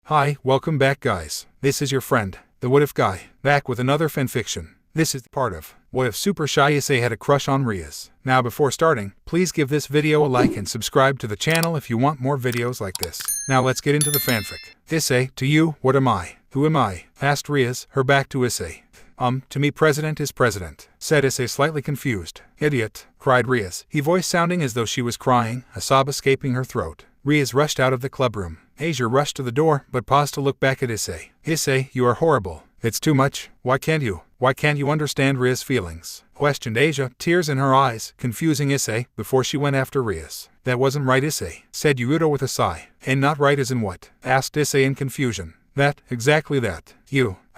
Hi, welcome back guys. This is your friend, the What If Guy, back with another fanfiction. This is part of What If Supershy Issei had a crush on Rias. Now before starting, please give this video a like and subscribe to the channel if you want more videos like this. Now let's get into the fanfic. Issei, to you, what am I? Who am I? Asked Rias, her back to Issei. To me president is president, said Issei slightly confused. Idiot, cried Rias, her voice sounding as though she was crying, a sob escaping her throat. Rias rushed out of the clubroom. Asia rushed to the door, but paused to look back at Issei. Issei, you are horrible. It's too much. Why can't you understand Rias' feelings? Questioned Asia, tears in her eyes, confusing Issei, before she went after Rias. That wasn't right, Issei, said Yuuto with a sigh. And not right as in what? Asked Issei in confusion. That, exactly that.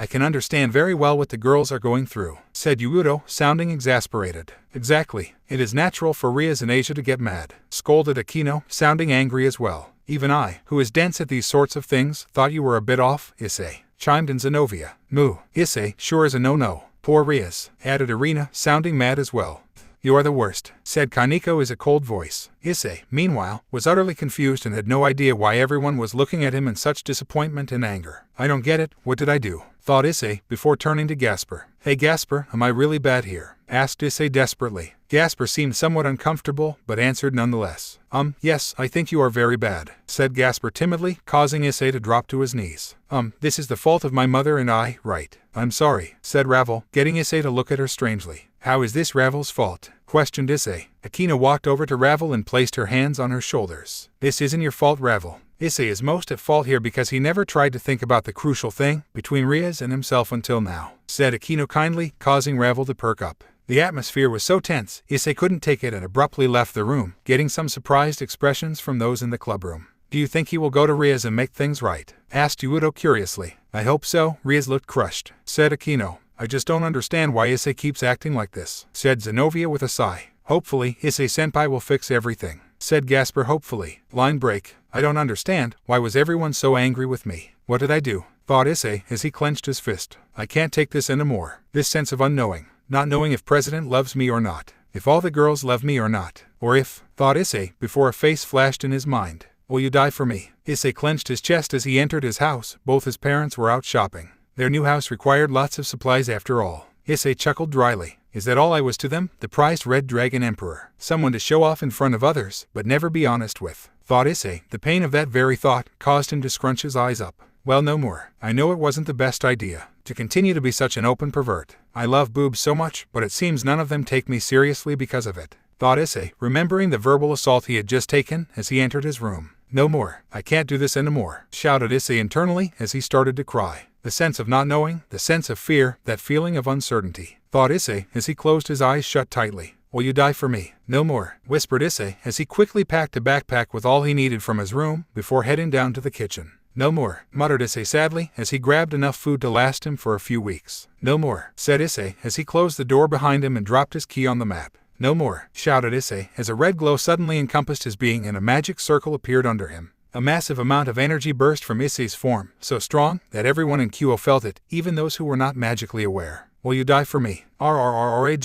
I can understand very well what the girls are going through, said Yuuto, sounding exasperated. Exactly. It is natural for Rias and Asia to get mad, scolded Akino, sounding angry as well. Even I, who is dense at these sorts of things, thought you were a bit off, Issei, chimed in Zenobia. Moo. Issei sure is a no-no. Poor Rias, added Irina, sounding mad as well. You are the worst, said Kaneko in a cold voice. Issei, meanwhile, was utterly confused and had no idea why everyone was looking at him in such disappointment and anger. I don't get it, what did I do? Thought Issei, before turning to Gasper. Hey Gasper, am I really bad here? Asked Issei desperately. Gasper seemed somewhat uncomfortable, but answered nonetheless. Yes, I think you are very bad, said Gasper timidly, causing Issei to drop to his knees. This is the fault of my mother and I, right? I'm sorry, said Ravel, getting Issei to look at her strangely. How is this Ravel's fault? Questioned Issei. Akino walked over to Ravel and placed her hands on her shoulders. This isn't your fault, Ravel. Issei is most at fault here because he never tried to think about the crucial thing between Rias and himself until now, said Akino kindly, causing Ravel to perk up. The atmosphere was so tense, Issei couldn't take it and abruptly left the room, getting some surprised expressions from those in the clubroom. Do you think he will go to Rias and make things right? Asked Yuuto curiously. I hope so. Rias looked crushed, said Akino. I just don't understand why Issei keeps acting like this, said Zenobia with a sigh. Hopefully, Issei-senpai will fix everything, said Gasper hopefully. Line break. I don't understand, why was everyone so angry with me? What did I do? Thought Issei as he clenched his fist. I can't take this anymore. This sense of unknowing. Not knowing if president loves me or not. If all the girls love me or not. Or if, thought Issei, before a face flashed in his mind. Will you die for me? Issei clenched his chest as he entered his house. Both his parents were out shopping. Their new house required lots of supplies after all. Issei chuckled dryly. Is that all I was to them? The prized Red Dragon Emperor. Someone to show off in front of others, but never be honest with. Thought Issei. The pain of that very thought caused him to scrunch his eyes up. Well, no more. I know it wasn't the best idea to continue to be such an open pervert. I love boobs so much, but it seems none of them take me seriously because of it. Thought Issei, remembering the verbal assault he had just taken as he entered his room. No more. I can't do this anymore, shouted Issei internally as he started to cry. The sense of not knowing, the sense of fear, that feeling of uncertainty, thought Issei as he closed his eyes shut tightly. Will you die for me? No more, whispered Issei as he quickly packed a backpack with all he needed from his room before heading down to the kitchen. No more, muttered Issei sadly as he grabbed enough food to last him for a few weeks. No more, said Issei as he closed the door behind him and dropped his key on the map. No more, shouted Issei as a red glow suddenly encompassed his being and a magic circle appeared under him. A massive amount of energy burst from Issei's form, so strong that everyone in Kyuubi felt it, even those who were not magically aware. Will you die for me? Roared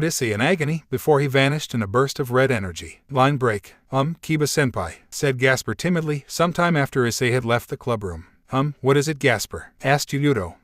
Issei in agony before he vanished in a burst of red energy. Line break. Kiba-senpai, said Gasper timidly, sometime after Issei had left the clubroom. What is it, Gasper? Asked Yuuto.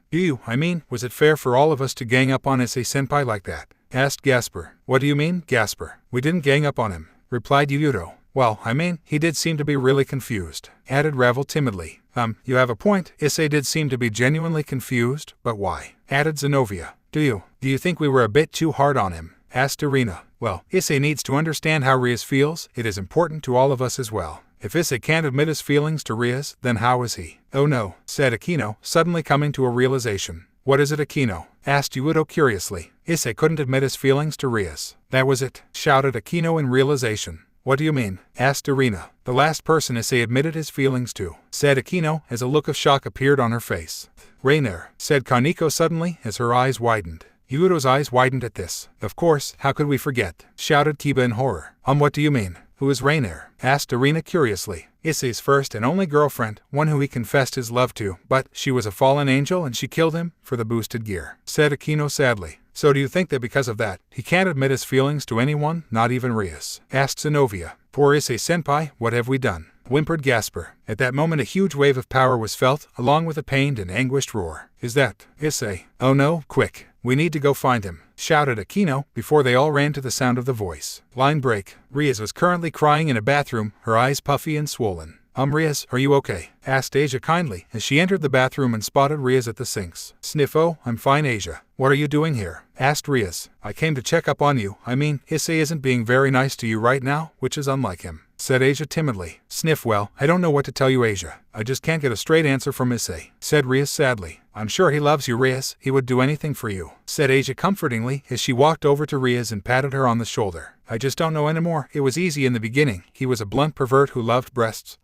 Was it fair for all of us to gang up on Issei-senpai like that? Asked Gasper. What do you mean, Gasper? We didn't gang up on him, replied Yuuto. Well, he did seem to be really confused, added Ravel timidly. You have a point. Issei did seem to be genuinely confused, but why? Added Zenobia. Do you think we were a bit too hard on him? Asked Irina. Well, Issei needs to understand how Rias feels. It is important to all of us as well. If Issei can't admit his feelings to Rias, then how is he? Oh no, said Akino, suddenly coming to a realization. What is it, Akino? Asked Yuuto curiously. Issei couldn't admit his feelings to Rias. That was it, shouted Akino in realization. What do you mean? Asked Irina. The last person Issei admitted his feelings to, said Akino as a look of shock appeared on her face. Rainier, said Kaneko suddenly as her eyes widened. Yuuto's eyes widened at this. Of course, how could we forget? Shouted Kiba in horror. What do you mean? Who is Rainier? Asked Irina curiously. Issei's first and only girlfriend, one who he confessed his love to, but she was a fallen angel and she killed him for the boosted gear, said Akino sadly. So do you think that because of that, he can't admit his feelings to anyone, not even Rias? Asked Zenobia. Poor Issei-senpai, what have we done? Whimpered Gasper. At that moment a huge wave of power was felt, along with a pained and anguished roar. Is that Issei? Oh no, quick. We need to go find him, shouted Akino, before they all ran to the sound of the voice. Line break. Rias was currently crying in a bathroom, her eyes puffy and swollen. Rias, are you okay? Asked Asia kindly, as she entered the bathroom and spotted Rias at the sinks. Sniff, oh, I'm fine, Asia. What are you doing here? Asked Rias. I came to check up on you. I mean, Issei isn't being very nice to you right now, which is unlike him, said Asia timidly. Sniff, well, I don't know what to tell you, Asia. I just can't get a straight answer from Issei, said Rias sadly. I'm sure he loves you, Rias. He would do anything for you, said Asia comfortingly, as she walked over to Rias and patted her on the shoulder. I just don't know anymore. It was easy in the beginning. He was a blunt pervert who loved breasts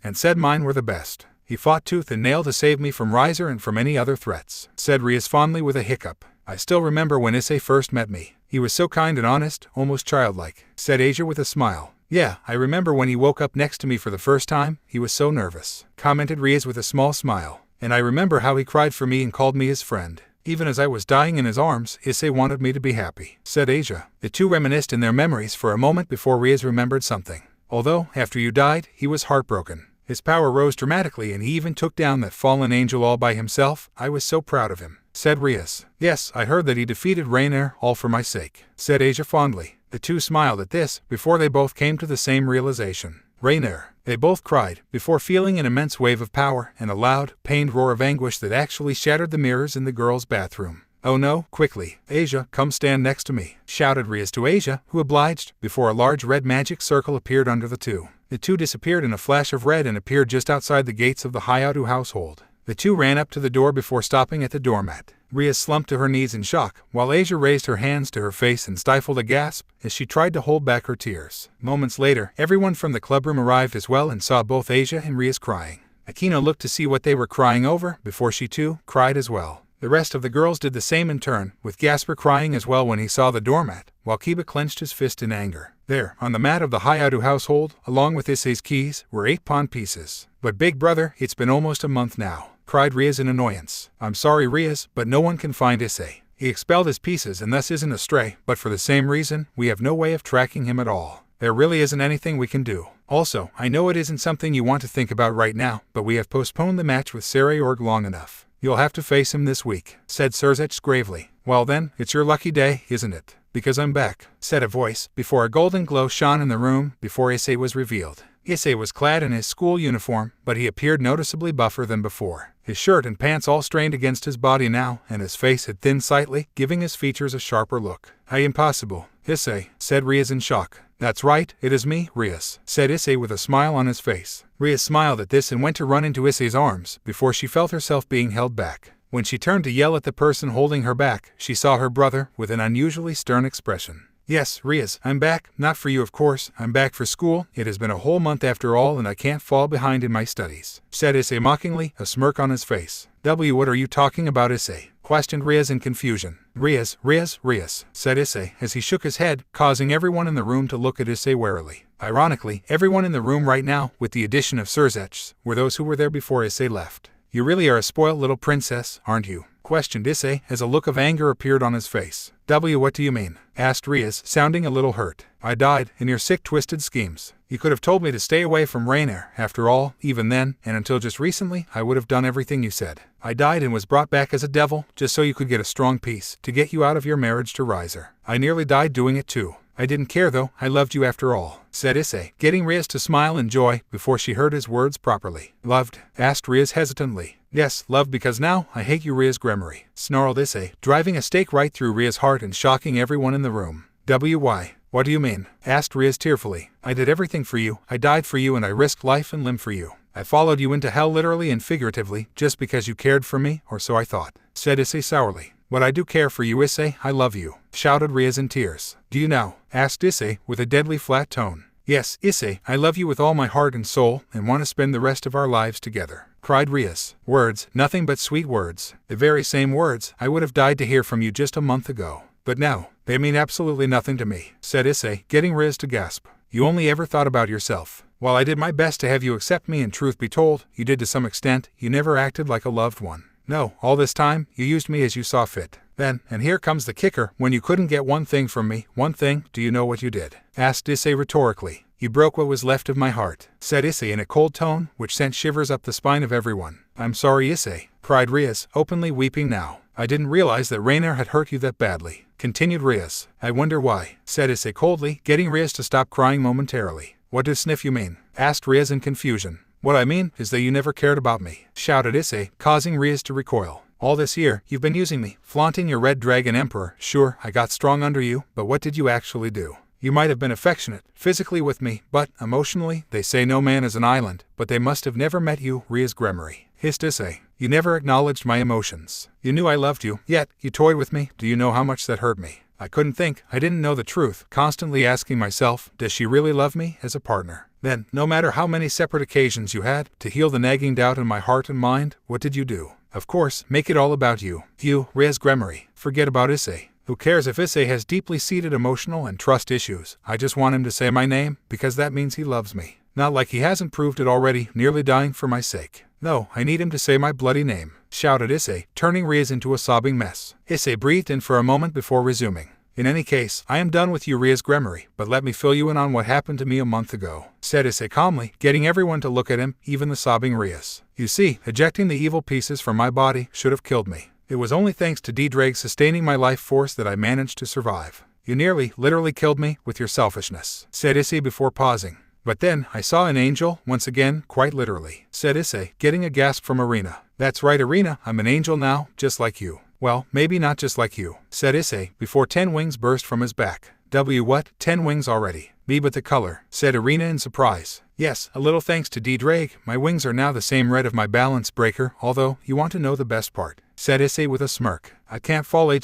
and said mine were the best. He fought tooth and nail to save me from Riser and from any other threats, said Rias fondly with a hiccup. I still remember when Issei first met me. He was so kind and honest, almost childlike, said Asia with a smile. Yeah, I remember when he woke up next to me for the first time, he was so nervous, commented Rias with a small smile. And I remember how he cried for me and called me his friend. Even as I was dying in his arms, Issei wanted me to be happy, said Asia. The two reminisced in their memories for a moment before Rias remembered something. Although, after you died, he was heartbroken. His power rose dramatically and he even took down that fallen angel all by himself. I was so proud of him, said Rias. Yes, I heard that he defeated Rainier, all for my sake, said Asia fondly. The two smiled at this, before they both came to the same realization. Rainier. They both cried, before feeling an immense wave of power and a loud, pained roar of anguish that actually shattered the mirrors in the girls' bathroom. Oh no, quickly, Asia, come stand next to me, shouted Rias to Asia, who obliged, before a large red magic circle appeared under the two. The two disappeared in a flash of red and appeared just outside the gates of the Hayato household. The two ran up to the door before stopping at the doormat. Rias slumped to her knees in shock, while Asia raised her hands to her face and stifled a gasp as she tried to hold back her tears. Moments later, everyone from the clubroom arrived as well and saw both Asia and Rias crying. Akino looked to see what they were crying over, before she too cried as well. The rest of the girls did the same in turn, with Gasper crying as well when he saw the doormat, while Kiba clenched his fist in anger. There, on the mat of the Hayato household, along with Issei's keys, were 8 pawn pieces. But big brother, it's been almost a month now, cried Rias in annoyance. I'm sorry, Rias, but no one can find Issei. He expelled his pieces and thus isn't astray, but for the same reason, we have no way of tracking him at all. There really isn't anything we can do. Also, I know it isn't something you want to think about right now, but we have postponed the match with Sarayorg long enough. You'll have to face him this week, said Surzech gravely. Well then, it's your lucky day, isn't it? Because I'm back, said a voice, before a golden glow shone in the room, before Issei was revealed. Issei was clad in his school uniform, but he appeared noticeably buffer than before. His shirt and pants all strained against his body now, and his face had thinned slightly, giving his features a sharper look. How impossible, Issei, said Rias in shock. That's right, it is me, Rias, said Issei with a smile on his face. Rias smiled at this and went to run into Issei's arms, before she felt herself being held back. When she turned to yell at the person holding her back, she saw her brother, with an unusually stern expression. Yes, Rias, I'm back, not for you of course, I'm back for school. It has been a whole month after all and I can't fall behind in my studies, said Issei mockingly, a smirk on his face. What are you talking about, Issei? Questioned Rias in confusion. Rias, said Issei, as he shook his head, causing everyone in the room to look at Issei warily. Ironically, everyone in the room right now, with the addition of Surzech, were those who were there before Issei left. You really are a spoiled little princess, aren't you? Questioned Issei, as a look of anger appeared on his face. What do you mean? Asked Rias, sounding a little hurt. I died, in your sick twisted schemes. You could have told me to stay away from Rainier. After all, even then, and until just recently, I would have done everything you said. I died and was brought back as a devil, just so you could get a strong peace, to get you out of your marriage to Riser. I nearly died doing it too. I didn't care though, I loved you after all, said Issei, getting Rias to smile in joy before she heard his words properly. Loved? Asked Rias hesitantly. Yes, loved because now I hate you, Rias Gremory, snarled Issei, driving a stake right through Rias' heart and shocking everyone in the room. Why? What do you mean? Asked Rias tearfully. I did everything for you, I died for you and I risked life and limb for you. I followed you into hell literally and figuratively, just because you cared for me, or so I thought, said Issei sourly. But I do care for you, Issei, I love you, shouted Rias in tears. Do you now? Asked Issei, with a deadly flat tone. Yes, Issei, I love you with all my heart and soul, and want to spend the rest of our lives together, cried Rias. Words, nothing but sweet words. The very same words I would have died to hear from you just a month ago. But now, they mean absolutely nothing to me, said Issei, getting Rias to gasp. You only ever thought about yourself. While I did my best to have you accept me and truth be told, you did to some extent, you never acted like a loved one. No, all this time, you used me as you saw fit. Then, and here comes the kicker, when you couldn't get one thing from me, one thing, do you know what you did? Asked Issei rhetorically. You broke what was left of my heart, said Issei in a cold tone, which sent shivers up the spine of everyone. I'm sorry, Issei, cried Rias, openly weeping now. I didn't realize that Reiner had hurt you that badly, continued Rias. I wonder why, said Issei coldly, getting Rias to stop crying momentarily. What does sniff you mean? Asked Rias in confusion. What I mean is that you never cared about me, shouted Issei, causing Rias to recoil. All this year, you've been using me, flaunting your Red Dragon Emperor. Sure, I got strong under you, but what did you actually do? You might have been affectionate, physically with me, but, emotionally, they say no man is an island, but they must have never met you, Rias Gremory, hissed Issei. You never acknowledged my emotions. You knew I loved you, yet, you toyed with me. Do you know how much that hurt me? I couldn't think, I didn't know the truth, constantly asking myself, does she really love me as a partner? Then, no matter how many separate occasions you had, to heal the nagging doubt in my heart and mind, what did you do? Of course, make it all about you. You, Rias Gremory. Forget about Issei. Who cares if Issei has deeply seated emotional and trust issues? I just want him to say my name, because that means he loves me. Not like he hasn't proved it already, nearly dying for my sake. No, I need him to say my bloody name, shouted Issei, turning Rias into a sobbing mess. Issei breathed in for a moment before resuming. In any case, I am done with you, Rias Gremory, but let me fill you in on what happened to me a month ago, said Issei calmly, getting everyone to look at him, even the sobbing Rias. You see, ejecting the evil pieces from my body should have killed me. It was only thanks to D-Drag sustaining my life force that I managed to survive. You nearly, literally killed me with your selfishness, said Issei before pausing. But then, I saw an angel, once again, quite literally, said Issei, getting a gasp from Arena. That's right, Arena, I'm an angel now, just like you. Well, maybe not just like you, said Issei, before 10 wings burst from his back. What? 10 wings already? Me but the color, said Arena in surprise. Yes, a little thanks to D-Drag, my wings are now the same red of my balance breaker, although, you want to know the best part, said Issei with a smirk. I can't fall ha,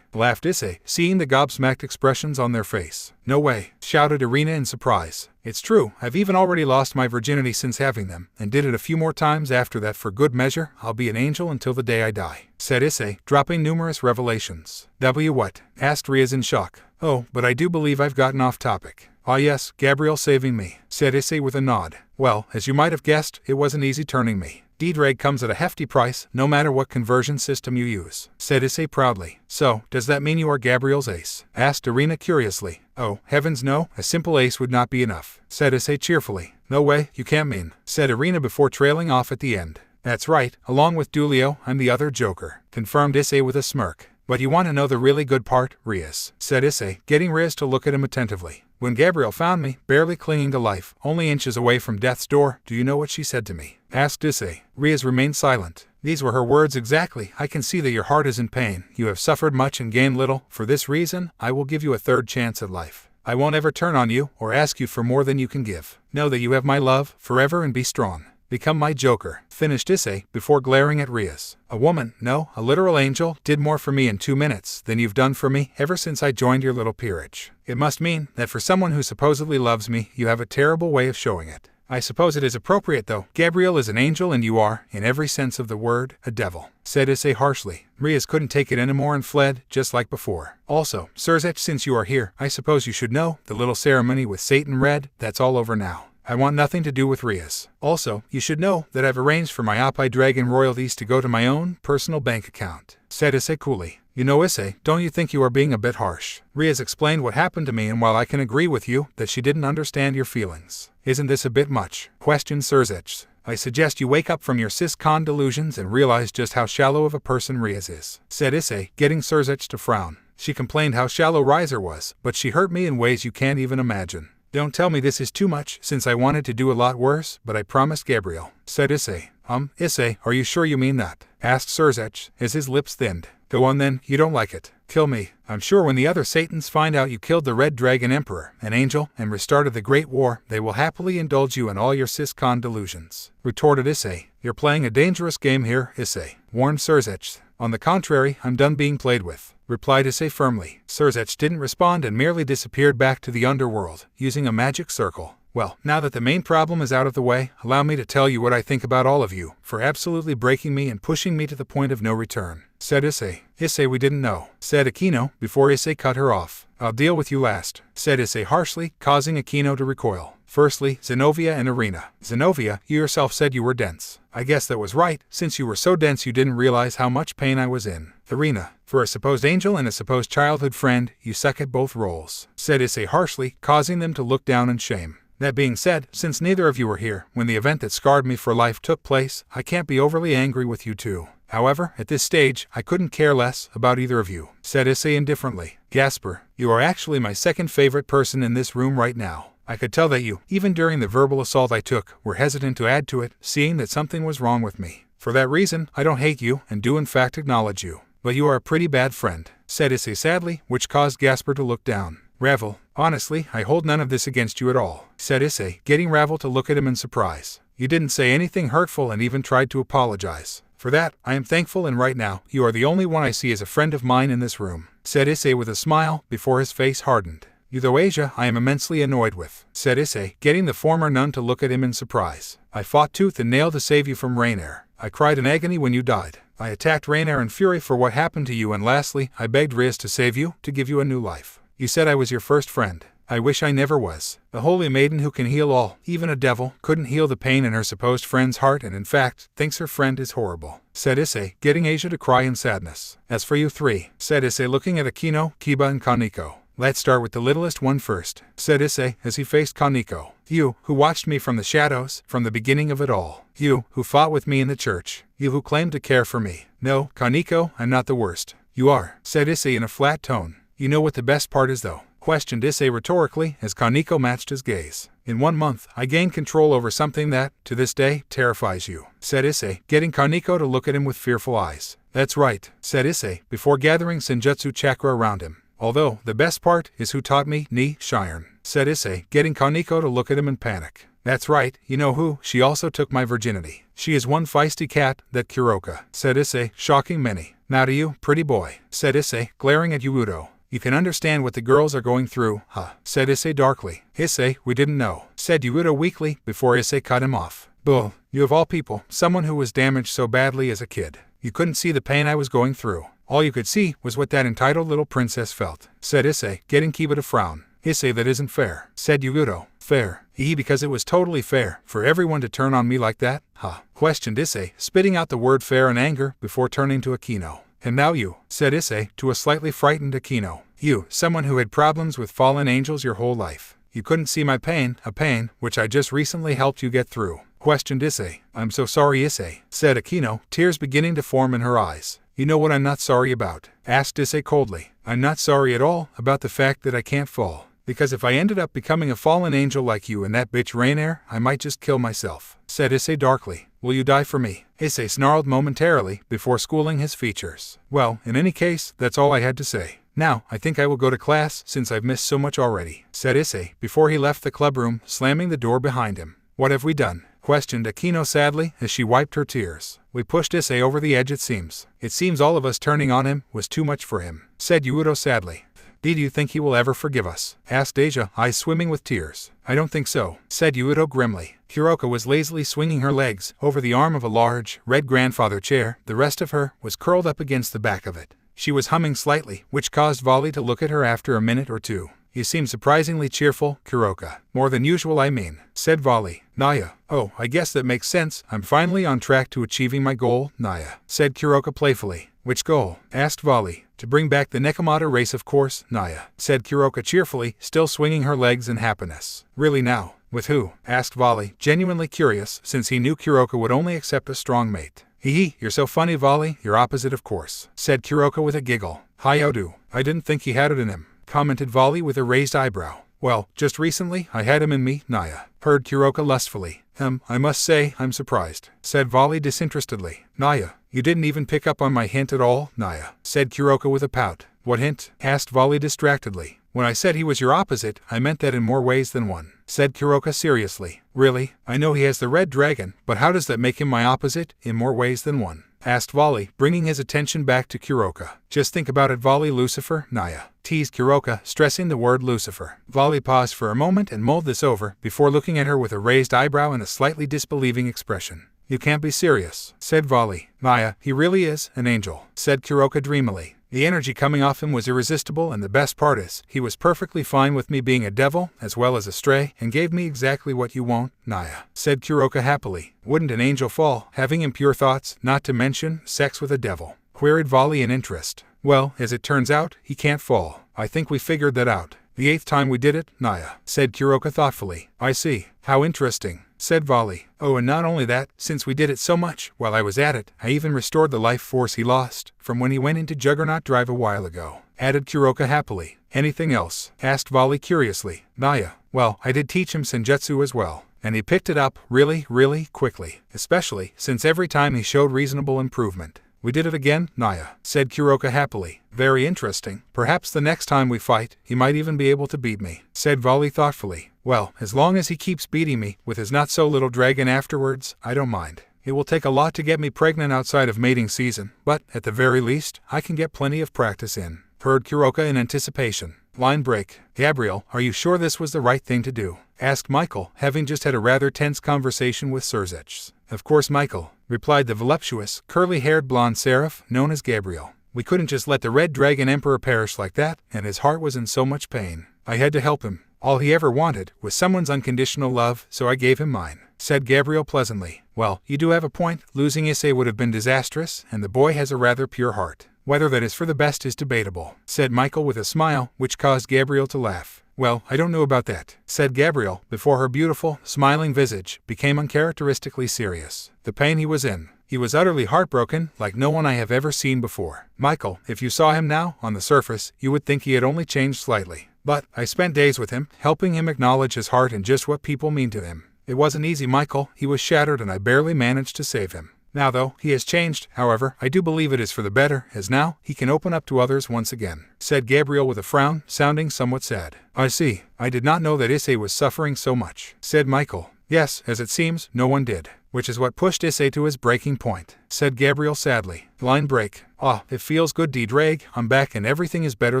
laughed Issei, seeing the gobsmacked expressions on their face. No way, shouted Arena in surprise. It's true, I've even already lost my virginity since having them, and did it a few more times after that for good measure. I'll be an angel until the day I die, said Issei, dropping numerous revelations. What? Asked Rias in shock. Oh, but I do believe I've gotten off topic. Ah yes, Gabriel saving me, said Issei with a nod. Well, as you might have guessed, it wasn't easy turning me. D-Drag comes at a hefty price, no matter what conversion system you use, said Issei proudly. So, does that mean you are Gabriel's ace? Asked Arena curiously. Oh, heavens no, a simple ace would not be enough, said Issei cheerfully. No way, you can't mean, said Arena before trailing off at the end. That's right, along with Dulio, I'm the other Joker, confirmed Issei with a smirk. But you want to know the really good part, Rias, said Issei, getting Rias to look at him attentively. When Gabriel found me, barely clinging to life, only inches away from death's door, do you know what she said to me? Asked Issei. Rias remained silent. These were her words exactly. I can see that your heart is in pain. You have suffered much and gained little. For this reason, I will give you a third chance at life. I won't ever turn on you, or ask you for more than you can give. Know that you have my love, forever, and be strong. Become my Joker, finished Issei, before glaring at Rias. A woman, no, a literal angel, did more for me in 2 minutes than you've done for me ever since I joined your little peerage. It must mean that for someone who supposedly loves me, you have a terrible way of showing it. I suppose it is appropriate though. Gabriel is an angel and you are, in every sense of the word, a devil, said Issei harshly. Rias couldn't take it anymore and fled, just like before. Also, Surzech, since you are here, I suppose you should know, the little ceremony with Satan Red, that's all over now. I want nothing to do with Rias. Also, you should know that I've arranged for my Oppai Dragon royalties to go to my own personal bank account, said Issei coolly. You know, Issei, don't you think you are being a bit harsh? Rias explained what happened to me, and while I can agree with you that she didn't understand your feelings, isn't this a bit much? Questioned Surzech. I suggest you wake up from your cis-con delusions and realize just how shallow of a person Rias is, said Issei, getting Surzech to frown. She complained how shallow Riser was, but she hurt me in ways you can't even imagine. Don't tell me this is too much, since I wanted to do a lot worse, but I promised Gabriel, said Issei. Issei, are you sure you mean that? Asked Surzech, as his lips thinned. Go on then, you don't like it. Kill me. I'm sure when the other Satans find out you killed the Red Dragon Emperor, an angel, and restarted the Great War, they will happily indulge you in all your cis-con delusions, retorted Issei. You're playing a dangerous game here, Issei, warned Surzech. On the contrary, I'm done being played with, replied Issei firmly. Surzech didn't respond and merely disappeared back to the underworld, using a magic circle. Well, now that the main problem is out of the way, allow me to tell you what I think about all of you, for absolutely breaking me and pushing me to the point of no return, said Issei. Issei, we didn't know, said Aquino, before Issei cut her off. I'll deal with you last, said Issei harshly, causing Aquino to recoil. Firstly, Zenobia and Arena. Zenobia, you yourself said you were dense. I guess that was right, since you were so dense you didn't realize how much pain I was in. Arena. For a supposed angel and a supposed childhood friend, you suck at both roles, said Issei harshly, causing them to look down in shame. That being said, since neither of you were here when the event that scarred me for life took place, I can't be overly angry with you two. However, at this stage, I couldn't care less about either of you, said Issei indifferently. Gasper, you are actually my second favorite person in this room right now. I could tell that you, even during the verbal assault I took, were hesitant to add to it, seeing that something was wrong with me. For that reason, I don't hate you and do in fact acknowledge you. But you are a pretty bad friend, said Issei sadly, which caused Gasper to look down. Ravel, honestly, I hold none of this against you at all, said Issei, getting Ravel to look at him in surprise. You didn't say anything hurtful and even tried to apologize. For that, I am thankful, and right now, you are the only one I see as a friend of mine in this room, said Issei with a smile before his face hardened. You though Asia I am immensely annoyed with, said Issei, getting the former nun to look at him in surprise. I fought tooth and nail to save you from Rainair. I cried in agony when you died. I attacked Rainair in fury for what happened to you, and lastly, I begged Rias to save you, to give you a new life. You said I was your first friend. I wish I never was. The holy maiden who can heal all, even a devil, couldn't heal the pain in her supposed friend's heart and in fact, thinks her friend is horrible, said Issei, getting Asia to cry in sadness. As for you three, said Issei looking at Akino, Kiba and Kaneko. Let's start with the littlest one first, said Issei as he faced Kaneko. You, who watched me from the shadows, from the beginning of it all. You, who fought with me in the church. You who claimed to care for me. No, Kaneko, I'm not the worst. You are, said Issei in a flat tone. You know what the best part is though? Questioned Issei rhetorically as Kaneko matched his gaze. In 1 month, I gained control over something that, to this day, terrifies you, said Issei, getting Kaneko to look at him with fearful eyes. That's right, said Issei, before gathering Senjutsu chakra around him. Although, the best part is who taught me, ni, Shiren, said Issei, getting Kaneko to look at him in panic. That's right, you know who, she also took my virginity. She is one feisty cat, that Kuroka, said Issei, shocking many. Now to you, pretty boy, said Issei, glaring at Yuudo. You can understand what the girls are going through, huh? Said Issei darkly. Issei, we didn't know, said Yuudo weakly, before Issei cut him off. Bull, you of all people, someone who was damaged so badly as a kid. You couldn't see the pain I was going through. All you could see was what that entitled little princess felt, said Issei, getting Kiba to frown. Issei, that isn't fair, said Yuudo. Fair? Because it was totally fair for everyone to turn on me like that, huh? Questioned Issei, spitting out the word fair in anger before turning to Akino. And now you, said Issei, to a slightly frightened Akino. You, someone who had problems with fallen angels your whole life. You couldn't see my pain, a pain which I just recently helped you get through. Questioned Issei. I'm so sorry, Issei, said Akino, tears beginning to form in her eyes. You know what I'm not sorry about? Asked Issei coldly. I'm not sorry at all about the fact that I can't fall. Because if I ended up becoming a fallen angel like you and that bitch Rainair, I might just kill myself, said Issei darkly. Will you die for me? Issei snarled momentarily before schooling his features. Well, in any case, that's all I had to say. Now, I think I will go to class since I've missed so much already, said Issei before he left the clubroom, slamming the door behind him. What have we done? Questioned Akino sadly as she wiped her tears. We pushed Issei over the edge, it seems. It seems all of us turning on him was too much for him, said Yuudo sadly. Do you think he will ever forgive us? Asked Asia, eyes swimming with tears. I don't think so, said Yuudo grimly. Kuroka was lazily swinging her legs over the arm of a large, red grandfather chair. The rest of her was curled up against the back of it. She was humming slightly, which caused Volley to look at her after a minute or two. You seem surprisingly cheerful, Kuroka. More than usual, I mean, said Volley. Naya. Oh, I guess that makes sense. I'm finally on track to achieving my goal, Naya, said Kuroka playfully. Which goal? Asked Volley. To bring back the Nekomata race, of course, Naya, said Kuroka cheerfully, still swinging her legs in happiness. Really now? With who? Asked Volley, genuinely curious, since he knew Kuroka would only accept a strong mate. Hee, you're so funny, Volley. You're opposite, of course, said Kuroka with a giggle. Hi-Odu. I didn't think he had it in him, commented Volley with a raised eyebrow. Well, just recently, I had him in me, Naya, purred Kuroka lustfully. I must say, I'm surprised, said Volley disinterestedly. Naya, you didn't even pick up on my hint at all, Naya, said Kuroka with a pout. What hint? Asked Volley distractedly. When I said he was your opposite, I meant that in more ways than one, said Kuroka seriously. Really? I know he has the red dragon, but how does that make him my opposite, in more ways than one? Asked Volley, bringing his attention back to Kuroka. Just think about it, Volley. Lucifer, Naya, teased Kuroka, stressing the word Lucifer. Volley paused for a moment and mulled this over, before looking at her with a raised eyebrow and a slightly disbelieving expression. You can't be serious, said Volley. Naya, he really is an angel, said Kuroka dreamily. The energy coming off him was irresistible, and the best part is, he was perfectly fine with me being a devil, as well as a stray, and gave me exactly what you want, Naya, said Kuroka happily. Wouldn't an angel fall, having impure thoughts, not to mention sex with a devil? queried Volley in interest. Well, as it turns out, he can't fall. I think we figured that out the 8th time we did it, Naya, said Kuroka thoughtfully. I see. How interesting, said Volley. Oh, and not only that, since we did it so much, while I was at it, I even restored the life force he lost from when he went into Juggernaut Drive a while ago, added Kuroka happily. Anything else? Asked Volley curiously. Naya, well, I did teach him Senjutsu as well, and he picked it up really, really quickly, especially since every time he showed reasonable improvement. We did it again, Naya, said Kuroka happily. Very interesting. Perhaps the next time we fight, he might even be able to beat me, said Volley thoughtfully. Well, as long as he keeps beating me with his not-so-little dragon afterwards, I don't mind. It will take a lot to get me pregnant outside of mating season, but, at the very least, I can get plenty of practice in. Heard Kuroka in anticipation. Line break. Gabriel, are you sure this was the right thing to do? Asked Michael, having just had a rather tense conversation with Surzech. Of course, Michael, replied the voluptuous, curly-haired blonde seraph known as Gabriel. We couldn't just let the Red Dragon Emperor perish like that, and his heart was in so much pain. I had to help him. All he ever wanted was someone's unconditional love, so I gave him mine, said Gabriel pleasantly. Well, you do have a point. Losing Issei would have been disastrous, and the boy has a rather pure heart. Whether that is for the best is debatable, said Michael with a smile, which caused Gabriel to laugh. Well, I don't know about that, said Gabriel, before her beautiful, smiling visage became uncharacteristically serious. The pain he was in. He was utterly heartbroken, like no one I have ever seen before. Michael, if you saw him now, on the surface, you would think he had only changed slightly. But I spent days with him, helping him acknowledge his heart and just what people mean to him. It wasn't easy, Michael. He was shattered and I barely managed to save him. Now though, he has changed, however, I do believe it is for the better, as now, he can open up to others once again, said Gabriel with a frown, sounding somewhat sad. I see. I did not know that Issei was suffering so much, said Michael. Yes, as it seems, no one did. Which is what pushed Issei to his breaking point, said Gabriel sadly. Line break. Ah, it feels good, D-Drag. I'm back and everything is better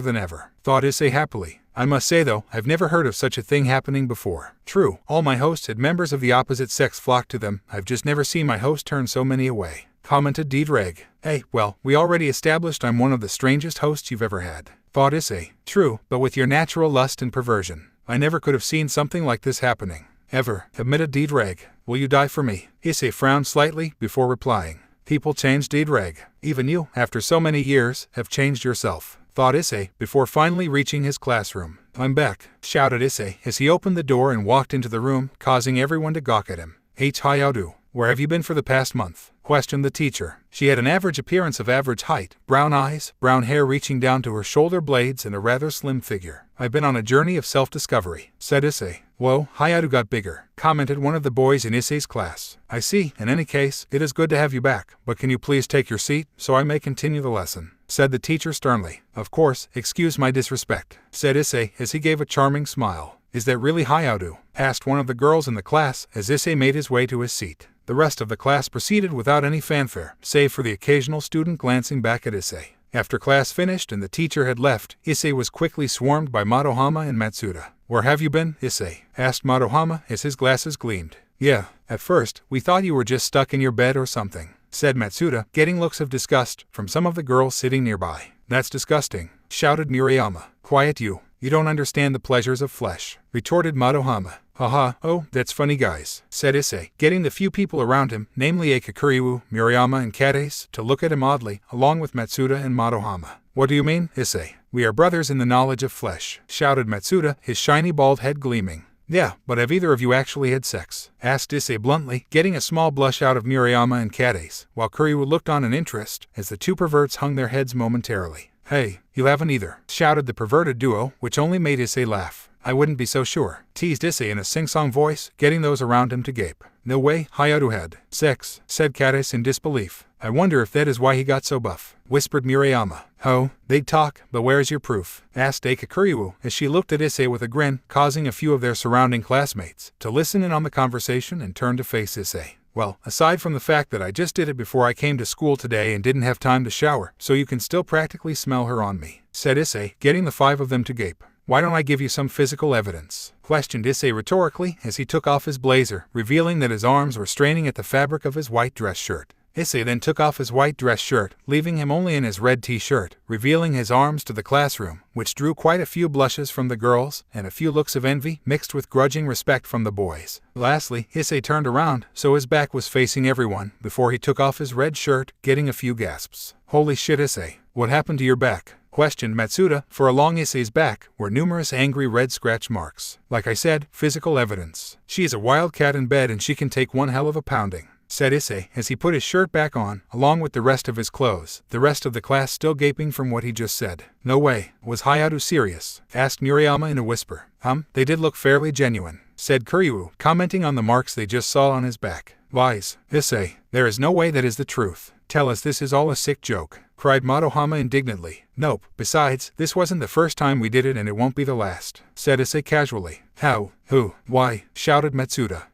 than ever, thought Issei happily. I must say though, I've never heard of such a thing happening before. True, all my hosts had members of the opposite sex flock to them. I've just never seen my host turn so many away, commented D-Drag. Hey, well, we already established I'm one of the strangest hosts you've ever had, thought Issei. True, but with your natural lust and perversion, I never could have seen something like this happening. Ever, admitted D-Drag. Will you die for me? Issei frowned slightly before replying. People change, D-Drag. Even you, after so many years, have changed yourself, thought Issei, before finally reaching his classroom. I'm back, shouted Issei as he opened the door and walked into the room, causing everyone to gawk at him. Hayao, where have you been for the past month? Questioned the teacher. She had an average appearance of average height, brown eyes, brown hair reaching down to her shoulder blades, and a rather slim figure. I've been on a journey of self-discovery, said Issei. Whoa, Hayao got bigger, commented one of the boys in Issei's class. I see. In any case, it is good to have you back, but can you please take your seat, so I may continue the lesson, said the teacher sternly. Of course, excuse my disrespect, said Issei as he gave a charming smile. Is that really Hayao? Asked one of the girls in the class as Issei made his way to his seat. The rest of the class proceeded without any fanfare, save for the occasional student glancing back at Issei. After class finished and the teacher had left, Issei was quickly swarmed by Madohama and Matsuda. Where have you been, Issei? Asked Madohama as his glasses gleamed. Yeah, at first, we thought you were just stuck in your bed or something, said Matsuda, getting looks of disgust from some of the girls sitting nearby. That's disgusting, shouted Murayama. Quiet you. You don't understand the pleasures of flesh, retorted Madohama. Haha, oh, that's funny guys, said Issei, getting the few people around him, namely Eikakuriwu, Murayama and Kades, to look at him oddly, along with Matsuda and Madohama. What do you mean, Issei? We are brothers in the knowledge of flesh, shouted Matsuda, his shiny bald head gleaming. Yeah, but have either of you actually had sex? Asked Issei bluntly, getting a small blush out of Murayama and Kades, while Kuriwu looked on in interest as the two perverts hung their heads momentarily. Hey, you haven't either, shouted the perverted duo, which only made Issei laugh. I wouldn't be so sure, teased Issei in a sing-song voice, getting those around him to gape. No way, Hayao had sex, said Kades in disbelief. I wonder if that is why he got so buff, whispered Murayama. Oh, they'd talk, but where's your proof? Asked Eikakuriwu as she looked at Issei with a grin, causing a few of their surrounding classmates to listen in on the conversation and turn to face Issei. Well, aside from the fact that I just did it before I came to school today and didn't have time to shower, so you can still practically smell her on me, said Issei, getting the five of them to gape. Why don't I give you some physical evidence? Questioned Issei rhetorically as he took off his blazer, revealing that his arms were straining at the fabric of his white dress shirt. Issei then took off his white dress shirt, leaving him only in his red t-shirt, revealing his arms to the classroom, which drew quite a few blushes from the girls and a few looks of envy mixed with grudging respect from the boys. Lastly, Issei turned around so his back was facing everyone before he took off his red shirt, getting a few gasps. "Holy shit, Issei, what happened to your back?" questioned Matsuda, for along Issei's back were numerous angry red scratch marks. "Like I said, physical evidence. She's a wildcat in bed and she can take one hell of a pounding," said Issei as he put his shirt back on, along with the rest of his clothes, the rest of the class still gaping from what he just said. "No way. Was Hayato serious?" asked Murayama in a whisper. They did look fairly genuine," said Kyuubi, commenting on the marks they just saw on his back. "Lies, Issei. There is no way that is the truth. Tell us this is all a sick joke," cried Madohama indignantly. "Nope. Besides, this wasn't the first time we did it and it won't be the last," said Issei casually. "How? Who? Why?" shouted Matsuda.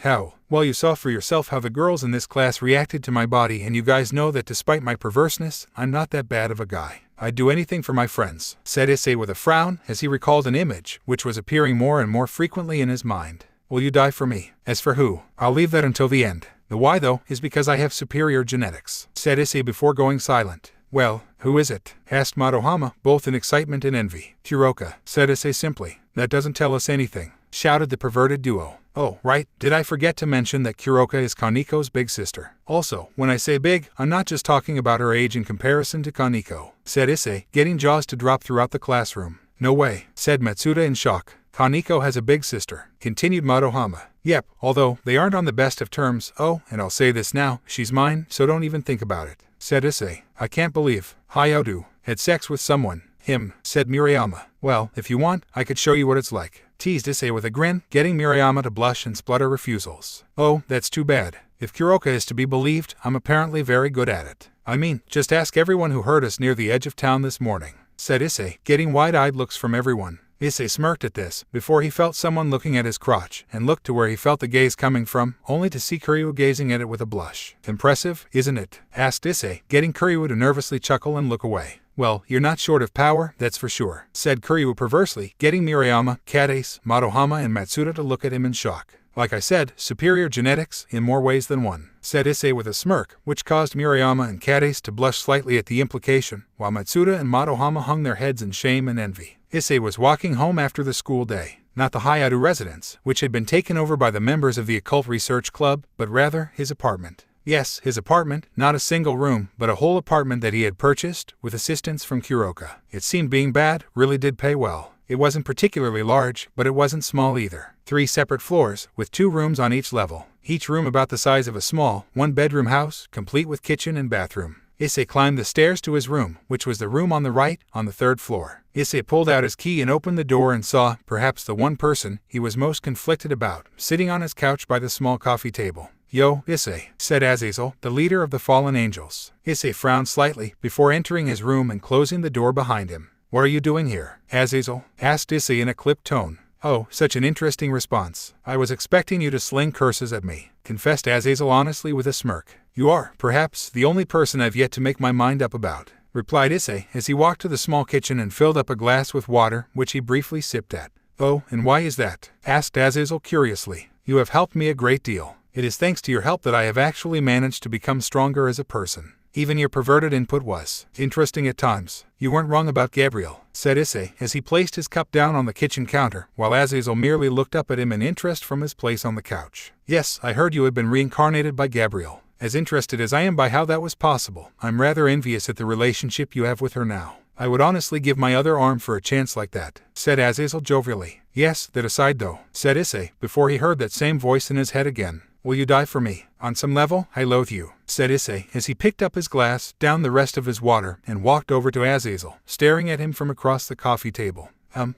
How? Well, you saw for yourself how the girls in this class reacted to my body, and you guys know that despite my perverseness, I'm not that bad of a guy. I'd do anything for my friends," said Issei with a frown as he recalled an image which was appearing more and more frequently in his mind. "Will you die for me? As for who, I'll leave that until the end. The why, though, is because I have superior genetics," said Issei before going silent. "Well, who is it?" asked Madohama, both in excitement and envy. "Kuroka," said Issei simply. "That doesn't tell us anything," shouted the perverted duo. "Oh, right, did I forget to mention that Kuroka is Kaniko's big sister? Also, when I say big, I'm not just talking about her age in comparison to Kaniko," said Issei, getting jaws to drop throughout the classroom. "No way," said Matsuda in shock. "Kaniko has a big sister," continued Madohama. "Yep, although they aren't on the best of terms. Oh, and I'll say this now, she's mine, so don't even think about it," said Issei. "I can't believe Hayato had sex with someone." "Him," said Murayama. "Well, if you want, I could show you what it's like," teased Issei with a grin, getting Murayama to blush and splutter refusals. "Oh, that's too bad. If Kuroka is to be believed, I'm apparently very good at it. I mean, just ask everyone who heard us near the edge of town this morning," said Issei, getting wide-eyed looks from everyone. Issei smirked at this, before he felt someone looking at his crotch, and looked to where he felt the gaze coming from, only to see Kyuubi gazing at it with a blush. "Impressive, isn't it?" asked Issei, getting Kyuubi to nervously chuckle and look away. "Well, you're not short of power, that's for sure," said Kyuubi perversely, getting Murayama, Katace, Madohama and Matsuda to look at him in shock. "Like I said, superior genetics, in more ways than one," said Issei with a smirk, which caused Murayama and Katace to blush slightly at the implication, while Matsuda and Madohama hung their heads in shame and envy. Issei was walking home after the school day, not the Hayato residence, which had been taken over by the members of the Occult Research Club, but rather his apartment. Yes, his apartment, not a single room, but a whole apartment that he had purchased, with assistance from Kuroka. It seemed being bad really did pay well. It wasn't particularly large, but it wasn't small either. 3 separate floors, with 2 rooms on each level, each room about the size of a small, 1-bedroom house, complete with kitchen and bathroom. Issei climbed the stairs to his room, which was the room on the right, on the 3rd floor. Issei pulled out his key and opened the door and saw, perhaps the one person he was most conflicted about, sitting on his couch by the small coffee table. "Yo, Issei," said Azazel, the leader of the fallen angels. Issei frowned slightly, before entering his room and closing the door behind him. "What are you doing here, Azazel?" asked Issei in a clipped tone. "Oh, such an interesting response. I was expecting you to sling curses at me," confessed Azazel honestly with a smirk. "You are, perhaps, the only person I've yet to make my mind up about," replied Issei as he walked to the small kitchen and filled up a glass with water, which he briefly sipped at. "Oh, and why is that?" asked Azazel curiously. "You have helped me a great deal. It is thanks to your help that I have actually managed to become stronger as a person. Even your perverted input was interesting at times. You weren't wrong about Gabriel," said Issei as he placed his cup down on the kitchen counter, while Azazel merely looked up at him in interest from his place on the couch. "Yes, I heard you had been reincarnated by Gabriel. As interested as I am by how that was possible, I'm rather envious at the relationship you have with her now. I would honestly give my other arm for a chance like that," said Azazel jovially. "Yes, that aside though," said Issei, before he heard that same voice in his head again. "Will you die for me? On some level, I loathe you," said Issei as he picked up his glass, downed the rest of his water, and walked over to Azazel, staring at him from across the coffee table.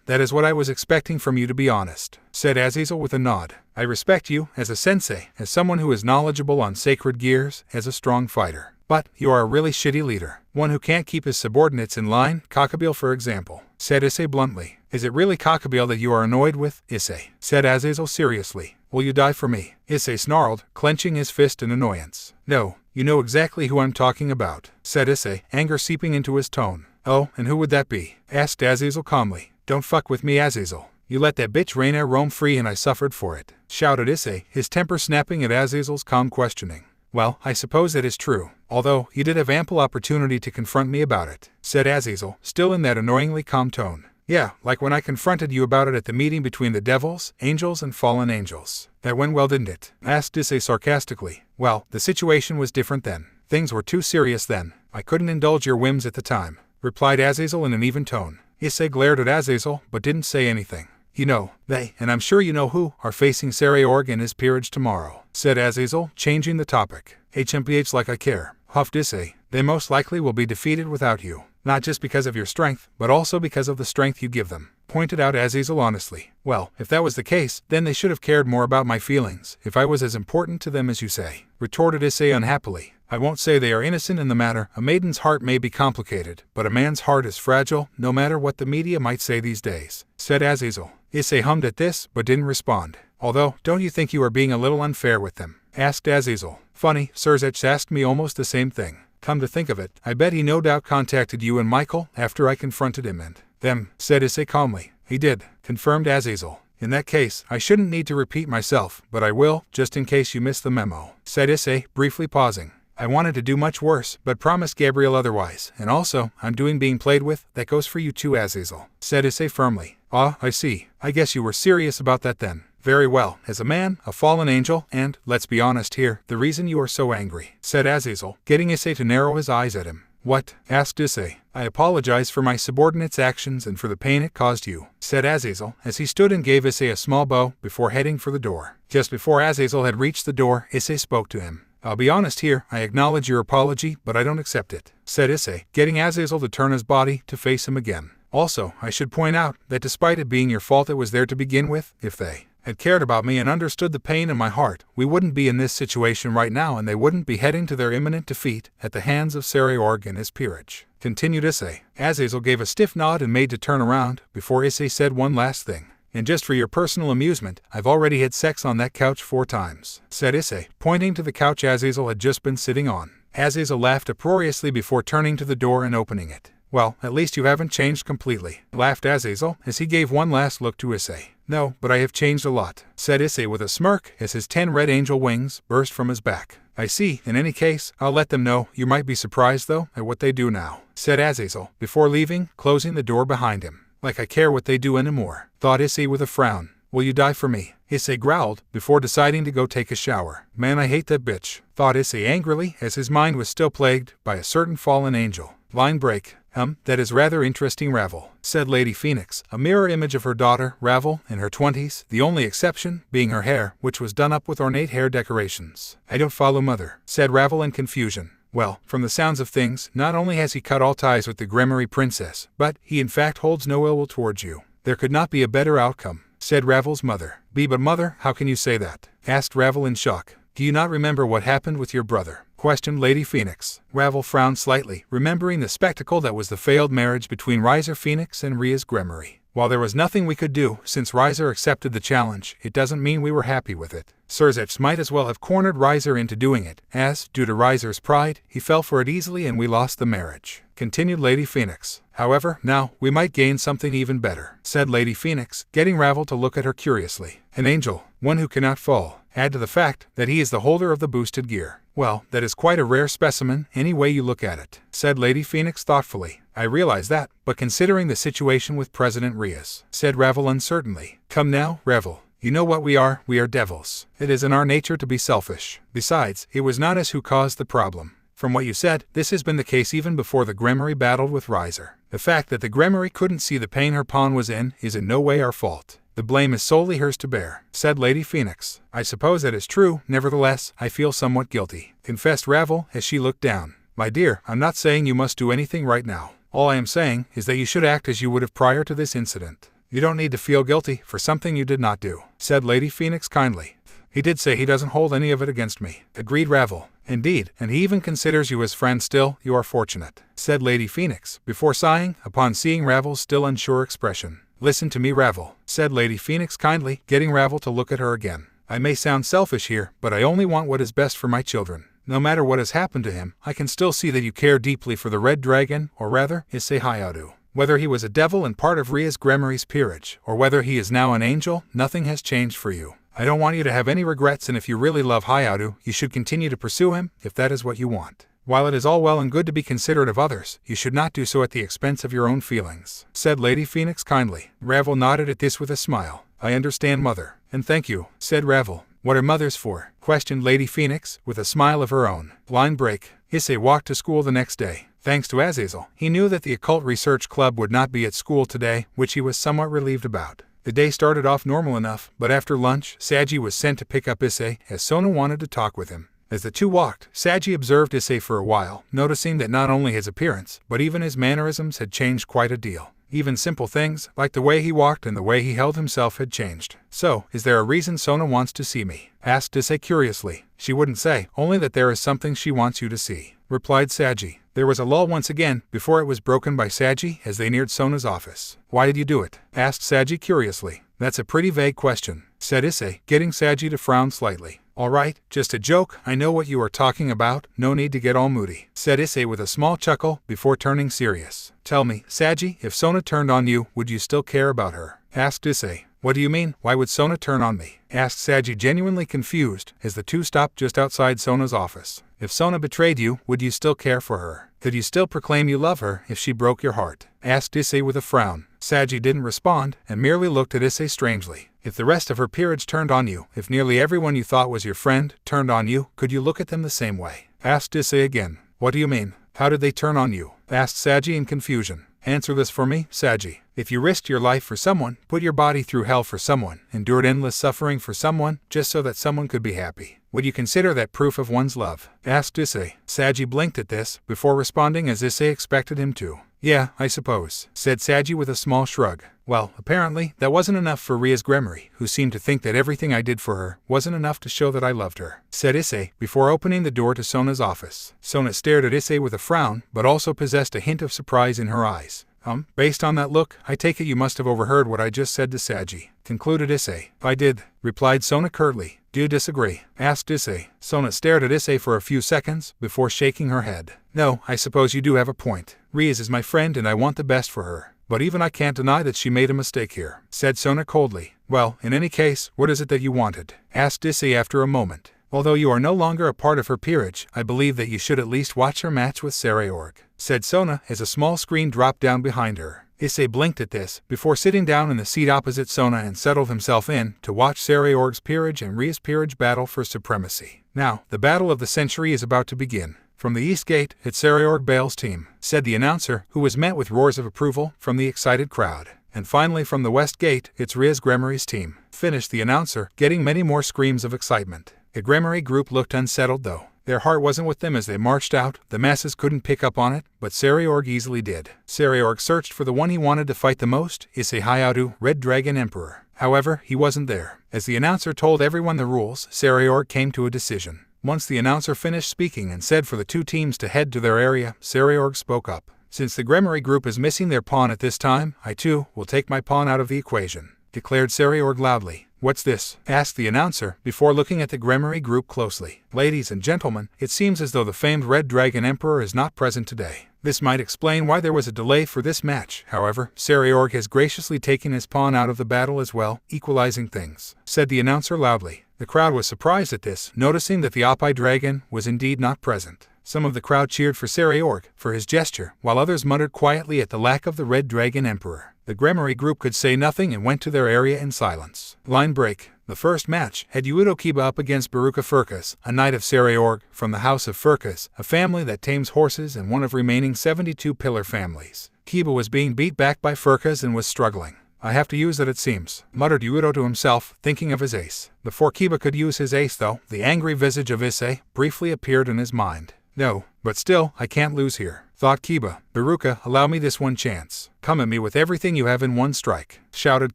That is what I was expecting from you, to be honest," said Azazel with a nod. "I respect you, as a sensei, as someone who is knowledgeable on sacred gears, as a strong fighter. But you are a really shitty leader, one who can't keep his subordinates in line, Cockabeel for example," said Issei bluntly. "Is it really Cockabeel that you are annoyed with, Issei?" said Azazel seriously. "Will you die for me?" Issei snarled, clenching his fist in annoyance. "No, you know exactly who I'm talking about," said Issei, anger seeping into his tone. "Oh, and who would that be?" asked Azazel calmly. "Don't fuck with me, Azazel. You let that bitch Reina roam free and I suffered for it," shouted Issei, his temper snapping at Azazel's calm questioning. Well, I suppose it is true, although you did have ample opportunity to confront me about it, said Azazel, still in that annoyingly calm tone. Yeah, like when I confronted you about it at the meeting between the devils, angels, and fallen angels. That went well, didn't it? Asked Issei sarcastically. Well, the situation was different then. Things were too serious then. I couldn't indulge your whims at the time, replied Azazel in an even tone. Issei glared at Azazel, but didn't say anything. You know, they, and I'm sure you know who, are facing Sarayorg in his peerage tomorrow, said Azazel, changing the topic. HMPH like I care, huffed Issei. They most likely will be defeated without you. Not just because of your strength, but also because of the strength you give them, pointed out Azazel honestly. Well, if that was the case, then they should have cared more about my feelings, if I was as important to them as you say, retorted Issei unhappily. I won't say they are innocent in the matter. A maiden's heart may be complicated, but a man's heart is fragile, no matter what the media might say these days, said Azazel. Issei hummed at this, but didn't respond. Although, don't you think you are being a little unfair with them? Asked Azazel. Funny, Surzech asked me almost the same thing. Come to think of it, I bet he no doubt contacted you and Michael after I confronted him and them, said Issei calmly. He did, confirmed Azazel. In that case, I shouldn't need to repeat myself, but I will, just in case you missed the memo, said Issei, briefly pausing. I wanted to do much worse, but promised Gabriel otherwise, and also, I'm doing being played with. That goes for you too, Azazel, said Issei firmly. Ah, I see. I guess you were serious about that then. Very well, as a man, a fallen angel, and, let's be honest here, the reason you are so angry, said Azazel, getting Issei to narrow his eyes at him. What? Asked Issei. I apologize for my subordinate's actions and for the pain it caused you, said Azazel, as he stood and gave Issei a small bow before heading for the door. Just before Azazel had reached the door, Issei spoke to him. I'll be honest here, I acknowledge your apology, but I don't accept it, said Issei, getting Azazel to turn his body to face him again. Also, I should point out that despite it being your fault it was there to begin with, if they had cared about me and understood the pain in my heart, we wouldn't be in this situation right now and they wouldn't be heading to their imminent defeat at the hands of Sarayorg and his peerage, continued Issei. Azazel gave a stiff nod and made to turn around, before Issei said one last thing. And just for your personal amusement, I've already had sex on that couch 4 times, said Issei, pointing to the couch Azazel had just been sitting on. Azazel laughed uproariously before turning to the door and opening it. Well, at least you haven't changed completely, laughed Azazel, as he gave one last look to Issei. No, but I have changed a lot, said Issei with a smirk as his 10 red angel wings burst from his back. I see. In any case, I'll let them know. You might be surprised, though, at what they do now, said Azazel, before leaving, closing the door behind him. Like I care what they do anymore, thought Issei with a frown. Will you die for me? Issei growled, before deciding to go take a shower. Man, I hate that bitch, thought Issei angrily, as his mind was still plagued by a certain fallen angel. Line break. That is rather interesting, Ravel, said Lady Phoenix, a mirror image of her daughter, Ravel, in her 20s, the only exception being her hair, which was done up with ornate hair decorations. I don't follow, mother, said Ravel in confusion. Well, from the sounds of things, not only has he cut all ties with the Gremory princess, but he in fact holds no ill will towards you. There could not be a better outcome, said Ravel's mother. But mother, how can you say that? Asked Ravel in shock. Do you not remember what happened with your brother? Questioned Lady Phoenix. Ravel frowned slightly, remembering the spectacle that was the failed marriage between Riser Phoenix and Rias Gremory. While there was nothing we could do, since Riser accepted the challenge, it doesn't mean we were happy with it. Surzech might as well have cornered Riser into doing it, as, due to Riser's pride, he fell for it easily and we lost the marriage, continued Lady Phoenix. However, now, we might gain something even better, said Lady Phoenix, getting Ravel to look at her curiously. An angel, one who cannot fall. Add to the fact that he is the holder of the boosted gear. Well, that is quite a rare specimen, any way you look at it, said Lady Phoenix thoughtfully. I realize that, but considering the situation with President Rias, said Ravel uncertainly. Come now, Ravel. You know what we are devils. It is in our nature to be selfish. Besides, it was not us who caused the problem. From what you said, this has been the case even before the Gremory battled with Riser. The fact that the Gremory couldn't see the pain her pawn was in is in no way our fault. The blame is solely hers to bear, said Lady Phoenix. I suppose that is true, nevertheless, I feel somewhat guilty, confessed Ravel as she looked down. My dear, I'm not saying you must do anything right now. All I am saying is that you should act as you would have prior to this incident. You don't need to feel guilty for something you did not do, said Lady Phoenix kindly. He did say he doesn't hold any of it against me, agreed Ravel. Indeed, and he even considers you his friend still. You are fortunate, said Lady Phoenix, before sighing, upon seeing Ravel's still unsure expression. Listen to me, Ravel, said Lady Phoenix kindly, getting Ravel to look at her again. I may sound selfish here, but I only want what is best for my children. No matter what has happened to him, I can still see that you care deeply for the Red Dragon, or rather, Issei Hayadu. Whether he was a devil and part of Rias Gremory's peerage, or whether he is now an angel, nothing has changed for you. I don't want you to have any regrets, and if you really love Hayato, you should continue to pursue him, if that is what you want. While it is all well and good to be considerate of others, you should not do so at the expense of your own feelings," said Lady Phoenix kindly. Ravel nodded at this with a smile. "I understand, Mother. And thank you," said Ravel. "What are mothers for?" questioned Lady Phoenix, with a smile of her own. Line break. Issei walked to school the next day. Thanks to Azazel, he knew that the Occult Research Club would not be at school today, which he was somewhat relieved about. The day started off normal enough, but after lunch, Saji was sent to pick up Issei, as Sona wanted to talk with him. As the two walked, Saji observed Issei for a while, noticing that not only his appearance, but even his mannerisms had changed quite a deal. Even simple things, like the way he walked and the way he held himself, had changed. "So, is there a reason Sona wants to see me?" asked Issei curiously. "She wouldn't say, only that there is something she wants you to see," replied Saji. There was a lull once again, before it was broken by Saji as they neared Sona's office. "Why did you do it?" asked Saji curiously. "That's a pretty vague question," said Issei, getting Saji to frown slightly. "All right, just a joke, I know what you are talking about, no need to get all moody," said Issei with a small chuckle, before turning serious. "Tell me, Saji, if Sona turned on you, would you still care about her?" asked Issei. "What do you mean, why would Sona turn on me?" asked Saji, genuinely confused, as the two stopped just outside Sona's office. "If Sona betrayed you, would you still care for her? Could you still proclaim you love her if she broke your heart?" asked Issei with a frown. Saji didn't respond, and merely looked at Issei strangely. "If the rest of her peerage turned on you, if nearly everyone you thought was your friend turned on you, could you look at them the same way?" asked Issei again. "What do you mean? How did they turn on you?" asked Saji in confusion. "Answer this for me, Saji. If you risked your life for someone, put your body through hell for someone, endured endless suffering for someone, just so that someone could be happy, would you consider that proof of one's love?" asked Issei. Saji blinked at this, before responding as Issei expected him to. "Yeah, I suppose," said Saji with a small shrug. "Well, apparently, that wasn't enough for Rias Gremory, who seemed to think that everything I did for her wasn't enough to show that I loved her," said Issei, before opening the door to Sona's office. Sona stared at Issei with a frown, but also possessed a hint of surprise in her eyes. Based on that look, I take it you must have overheard what I just said to Saji," concluded Issei. "I did," replied Sona curtly. "Do you disagree?" asked Issei. Sona stared at Issei for a few seconds, before shaking her head. "No, I suppose you do have a point. Rias is my friend and I want the best for her. But even I can't deny that she made a mistake here," said Sona coldly. "Well, in any case, what is it that you wanted?" asked Issei after a moment. "Although you are no longer a part of her peerage, I believe that you should at least watch her match with Sarayorg," said Sona as a small screen dropped down behind her. Issei blinked at this, before sitting down in the seat opposite Sona and settled himself in to watch Sarayorg's peerage and Rias' peerage battle for supremacy. "Now, the battle of the century is about to begin. From the East Gate, it's Sarayorg Bale's team," said the announcer, who was met with roars of approval from the excited crowd. "And finally from the West Gate, it's Rias Gremory's team," finished the announcer, getting many more screams of excitement. The Gremory group looked unsettled though. Their heart wasn't with them as they marched out. The masses couldn't pick up on it, but Sarayorg easily did. Sarayorg searched for the one he wanted to fight the most, Issei Hayato, Red Dragon Emperor. However, he wasn't there. As the announcer told everyone the rules, Sarayorg came to a decision. Once the announcer finished speaking and said for the two teams to head to their area, Sarayorg spoke up. "Since the Gremory group is missing their pawn at this time, I too will take my pawn out of the equation," declared Sarayorg loudly. "What's this?" asked the announcer, before looking at the Gremory group closely. "Ladies and gentlemen, it seems as though the famed Red Dragon Emperor is not present today. This might explain why there was a delay for this match. However, Sarayorg has graciously taken his pawn out of the battle as well, equalizing things," said the announcer loudly. The crowd was surprised at this, noticing that the Oppai Dragon was indeed not present. Some of the crowd cheered for Sarayorg for his gesture, while others muttered quietly at the lack of the Red Dragon Emperor. The Gremory group could say nothing and went to their area in silence. Line break. The first match had Yuito Kiba up against Baruka Furkas, a knight of Sarayorg, from the house of Furkas, a family that tames horses and one of remaining 72 pillar families. Kiba was being beat back by Furkas and was struggling. "I have to use it seems," muttered Yuito to himself, thinking of his ace. Before Kiba could use his ace though, the angry visage of Issei briefly appeared in his mind. "No, but still, I can't lose here," thought Kiba. "Baruka, allow me this one chance. Come at me with everything you have in one strike," shouted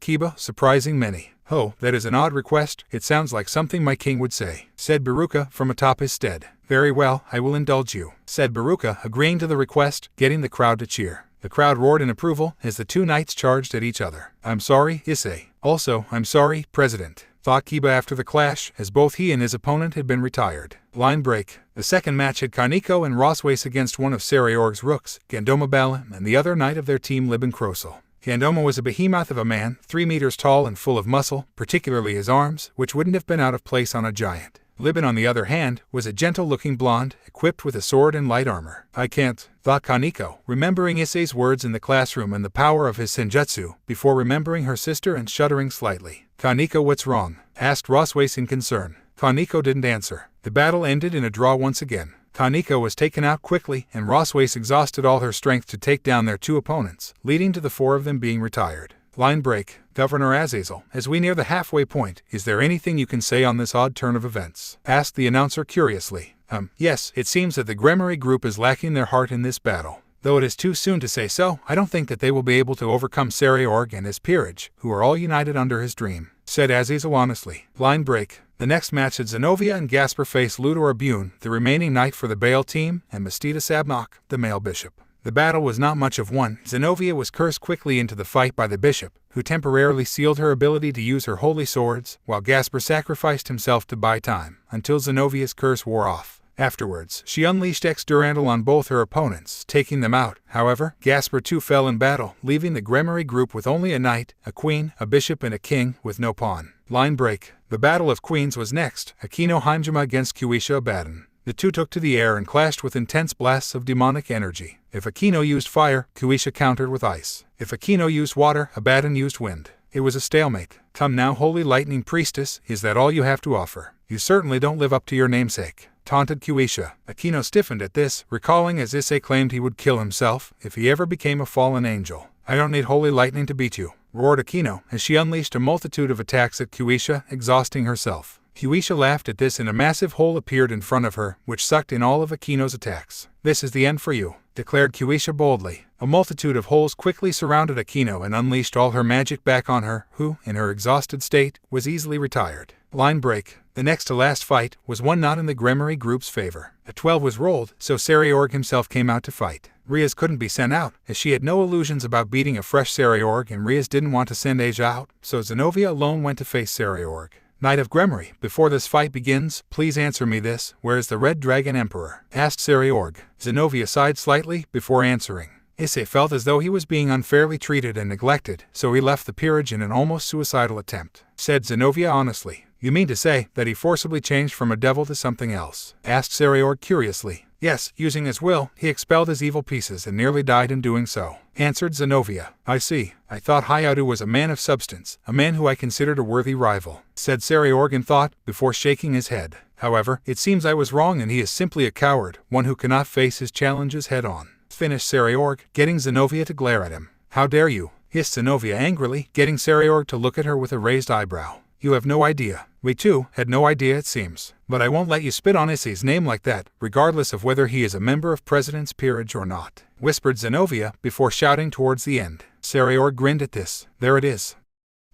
Kiba, surprising many. "Oh, that is an odd request. It sounds like something my king would say," said Baruka from atop his stead. "Very well, I will indulge you," said Baruka, agreeing to the request, getting the crowd to cheer. The crowd roared in approval as the two knights charged at each other. "I'm sorry, Issei." "Also, I'm sorry, President," thought Kiba after the clash, as both he and his opponent had been retired. Line break. The second match had Kaneko and Roswace against one of Sarayorg's rooks, Gandoma Balam, and the other knight of their team Libin Krosel. Hyandoma was a behemoth of a man, 3 meters tall and full of muscle, particularly his arms, which wouldn't have been out of place on a giant. Libin, on the other hand, was a gentle-looking blonde, equipped with a sword and light armor. I can't, thought Kaneko, remembering Issei's words in the classroom and the power of his senjutsu, before remembering her sister and shuddering slightly. Kaneko, what's wrong? Asked Roswace in concern. Kaneko didn't answer. The battle ended in a draw once again. Kaneko was taken out quickly, and Roswace exhausted all her strength to take down their 2 opponents, leading to the 4 of them being retired. Line break. Governor Azazel, as we near the halfway point, is there anything you can say on this odd turn of events? Asked the announcer curiously. Yes, it seems that the Gremory group is lacking their heart in this battle. Though it is too soon to say so, I don't think that they will be able to overcome Sariorg and his peerage, who are all united under his dream, said Azazel honestly. Line break. The next match had Zenovia and Gasper face Ludor Abune, the remaining knight for the Baal team, and Mastita Sabnok, the male bishop. The battle was not much of one. Zenovia was cursed quickly into the fight by the bishop, who temporarily sealed her ability to use her holy swords, while Gasper sacrificed himself to buy time, until Zenovia's curse wore off. Afterwards, she unleashed X-Durandal on both her opponents, taking them out. However, Gasper too fell in battle, leaving the Gremory group with only a knight, a queen, a bishop and a king, with no pawn. Line break. The Battle of Queens was next, Akino Heimjima against Kyuubi Abaddon. The 2 took to the air and clashed with intense blasts of demonic energy. If Akino used fire, Kyuubi countered with ice. If Akino used water, Abaddon used wind. It was a stalemate. Come now, Holy Lightning Priestess, is that all you have to offer? You certainly don't live up to your namesake, taunted Kyuubi. Akino stiffened at this, recalling as Issei claimed he would kill himself if he ever became a fallen angel. I don't need Holy Lightning to beat you, roared Akino as she unleashed a multitude of attacks at Kyuubi, exhausting herself. Kyuubi laughed at this and a massive hole appeared in front of her, which sucked in all of Akino's attacks. This is the end for you, declared Kyuubi boldly. A multitude of holes quickly surrounded Akino and unleashed all her magic back on her, who, in her exhausted state, was easily retired. Line break. The next to last fight was one not in the Gremory group's favor. A 12 was rolled, so Sariorg himself came out to fight. Rias couldn't be sent out, as she had no illusions about beating a fresh Sariorg and Rias didn't want to send Asia out, so Zenovia alone went to face Sariorg. Knight of Gremory, before this fight begins, please answer me this, where is the Red Dragon Emperor? Asked Sariorg. Zenovia sighed slightly, before answering. Issei felt as though he was being unfairly treated and neglected, so he left the peerage in an almost suicidal attempt, said Zenovia honestly. You mean to say that he forcibly changed from a devil to something else? Asked Sariorg curiously. Yes, using his will, he expelled his evil pieces and nearly died in doing so, answered Zenovia. I see. I thought Hayatu was a man of substance, a man who I considered a worthy rival, said Sariorg in thought, before shaking his head. However, it seems I was wrong and he is simply a coward, one who cannot face his challenges head-on, finished Sariorg, getting Zenovia to glare at him. How dare you? Hissed Zenovia angrily, getting Sariorg to look at her with a raised eyebrow. You have no idea. We too had no idea it seems. But I won't let you spit on Issei's name like that, regardless of whether he is a member of President's peerage or not, whispered Zenovia, before shouting towards the end. Sariorg grinned at this. There it is.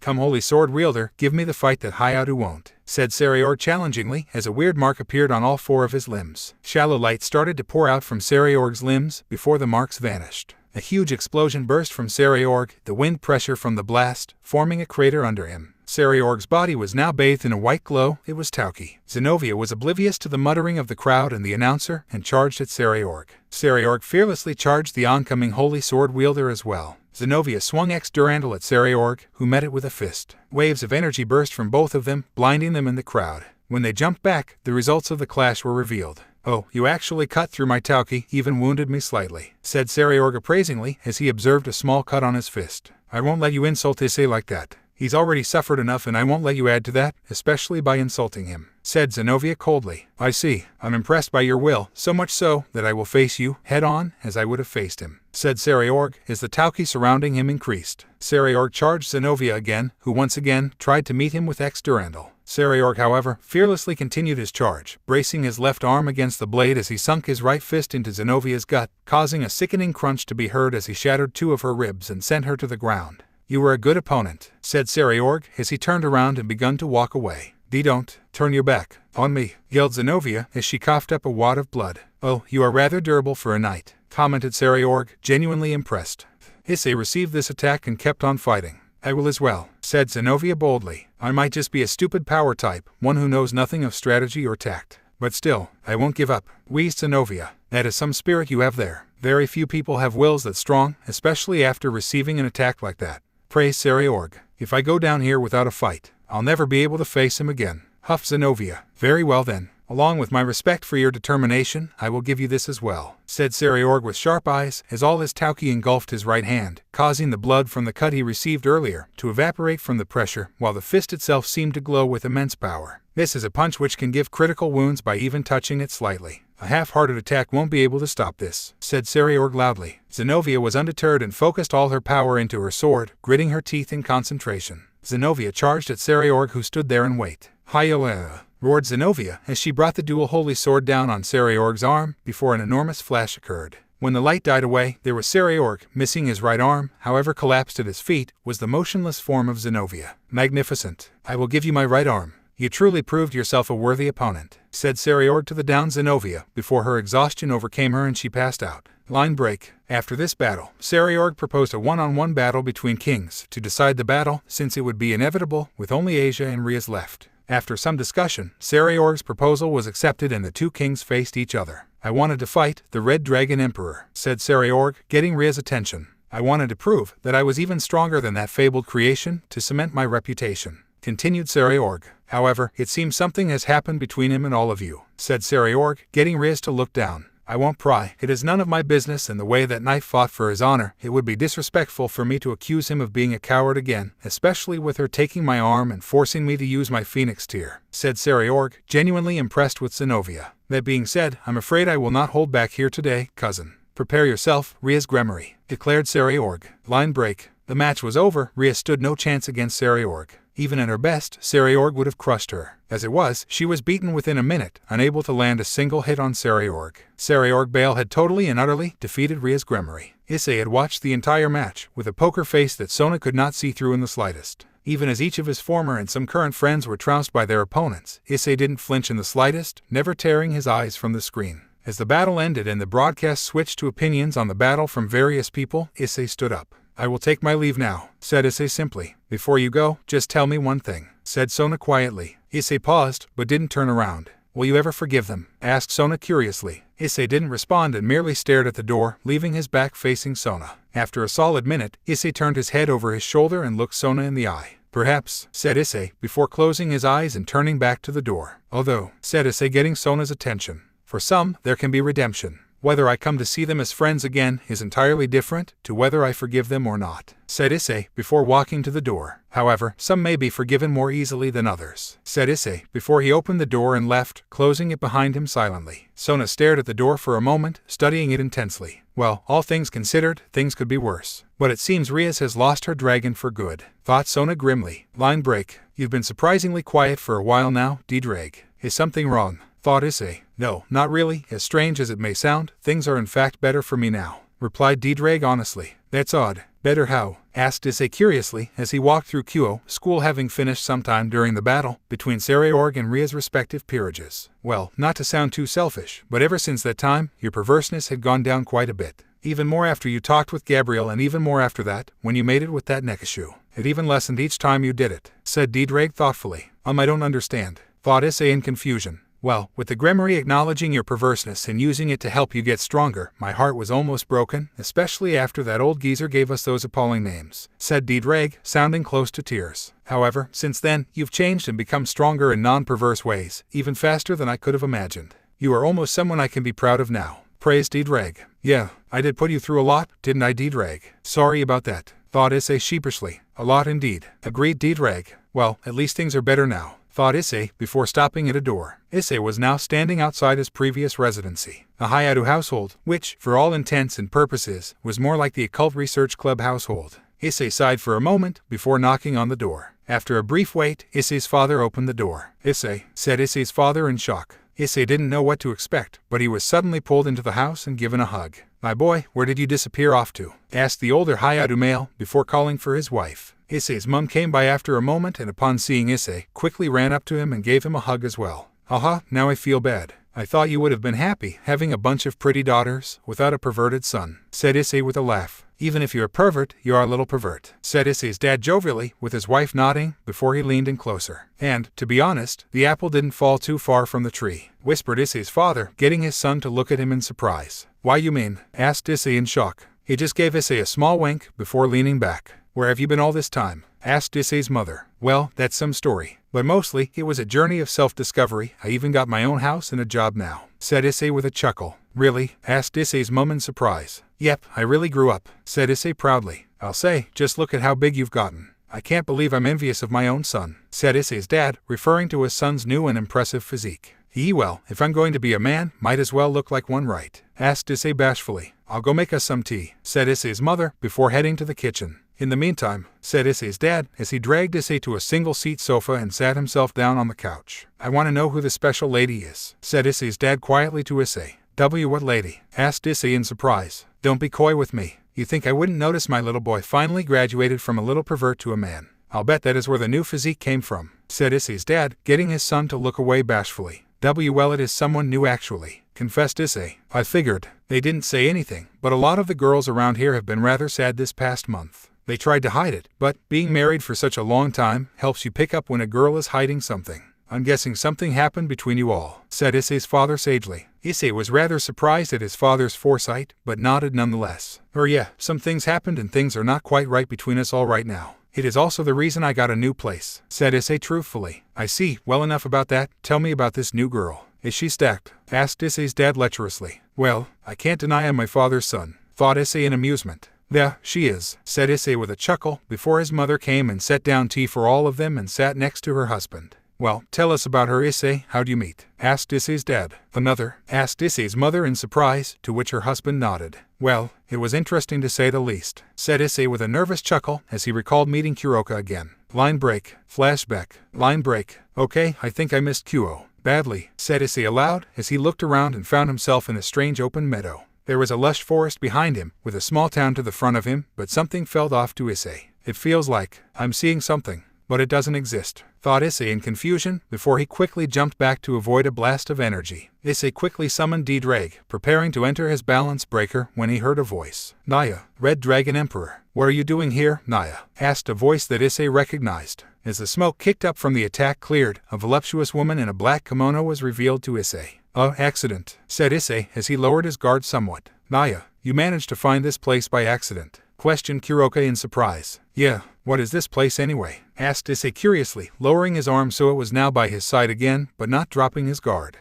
Come holy sword wielder, give me the fight that Hayatu won't, said Sariorg challengingly, as a weird mark appeared on all 4 of his limbs. Shallow light started to pour out from Sariorg's limbs, before the marks vanished. A huge explosion burst from Sariorg, the wind pressure from the blast, forming a crater under him. Sariorg's body was now bathed in a white glow. It was Tauki. Zenovia was oblivious to the muttering of the crowd and the announcer, and charged at Sariorg. Sariorg fearlessly charged the oncoming holy sword wielder as well. Zenovia swung X-Durandal at Sariorg, who met it with a fist. Waves of energy burst from both of them, blinding them in the crowd. When they jumped back, the results of the clash were revealed. Oh, you actually cut through my Tauki, even wounded me slightly, said Sariorg appraisingly, as he observed a small cut on his fist. I won't let you insult Issei like that. He's already suffered enough and I won't let you add to that, especially by insulting him, said Zenovia coldly. I see. I'm impressed by your will, so much so that I will face you head-on as I would have faced him, said Sariorg, as the Tauki surrounding him increased. Sariorg charged Zenovia again, who once again tried to meet him with X-Durandal. Sariorg, however, fearlessly continued his charge, bracing his left arm against the blade as he sunk his right fist into Zenovia's gut, causing a sickening crunch to be heard as he shattered 2 of her ribs and sent her to the ground. You were a good opponent, said Sariorg, as he turned around and begun to walk away. Don't turn your back on me, yelled Zenovia, as she coughed up a wad of blood. Oh, you are rather durable for a knight, commented Sariorg, genuinely impressed. Issei received this attack and kept on fighting. I will as well, said Zenovia boldly. I might just be a stupid power type, one who knows nothing of strategy or tact. But still, I won't give up, wheezed Zenovia. That is some spirit you have there. Very few people have wills that strong, especially after receiving an attack like that. Praised Sariorg. If I go down here without a fight, I'll never be able to face him again. Huffed Zenovia. Very well then. Along with my respect for your determination, I will give you this as well, said Sariorg with sharp eyes, as all his tauki engulfed his right hand, causing the blood from the cut he received earlier to evaporate from the pressure, while the fist itself seemed to glow with immense power. This is a punch which can give critical wounds by even touching it slightly. A half-hearted attack won't be able to stop this, said Sariorg loudly. Zenovia was undeterred and focused all her power into her sword, gritting her teeth in concentration. Zenovia charged at Sariorg, who stood there in wait. Hi-yo-eh, roared Zenovia as she brought the dual holy sword down on Sariorg's arm before an enormous flash occurred. When the light died away, there was Sariorg, missing his right arm, however collapsed at his feet, was the motionless form of Zenovia. Magnificent. I will give you my right arm. You truly proved yourself a worthy opponent, said Sariorg to the downed Zenovia before her exhaustion overcame her and she passed out. Line break. After this battle, Sariorg proposed a one-on-one battle between kings to decide the battle, since it would be inevitable with only Asia and Rias left. After some discussion, Sariorg's proposal was accepted and the two kings faced each other. I wanted to fight the Red Dragon Emperor, said Sariorg, getting Rias' attention. I wanted to prove that I was even stronger than that fabled creation to cement my reputation, continued Sariorg. However, it seems something has happened between him and all of you, said Sariorg, getting Rias to look down. I won't pry. It is none of my business, and the way that knight fought for his honor, it would be disrespectful for me to accuse him of being a coward again, especially with her taking my arm and forcing me to use my phoenix tear, said Sariorg, genuinely impressed with Zenovia. That being said, I'm afraid I will not hold back here today, cousin. Prepare yourself, Rias Gremory, declared Sariorg. Line break. The match was over. Rias stood no chance against Sariorg. Even at her best, Sariorg would have crushed her. As it was, she was beaten within a minute, unable to land a single hit on Sariorg. Sariorg Bale had totally and utterly defeated Rias Gremory. Issei had watched the entire match, with a poker face that Sona could not see through in the slightest. Even as each of his former and some current friends were trounced by their opponents, Issei didn't flinch in the slightest, never tearing his eyes from the screen. As the battle ended and the broadcast switched to opinions on the battle from various people, Issei stood up. I will take my leave now, said Issei simply. Before you go, just tell me one thing, said Sona quietly. Issei paused, but didn't turn around. Will you ever forgive them? Asked Sona curiously. Issei didn't respond and merely stared at the door, leaving his back facing Sona. After a solid minute, Issei turned his head over his shoulder and looked Sona in the eye. Perhaps, said Issei, before closing his eyes and turning back to the door. Although, said Issei, getting Sona's attention, for some, there can be redemption. Whether I come to see them as friends again is entirely different to whether I forgive them or not, said Issei, before walking to the door. However, some may be forgiven more easily than others, said Issei, before he opened the door and left, closing it behind him silently. Sona stared at the door for a moment, studying it intensely. Well, all things considered, things could be worse. But it seems Rias has lost her dragon for good, thought Sona grimly. Line break. You've been surprisingly quiet for a while now, D-Drag. Is something wrong? Thought Issei. No, not really. As strange as it may sound, things are in fact better for me now, replied D-Drag honestly. That's odd. Better how? Asked Issei curiously as he walked through Kyuubi, school having finished sometime during the battle between Sariorg and Rias' respective peerages. Well, not to sound too selfish, but ever since that time, your perverseness had gone down quite a bit. Even more after you talked with Gabriel, and even more after that, when you made it with that Nekashu. It even lessened each time you did it, said D-Drag thoughtfully. I don't understand, thought Issei in confusion. Well, with the Gremory acknowledging your perverseness and using it to help you get stronger, my heart was almost broken, especially after that old geezer gave us those appalling names, said D-Drag, sounding close to tears. However, since then, you've changed and become stronger in non-perverse ways, even faster than I could have imagined. You are almost someone I can be proud of now, praised D-Drag. Yeah, I did put you through a lot, didn't I, D-Drag? Sorry about that, thought Issei sheepishly. A lot indeed, agreed D-Drag. Well, at least things are better now, thought Issei, before stopping at a door. Issei was now standing outside his previous residency, the Hayatu household, which, for all intents and purposes, was more like the Occult Research Club household. Issei sighed for a moment before knocking on the door. After a brief wait, Issei's father opened the door. Issei, said Issei's father in shock. Issei didn't know what to expect, but he was suddenly pulled into the house and given a hug. My boy, where did you disappear off to? Asked the older Hayatu male before calling for his wife. Issei's mum came by after a moment and upon seeing Issei, quickly ran up to him and gave him a hug as well. Haha, now I feel bad. I thought you would have been happy having a bunch of pretty daughters without a perverted son, said Issei with a laugh. Even if you're a pervert, you are a little pervert, said Issei's dad jovially, with his wife nodding, before he leaned in closer. And, to be honest, the apple didn't fall too far from the tree, whispered Issei's father, getting his son to look at him in surprise. Why you mean? Asked Issei in shock. He just gave Issei a small wink, before leaning back. Where have you been all this time? Asked Issei's mother. Well, that's some story. But mostly, it was a journey of self-discovery. I even got my own house and a job now, said Issei with a chuckle. Really? Asked Issei's mum in surprise. Yep, I really grew up, said Issei proudly. I'll say, just look at how big you've gotten. I can't believe I'm envious of my own son, said Issei's dad, referring to his son's new and impressive physique. Well, if I'm going to be a man, might as well look like one, right? Asked Issei bashfully. I'll go make us some tea, said Issei's mother, before heading to the kitchen. In the meantime, said Issei's dad, as he dragged Issei to a single-seat sofa and sat himself down on the couch. I want to know who the special lady is, said Issei's dad quietly to Issei. What lady? Asked Issei in surprise. Don't be coy with me. You think I wouldn't notice my little boy finally graduated from a little pervert to a man? I'll bet that is where the new physique came from, said Issei's dad, getting his son to look away bashfully. Well, it is someone new actually, confessed Issei. I figured. They didn't say anything, but a lot of the girls around here have been rather sad this past month. They tried to hide it, but being married for such a long time helps you pick up when a girl is hiding something. I'm guessing something happened between you all, said Issei's father sagely. Issei was rather surprised at his father's foresight, but nodded nonetheless. Yeah, some things happened and things are not quite right between us all right now. It is also the reason I got a new place, said Issei truthfully. I see, well enough about that, tell me about this new girl. Is she stacked? Asked Issei's dad lecherously. Well, I can't deny I'm my father's son, thought Issei in amusement. Yeah, she is, said Issei with a chuckle, before his mother came and set down tea for all of them and sat next to her husband. Well, tell us about her, Issei. How'd you meet? Asked Issei's dad. Another? Asked Issei's mother in surprise, to which her husband nodded. Well, it was interesting to say the least, said Issei with a nervous chuckle as he recalled meeting Kuroka again. Line break. Flashback. Line break. Okay, I think I missed Kyuubi. Badly, said Issei aloud as he looked around and found himself in a strange open meadow. There was a lush forest behind him, with a small town to the front of him, but something felt off to Issei. It feels like I'm seeing something, but it doesn't exist, thought Issei in confusion, before he quickly jumped back to avoid a blast of energy. Issei quickly summoned D-Drag, preparing to enter his balance breaker when he heard a voice. Naya, Red Dragon Emperor. What are you doing here, Naya? Asked a voice that Issei recognized. As the smoke kicked up from the attack cleared, a voluptuous woman in a black kimono was revealed to Issei. Accident, said Issei as he lowered his guard somewhat. Naya, you managed to find this place by accident? Questioned Kuroka in surprise. Yeah, what is this place anyway? Asked Issei curiously, lowering his arm so it was now by his side again, but not dropping his guard.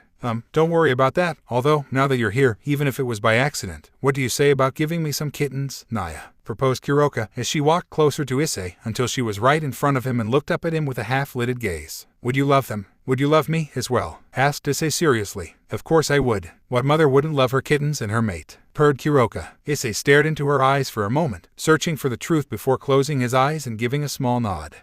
Don't worry about that, although, now that you're here, even if it was by accident, what do you say about giving me some kittens, Naya? Proposed Kuroka as she walked closer to Issei until she was right in front of him and looked up at him with a half-lidded gaze. Would you love them? Would you love me as well? Asked Issei seriously. Of course I would. What mother wouldn't love her kittens and her mate? Purred Kuroka. Issei stared into her eyes for a moment, searching for the truth before closing his eyes and giving a small nod.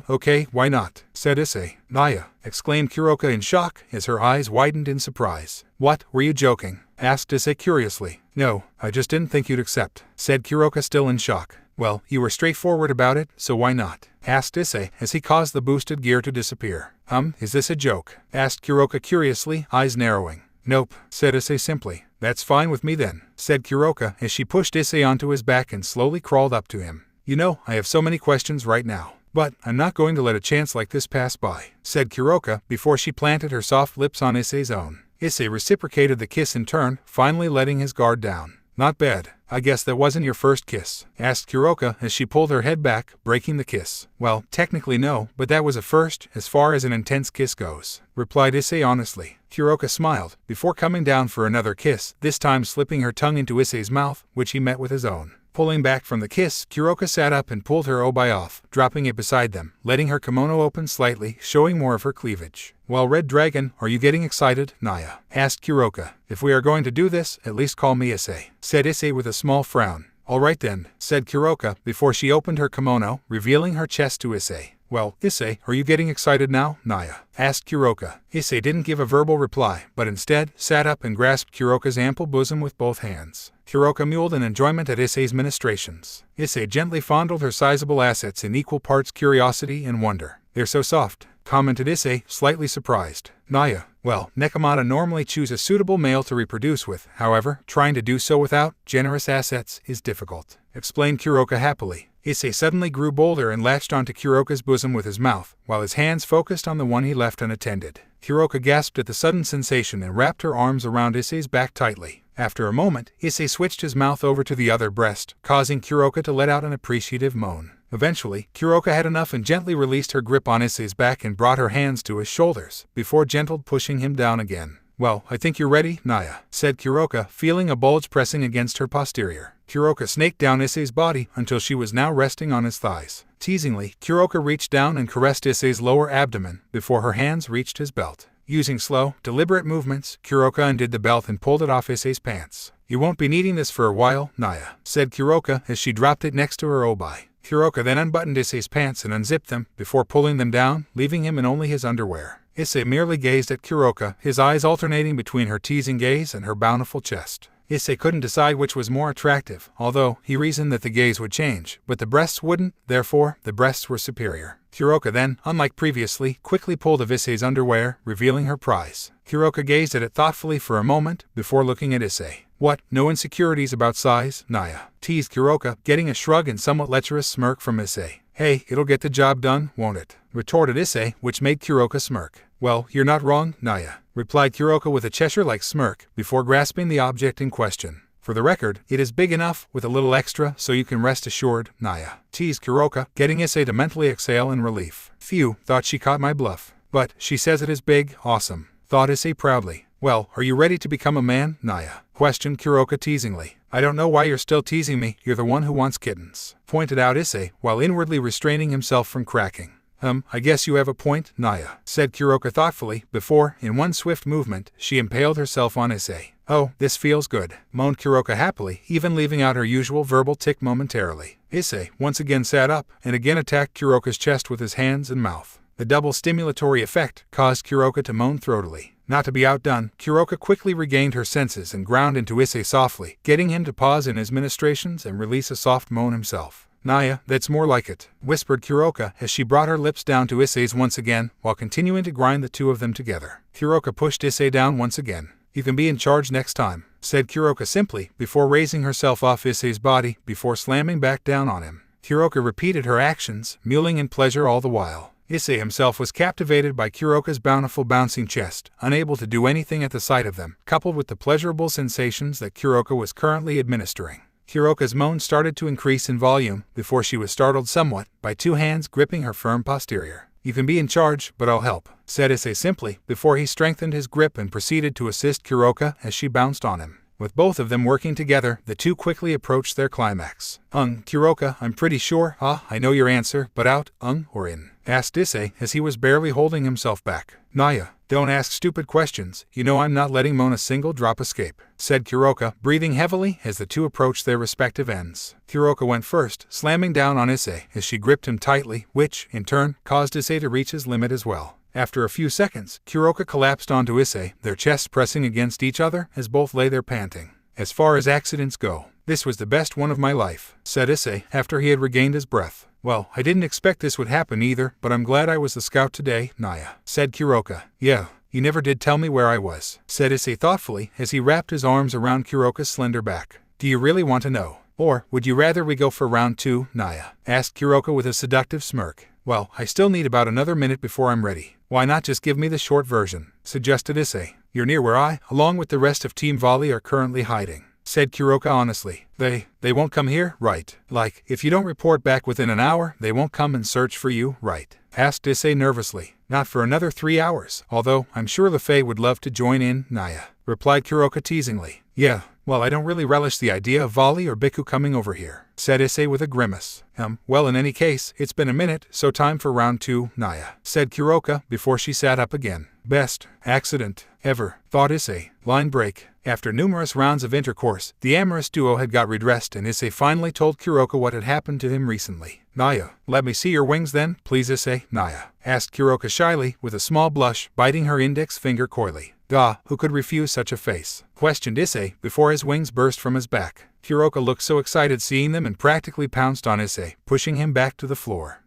Okay, why not? Said Issei. Naya, exclaimed Kuroka in shock as her eyes widened in surprise. What, were you joking? Asked Issei curiously. No, I just didn't think you'd accept, said Kuroka still in shock. Well, you were straightforward about it, so why not? Asked Issei as he caused the boosted gear to disappear. Is this a joke? Asked Kuroka curiously, eyes narrowing. Nope, said Issei simply. That's fine with me then, said Kuroka as she pushed Issei onto his back and slowly crawled up to him. You know, I have so many questions right now. But I'm not going to let a chance like this pass by, said Kuroka before she planted her soft lips on Issei's own. Issei reciprocated the kiss in turn, finally letting his guard down. Not bad. I guess that wasn't your first kiss, asked Kuroka as she pulled her head back, breaking the kiss. Well, technically no, but that was a first, as far as an intense kiss goes, replied Issei honestly. Kuroka smiled, before coming down for another kiss, this time slipping her tongue into Issei's mouth, which he met with his own. Pulling back from the kiss, Kuroka sat up and pulled her obai off, dropping it beside them, letting her kimono open slightly, showing more of her cleavage. Well, Red Dragon, are you getting excited, Naya? Asked Kuroka. If we are going to do this, at least call me Issei, said Issei with a small frown. All right then, said Kuroka, before she opened her kimono, revealing her chest to Issei. Well, Issei, are you getting excited now, Naya? Asked Kuroka. Issei didn't give a verbal reply, but instead, sat up and grasped Kuroka's ample bosom with both hands. Kuroka mewed in enjoyment at Issei's ministrations. Issei gently fondled her sizable assets in equal parts curiosity and wonder. They're so soft, commented Issei, slightly surprised. Naya, Well, Nekomata normally choose a suitable male to reproduce with, however, trying to do so without generous assets is difficult, explained Kuroka happily. Issei suddenly grew bolder and latched onto Kuroka's bosom with his mouth, while his hands focused on the one he left unattended. Kuroka gasped at the sudden sensation and wrapped her arms around Issei's back tightly. After a moment, Issei switched his mouth over to the other breast, causing Kuroka to let out an appreciative moan. Eventually, Kuroka had enough and gently released her grip on Issei's back and brought her hands to his shoulders, before gently pushing him down again. Well, I think you're ready, Naya, said Kuroka, feeling a bulge pressing against her posterior. Kuroka snaked down Issei's body until she was now resting on his thighs. Teasingly, Kuroka reached down and caressed Issei's lower abdomen before her hands reached his belt. Using slow, deliberate movements, Kuroka undid the belt and pulled it off Issei's pants. You won't be needing this for a while, Naya, said Kuroka as she dropped it next to her obi. Kuroka then unbuttoned Issei's pants and unzipped them before pulling them down, leaving him in only his underwear. Issei merely gazed at Kuroka, his eyes alternating between her teasing gaze and her bountiful chest. Issei couldn't decide which was more attractive, although he reasoned that the gaze would change, but the breasts wouldn't, therefore the breasts were superior. Kuroka then, unlike previously, quickly pulled off Issei's underwear, revealing her prize. Kuroka gazed at it thoughtfully for a moment before looking at Issei. What, no insecurities about size, Naya? Teased Kuroka, getting a shrug and somewhat lecherous smirk from Issei. Hey, it'll get the job done, won't it? Retorted Issei, which made Kuroka smirk. Well, you're not wrong, Naya, replied Kuroka with a Cheshire-like smirk, before grasping the object in question. For the record, it is big enough, with a little extra, so you can rest assured, Naya, teased Kuroka, getting Issei to mentally exhale in relief. Phew, thought she caught my bluff. But, she says it is big, awesome, thought Issei proudly. Well, are you ready to become a man, Naya? Questioned Kuroka teasingly. I don't know why you're still teasing me, you're the one who wants kittens, pointed out Issei, while inwardly restraining himself from cracking. I guess you have a point, Naya, said Kuroka thoughtfully, before, in one swift movement, she impaled herself on Issei. Oh, this feels good, moaned Kuroka happily, even leaving out her usual verbal tick momentarily. Issei once again sat up, and again attacked Kuroka's chest with his hands and mouth. The double stimulatory effect caused Kuroka to moan throatily. Not to be outdone, Kuroka quickly regained her senses and ground into Issei softly, getting him to pause in his ministrations and release a soft moan himself. Naya, that's more like it, whispered Kuroka as she brought her lips down to Issei's once again, while continuing to grind the two of them together. Kuroka pushed Issei down once again. You can be in charge next time, said Kuroka simply, before raising herself off Issei's body, before slamming back down on him. Kuroka repeated her actions, mewling in pleasure all the while. Issei himself was captivated by Kuroka's bountiful bouncing chest, unable to do anything at the sight of them, coupled with the pleasurable sensations that Kuroka was currently administering. Kuroka's moan started to increase in volume, before she was startled somewhat by two hands gripping her firm posterior. You can be in charge, but I'll help, said Issei simply, before he strengthened his grip and proceeded to assist Kuroka as she bounced on him. With both of them working together, the two quickly approached their climax. Kuroka, I'm pretty sure, I know your answer, but out, or in? Asked Issei as he was barely holding himself back. Naya, don't ask stupid questions, you know I'm not letting Moan a single drop escape, said Kuroka, breathing heavily as the two approached their respective ends. Kuroka went first, slamming down on Issei as she gripped him tightly, which, in turn, caused Issei to reach his limit as well. After a few seconds, Kuroka collapsed onto Issei, their chests pressing against each other as both lay there panting. As far as accidents go, this was the best one of my life, said Issei after he had regained his breath. Well, I didn't expect this would happen either, but I'm glad I was the scout today, Naya, said Kuroka. Yeah, you never did tell me where I was, said Issei thoughtfully as he wrapped his arms around Kuroka's slender back. Do you really want to know? Or would you rather we go for round 2, Naya? Asked Kuroka with a seductive smirk. Well, I still need about another minute before I'm ready. Why not just give me the short version? Suggested Issei. You're near where I, along with the rest of Team Volley, are currently hiding, said Kuroka honestly. They won't come here, right? Like, if you don't report back within an hour, they won't come and search for you, right? Asked Issei nervously. Not for another 3 hours, although I'm sure Lefei would love to join in, Naya, replied Kuroka teasingly. Yeah, well, I don't really relish the idea of Volley or Biku coming over here, said Issei with a grimace. Well, in any case, it's been a minute, so time for round 2, Naya, said Kuroka before she sat up again. Best accident ever, thought Issei. Line break. After numerous rounds of intercourse, the amorous duo had got redressed and Issei finally told Kuroka what had happened to him recently. Naya, let me see your wings then, please Issei, Naya, asked Kuroka shyly, with a small blush, biting her index finger coyly. Who could refuse such a face? Questioned Issei, before his wings burst from his back. Kuroka looked so excited seeing them and practically pounced on Issei, pushing him back to the floor.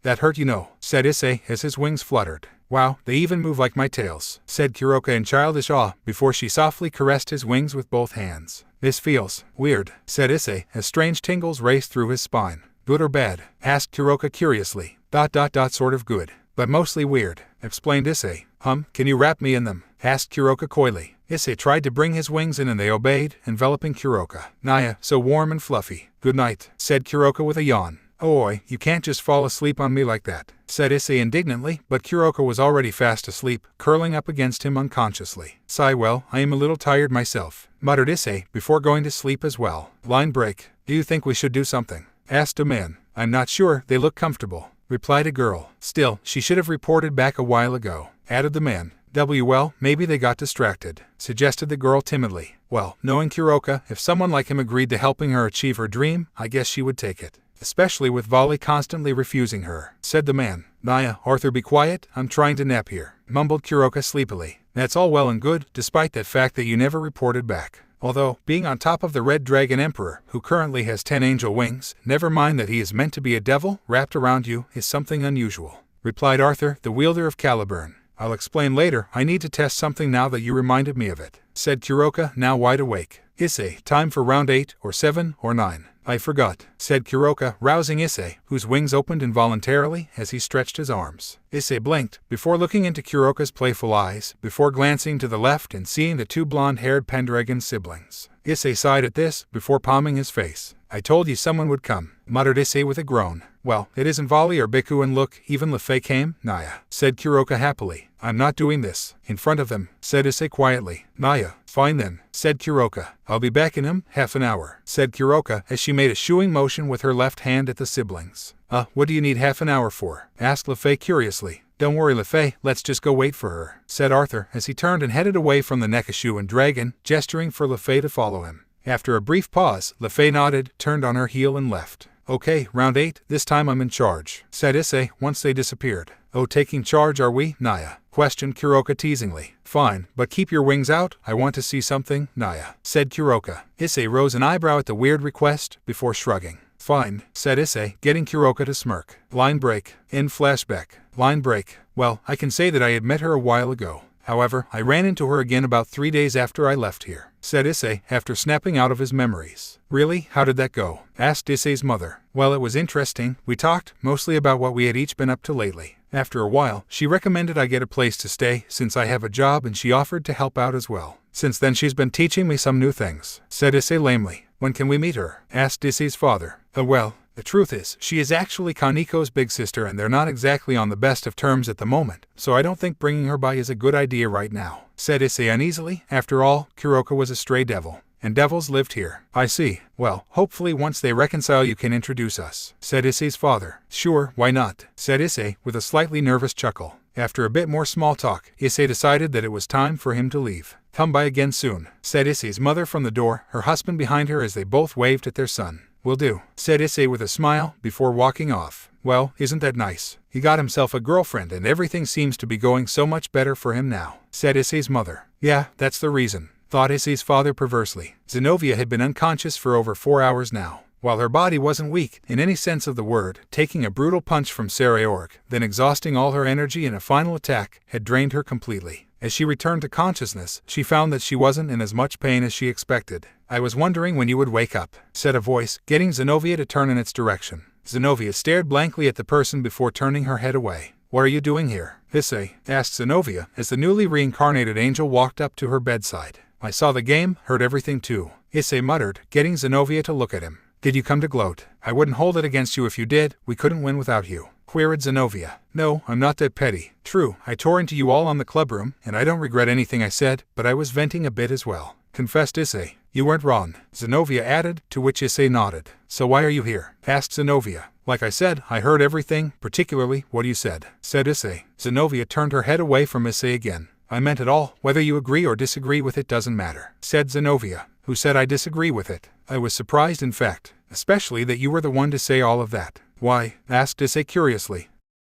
That hurt you know, said Issei as his wings fluttered. Wow, they even move like my tails, said Kuroka in childish awe before she softly caressed his wings with both hands. This feels weird, said Issei as strange tingles raced through his spine. Good or bad? Asked Kuroka curiously. Sort of good, but mostly weird, explained Issei. Can you wrap me in them? Asked Kuroka coyly. Issei tried to bring his wings in and they obeyed, enveloping Kuroka. Naya, so warm and fluffy. Good night, said Kuroka with a yawn. Oi, you can't just fall asleep on me like that, said Issei indignantly, but Kuroka was already fast asleep, curling up against him unconsciously. Sigh, well, I am a little tired myself, muttered Issei before going to sleep as well. Line break. Do you think we should do something? Asked a man. I'm not sure, they look comfortable, replied a girl. Still, she should have reported back a while ago, added the man. Well, maybe they got distracted, suggested the girl timidly. Well, knowing Kuroka, if someone like him agreed to helping her achieve her dream, I guess she would take it. Especially with Volley constantly refusing her, said the man. Naya, Arthur, be quiet, I'm trying to nap here, mumbled Kuroka sleepily. That's all well and good, despite that fact that you never reported back. Although, being on top of the Red Dragon Emperor, who currently has 10 angel wings, never mind that he is meant to be a devil wrapped around you, is something unusual, replied Arthur, the wielder of Caliburn. I'll explain later, I need to test something now that you reminded me of it, said Kuroka, now wide awake. Issei, time for round 8, or 7, or 9. I forgot, said Kuroka, rousing Issei, whose wings opened involuntarily as he stretched his arms. Issei blinked, before looking into Kuroka's playful eyes, before glancing to the left and seeing the two blonde-haired Pendragon siblings. Issei sighed at this, before palming his face. I told you someone would come, muttered Issei with a groan. Well, it isn't Volley or Biku, and look, even Lefei came, Naya, said Kuroka happily. I'm not doing this in front of them, said Issei quietly. Naya, fine then, said Kuroka. I'll be back in half an hour, said Kuroka as she made a shooing motion with her left hand at the siblings. What do you need half an hour for? Asked Lefei curiously. Don't worry, Lefei, let's just go wait for her, said Arthur as he turned and headed away from the Nekashu and Dragon, gesturing for Lefei to follow him. After a brief pause, Lefei nodded, turned on her heel and left. Okay, round 8, this time I'm in charge, said Issei once they disappeared. Oh, taking charge are we, Naya? Questioned Kuroka teasingly. Fine, but keep your wings out, I want to see something, Naya, said Kuroka. Issei rose an eyebrow at the weird request, before shrugging. Fine, said Issei, getting Kuroka to smirk. Line break. In flashback. Line break. Well, I can say that I had met her a while ago. However, I ran into her again about 3 days after I left here, said Issei, after snapping out of his memories. Really? How did that go? Asked Issei's mother. Well, it was interesting. We talked, mostly about what we had each been up to lately. After a while, she recommended I get a place to stay, since I have a job, and she offered to help out as well. Since then she's been teaching me some new things, said Issei lamely. When can we meet her? Asked Issei's father. Well, the truth is, she is actually Kaniko's big sister and they're not exactly on the best of terms at the moment, so I don't think bringing her by is a good idea right now, said Issei uneasily. After all, Kuroka was a stray devil, and devils lived here. I see. Well, hopefully once they reconcile you can introduce us, said Issei's father. Sure, why not, said Issei, with a slightly nervous chuckle. After a bit more small talk, Issei decided that it was time for him to leave. Come by again soon, said Issei's mother from the door, her husband behind her as they both waved at their son. Will do, said Issei with a smile, before walking off. Well, isn't that nice? He got himself a girlfriend and everything seems to be going so much better for him now, said Issei's mother. Yeah, that's the reason, thought Issei's father perversely. Zenobia had been unconscious for over 4 hours now. While her body wasn't weak, in any sense of the word, taking a brutal punch from Sarayorg, then exhausting all her energy in a final attack, had drained her completely. As she returned to consciousness, she found that she wasn't in as much pain as she expected. I was wondering when you would wake up, said a voice, getting Zenobia to turn in its direction. Zenobia stared blankly at the person before turning her head away. What are you doing here, Issei? Asked Zenobia, as the newly reincarnated angel walked up to her bedside. I saw the game, heard everything too, Issei muttered, getting Zenobia to look at him. Did you come to gloat? I wouldn't hold it against you if you did, we couldn't win without you, queried Zenobia. No, I'm not that petty. True, I tore into you all on the clubroom, and I don't regret anything I said, but I was venting a bit as well, confessed Issei. You weren't wrong, Zenobia added, to which Issei nodded. So why are you here? Asked Zenobia. Like I said, I heard everything, particularly what you said, said Issei. Zenobia turned her head away from Issei again. I meant it all, whether you agree or disagree with it doesn't matter, said Zenobia. Who said I disagree with it? I was surprised, in fact, especially that you were the one to say all of that. Why? Asked Issei curiously.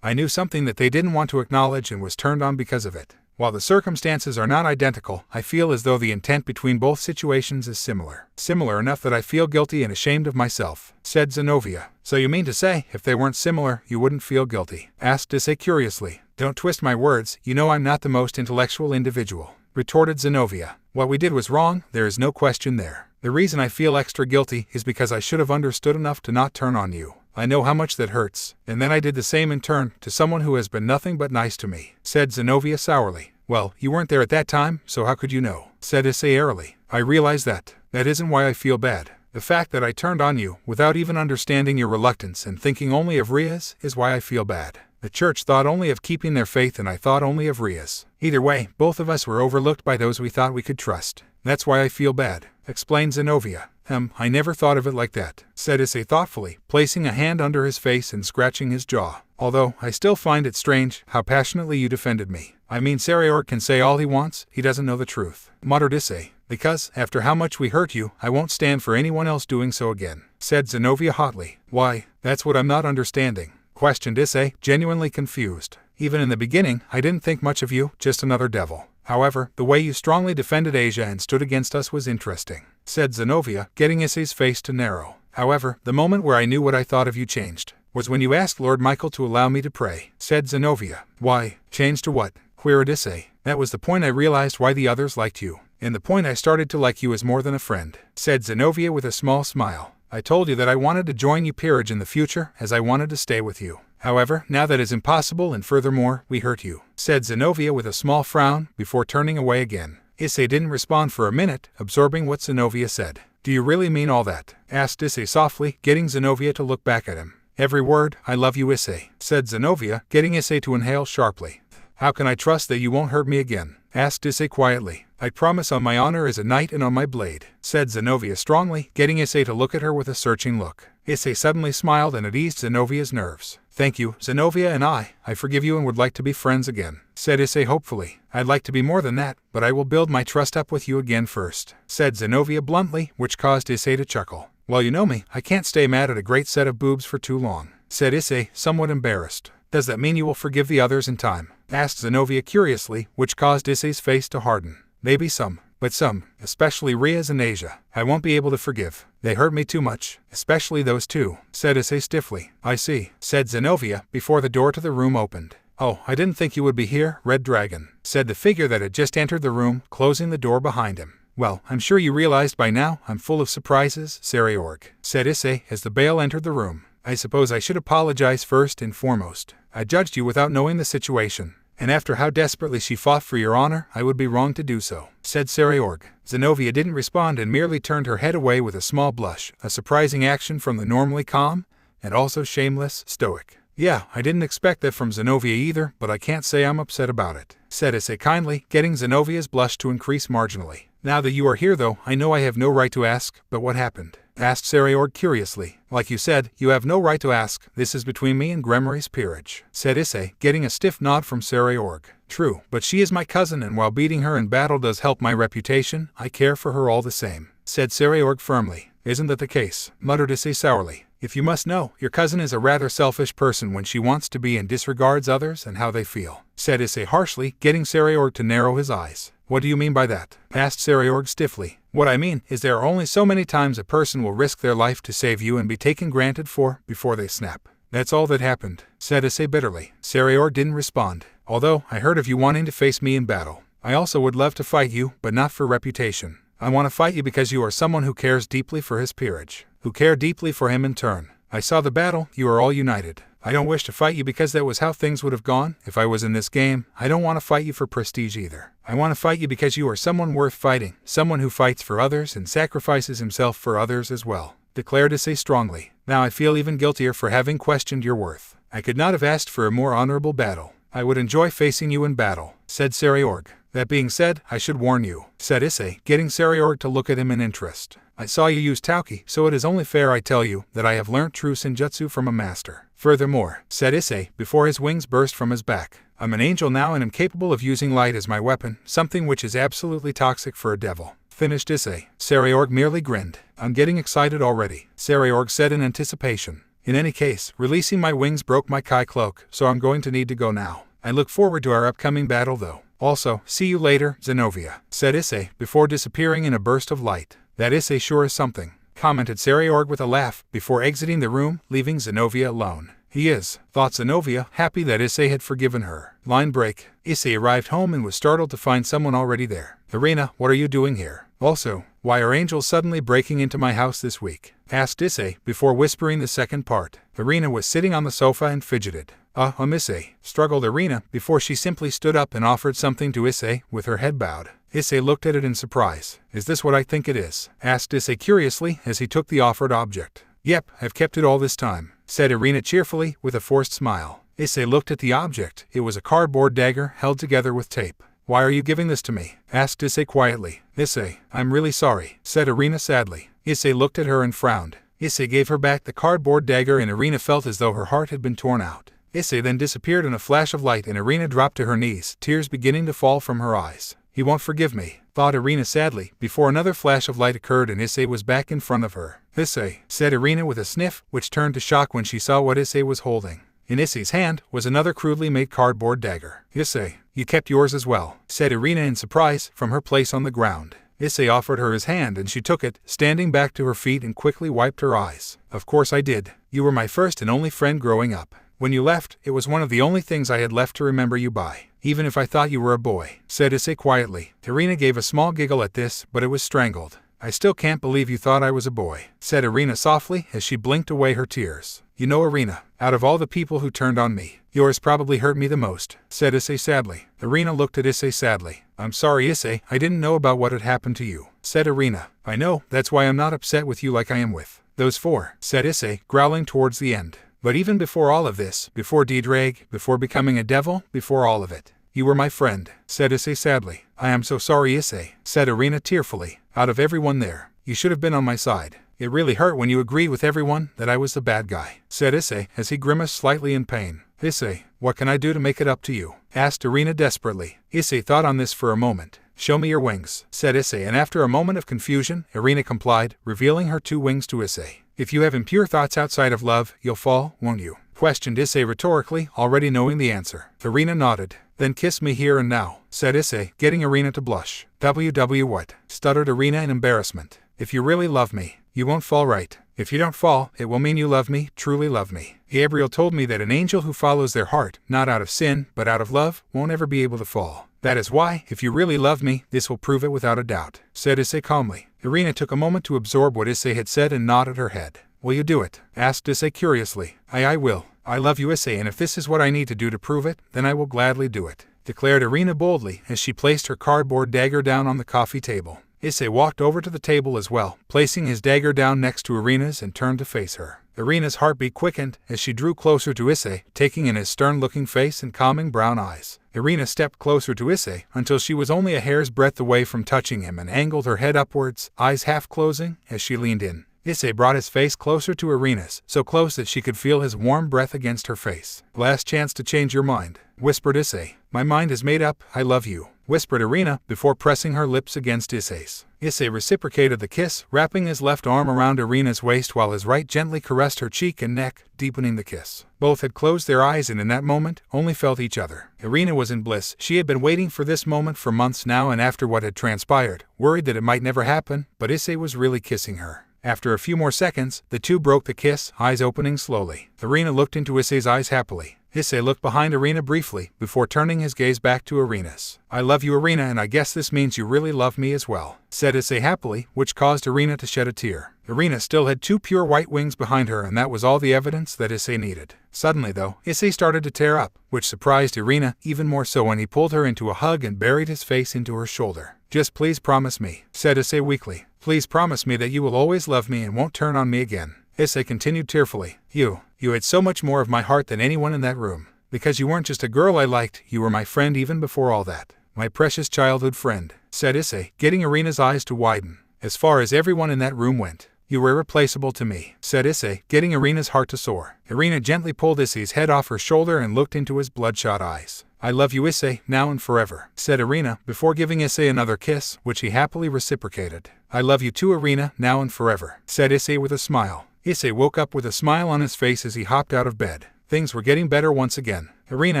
I knew something that they didn't want to acknowledge and was turned on because of it. While the circumstances are not identical, I feel as though the intent between both situations is similar. Similar enough that I feel guilty and ashamed of myself, said Zenobia. So you mean to say, if they weren't similar, you wouldn't feel guilty? Asked Issei curiously. Don't twist my words, you know I'm not the most intellectual individual, retorted Zenobia. What we did was wrong, there is no question there. The reason I feel extra guilty is because I should have understood enough to not turn on you. I know how much that hurts, and then I did the same in turn to someone who has been nothing but nice to me, said Zenobia sourly. Well, you weren't there at that time, so how could you know, said Issei airily. I realize that. That isn't why I feel bad. The fact that I turned on you, without even understanding your reluctance and thinking only of Rias, is why I feel bad. The church thought only of keeping their faith and I thought only of Rias. Either way, both of us were overlooked by those we thought we could trust. That's why I feel bad, explained Zenobia. I never thought of it like that, said Issei thoughtfully, placing a hand under his face and scratching his jaw. Although, I still find it strange how passionately you defended me. I mean, Sarior can say all he wants, he doesn't know the truth, muttered Issei. Because, after how much we hurt you, I won't stand for anyone else doing so again, said Zenobia hotly. Why, that's what I'm not understanding, questioned Issei, genuinely confused. Even in the beginning, I didn't think much of you, just another devil. However, the way you strongly defended Asia and stood against us was interesting, said Zenobia, getting Issei's face to narrow. However, the moment where I knew what I thought of you changed was when you asked Lord Michael to allow me to pray, said Zenobia. Why, changed to what? Queried Issei. That was the point I realized why the others liked you, and the point I started to like you as more than a friend, said Zenobia with a small smile. I told you that I wanted to join you peerage in the future, as I wanted to stay with you. However, now that is impossible and furthermore, we hurt you, said Zenobia with a small frown, before turning away again. Issei didn't respond for a minute, absorbing what Zenobia said. Do you really mean all that? Asked Issei softly, getting Zenobia to look back at him. Every word, I love you Issei, said Zenobia, getting Issei to inhale sharply. How can I trust that you won't hurt me again? Asked Issei quietly. I promise on my honor as a knight and on my blade, said Zenobia strongly, getting Issei to look at her with a searching look. Issei suddenly smiled and it eased Zenobia's nerves. Thank you, Zenobia and I forgive you and would like to be friends again, said Issei hopefully. I'd like to be more than that, but I will build my trust up with you again first, said Zenobia bluntly, which caused Issei to chuckle. Well, you know me, I can't stay mad at a great set of boobs for too long, said Issei, somewhat embarrassed. Does that mean you will forgive the others in time? Asked Zenobia curiously, which caused Issei's face to harden. Maybe some, but some, especially Rias and Asia, I won't be able to forgive. They hurt me too much, especially those two, said Issei stiffly. I see, said Zenobia, before the door to the room opened. Oh, I didn't think you would be here, Red Dragon, said the figure that had just entered the room, closing the door behind him. Well, I'm sure you realized by now I'm full of surprises, Sariorg, said Issei as the Bale entered the room. I suppose I should apologize first and foremost. I judged you without knowing the situation, and after how desperately she fought for your honor, I would be wrong to do so, said Sariorg. Zenobia didn't respond and merely turned her head away with a small blush, a surprising action from the normally calm, and also shameless, stoic. Yeah, I didn't expect that from Zenobia either, but I can't say I'm upset about it, said Issei kindly, getting Zenobia's blush to increase marginally. Now that you are here though, I know I have no right to ask, but what happened? Asked Sariorg curiously. Like you said, you have no right to ask. This is between me and Gremory's peerage, said Issei, getting a stiff nod from Sariorg. True, but she is my cousin and while beating her in battle does help my reputation, I care for her all the same, said Sariorg firmly. Isn't that the case? Muttered Issei sourly. If you must know, your cousin is a rather selfish person when she wants to be and disregards others and how they feel, said Issei harshly, getting Sariorg to narrow his eyes. What do you mean by that? Asked Sariorg stiffly. What I mean is there are only so many times a person will risk their life to save you and be taken granted for before they snap. That's all that happened, said Issei bitterly. Sariorg didn't respond. Although I heard of you wanting to face me in battle. I also would love to fight you, but not for reputation. I want to fight you because you are someone who cares deeply for his peerage, who care deeply for him in turn. I saw the battle, you are all united. I don't wish to fight you because that was how things would have gone if I was in this game. I don't want to fight you for prestige either. I want to fight you because you are someone worth fighting, someone who fights for others and sacrifices himself for others as well, declared Issei strongly. Now I feel even guiltier for having questioned your worth. I could not have asked for a more honorable battle. I would enjoy facing you in battle, said Sariorg. That being said, I should warn you, said Issei, getting Sariorg to look at him in interest. I saw you use Tauki, so it is only fair I tell you that I have learnt true Senjutsu from a master. Furthermore, said Issei, before his wings burst from his back, I'm an angel now and am capable of using light as my weapon, something which is absolutely toxic for a devil. Finished Issei. Sariorg merely grinned. I'm getting excited already, Sariorg said in anticipation. In any case, releasing my wings broke my Kai cloak, so I'm going to need to go now. I look forward to our upcoming battle though. Also, see you later, Zenobia, said Issei, before disappearing in a burst of light. That Issei sure is something, commented Sariorg with a laugh, before exiting the room, leaving Zenobia alone. He is, thought Zenobia, happy that Issei had forgiven her. Line break. Issei arrived home and was startled to find someone already there. Irina, what are you doing here? Also, why are angels suddenly breaking into my house this week? Asked Issei, before whispering the second part. Irina was sitting on the sofa and fidgeted. Issei, struggled Irina, before she simply stood up and offered something to Issei, with her head bowed. Issei looked at it in surprise. Is this what I think it is? Asked Issei curiously, as he took the offered object. Yep, I've kept it all this time, said Irina cheerfully, with a forced smile. Issei looked at the object. It was a cardboard dagger, held together with tape. Why are you giving this to me? Asked Issei quietly. Issei, I'm really sorry, said Irina sadly. Issei looked at her and frowned. Issei gave her back the cardboard dagger and Irina felt as though her heart had been torn out. Issei then disappeared in a flash of light and Irina dropped to her knees, tears beginning to fall from her eyes. He won't forgive me, thought Irina sadly, before another flash of light occurred and Issei was back in front of her. Issei, said Irina with a sniff, which turned to shock when she saw what Issei was holding. In Issei's hand was another crudely made cardboard dagger. Issei, you kept yours as well, said Irina in surprise, from her place on the ground. Issei offered her his hand and she took it, standing back to her feet and quickly wiped her eyes. Of course I did. You were my first and only friend growing up. When you left, it was one of the only things I had left to remember you by. Even if I thought you were a boy, said Issei quietly. Irina gave a small giggle at this, but it was strangled. I still can't believe you thought I was a boy, said Irina softly as she blinked away her tears. You know Irina, out of all the people who turned on me, yours probably hurt me the most, said Issei sadly. Irina looked at Issei sadly. I'm sorry Issei, I didn't know about what had happened to you, said Irina. I know, that's why I'm not upset with you like I am with those four, said Issei, growling towards the end. But even before all of this, before Diedrag, before becoming a devil, before all of it, you were my friend, said Issei sadly. I am so sorry Issei, said Irina tearfully. Out of everyone there, you should have been on my side. It really hurt when you agreed with everyone that I was the bad guy, said Issei as he grimaced slightly in pain. Issei, what can I do to make it up to you? Asked Irina desperately. Issei thought on this for a moment. Show me your wings, said Issei, and after a moment of confusion, Irina complied, revealing her 2 wings to Issei. If you have impure thoughts outside of love, you'll fall, won't you? Questioned Issei rhetorically, already knowing the answer. Irina nodded. Then kiss me here and now, said Issei, getting Irina to blush. What? Stuttered Irina in embarrassment. If you really love me, you won't fall, right? If you don't fall, it will mean you love me, truly love me. Gabriel told me that an angel who follows their heart, not out of sin, but out of love, won't ever be able to fall. That is why, if you really love me, this will prove it without a doubt, said Issei calmly. Irina took a moment to absorb what Issei had said and nodded her head. Will you do it? Asked Issei curiously. I will. I love you Issei, and if this is what I need to do to prove it, then I will gladly do it, declared Irina boldly as she placed her cardboard dagger down on the coffee table. Issei walked over to the table as well, placing his dagger down next to Irina's and turned to face her. Irina's heartbeat quickened as she drew closer to Issei, taking in his stern-looking face and calming brown eyes. Irina stepped closer to Issei until she was only a hair's breadth away from touching him and angled her head upwards, eyes half closing, as she leaned in. Issei brought his face closer to Irina's, so close that she could feel his warm breath against her face. Last chance to change your mind, whispered Issei. My mind is made up, I love you, whispered Irina before pressing her lips against Issei's. Issei reciprocated the kiss, wrapping his left arm around Irina's waist while his right gently caressed her cheek and neck, deepening the kiss. Both had closed their eyes and in that moment, only felt each other. Irina was in bliss. She had been waiting for this moment for months now, and after what had transpired, worried that it might never happen, but Issei was really kissing her. After a few more seconds, the two broke the kiss, eyes opening slowly. Irina looked into Issei's eyes happily. Issei looked behind Irina briefly, before turning his gaze back to Irina's. I love you Irina, and I guess this means you really love me as well, said Issei happily, which caused Irina to shed a tear. Irina still had 2 pure white wings behind her, and that was all the evidence that Issei needed. Suddenly though, Issei started to tear up, which surprised Irina even more so when he pulled her into a hug and buried his face into her shoulder. Just please promise me, said Issei weakly. Please promise me that you will always love me and won't turn on me again. Issei continued tearfully. You had so much more of my heart than anyone in that room. Because you weren't just a girl I liked, you were my friend even before all that. My precious childhood friend, said Issei, getting Irina's eyes to widen. As far as everyone in that room went, you were irreplaceable to me, said Issei, getting Irina's heart to soar. Irina gently pulled Issei's head off her shoulder and looked into his bloodshot eyes. I love you Issei, now and forever, said Irina, before giving Issei another kiss, which he happily reciprocated. I love you too Irina, now and forever, said Issei with a smile. Issei woke up with a smile on his face as he hopped out of bed. Things were getting better once again. Irina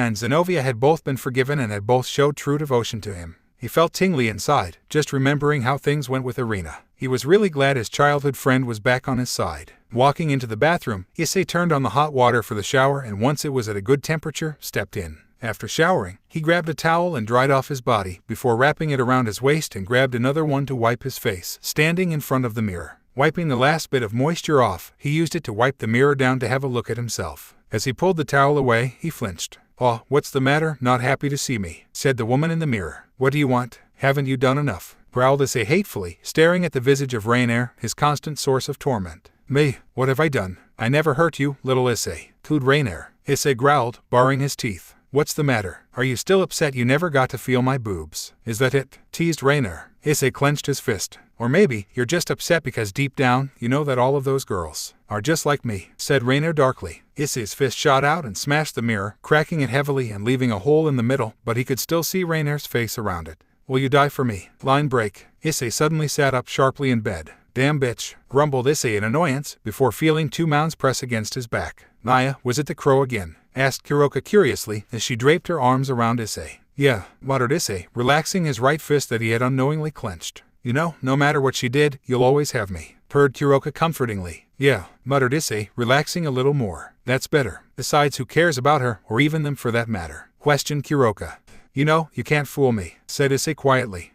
and Zenobia had both been forgiven and had both showed true devotion to him. He felt tingly inside, just remembering how things went with Irina. He was really glad his childhood friend was back on his side. Walking into the bathroom, Issei turned on the hot water for the shower and once it was at a good temperature, stepped in. After showering, he grabbed a towel and dried off his body before wrapping it around his waist and grabbed another one to wipe his face, standing in front of the mirror. Wiping the last bit of moisture off, he used it to wipe the mirror down to have a look at himself. As he pulled the towel away, he flinched. "Oh, what's the matter? Not happy to see me," said the woman in the mirror. "What do you want? Haven't you done enough?" growled Issei hatefully, staring at the visage of Rainier, his constant source of torment. "Me? What have I done? I never hurt you, little Issei," cooed Rainier. Issei growled, baring his teeth. "What's the matter? Are you still upset you never got to feel my boobs? Is that it?" teased Rainier. Issei clenched his fist. "Or maybe you're just upset because deep down you know that all of those girls are just like me," said Rainier darkly. Issei's fist shot out and smashed the mirror, cracking it heavily and leaving a hole in the middle, but he could still see Rainier's face around it. "Will you die for me?" Line break. Issei suddenly sat up sharply in bed. "Damn bitch," grumbled Issei in annoyance before feeling 2 mounds press against his back. "Naya, was it the crow again?" asked Kuroka curiously as she draped her arms around Issei. "Yeah," muttered Issei, relaxing his right fist that he had unknowingly clenched. "You know, no matter what she did, you'll always have me," purred Kuroka comfortingly. "Yeah," muttered Issei, relaxing a little more. "That's better. Besides, who cares about her, or even them for that matter?" questioned Kuroka. "You know, you can't fool me," said Issei quietly.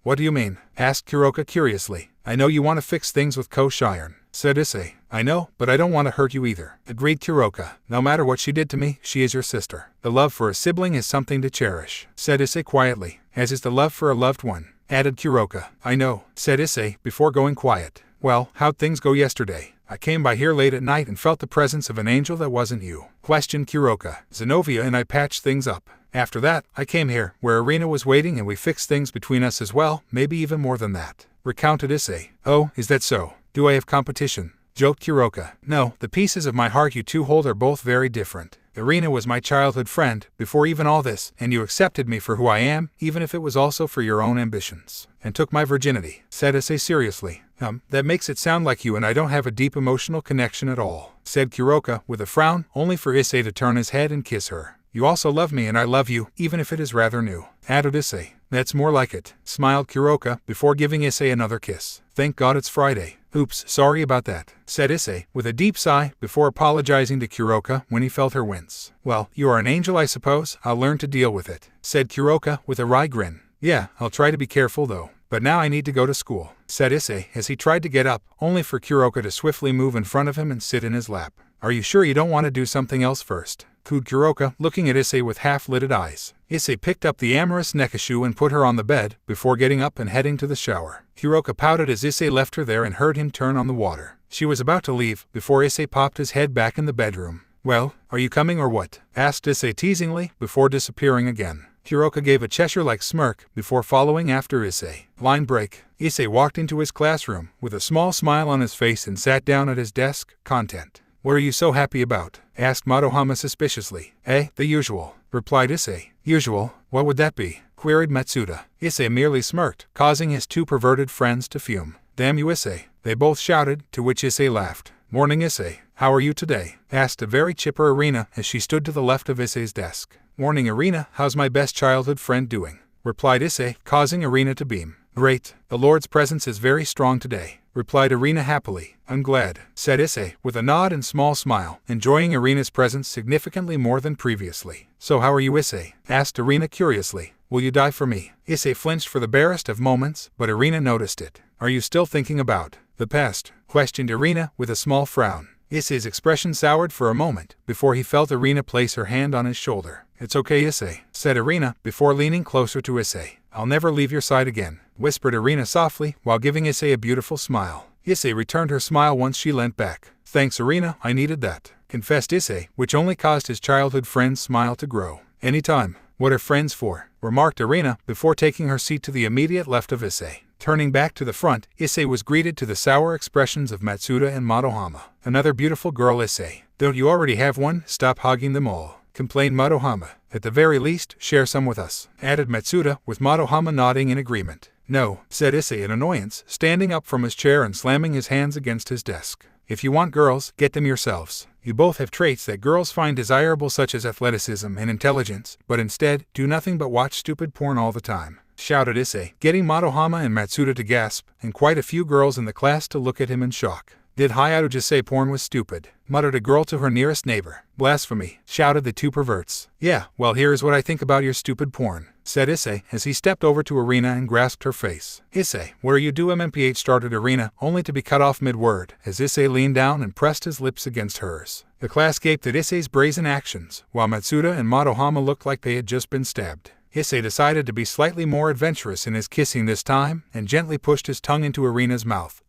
What do you mean?" asked Kuroka curiously. "I know you want to fix things with Koshiron," said Issei. "I know, but I don't want to hurt you either," agreed Kuroka. "No matter what she did to me, she is your sister. The love for a sibling is something to cherish," said Issei quietly, "as is the love for a loved one," added Kuroka. "I know," said Issei before going quiet. "Well, how'd things go yesterday? I came by here late at night and felt the presence of an angel that wasn't you," questioned Kuroka. "Zenovia and I patched things up. After that, I came here, where Irina was waiting and we fixed things between us as well, maybe even more than that," recounted Issei. "Oh, is that so? Do I have competition?" joked Kuroka. "No, the pieces of my heart you two hold are both very different. Irina was my childhood friend, before even all this, and you accepted me for who I am, even if it was also for your own ambitions, and took my virginity," said Issei seriously. That makes it sound like you and I don't have a deep emotional connection at all," said Kuroka with a frown, only for Issei to turn his head and kiss her. "You also love me and I love you, even if it is rather new," added Issei. "That's more like it," smiled Kuroka before giving Issei another kiss. "Thank God it's Friday." "Oops, sorry about that," said Issei with a deep sigh before apologizing to Kuroka when he felt her wince. "Well, you are an angel I suppose, I'll learn to deal with it," said Kuroka with a wry grin. "Yeah, I'll try to be careful though. But now I need to go to school," said Issei as he tried to get up, only for Kuroka to swiftly move in front of him and sit in his lap. "Are you sure you don't want to do something else first?" cooed Kuroka, looking at Issei with half-lidded eyes. Issei picked up the amorous nekashu and put her on the bed, before getting up and heading to the shower. Kuroka pouted as Issei left her there and heard him turn on the water. She was about to leave, before Issei popped his head back in the bedroom. "Well, are you coming or what?" asked Issei teasingly, before disappearing again. Kuroka gave a Cheshire-like smirk, before following after Issei. Line break. Issei walked into his classroom, with a small smile on his face and sat down at his desk. Content. "What are you so happy about?" asked Madohama suspiciously. The usual," replied Issei. "Usual? What would that be?" queried Matsuda. Issei merely smirked, causing his two perverted friends to fume. "Damn you, Issei," they both shouted, to which Issei laughed. "Morning, Issei. How are you today?" asked a very chipper Irina as she stood to the left of Issei's desk. "Morning, Irina. How's my best childhood friend doing?" replied Issei, causing Irina to beam. "Great. The Lord's presence is very strong today," replied Irina happily. "I'm glad," said Issei, with a nod and small smile, enjoying Irina's presence significantly more than previously. "So how are you, Issei?" asked Irina curiously. "Will you die for me?" Issei flinched for the barest of moments, but Irina noticed it. "Are you still thinking about the past?" questioned Irina with a small frown. Issei's expression soured for a moment, before he felt Irina place her hand on his shoulder. "It's okay, Issei," said Irina, before leaning closer to Issei. "I'll never leave your side again," whispered Irina softly, while giving Issei a beautiful smile. Issei returned her smile once she leant back. "Thanks, Irina, I needed that," confessed Issei, which only caused his childhood friend's smile to grow. "Anytime. What are friends for?" remarked Irina, before taking her seat to the immediate left of Issei. Turning back to the front, Issei was greeted to the sour expressions of Matsuda and Madohama. "Another beautiful girl, Issei. Don't you already have one? Stop hogging them all," complained Madohama. "At the very least, share some with us," added Matsuda, with Madohama nodding in agreement. "No," said Issei in annoyance, standing up from his chair and slamming his hands against his desk. "If you want girls, get them yourselves. You both have traits that girls find desirable, such as athleticism and intelligence, but instead, do nothing but watch stupid porn all the time," shouted Issei, getting Madohama and Matsuda to gasp, and quite a few girls in the class to look at him in shock. Did Hayato just say porn was stupid? Muttered a girl to her nearest neighbor. Blasphemy, shouted the two perverts. Yeah, well here is what I think about your stupid porn, said Issei as he stepped over to Irina and grasped her face. Issei, what are you doing? MPH started Irina, only to be cut off mid-word as Issei leaned down and pressed his lips against hers. The class gaped at Issei's brazen actions, while Matsuda and Madohama looked like they had just been stabbed. Issei decided to be slightly more adventurous in his kissing this time and gently pushed his tongue into Irina's mouth,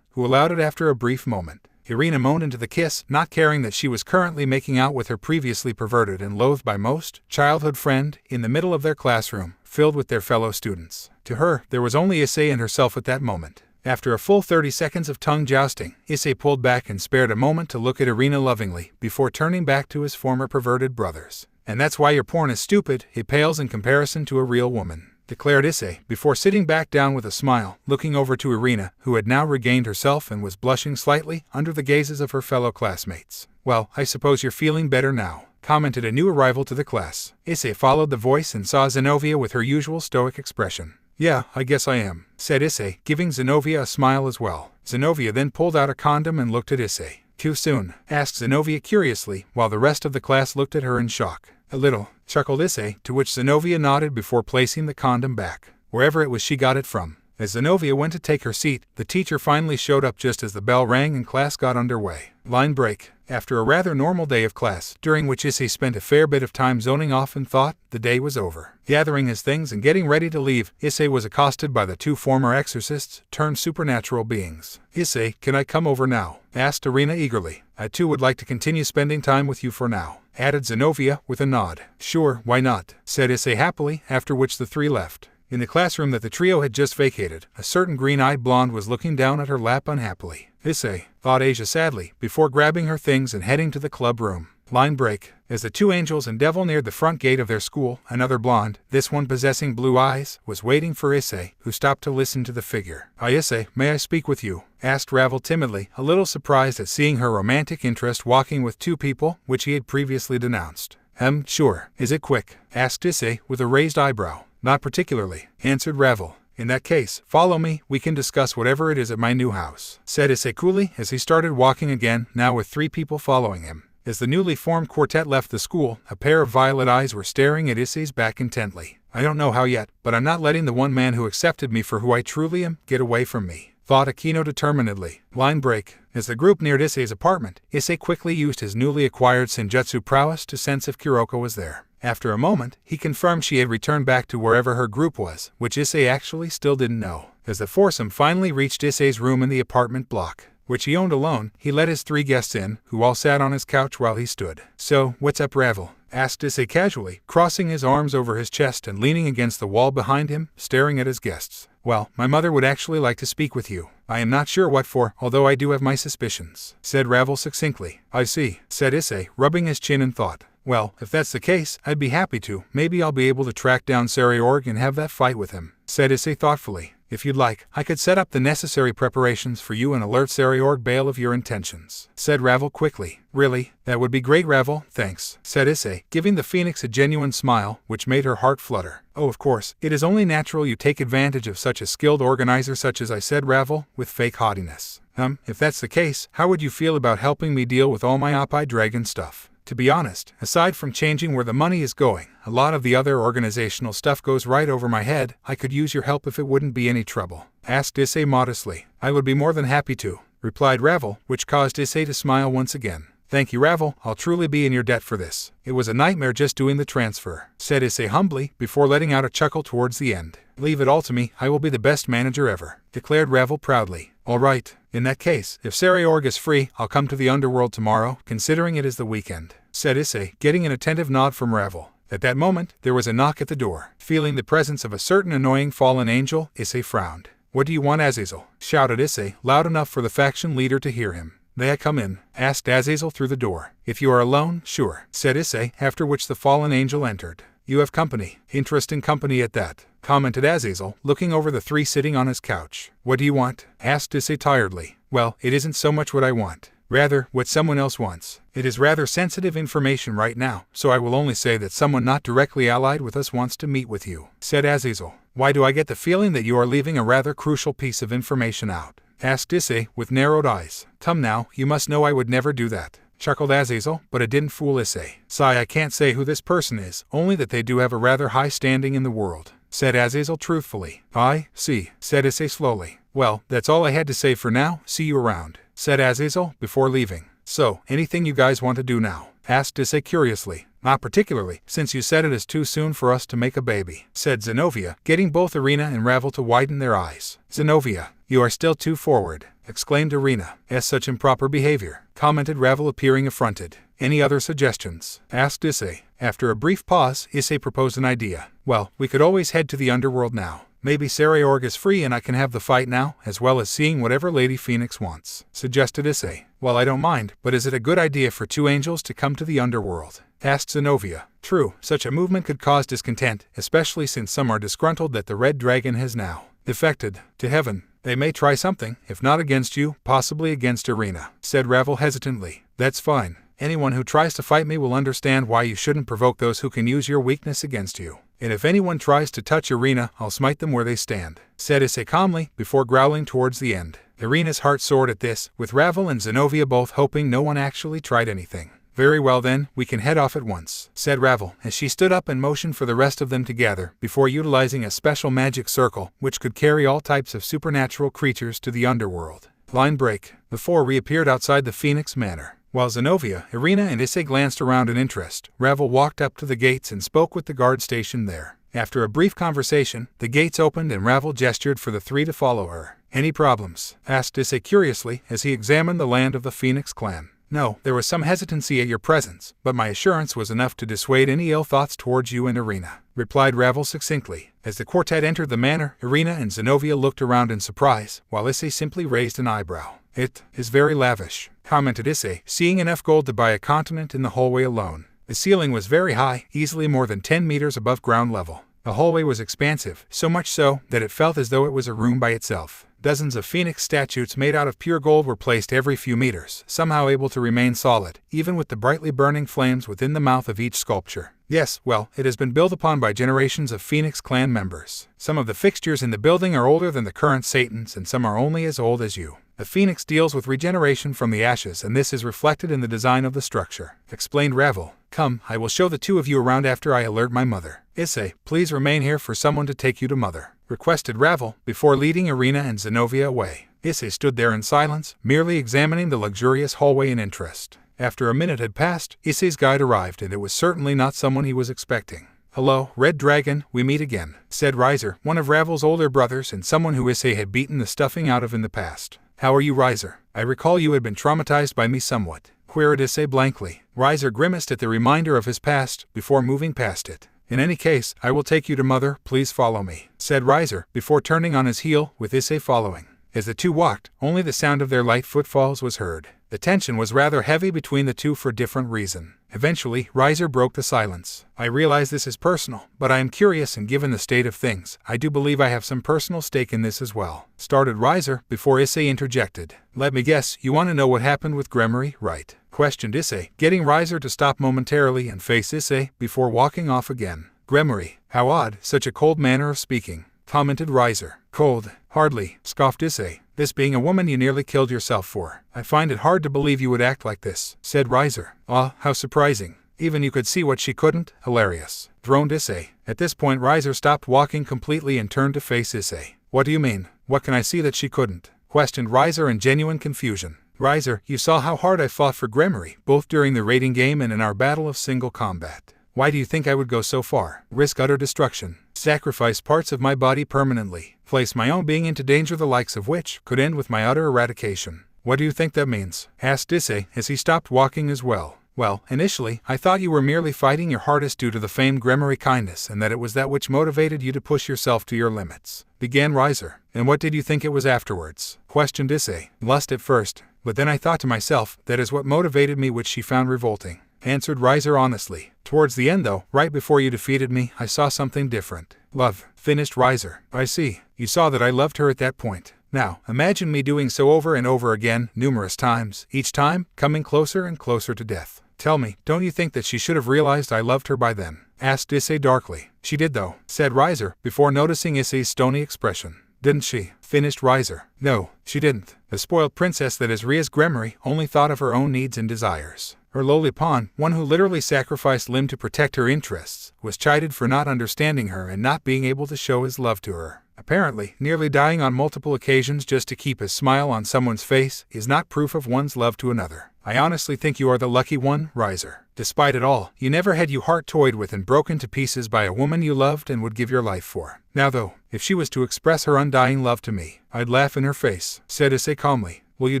who allowed it after a brief moment. Irina moaned into the kiss, not caring that she was currently making out with her previously perverted and loathed by most childhood friend in the middle of their classroom, filled with their fellow students. To her, there was only Issei and herself at that moment. After a full 30 seconds of tongue jousting, Issei pulled back and spared a moment to look at Irina lovingly before turning back to his former perverted brothers. And that's why your porn is stupid, it pales in comparison to a real woman, declared Issei, before sitting back down with a smile, looking over to Irina, who had now regained herself and was blushing slightly under the gazes of her fellow classmates. Well, I suppose you're feeling better now, commented a new arrival to the class. Issei followed the voice and saw Zenobia with her usual stoic expression. Yeah, I guess I am, said Issei, giving Zenobia a smile as well. Zenobia then pulled out a condom and looked at Issei. Too soon? Asked Zenobia curiously, while the rest of the class looked at her in shock. A little, chuckled Issei, to which Zenobia nodded before placing the condom back, wherever it was she got it from. As Zenobia went to take her seat, the teacher finally showed up just as the bell rang and class got underway. Line break. After a rather normal day of class, during which Issei spent a fair bit of time zoning off in thought, the day was over. Gathering his things and getting ready to leave, Issei was accosted by the two former exorcists turned supernatural beings. Issei, can I come over now? Asked Irina eagerly. I too would like to continue spending time with you for now, added Zenobia with a nod. Sure, why not? Said Issei happily, after which the three left. In the classroom that the trio had just vacated, a certain green-eyed blonde was looking down at her lap unhappily. Issei, thought Asia sadly, before grabbing her things and heading to the club room. Line break. As the two angels and devil neared the front gate of their school, another blonde, this one possessing blue eyes, was waiting for Issei, who stopped to listen to the figure. Hi Issei, may I speak with you? Asked Ravel timidly, a little surprised at seeing her romantic interest walking with two people, which he had previously denounced. Sure. Is it quick? Asked Issei, with a raised eyebrow. Not particularly, answered Ravel. In that case, follow me, we can discuss whatever it is at my new house, said Issei coolly as he started walking again, now with three people following him. As the newly formed quartet left the school, a pair of violet eyes were staring at Issei's back intently. I don't know how yet, but I'm not letting the one man who accepted me for who I truly am get away from me, thought Akino determinedly. Line break. As the group neared Issei's apartment, Issei quickly used his newly acquired senjutsu prowess to sense if Kuroko was there. After a moment, he confirmed she had returned back to wherever her group was, which Issei actually still didn't know. As the foursome finally reached Issei's room in the apartment block, which he owned alone, he let his three guests in, who all sat on his couch while he stood. So, what's up, Ravel? Asked Issei casually, crossing his arms over his chest and leaning against the wall behind him, staring at his guests. Well, my mother would actually like to speak with you. I am not sure what for, although I do have my suspicions, said Ravel succinctly. I see, said Issei, rubbing his chin in thought. Well, if that's the case, I'd be happy to. Maybe I'll be able to track down Sariorg and have that fight with him, said Issei thoughtfully. If you'd like, I could set up the necessary preparations for you and alert Sariorg Bale of your intentions, said Ravel quickly. Really? That would be great, Ravel, thanks, said Issei, giving the phoenix a genuine smile, which made her heart flutter. Oh, of course, it is only natural you take advantage of such a skilled organizer such as I, said Ravel, with fake haughtiness. If that's the case, how would you feel about helping me deal with all my Oppai Dragon stuff? To be honest, aside from changing where the money is going, a lot of the other organizational stuff goes right over my head. I could use your help if it wouldn't be any trouble, asked Issei modestly. I would be more than happy to, replied Ravel, which caused Issei to smile once again. Thank you, Ravel, I'll truly be in your debt for this. It was a nightmare just doing the transfer, said Issei humbly, before letting out a chuckle towards the end. Leave it all to me, I will be the best manager ever, declared Ravel proudly. All right. In that case, if Sariorg is free, I'll come to the underworld tomorrow, considering it is the weekend, said Issei, getting an attentive nod from Ravel. At that moment, there was a knock at the door. Feeling the presence of a certain annoying fallen angel, Issei frowned. What do you want, Azazel? Shouted Issei, loud enough for the faction leader to hear him. May I come in? Asked Azazel through the door. If you are alone, sure, said Issei, after which the fallen angel entered. You have company. Interesting company at that, commented Azazel, looking over the three sitting on his couch. What do you want? Asked Issei tiredly. Well, it isn't so much what I want. Rather, what someone else wants. It is rather sensitive information right now, so I will only say that someone not directly allied with us wants to meet with you, said Azazel. Why do I get the feeling that you are leaving a rather crucial piece of information out? asked Issei with narrowed eyes. Come now, you must know I would never do that, chuckled Azazel, but it didn't fool Issei. Sigh, I can't say who this person is, only that they do have a rather high standing in the world, said Azazel truthfully. I see, said Issei slowly. Well, that's all I had to say for now, see you around, said Azazel before leaving. So, anything you guys want to do now? Asked Issei curiously. Not particularly, since you said it is too soon for us to make a baby, said Zenobia, getting both Irina and Ravel to widen their eyes. Zenobia, you are still too forward, exclaimed Irina. As such improper behavior, commented Ravel, appearing affronted. Any other suggestions? Asked Issei. After a brief pause, Issei proposed an idea. Well, we could always head to the underworld now. Maybe Sarayorg is free and I can have the fight now, as well as seeing whatever Lady Phoenix wants, suggested Issei. Well, I don't mind, but is it a good idea for two angels to come to the underworld? Asked Zenobia. True, such a movement could cause discontent, especially since some are disgruntled that the Red Dragon has now defected to heaven. They may try something, if not against you, possibly against Irina, said Ravel hesitantly. That's fine. Anyone who tries to fight me will understand why you shouldn't provoke those who can use your weakness against you. And if anyone tries to touch Irina, I'll smite them where they stand, said Issei calmly, before growling towards the end. Irina's heart soared at this, with Ravel and Zenobia both hoping no one actually tried anything. Very well then, we can head off at once, said Ravel, as she stood up and motioned for the rest of them to gather, before utilizing a special magic circle, which could carry all types of supernatural creatures to the underworld. Line break. The four reappeared outside the Phoenix Manor. While Zenobia, Irina and Issei glanced around in interest, Ravel walked up to the gates and spoke with the guard stationed there. After a brief conversation, the gates opened and Ravel gestured for the three to follow her. Any problems? Asked Issei curiously as he examined the land of the Phoenix clan. No, there was some hesitancy at your presence, but my assurance was enough to dissuade any ill thoughts towards you and Irina, replied Ravel succinctly. As the quartet entered the manor, Irina and Zenobia looked around in surprise, while Issei simply raised an eyebrow. It is very lavish, commented Issei, seeing enough gold to buy a continent in the hallway alone. The ceiling was very high, easily more than 10 meters above ground level. The hallway was expansive, so much so that it felt as though it was a room by itself. Dozens of phoenix statues made out of pure gold were placed every few meters, somehow able to remain solid, even with the brightly burning flames within the mouth of each sculpture. Yes, well, it has been built upon by generations of Phoenix clan members. Some of the fixtures in the building are older than the current Satans, and some are only as old as you. The Phoenix deals with regeneration from the ashes, and this is reflected in the design of the structure, explained Ravel. Come, I will show the two of you around after I alert my mother. Issei, please remain here for someone to take you to mother, requested Ravel, before leading Irina and Zenobia away. Issei stood there in silence, merely examining the luxurious hallway in interest. After a minute had passed, Issei's guide arrived, and it was certainly not someone he was expecting. Hello, Red Dragon, we meet again, said Riser, one of Ravel's older brothers and someone who Issei had beaten the stuffing out of in the past. How are you, Riser? I recall you had been traumatized by me somewhat, queried Issei blankly. Riser grimaced at the reminder of his past, before moving past it. In any case, I will take you to mother, please follow me, said Riser, before turning on his heel, with Issei following. As the two walked, only the sound of their light footfalls was heard. The tension was rather heavy between the two for a different reason. Eventually, Riser broke the silence. I realize this is personal, but I am curious, and given the state of things, I do believe I have some personal stake in this as well, started Riser, before Issei interjected. Let me guess, you want to know what happened with Gremory, right? Questioned Issei, getting Riser to stop momentarily and face Issei, before walking off again. Gremory, how odd, such a cold manner of speaking, commented Riser. Cold? Hardly, scoffed Issei. This being a woman you nearly killed yourself for. I find it hard to believe you would act like this, said Riser. Ah, how surprising. Even you could see what she couldn't? Hilarious, droned Issei. At this point Riser stopped walking completely and turned to face Issei. What do you mean? What can I see that she couldn't? Questioned Riser in genuine confusion. Riser, you saw how hard I fought for Gremory, both during the raiding game and in our battle of single combat. Why do you think I would go so far? Risk utter destruction, sacrifice parts of my body permanently, place my own being into danger, the likes of which could end with my utter eradication. What do you think that means? Asked Issei as he stopped walking as well. Well, initially, I thought you were merely fighting your hardest due to the famed Gremory kindness, and that it was that which motivated you to push yourself to your limits, began Riser. And what did you think it was afterwards? Questioned Issei. Lust at first, but then I thought to myself, that is what motivated me, which she found revolting, answered Riser honestly. Towards the end though, right before you defeated me, I saw something different. Love, finished Riser. I see. You saw that I loved her at that point. Now, imagine me doing so over and over again, numerous times, each time coming closer and closer to death. Tell me, don't you think that she should have realized I loved her by then? Asked Issei darkly. She did though, said Riser, before noticing Issei's stony expression. didn't she? Finished Riser. No, she didn't. The spoiled princess that is Rias Gremory only thought of her own needs and desires. Her lowly pawn, one who literally sacrificed limb to protect her interests, was chided for not understanding her and not being able to show his love to her. Apparently, nearly dying on multiple occasions just to keep a smile on someone's face is not proof of one's love to another. I honestly think you are the lucky one, Riser. Despite it all, you never had your heart toyed with and broken to pieces by a woman you loved and would give your life for. Now though, if she was to express her undying love to me, I'd laugh in her face, said Issei calmly. Will you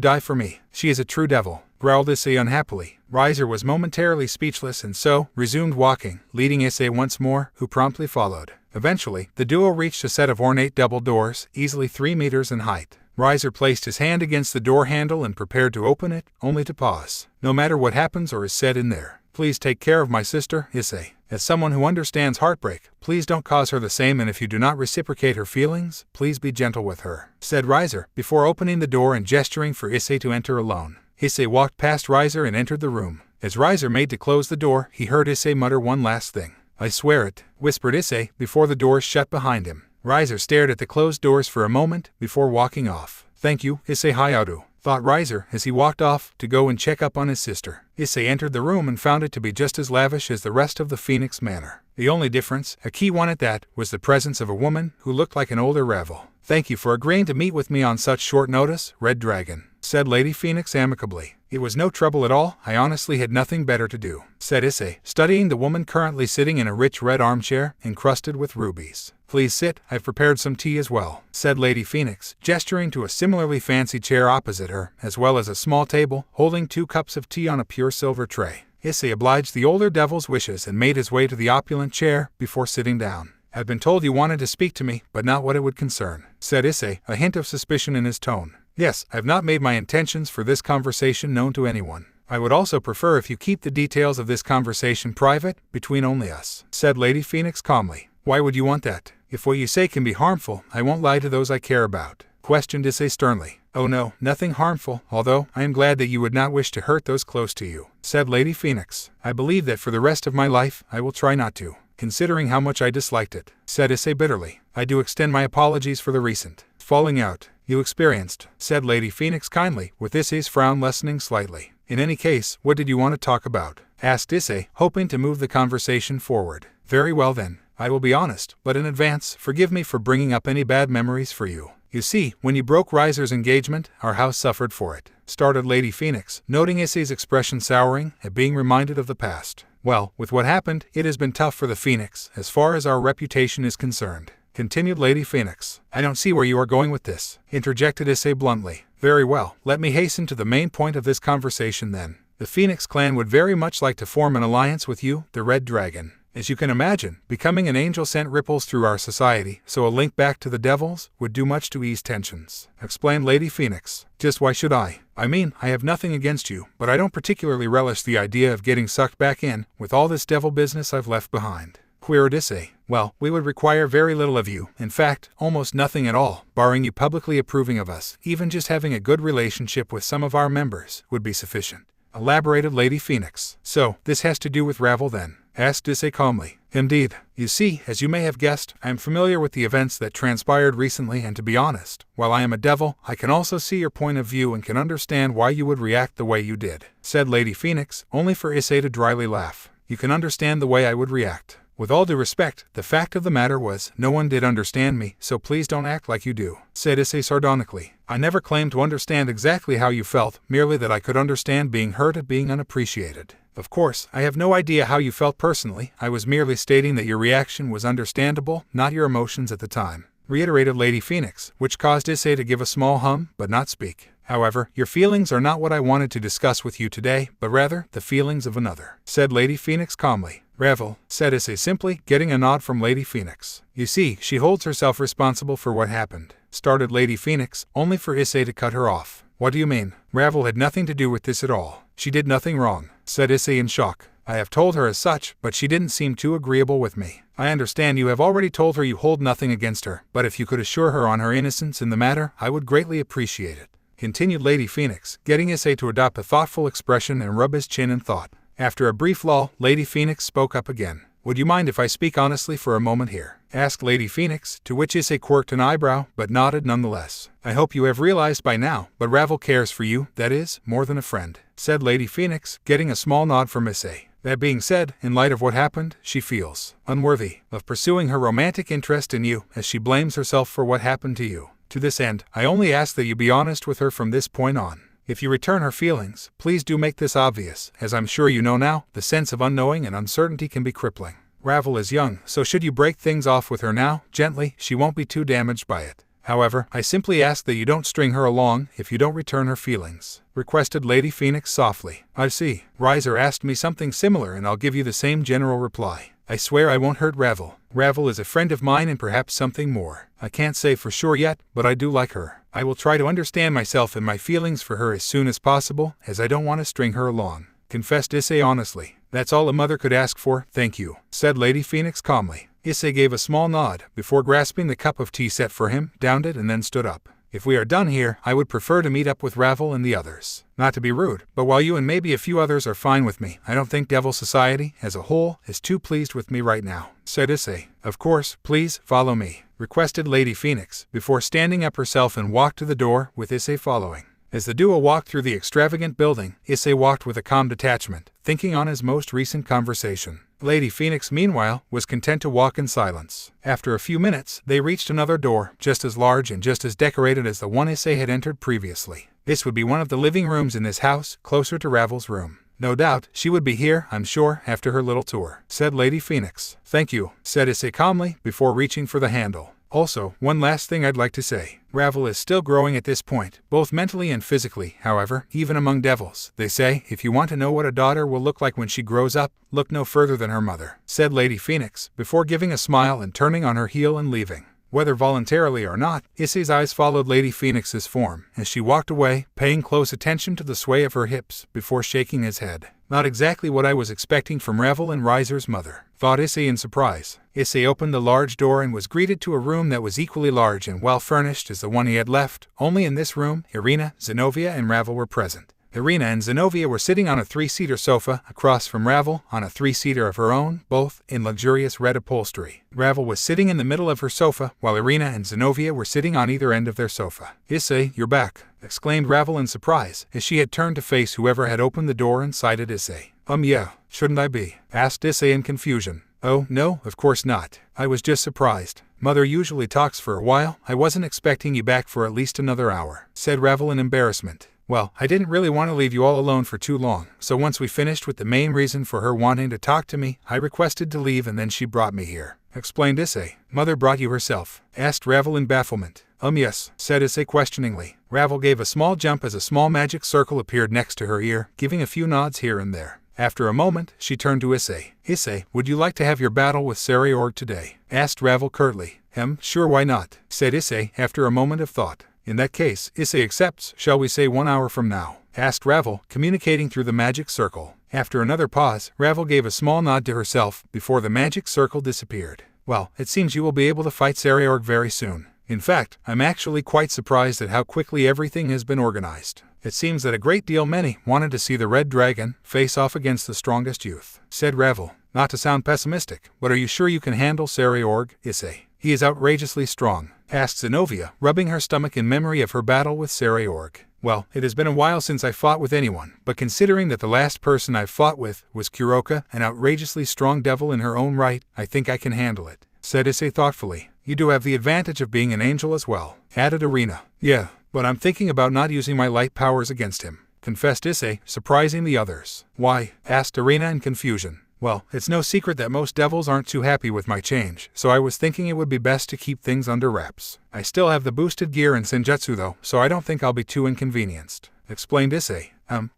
die for me? She is a true devil, growled Issei unhappily. Riser was momentarily speechless and so resumed walking, leading Issei once more, who promptly followed. Eventually, the duo reached a set of ornate double doors, easily 3 meters in height. Riser placed his hand against the door handle and prepared to open it, only to pause. No matter what happens or is said in there, please take care of my sister, Issei. As someone who understands heartbreak, please don't cause her the same, and if you do not reciprocate her feelings, please be gentle with her, said Riser, before opening the door and gesturing for Issei to enter alone. Issei walked past Riser and entered the room. As Riser made to close the door, he heard Issei mutter one last thing. I swear it, whispered Issei, before the doors shut behind him. Riser stared at the closed doors for a moment, before walking off. Thank you, Issei Hayato, thought Riser as he walked off to go and check up on his sister. Issei entered the room and found it to be just as lavish as the rest of the Phoenix Manor. The only difference, a key one at that, was the presence of a woman who looked like an older Ravel. Thank you for agreeing to meet with me on such short notice, Red Dragon, said Lady Phoenix amicably. It was no trouble at all, I honestly had nothing better to do, said Issei, studying the woman currently sitting in a rich red armchair, encrusted with rubies. Please sit, I've prepared some tea as well, said Lady Phoenix, gesturing to a similarly fancy chair opposite her, as well as a small table, holding 2 cups of tea on a pure silver tray. Issei obliged the older devil's wishes and made his way to the opulent chair, before sitting down. I've been told you wanted to speak to me, but not what it would concern, said Issei, a hint of suspicion in his tone. Yes, I've not made my intentions for this conversation known to anyone. I would also prefer if you keep the details of this conversation private, between only us, said Lady Phoenix calmly. Why would you want that? If what you say can be harmful, I won't lie to those I care about, questioned Issei sternly. Oh no, nothing harmful, although I am glad that you would not wish to hurt those close to you, said Lady Phoenix. I believe that for the rest of my life, I will try not to, considering how much I disliked it, said Issei bitterly. I do extend my apologies for the recent falling out you experienced, said Lady Phoenix kindly, with Issei's frown lessening slightly. In any case, what did you want to talk about? Asked Issei, hoping to move the conversation forward. Very well then, I will be honest, but in advance, forgive me for bringing up any bad memories for you. You see, when you broke Riser's engagement, our house suffered for it, started Lady Phoenix, noting Issei's expression souring at being reminded of the past. Well, with what happened, it has been tough for the Phoenix, as far as our reputation is concerned, continued Lady Phoenix. I don't see where you are going with this, interjected Issei bluntly. Very well, let me hasten to the main point of this conversation then. The Phoenix clan would very much like to form an alliance with you, the Red Dragon. As you can imagine, becoming an angel sent ripples through our society, so a link back to the devils would do much to ease tensions, explained Lady Phoenix. Just why should I? I mean, I have nothing against you, but I don't particularly relish the idea of getting sucked back in with all this devil business I've left behind, queried Issei. Well, we would require very little of you, in fact, almost nothing at all, barring you publicly approving of us. Even just having a good relationship with some of our members would be sufficient, elaborated Lady Phoenix. So, this has to do with Ravel then? Asked Issei calmly. Indeed. You see, as you may have guessed, I am familiar with the events that transpired recently, and to be honest, while I am a devil, I can also see your point of view and can understand why you would react the way you did, said Lady Phoenix, only for Issei to dryly laugh. You can understand the way I would react. With all due respect, the fact of the matter was, no one did understand me, so please don't act like you do, said Issei sardonically. I never claimed to understand exactly how you felt, merely that I could understand being hurt at being unappreciated. Of course, I have no idea how you felt personally, I was merely stating that your reaction was understandable, not your emotions at the time, reiterated Lady Phoenix, which caused Issei to give a small hum, but not speak. However, your feelings are not what I wanted to discuss with you today, but rather, the feelings of another, said Lady Phoenix calmly. Ravel, said Issei simply, getting a nod from Lady Phoenix. You see, she holds herself responsible for what happened, started Lady Phoenix, only for Issei to cut her off. What do you mean? Ravel had nothing to do with this at all. She did nothing wrong, said Issei in shock. I have told her as such, but she didn't seem too agreeable with me. I understand you have already told her you hold nothing against her, but if you could assure her on her innocence in the matter, I would greatly appreciate it, continued Lady Phoenix, getting Issei to adopt a thoughtful expression and rub his chin in thought. After a brief lull, Lady Phoenix spoke up again. Would you mind if I speak honestly for a moment here? Asked Lady Phoenix, to which Issei quirked an eyebrow, but nodded nonetheless. I hope you have realized by now, but Ravel cares for you, that is, more than a friend, said Lady Phoenix, getting a small nod from Issei. That being said, in light of what happened, she feels unworthy of pursuing her romantic interest in you, as she blames herself for what happened to you. To this end, I only ask that you be honest with her from this point on. If you return her feelings, please do make this obvious, as I'm sure you know now, the sense of unknowing and uncertainty can be crippling. Ravel is young, so should you break things off with her now, gently, she won't be too damaged by it. However, I simply ask that you don't string her along if you don't return her feelings, requested Lady Phoenix softly. I see. Riser asked me something similar and I'll give you the same general reply. I swear I won't hurt Ravel. Ravel is a friend of mine and perhaps something more. I can't say for sure yet, but I do like her. I will try to understand myself and my feelings for her as soon as possible, as I don't want to string her along, confessed Issei honestly. That's all a mother could ask for, thank you, said Lady Phoenix calmly. Issei gave a small nod, before grasping the cup of tea set for him, downed it and then stood up. If we are done here, I would prefer to meet up with Ravel and the others. Not to be rude, but while you and maybe a few others are fine with me, I don't think Devil Society, as a whole, is too pleased with me right now, said Issei. Of course, please, follow me, requested Lady Phoenix, before standing up herself and walked to the door, with Issei following. As the duo walked through the extravagant building, Issei walked with a calm detachment, thinking on his most recent conversation. Lady Phoenix, meanwhile, was content to walk in silence. After a few minutes, they reached another door, just as large and just as decorated as the one Issei had entered previously. This would be one of the living rooms in this house, closer to Ravel's room. No doubt, she would be here, I'm sure, after her little tour, said Lady Phoenix. Thank you, said Issei calmly, before reaching for the handle. Also, one last thing I'd like to say. Ravel is still growing at this point, both mentally and physically. However, even among devils, they say, if you want to know what a daughter will look like when she grows up, look no further than her mother, said Lady Phoenix, before giving a smile and turning on her heel and leaving. Whether voluntarily or not, Issei's eyes followed Lady Phoenix's form, as she walked away, paying close attention to the sway of her hips, before shaking his head. Not exactly what I was expecting from Ravel and Riser's mother, thought Issei in surprise. Issei opened the large door and was greeted to a room that was equally large and well-furnished as the one he had left. Only in this room, Irina, Zenobia, and Ravel were present. Irina and Zenobia were sitting on a three-seater sofa, across from Ravel, on a three-seater of her own, both in luxurious red upholstery. Ravel was sitting in the middle of her sofa, while Irina and Zenobia were sitting on either end of their sofa. Issei, you're back, exclaimed Ravel in surprise, as she had turned to face whoever had opened the door and sighted Issei. Yeah, shouldn't I be? Asked Issei in confusion. Oh, no, of course not. I was just surprised. Mother usually talks for a while. I wasn't expecting you back for at least another hour, said Ravel in embarrassment. Well, I didn't really want to leave you all alone for too long, so once we finished with the main reason for her wanting to talk to me, I requested to leave and then she brought me here, explained Issei. Mother brought you herself? Asked Ravel in bafflement. Yes, said Issei questioningly. Ravel gave a small jump as a small magic circle appeared next to her ear, giving a few nods here and there. After a moment, she turned to Issei. Issei, would you like to have your battle with Sariorg today? Asked Ravel curtly. Sure, why not? Said Issei after a moment of thought. In that case, Issei accepts, shall we say 1 hour from now? Asked Ravel, communicating through the magic circle. After another pause, Ravel gave a small nod to herself, before the magic circle disappeared. Well, it seems you will be able to fight Sariorg very soon. In fact, I'm actually quite surprised at how quickly everything has been organized. It seems that a great deal many wanted to see the Red Dragon face off against the strongest youth, said Ravel. Not to sound pessimistic, but are you sure you can handle Sariorg, Issei? He is outrageously strong, asked Zenobia, rubbing her stomach in memory of her battle with Sariorg. Well, it has been a while since I fought with anyone, but considering that the last person I fought with was Kuroka, an outrageously strong devil in her own right, I think I can handle it, said Issei thoughtfully. You do have the advantage of being an angel as well, added Irina. Yeah, but I'm thinking about not using my light powers against him, confessed Issei, surprising the others. Why? Asked Irina in confusion. Well, it's no secret that most devils aren't too happy with my change, so I was thinking it would be best to keep things under wraps. I still have the boosted gear and senjutsu though, so I don't think I'll be too inconvenienced, explained Issei.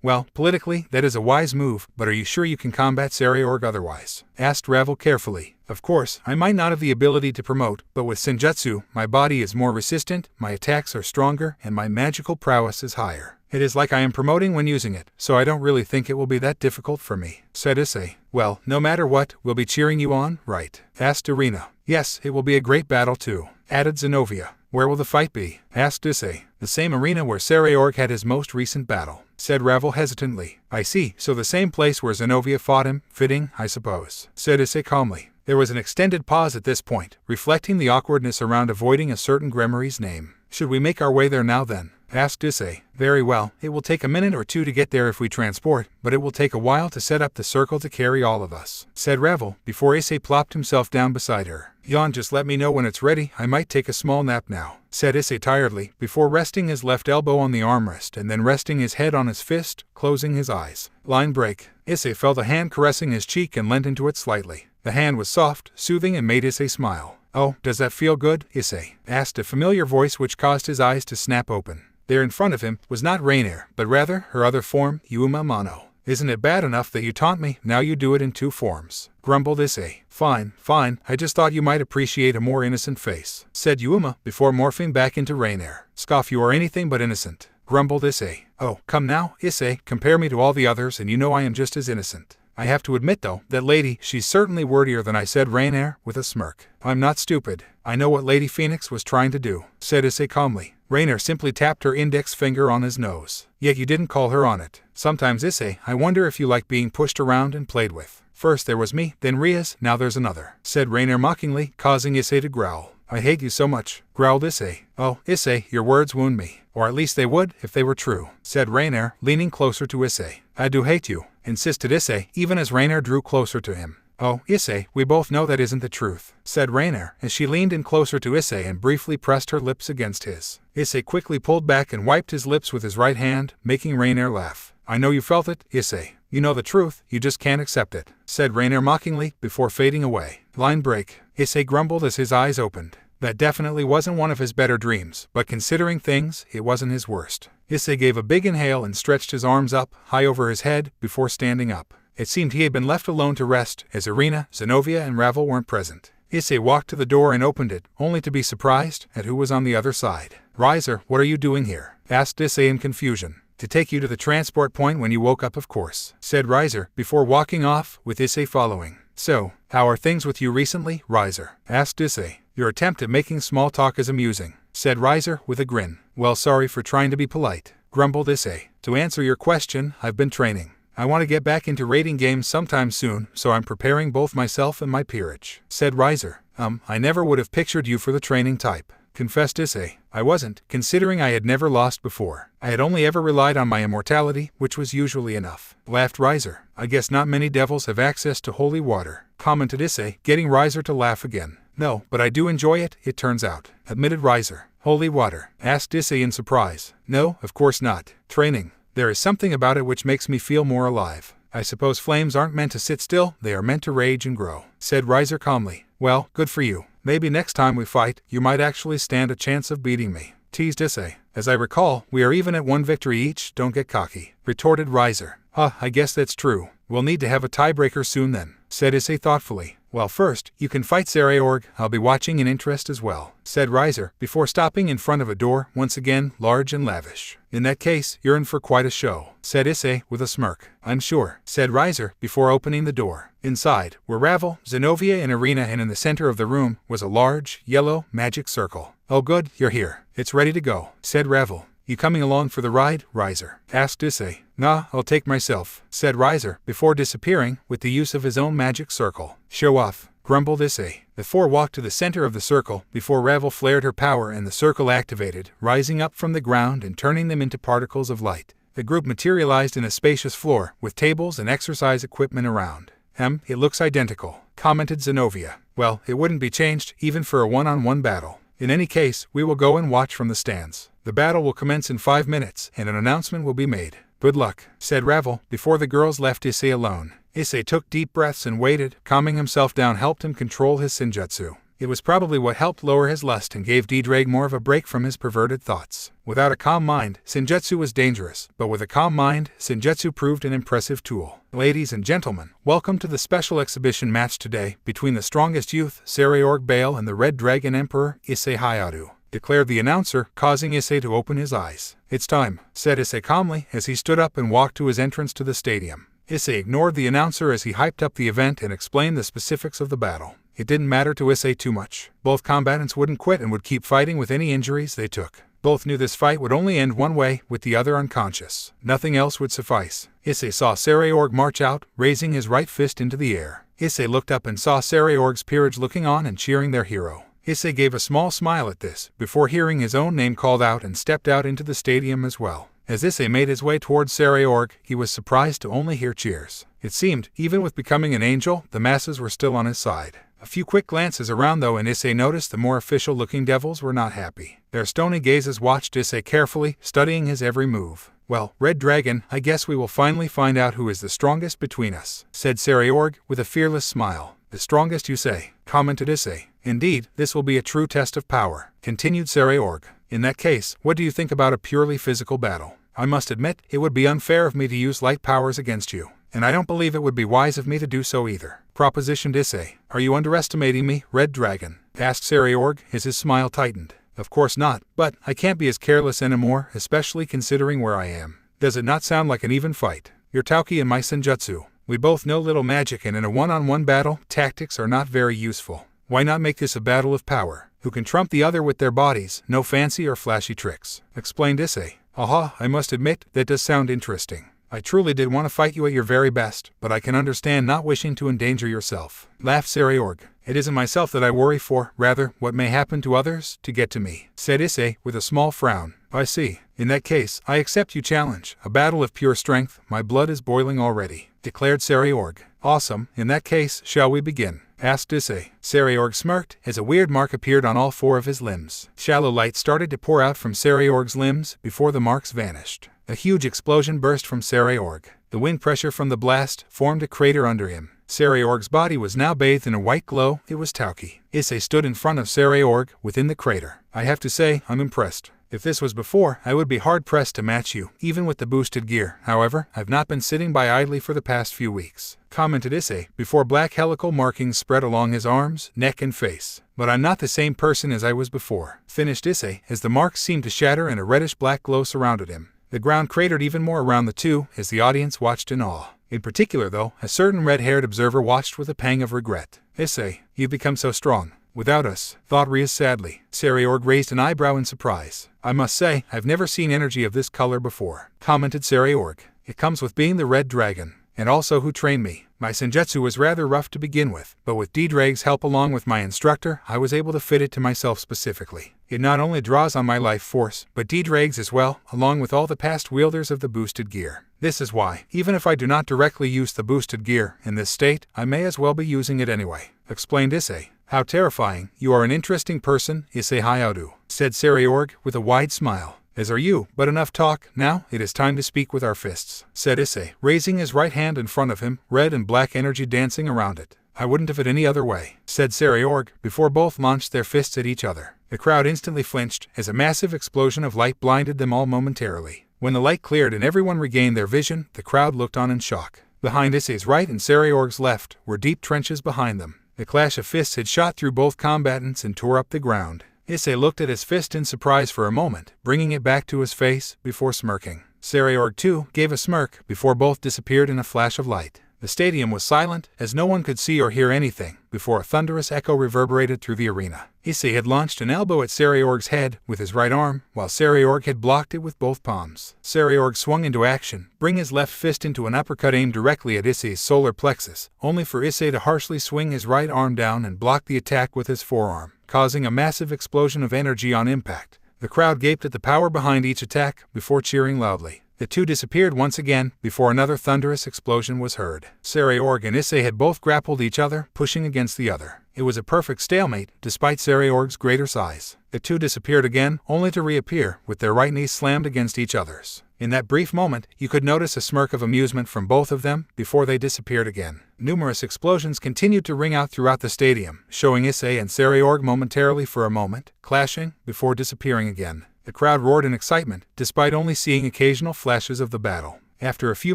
Well, politically, that is a wise move, but are you sure you can combat Sariorg otherwise? Asked Ravel carefully. Of course, I might not have the ability to promote, but with senjutsu, my body is more resistant, my attacks are stronger, and my magical prowess is higher. It is like I am promoting when using it, so I don't really think it will be that difficult for me, said Issei. Well, no matter what, we'll be cheering you on, right? Asked Irina. Yes, it will be a great battle too, added Zenobia. Where will the fight be? Asked Issei. The same arena where Sarayorg had his most recent battle, said Ravel hesitantly. I see, so the same place where Zenobia fought him, fitting, I suppose, said Issei calmly. There was an extended pause at this point, reflecting the awkwardness around avoiding a certain Gremory's name. Should we make our way there now then? Asked Issei. Very well, it will take a minute or two to get there if we transport, but it will take a while to set up the circle to carry all of us, said Ravel, before Issei plopped himself down beside her. Yawn, just let me know when it's ready, I might take a small nap now, said Issei tiredly, before resting his left elbow on the armrest and then resting his head on his fist, closing his eyes. Line break. Issei felt a hand caressing his cheek and leant into it slightly. The hand was soft, soothing, and made Issei smile. Oh, does that feel good, Issei? Asked a familiar voice which caused his eyes to snap open. There in front of him was not Rainier, but rather her other form, Yuma Mano. Isn't it bad enough that you taunt me, now you do it in 2 forms? Grumbled Issei. Fine, I just thought you might appreciate a more innocent face, said Yuma, before morphing back into Rainier. Scoff, you are anything but innocent, grumbled Issei. Oh, come now, Issei, compare me to all the others and you know I am just as innocent. I have to admit though, that lady, she's certainly wordier than I, said Rainier, with a smirk. I'm not stupid. I know what Lady Phoenix was trying to do, said Issei calmly. Rainier simply tapped her index finger on his nose. Yet you didn't call her on it. Sometimes, Issei, I wonder if you like being pushed around and played with. First there was me, then Rias, now there's another, said Rainier mockingly, causing Issei to growl. I hate you so much, growled Issei. Oh, Issei, your words wound me. Or at least they would, if they were true, said Rainier, leaning closer to Issei. I do hate you, insisted Issei, even as Rainier drew closer to him. Oh, Issei, we both know that isn't the truth, said Rainier, as she leaned in closer to Issei and briefly pressed her lips against his. Issei quickly pulled back and wiped his lips with his right hand, making Rainier laugh. I know you felt it, Issei. You know the truth, you just can't accept it, said Rainier mockingly, before fading away. Line break. Issei grumbled as his eyes opened. That definitely wasn't one of his better dreams, but considering things, it wasn't his worst. Issei gave a big inhale and stretched his arms up, high over his head, before standing up. It seemed he had been left alone to rest, as Irina, Zenobia, and Ravel weren't present. Issei walked to the door and opened it, only to be surprised at who was on the other side. Riser, what are you doing here? Asked Issei in confusion. To take you to the transport point when you woke up, of course, said Riser, before walking off, with Issei following. So, how are things with you recently, Riser? Asked Issei. Your attempt at making small talk is amusing, said Riser, with a grin. Well, sorry for trying to be polite, grumbled Issei. To answer your question, I've been training. I want to get back into raiding games sometime soon, so I'm preparing both myself and my peerage, said Riser. I never would have pictured you for the training type, confessed Issei. I wasn't, considering I had never lost before. I had only ever relied on my immortality, which was usually enough, laughed Riser. I guess not many devils have access to holy water, commented Issei, getting Riser to laugh again. No, but I do enjoy it, it turns out, admitted Riser. Holy water? Asked Issei in surprise. No, of course not. Training. There is something about it which makes me feel more alive. I suppose flames aren't meant to sit still, they are meant to rage and grow, said Riser calmly. Well, good for you. Maybe next time we fight, you might actually stand a chance of beating me, teased Issei. As I recall, we are even at 1 victory each, don't get cocky, retorted Riser. I guess that's true. We'll need to have a tiebreaker soon then, said Issei thoughtfully. Well, first, you can fight Sarayorg, I'll be watching in interest as well, said Riser, before stopping in front of a door, once again, large and lavish. In that case, you're in for quite a show, said Issei, with a smirk. I'm sure, said Riser, before opening the door. Inside were Ravel, Zenobia, and Irina, and in the center of the room was a large, yellow, magic circle. Oh good, you're here. It's ready to go, said Ravel. You coming along for the ride, Riser? Asked Issei. Nah, I'll take myself, said Riser, before disappearing, with the use of his own magic circle. Show off, grumbled Issei. The four walked to the center of the circle, before Ravel flared her power and the circle activated, rising up from the ground and turning them into particles of light. The group materialized in a spacious floor, with tables and exercise equipment around. It looks identical, commented Zenobia. Well, it wouldn't be changed, even for a one-on-one battle. In any case, we will go and watch from the stands. The battle will commence in 5 minutes, and an announcement will be made. Good luck, said Ravel, before the girls left Issei alone. Issei took deep breaths and waited. Calming himself down helped him control his senjutsu. It was probably what helped lower his lust and gave D-Drag more of a break from his perverted thoughts. Without a calm mind, senjutsu was dangerous, but with a calm mind, senjutsu proved an impressive tool. Ladies and gentlemen, welcome to the special exhibition match today between the strongest youth, Sarayorg Bale, and the Red Dragon Emperor, Issei Hayato, declared the announcer, causing Issei to open his eyes. It's time, said Issei calmly as he stood up and walked to his entrance to the stadium. Issei ignored the announcer as he hyped up the event and explained the specifics of the battle. It didn't matter to Issei too much. Both combatants wouldn't quit and would keep fighting with any injuries they took. Both knew this fight would only end one way, with the other unconscious. Nothing else would suffice. Issei saw Sarayorg march out, raising his right fist into the air. Issei looked up and saw Sarayorg's peerage looking on and cheering their hero. Issei gave a small smile at this, before hearing his own name called out and stepped out into the stadium as well. As Issei made his way towards Sarayorg, he was surprised to only hear cheers. It seemed, even with becoming an angel, the masses were still on his side. A few quick glances around though and Issei noticed the more official-looking devils were not happy. Their stony gazes watched Issei carefully, studying his every move. "Well, Red Dragon, I guess we will finally find out who is the strongest between us," said Sarayorg, with a fearless smile. "The strongest, you say?" commented Issei. "Indeed, this will be a true test of power," continued Sarayorg. "In that case, what do you think about a purely physical battle? I must admit, it would be unfair of me to use light powers against you. And I don't believe it would be wise of me to do so either," propositioned Issei. "Are you underestimating me, Red Dragon?" asked Sarayorg, as his smile tightened. "Of course not, but I can't be as careless anymore, especially considering where I am. Does it not sound like an even fight? Your Tauki and my Senjutsu. We both know little magic, and in a one-on-one battle, tactics are not very useful. Why not make this a battle of power? Who can trump the other with their bodies, no fancy or flashy tricks," explained Issei. "Aha, I must admit, that does sound interesting. I truly did want to fight you at your very best, but I can understand not wishing to endanger yourself," laughed Sarayorg. "It isn't myself that I worry for, rather, what may happen to others to get to me," said Issei, with a small frown. "I see. In that case, I accept your challenge. A battle of pure strength. My blood is boiling already," declared Sarayorg. "Awesome. In that case, shall we begin?" asked Issei. Sarayorg smirked, as a weird mark appeared on all four of his limbs. Shallow light started to pour out from Sarayorg's limbs, before the marks vanished. A huge explosion burst from Sarayorg. The wind pressure from the blast formed a crater under him. Sarayorg's body was now bathed in a white glow. It was Tauki. Issei stood in front of Sarayorg, within the crater. "I have to say, I'm impressed. If this was before, I would be hard-pressed to match you, even with the boosted gear. However, I've not been sitting by idly for the past few weeks," commented Issei, before black helical markings spread along his arms, neck and face. "But I'm not the same person as I was before," finished Issei, as the marks seemed to shatter and a reddish-black glow surrounded him. The ground cratered even more around the two, as the audience watched in awe. In particular, though, a certain red-haired observer watched with a pang of regret. "Issei, you've become so strong. Without us," thought Rias sadly. Sarayorg raised an eyebrow in surprise. "I must say, I've never seen energy of this color before," commented Sarayorg. "It comes with being the Red Dragon. And also who trained me. My Senjutsu was rather rough to begin with, but with D-Drag's help along with my instructor, I was able to fit it to myself specifically. It not only draws on my life force, but D-Drag's as well, along with all the past wielders of the boosted gear. This is why, even if I do not directly use the boosted gear in this state, I may as well be using it anyway," explained Issei. "How terrifying. You are an interesting person, Issei Hayaoru," said Sarayorg, with a wide smile. "As are you, but enough talk. Now, it is time to speak with our fists," said Issei, raising his right hand in front of him, red and black energy dancing around it. "I wouldn't have it any other way," said Sarayorg, before both launched their fists at each other. The crowd instantly flinched, as a massive explosion of light blinded them all momentarily. When the light cleared and everyone regained their vision, the crowd looked on in shock. Behind Issei's right and Sarayorg's left were deep trenches behind them. The clash of fists had shot through both combatants and tore up the ground. Issei looked at his fist in surprise for a moment, bringing it back to his face, before smirking. Sarayorg too gave a smirk, before both disappeared in a flash of light. The stadium was silent, as no one could see or hear anything, before a thunderous echo reverberated through the arena. Issei had launched an elbow at Sarayorg's head with his right arm, while Sarayorg had blocked it with both palms. Sarayorg swung into action, bringing his left fist into an uppercut aimed directly at Issei's solar plexus, only for Issei to harshly swing his right arm down and block the attack with his forearm, causing a massive explosion of energy on impact. The crowd gaped at the power behind each attack, before cheering loudly. The two disappeared once again, before another thunderous explosion was heard. Sarayorg and Issei had both grappled each other, pushing against the other. It was a perfect stalemate, despite Sarayorg's greater size. The two disappeared again, only to reappear, with their right knees slammed against each other's. In that brief moment, you could notice a smirk of amusement from both of them, before they disappeared again. Numerous explosions continued to ring out throughout the stadium, showing Issei and Sarayorg momentarily for a moment, clashing, before disappearing again. The crowd roared in excitement, despite only seeing occasional flashes of the battle. After a few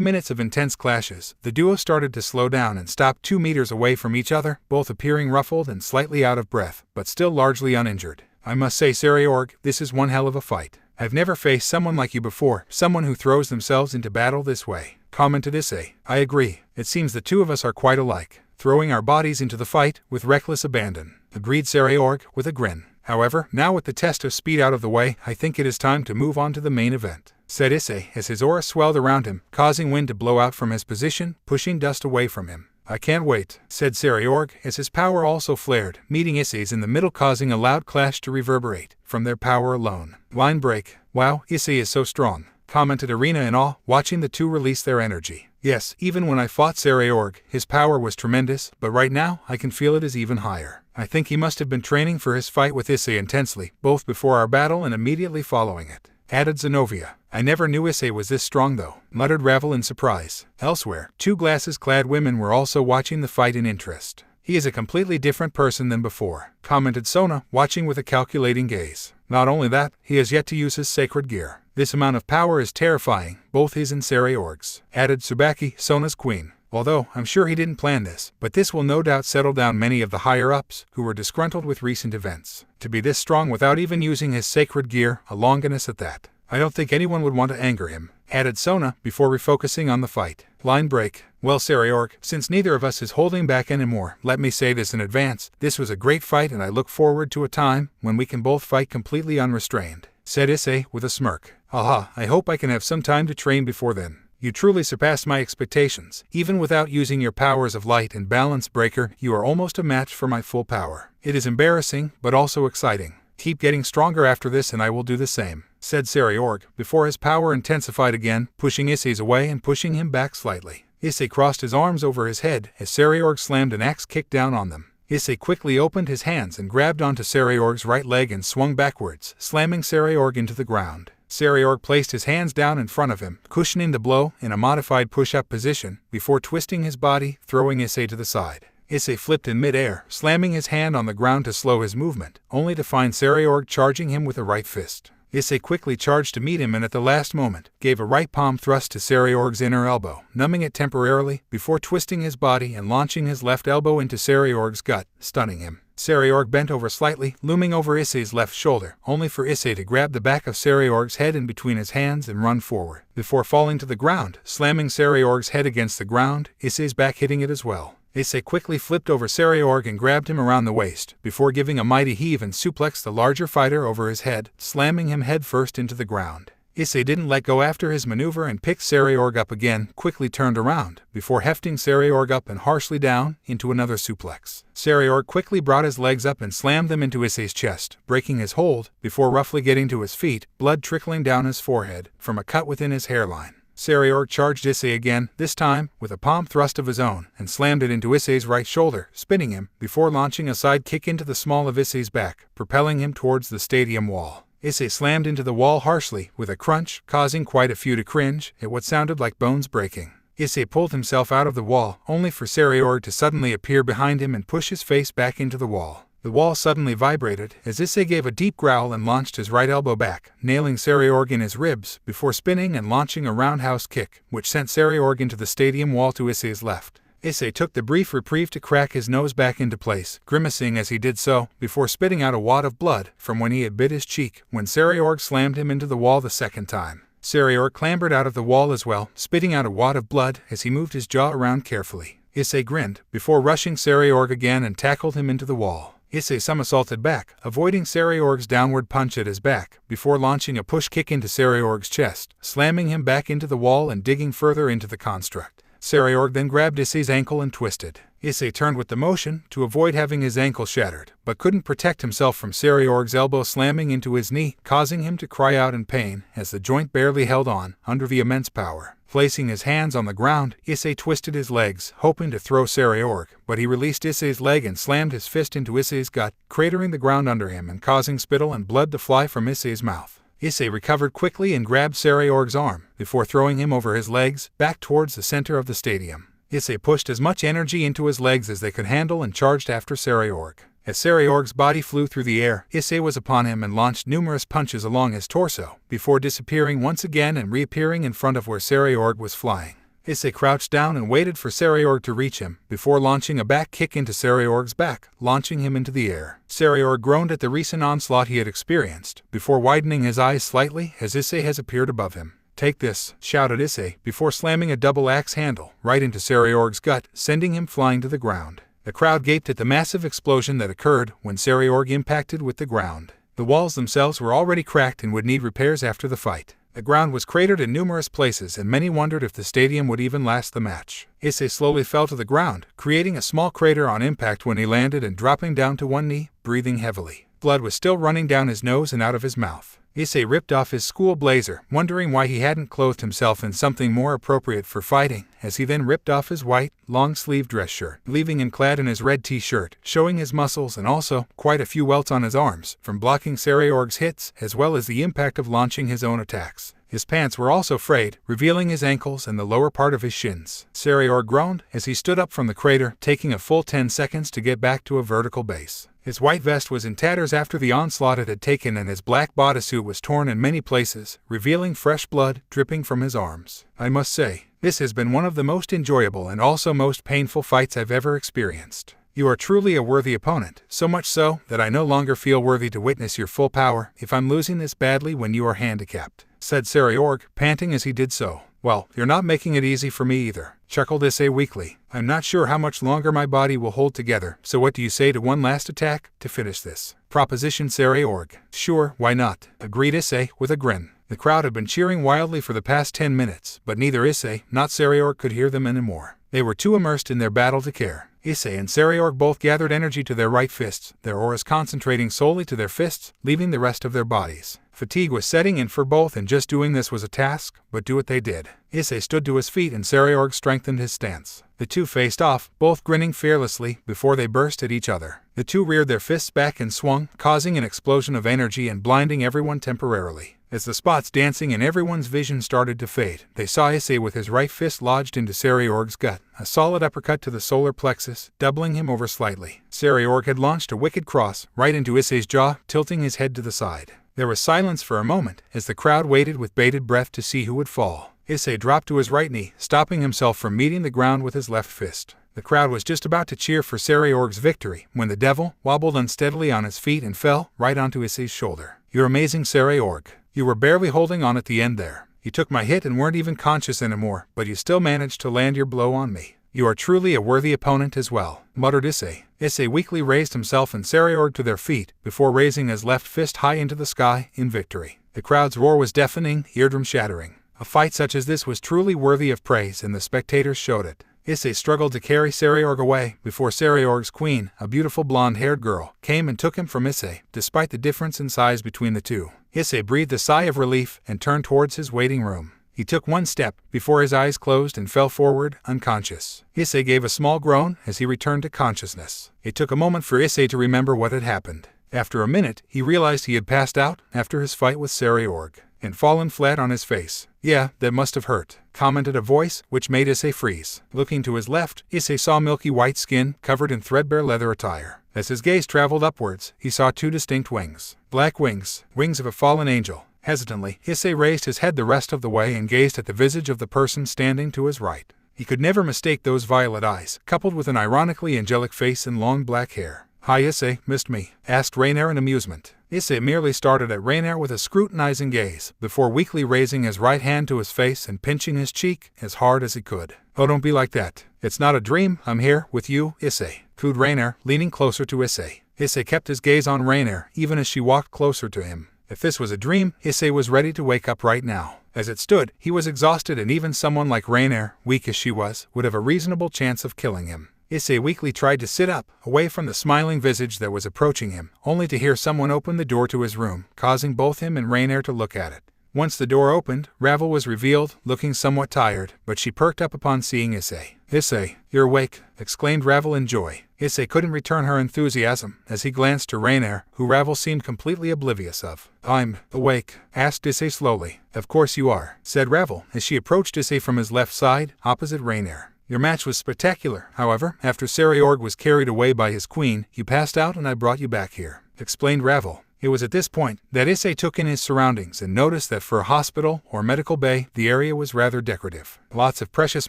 minutes of intense clashes, the duo started to slow down and stopped 2 meters away from each other, both appearing ruffled and slightly out of breath, but still largely uninjured. "I must say, Sarayorg, this is one hell of a fight. I've never faced someone like you before, someone who throws themselves into battle this way," commented Issei. I agree. It seems the two of us are quite alike, throwing our bodies into the fight with reckless abandon, agreed Saraorg with a grin. However, now with the test of speed out of the way, I think it is time to move on to the main event, said Issei as his aura swelled around him, causing wind to blow out from his position, pushing dust away from him. I can't wait, said Saraorg as his power also flared, meeting Issei's in the middle, causing a loud clash to reverberate from their power alone. Line break. Wow, Issei is so strong, commented Arena in awe, watching the two release their energy. Yes, even when I fought Saraorg, his power was tremendous, but right now, I can feel it is even higher. I think he must have been training for his fight with Issei intensely, both before our battle and immediately following it, added Zenobia. I never knew Issei was this strong though, muttered Ravel in surprise. Elsewhere, two glasses-clad women were also watching the fight in interest. He is a completely different person than before, commented Sona, watching with a calculating gaze. Not only that, he has yet to use his sacred gear. This amount of power is terrifying, both his and Saraorg's, added Tsubaki, Sona's queen. Although, I'm sure he didn't plan this, but this will no doubt settle down many of the higher-ups who were disgruntled with recent events. To be this strong without even using his sacred gear, a Longinus at that. I don't think anyone would want to anger him, added Sona, before refocusing on the fight. Line break. Well, Saraorg, since neither of us is holding back anymore, let me say this in advance, this was a great fight and I look forward to a time when we can both fight completely unrestrained, said Issei with a smirk. Aha, I hope I can have some time to train before then. You truly surpassed my expectations. Even without using your powers of light and balance breaker, you are almost a match for my full power. It is embarrassing, but also exciting. Keep getting stronger after this and I will do the same, said Saraorg, before his power intensified again, pushing Issei's away and pushing him back slightly. Issei crossed his arms over his head as Saraorg slammed an axe kick down on them. Issei quickly opened his hands and grabbed onto Saraorg's right leg and swung backwards, slamming Saraorg into the ground. Saraorg placed his hands down in front of him, cushioning the blow in a modified push-up position, before twisting his body, throwing Issei to the side. Issei flipped in mid-air, slamming his hand on the ground to slow his movement, only to find Saraorg charging him with a right fist. Issei quickly charged to meet him and at the last moment, gave a right palm thrust to Saraorg's inner elbow, numbing it temporarily, before twisting his body and launching his left elbow into Saraorg's gut, stunning him. Saraorg bent over slightly, looming over Issei's left shoulder, only for Issei to grab the back of Saraorg's head in between his hands and run forward, before falling to the ground, slamming Saraorg's head against the ground, Issei's back hitting it as well. Issei quickly flipped over Saraorg and grabbed him around the waist, before giving a mighty heave and suplexed the larger fighter over his head, slamming him headfirst into the ground. Issei didn't let go after his maneuver and picked Saraorg up again, quickly turned around, before hefting Saraorg up and harshly down into another suplex. Saraorg quickly brought his legs up and slammed them into Issei's chest, breaking his hold, before roughly getting to his feet, blood trickling down his forehead, from a cut within his hairline. Saraorg charged Issei again, this time, with a palm thrust of his own, and slammed it into Issei's right shoulder, spinning him, before launching a side kick into the small of Issei's back, propelling him towards the stadium wall. Issei slammed into the wall harshly, with a crunch, causing quite a few to cringe, at what sounded like bones breaking. Issei pulled himself out of the wall, only for Saraorg to suddenly appear behind him and push his face back into the wall. The wall suddenly vibrated, as Issei gave a deep growl and launched his right elbow back, nailing Saraorg in his ribs, before spinning and launching a roundhouse kick, which sent Saraorg into the stadium wall to Issei's left. Issei took the brief reprieve to crack his nose back into place, grimacing as he did so, before spitting out a wad of blood from when he had bit his cheek, when Saraorg slammed him into the wall the second time. Saraorg clambered out of the wall as well, spitting out a wad of blood as he moved his jaw around carefully. Issei grinned, before rushing Saraorg again and tackled him into the wall. Issei somersaulted back, avoiding Saraorg's downward punch at his back, before launching a push kick into Saraorg's chest, slamming him back into the wall and digging further into the construct. Saraorg then grabbed Issei's ankle and twisted. Issei turned with the motion to avoid having his ankle shattered, but couldn't protect himself from Saraorg's elbow slamming into his knee, causing him to cry out in pain as the joint barely held on under the immense power. Placing his hands on the ground, Issei twisted his legs, hoping to throw Saraorg, but he released Issei's leg and slammed his fist into Issei's gut, cratering the ground under him and causing spittle and blood to fly from Issei's mouth. Issei recovered quickly and grabbed Saraorg's arm, before throwing him over his legs, back towards the center of the stadium. Issei pushed as much energy into his legs as they could handle and charged after Saraorg. As Saraorg's body flew through the air, Issei was upon him and launched numerous punches along his torso, before disappearing once again and reappearing in front of where Saraorg was flying. Issei crouched down and waited for Saraorg to reach him, before launching a back kick into Saraorg's back, launching him into the air. Saraorg groaned at the recent onslaught he had experienced, before widening his eyes slightly as Issei has appeared above him. "Take this," shouted Issei, before slamming a double axe handle right into Sariorg's gut, sending him flying to the ground. The crowd gaped at the massive explosion that occurred when Sariorg impacted with the ground. The walls themselves were already cracked and would need repairs after the fight. The ground was cratered in numerous places, and many wondered if the stadium would even last the match. Issei slowly fell to the ground, creating a small crater on impact when he landed and dropping down to one knee, breathing heavily. Blood was still running down his nose and out of his mouth. Issei ripped off his school blazer, wondering why he hadn't clothed himself in something more appropriate for fighting, as he then ripped off his white, long-sleeved dress shirt, leaving him clad in his red t-shirt, showing his muscles and also quite a few welts on his arms, from blocking Sariorg's hits, as well as the impact of launching his own attacks. His pants were also frayed, revealing his ankles and the lower part of his shins. Sariorg groaned as he stood up from the crater, taking a full 10 seconds to get back to a vertical base. His white vest was in tatters after the onslaught it had taken, and his black bodysuit was torn in many places, revealing fresh blood dripping from his arms. "I must say, this has been one of the most enjoyable and also most painful fights I've ever experienced. You are truly a worthy opponent, so much so that I no longer feel worthy to witness your full power if I'm losing this badly when you are handicapped," said Sariorg, panting as he did so. "Well, you're not making it easy for me either," chuckled Issei weakly. "I'm not sure how much longer my body will hold together, so what do you say to one last attack to finish this?" propositioned Sariorg. "Sure, why not?" agreed Issei with a grin. The crowd had been cheering wildly for the past 10 minutes, but neither Issei nor Sariorg could hear them anymore. They were too immersed in their battle to care. Issei and Sariorg both gathered energy to their right fists, their auras concentrating solely to their fists, leaving the rest of their bodies. Fatigue was setting in for both, and just doing this was a task, but do it they did. Issei stood to his feet and Sariorg strengthened his stance. The two faced off, both grinning fearlessly, before they burst at each other. The two reared their fists back and swung, causing an explosion of energy and blinding everyone temporarily. As the spots dancing in everyone's vision started to fade, they saw Issei with his right fist lodged into Sariorg's gut, a solid uppercut to the solar plexus, doubling him over slightly. Sariorg had launched a wicked cross right into Issei's jaw, tilting his head to the side. There was silence for a moment, as the crowd waited with bated breath to see who would fall. Issei dropped to his right knee, stopping himself from meeting the ground with his left fist. The crowd was just about to cheer for Sariorg's victory, when the devil wobbled unsteadily on his feet and fell right onto Issei's shoulder. "You're amazing, Sariorg. You were barely holding on at the end there. You took my hit and weren't even conscious anymore, but you still managed to land your blow on me. You are truly a worthy opponent as well," muttered Issei. Issei weakly raised himself and Sariorg to their feet, before raising his left fist high into the sky in victory. The crowd's roar was deafening, eardrum-shattering. A fight such as this was truly worthy of praise, and the spectators showed it. Issei struggled to carry Sariorg away, before Sariorg's queen, a beautiful blonde-haired girl, came and took him from Issei, despite the difference in size between the two. Issei breathed a sigh of relief and turned towards his waiting room. He took one step, before his eyes closed and fell forward, unconscious. Issei gave a small groan as he returned to consciousness. It took a moment for Issei to remember what had happened. After a minute, he realized he had passed out after his fight with Sariorg, and fallen flat on his face. "Yeah, that must have hurt," commented a voice, which made Issei freeze. Looking to his left, Issei saw milky white skin covered in threadbare leather attire. As his gaze traveled upwards, he saw two distinct wings. Black wings, wings of a fallen angel. Hesitantly, Issei raised his head the rest of the way and gazed at the visage of the person standing to his right. He could never mistake those violet eyes, coupled with an ironically angelic face and long black hair. "Hi Issei, missed me?" asked Rainer in amusement. Issei merely started at Rainer with a scrutinizing gaze, before weakly raising his right hand to his face and pinching his cheek as hard as he could. "Oh, don't be like that. It's not a dream, I'm here, with you, Issei," cooed Rainer, leaning closer to Issei. Issei kept his gaze on Rainer, even as she walked closer to him. If this was a dream, Issei was ready to wake up right now. As it stood, he was exhausted, and even someone like Rainer, weak as she was, would have a reasonable chance of killing him. Issei weakly tried to sit up, away from the smiling visage that was approaching him, only to hear someone open the door to his room, causing both him and Rainer to look at it. Once the door opened, Ravel was revealed, looking somewhat tired, but she perked up upon seeing Issei. "Issei, you're awake," exclaimed Ravel in joy. Issei couldn't return her enthusiasm, as he glanced to Rainer, who Ravel seemed completely oblivious of. "I'm awake," asked Issei slowly. "Of course you are," said Ravel, as she approached Issei from his left side, opposite Rainer. "Your match was spectacular. However, after Sariorg was carried away by his queen, you passed out and I brought you back here," explained Ravel. It was at this point that Issei took in his surroundings and noticed that for a hospital or medical bay, the area was rather decorative. Lots of precious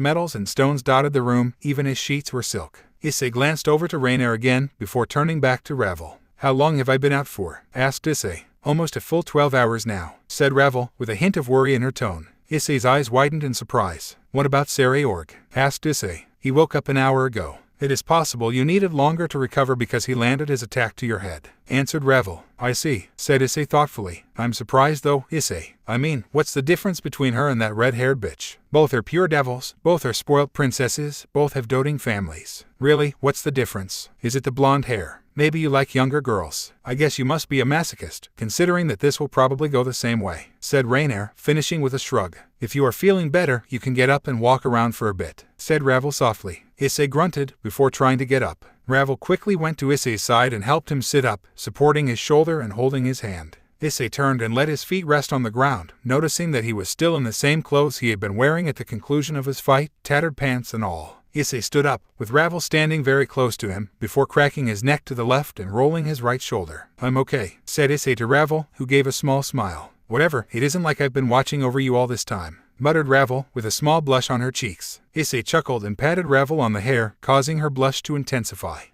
metals and stones dotted the room, even his sheets were silk. Issei glanced over to Rainer again, before turning back to Ravel. "How long have I been out for?" asked Issei. "Almost a full 12 hours now," said Ravel, with a hint of worry in her tone. Issei's eyes widened in surprise. What about Sereorg? Asked Issei. He woke up an hour ago. It is possible you needed longer to recover because he landed his attack to your head, answered Revel. I see, said Issei thoughtfully. I'm surprised though, Issei. I mean, what's the difference between her and that red-haired bitch? Both are pure devils, both are spoilt princesses, both have doting families. Really, what's the difference? Is it the blonde hair? Maybe you like younger girls. I guess you must be a masochist, considering that this will probably go the same way, said Rainier, finishing with a shrug. If you are feeling better, you can get up and walk around for a bit, said Ravel softly. Issei grunted before trying to get up. Ravel quickly went to Issei's side and helped him sit up, supporting his shoulder and holding his hand. Issei turned and let his feet rest on the ground, noticing that he was still in the same clothes he had been wearing at the conclusion of his fight, tattered pants and all. Issei stood up, with Ravel standing very close to him, before cracking his neck to the left and rolling his right shoulder. I'm okay, said Issei to Ravel, who gave a small smile. Whatever, it isn't like I've been watching over you all this time, muttered Ravel, with a small blush on her cheeks. Issei chuckled and patted Ravel on the hair, causing her blush to intensify.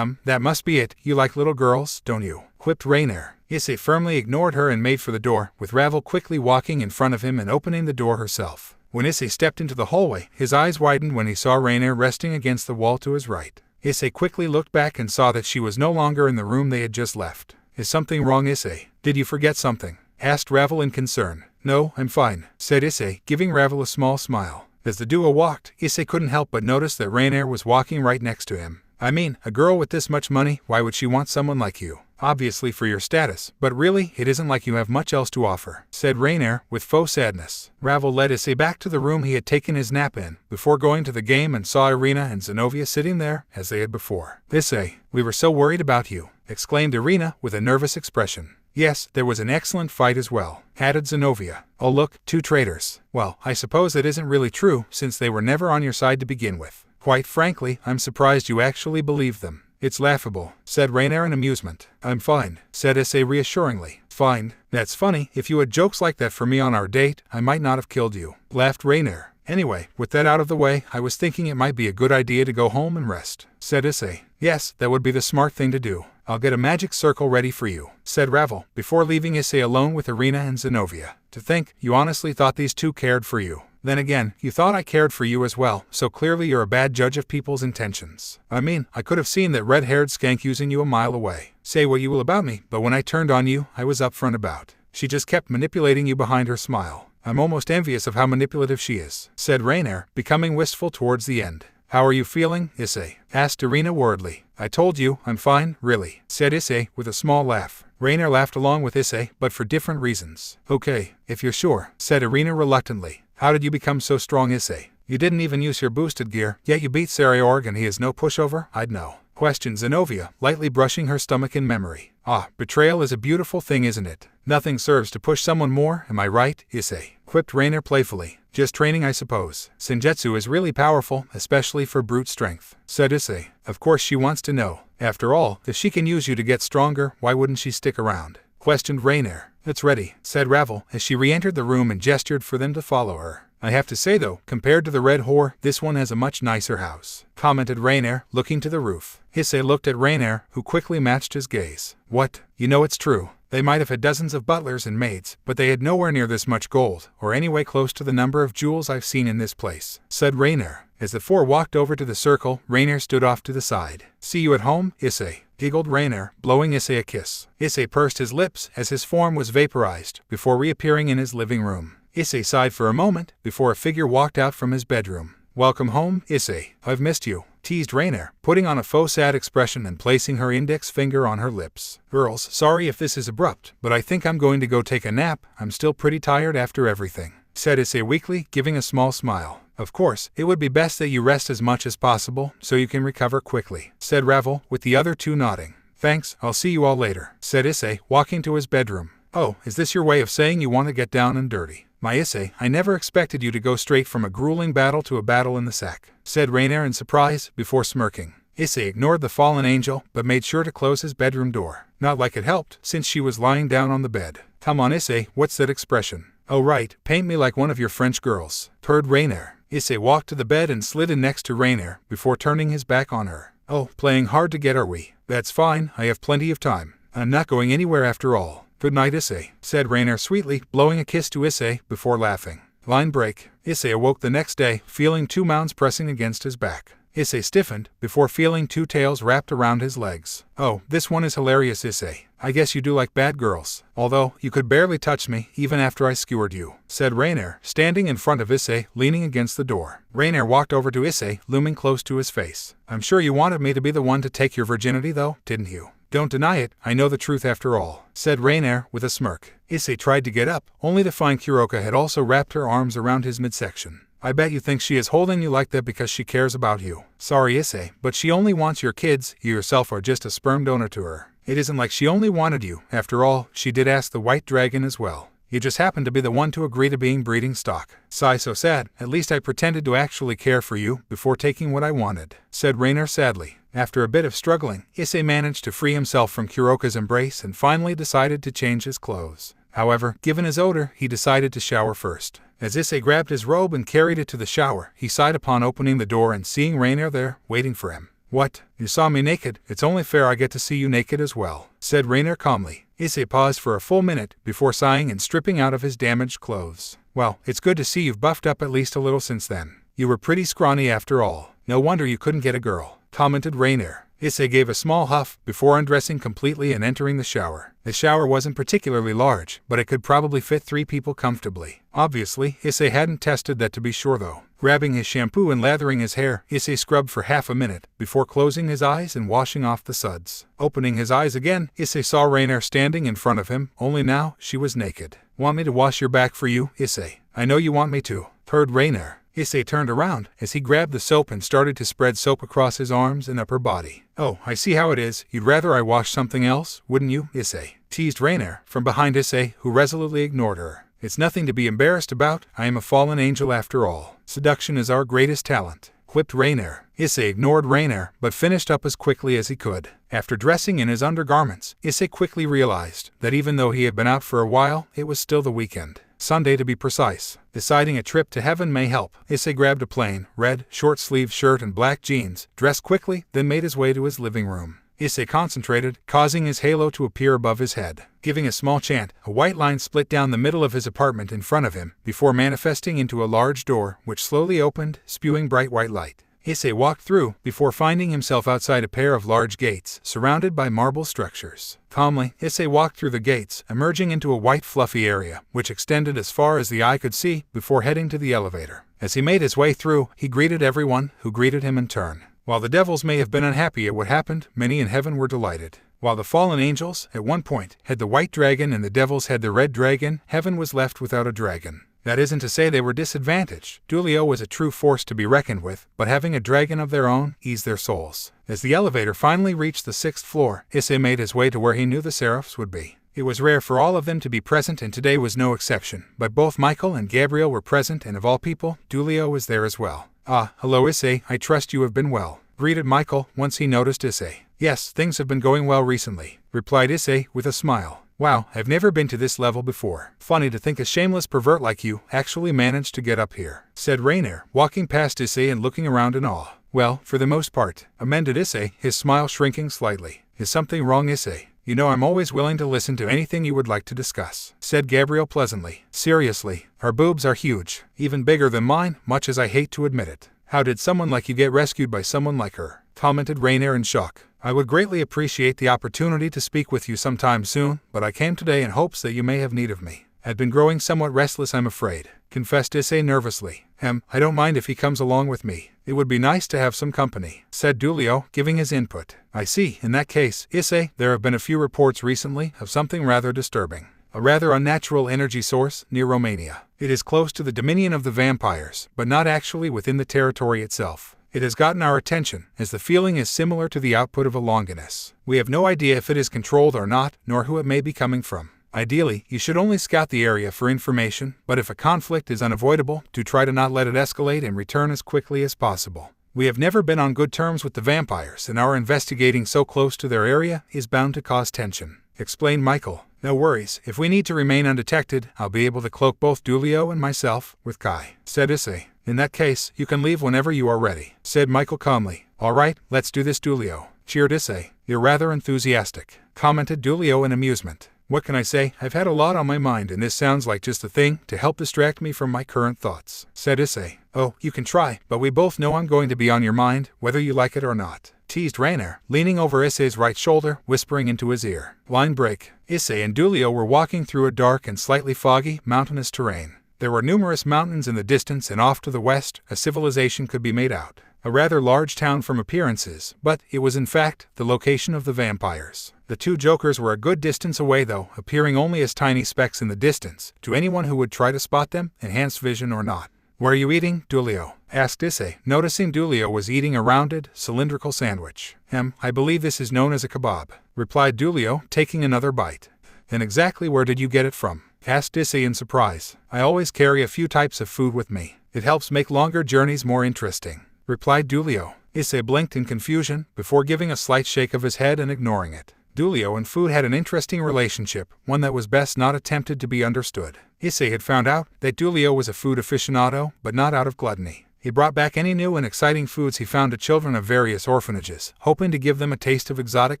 That must be it. You like little girls, don't you? Quipped Rainier. Issei firmly ignored her and made for the door, with Ravel quickly walking in front of him and opening the door herself. When Issei stepped into the hallway, his eyes widened when he saw Rainier resting against the wall to his right. Issei quickly looked back and saw that she was no longer in the room they had just left. Is something wrong, Issei? Did you forget something? Asked Ravel in concern. No, I'm fine, said Issei, giving Ravel a small smile. As the duo walked, Issei couldn't help but notice that Rainier was walking right next to him. I mean, a girl with this much money, why would she want someone like you? Obviously for your status, but really, it isn't like you have much else to offer, said Rainier, with faux sadness. Ravel led Issei back to the room he had taken his nap in, before going to the game and saw Irina and Zenobia sitting there, as they had before. Issei, we were so worried about you, exclaimed Irina, with a nervous expression. Yes, there was an excellent fight as well, added Zenobia. Oh look, 2 traitors. Well, I suppose that isn't really true, since they were never on your side to begin with. Quite frankly, I'm surprised you actually believe them. It's laughable, said Rainier in amusement. I'm fine, said Issei reassuringly. Fine. That's funny. If you had jokes like that for me on our date, I might not have killed you, laughed Rainier. Anyway, with that out of the way, I was thinking it might be a good idea to go home and rest, said Issei. Yes, that would be the smart thing to do. I'll get a magic circle ready for you, said Ravel, before leaving Issei alone with Irina and Zenobia. To think, you honestly thought these two cared for you. Then again, you thought I cared for you as well, so clearly you're a bad judge of people's intentions. I mean, I could have seen that red-haired skank using you a mile away. Say what you will about me, but when I turned on you, I was upfront about. She just kept manipulating you behind her smile. I'm almost envious of how manipulative she is, said Rainier, becoming wistful towards the end. How are you feeling, Issei? Asked Irina worriedly. I told you, I'm fine, really, said Issei, with a small laugh. Rainier laughed along with Issei, but for different reasons. Okay, if you're sure, said Irina reluctantly. How did you become so strong, Issei? You didn't even use your boosted gear, yet you beat Sereorg and he is no pushover? I'd know. Questioned Zenobia, lightly brushing her stomach in memory. Ah, betrayal is a beautiful thing, isn't it? Nothing serves to push someone more, am I right, Issei? Quipped Rainier playfully. Just training, I suppose. Senjutsu is really powerful, especially for brute strength, said Issei. Of course she wants to know. After all, if she can use you to get stronger, why wouldn't she stick around? Questioned Rainier. It's ready, said Ravel, as she re-entered the room and gestured for them to follow her. I have to say though, compared to the red whore, this one has a much nicer house, commented Rainier, looking to the roof. Issei looked at Rainier, who quickly matched his gaze. What? You know it's true. They might have had dozens of butlers and maids, but they had nowhere near this much gold, or anyway close to the number of jewels I've seen in this place, said Rainier. As the four walked over to the circle, Rainier stood off to the side. See you at home, Issei, giggled Rainier, blowing Issei a kiss. Issei pursed his lips as his form was vaporized, before reappearing in his living room. Issei sighed for a moment, before a figure walked out from his bedroom. Welcome home, Issei. I've missed you, teased Rainier, putting on a faux sad expression and placing her index finger on her lips. Girls, sorry if this is abrupt, but I think I'm going to go take a nap. I'm still pretty tired after everything, said Issei weakly, giving a small smile. Of course, it would be best that you rest as much as possible, so you can recover quickly, said Ravel, with the other two nodding. Thanks, I'll see you all later, said Issei, walking to his bedroom. Oh, is this your way of saying you want to get down and dirty? My Issei, I never expected you to go straight from a grueling battle to a battle in the sack, said Rainier in surprise, before smirking. Issei ignored the fallen angel, but made sure to close his bedroom door. Not like it helped, since she was lying down on the bed. Come on, Issei, what's that expression? Oh right, paint me like one of your French girls, purred Rainier. Issei walked to the bed and slid in next to Rainier, before turning his back on her. Oh, playing hard to get are we? That's fine, I have plenty of time. I'm not going anywhere after all. Good night, Issei, said Rainier sweetly, blowing a kiss to Issei, before laughing. Line break. Issei awoke the next day, feeling 2 mounds pressing against his back. Issei stiffened, before feeling 2 tails wrapped around his legs. Oh, this one is hilarious, Issei. I guess you do like bad girls. Although, you could barely touch me, even after I skewered you, said Rainer, standing in front of Issei, leaning against the door. Rainer walked over to Issei, looming close to his face. I'm sure you wanted me to be the one to take your virginity though, didn't you? Don't deny it, I know the truth after all, said Rainer, with a smirk. Issei tried to get up, only to find Kuroka had also wrapped her arms around his midsection. I bet you think she is holding you like that because she cares about you. Sorry, Issei, but she only wants your kids, you yourself are just a sperm donor to her. It isn't like she only wanted you, after all, she did ask the white dragon as well. You just happened to be the one to agree to being breeding stock. Sigh, so sad, at least I pretended to actually care for you, before taking what I wanted, said Rainer sadly. After a bit of struggling, Issei managed to free himself from Kuroka's embrace and finally decided to change his clothes. However, given his odor, he decided to shower first. As Issei grabbed his robe and carried it to the shower, he sighed upon opening the door and seeing Rainer there, waiting for him. What? You saw me naked? It's only fair I get to see you naked as well, said Rainer calmly. Issei paused for a full minute, before sighing and stripping out of his damaged clothes. Well, it's good to see you've buffed up at least a little since then. You were pretty scrawny after all. No wonder you couldn't get a girl, commented Rainer. Issei gave a small huff, before undressing completely and entering the shower. The shower wasn't particularly large, but it could probably fit 3 people comfortably. Obviously, Issei hadn't tested that to be sure though. Grabbing his shampoo and lathering his hair, Issei scrubbed for half a minute, before closing his eyes and washing off the suds. Opening his eyes again, Issei saw Rainer standing in front of him, only now, she was naked. Want me to wash your back for you, Issei? I know you want me to, purred Rainer. Issei turned around, as he grabbed the soap and started to spread soap across his arms and upper body. Oh, I see how it is, you'd rather I wash something else, wouldn't you, Issei? Teased Rainer, from behind Issei, who resolutely ignored her. It's nothing to be embarrassed about, I am a fallen angel after all. Seduction is our greatest talent, quipped Rainer. Issei ignored Rainer, but finished up as quickly as he could. After dressing in his undergarments, Issei quickly realized that even though he had been out for a while, it was still the weekend. Sunday to be precise. Deciding a trip to heaven may help, Issei grabbed a plain, red, short-sleeved shirt and black jeans, dressed quickly, then made his way to his living room. Issei concentrated, causing his halo to appear above his head. Giving a small chant, a white line split down the middle of his apartment in front of him, before manifesting into a large door, which slowly opened, spewing bright white light. Issei walked through, before finding himself outside a pair of large gates, surrounded by marble structures. Calmly, Issei walked through the gates, emerging into a white fluffy area, which extended as far as the eye could see, before heading to the elevator. As he made his way through, he greeted everyone, who greeted him in turn. While the devils may have been unhappy at what happened, many in heaven were delighted. While the fallen angels, at one point, had the white dragon and the devils had the red dragon, heaven was left without a dragon. That isn't to say they were disadvantaged. Dulio was a true force to be reckoned with, but having a dragon of their own eased their souls. As the elevator finally reached the 6th floor, Issei made his way to where he knew the seraphs would be. It was rare for all of them to be present, and today was no exception, but both Michael and Gabriel were present, and of all people, Dulio was there as well. Ah, hello Issei, I trust you have been well, greeted Michael once he noticed Issei. Yes, things have been going well recently, replied Issei with a smile. Wow, I've never been to this level before. Funny to think a shameless pervert like you actually managed to get up here, said Rainer, walking past Issei and looking around in awe. Well, for the most part, amended Issei, his smile shrinking slightly. Is something wrong, Issei? You know I'm always willing to listen to anything you would like to discuss, said Gabriel pleasantly. Seriously, her boobs are huge, even bigger than mine, much as I hate to admit it. How did someone like you get rescued by someone like her? Commented Rainer in shock. I would greatly appreciate the opportunity to speak with you sometime soon, but I came today in hopes that you may have need of me. I've been growing somewhat restless, I'm afraid, confessed Issei nervously. I don't mind if he comes along with me. It would be nice to have some company, said Dulio, giving his input. I see, in that case, Issei, there have been a few reports recently of something rather disturbing. A rather unnatural energy source near Romania. It is close to the dominion of the vampires, but not actually within the territory itself. It has gotten our attention, as the feeling is similar to the output of a Longinus. We have no idea if it is controlled or not, nor who it may be coming from. Ideally, you should only scout the area for information, but if a conflict is unavoidable, do try to not let it escalate and return as quickly as possible. We have never been on good terms with the vampires, and our investigating so close to their area is bound to cause tension, explained Michael. No worries, if we need to remain undetected, I'll be able to cloak both Dulio and myself with Kai, said Issei. In that case, you can leave whenever you are ready, said Michael calmly. All right, let's do this, Dulio, cheered Issei. You're rather enthusiastic, commented Dulio in amusement. What can I say? I've had a lot on my mind and this sounds like just the thing to help distract me from my current thoughts, said Issei. Oh, you can try, but we both know I'm going to be on your mind, whether you like it or not, teased Rainer, leaning over Issei's right shoulder, whispering into his ear. Line break. Issei and Dulio were walking through a dark and slightly foggy, mountainous terrain. There were numerous mountains in the distance and off to the west, a civilization could be made out. A rather large town from appearances, but it was in fact the location of the vampires. The two jokers were a good distance away though, appearing only as tiny specks in the distance, to anyone who would try to spot them, enhanced vision or not. Where are you eating, Dulio? Asked Issei, noticing Dulio was eating a rounded, cylindrical sandwich. I believe this is known as a kebab, replied Dulio, taking another bite. Then exactly where did you get it from? Asked Issei in surprise. I always carry a few types of food with me. It helps make longer journeys more interesting, replied Dulio. Issei blinked in confusion, before giving a slight shake of his head and ignoring it. Dulio and food had an interesting relationship, one that was best not attempted to be understood. Issei had found out that Dulio was a food aficionado, but not out of gluttony. He brought back any new and exciting foods he found to children of various orphanages, hoping to give them a taste of exotic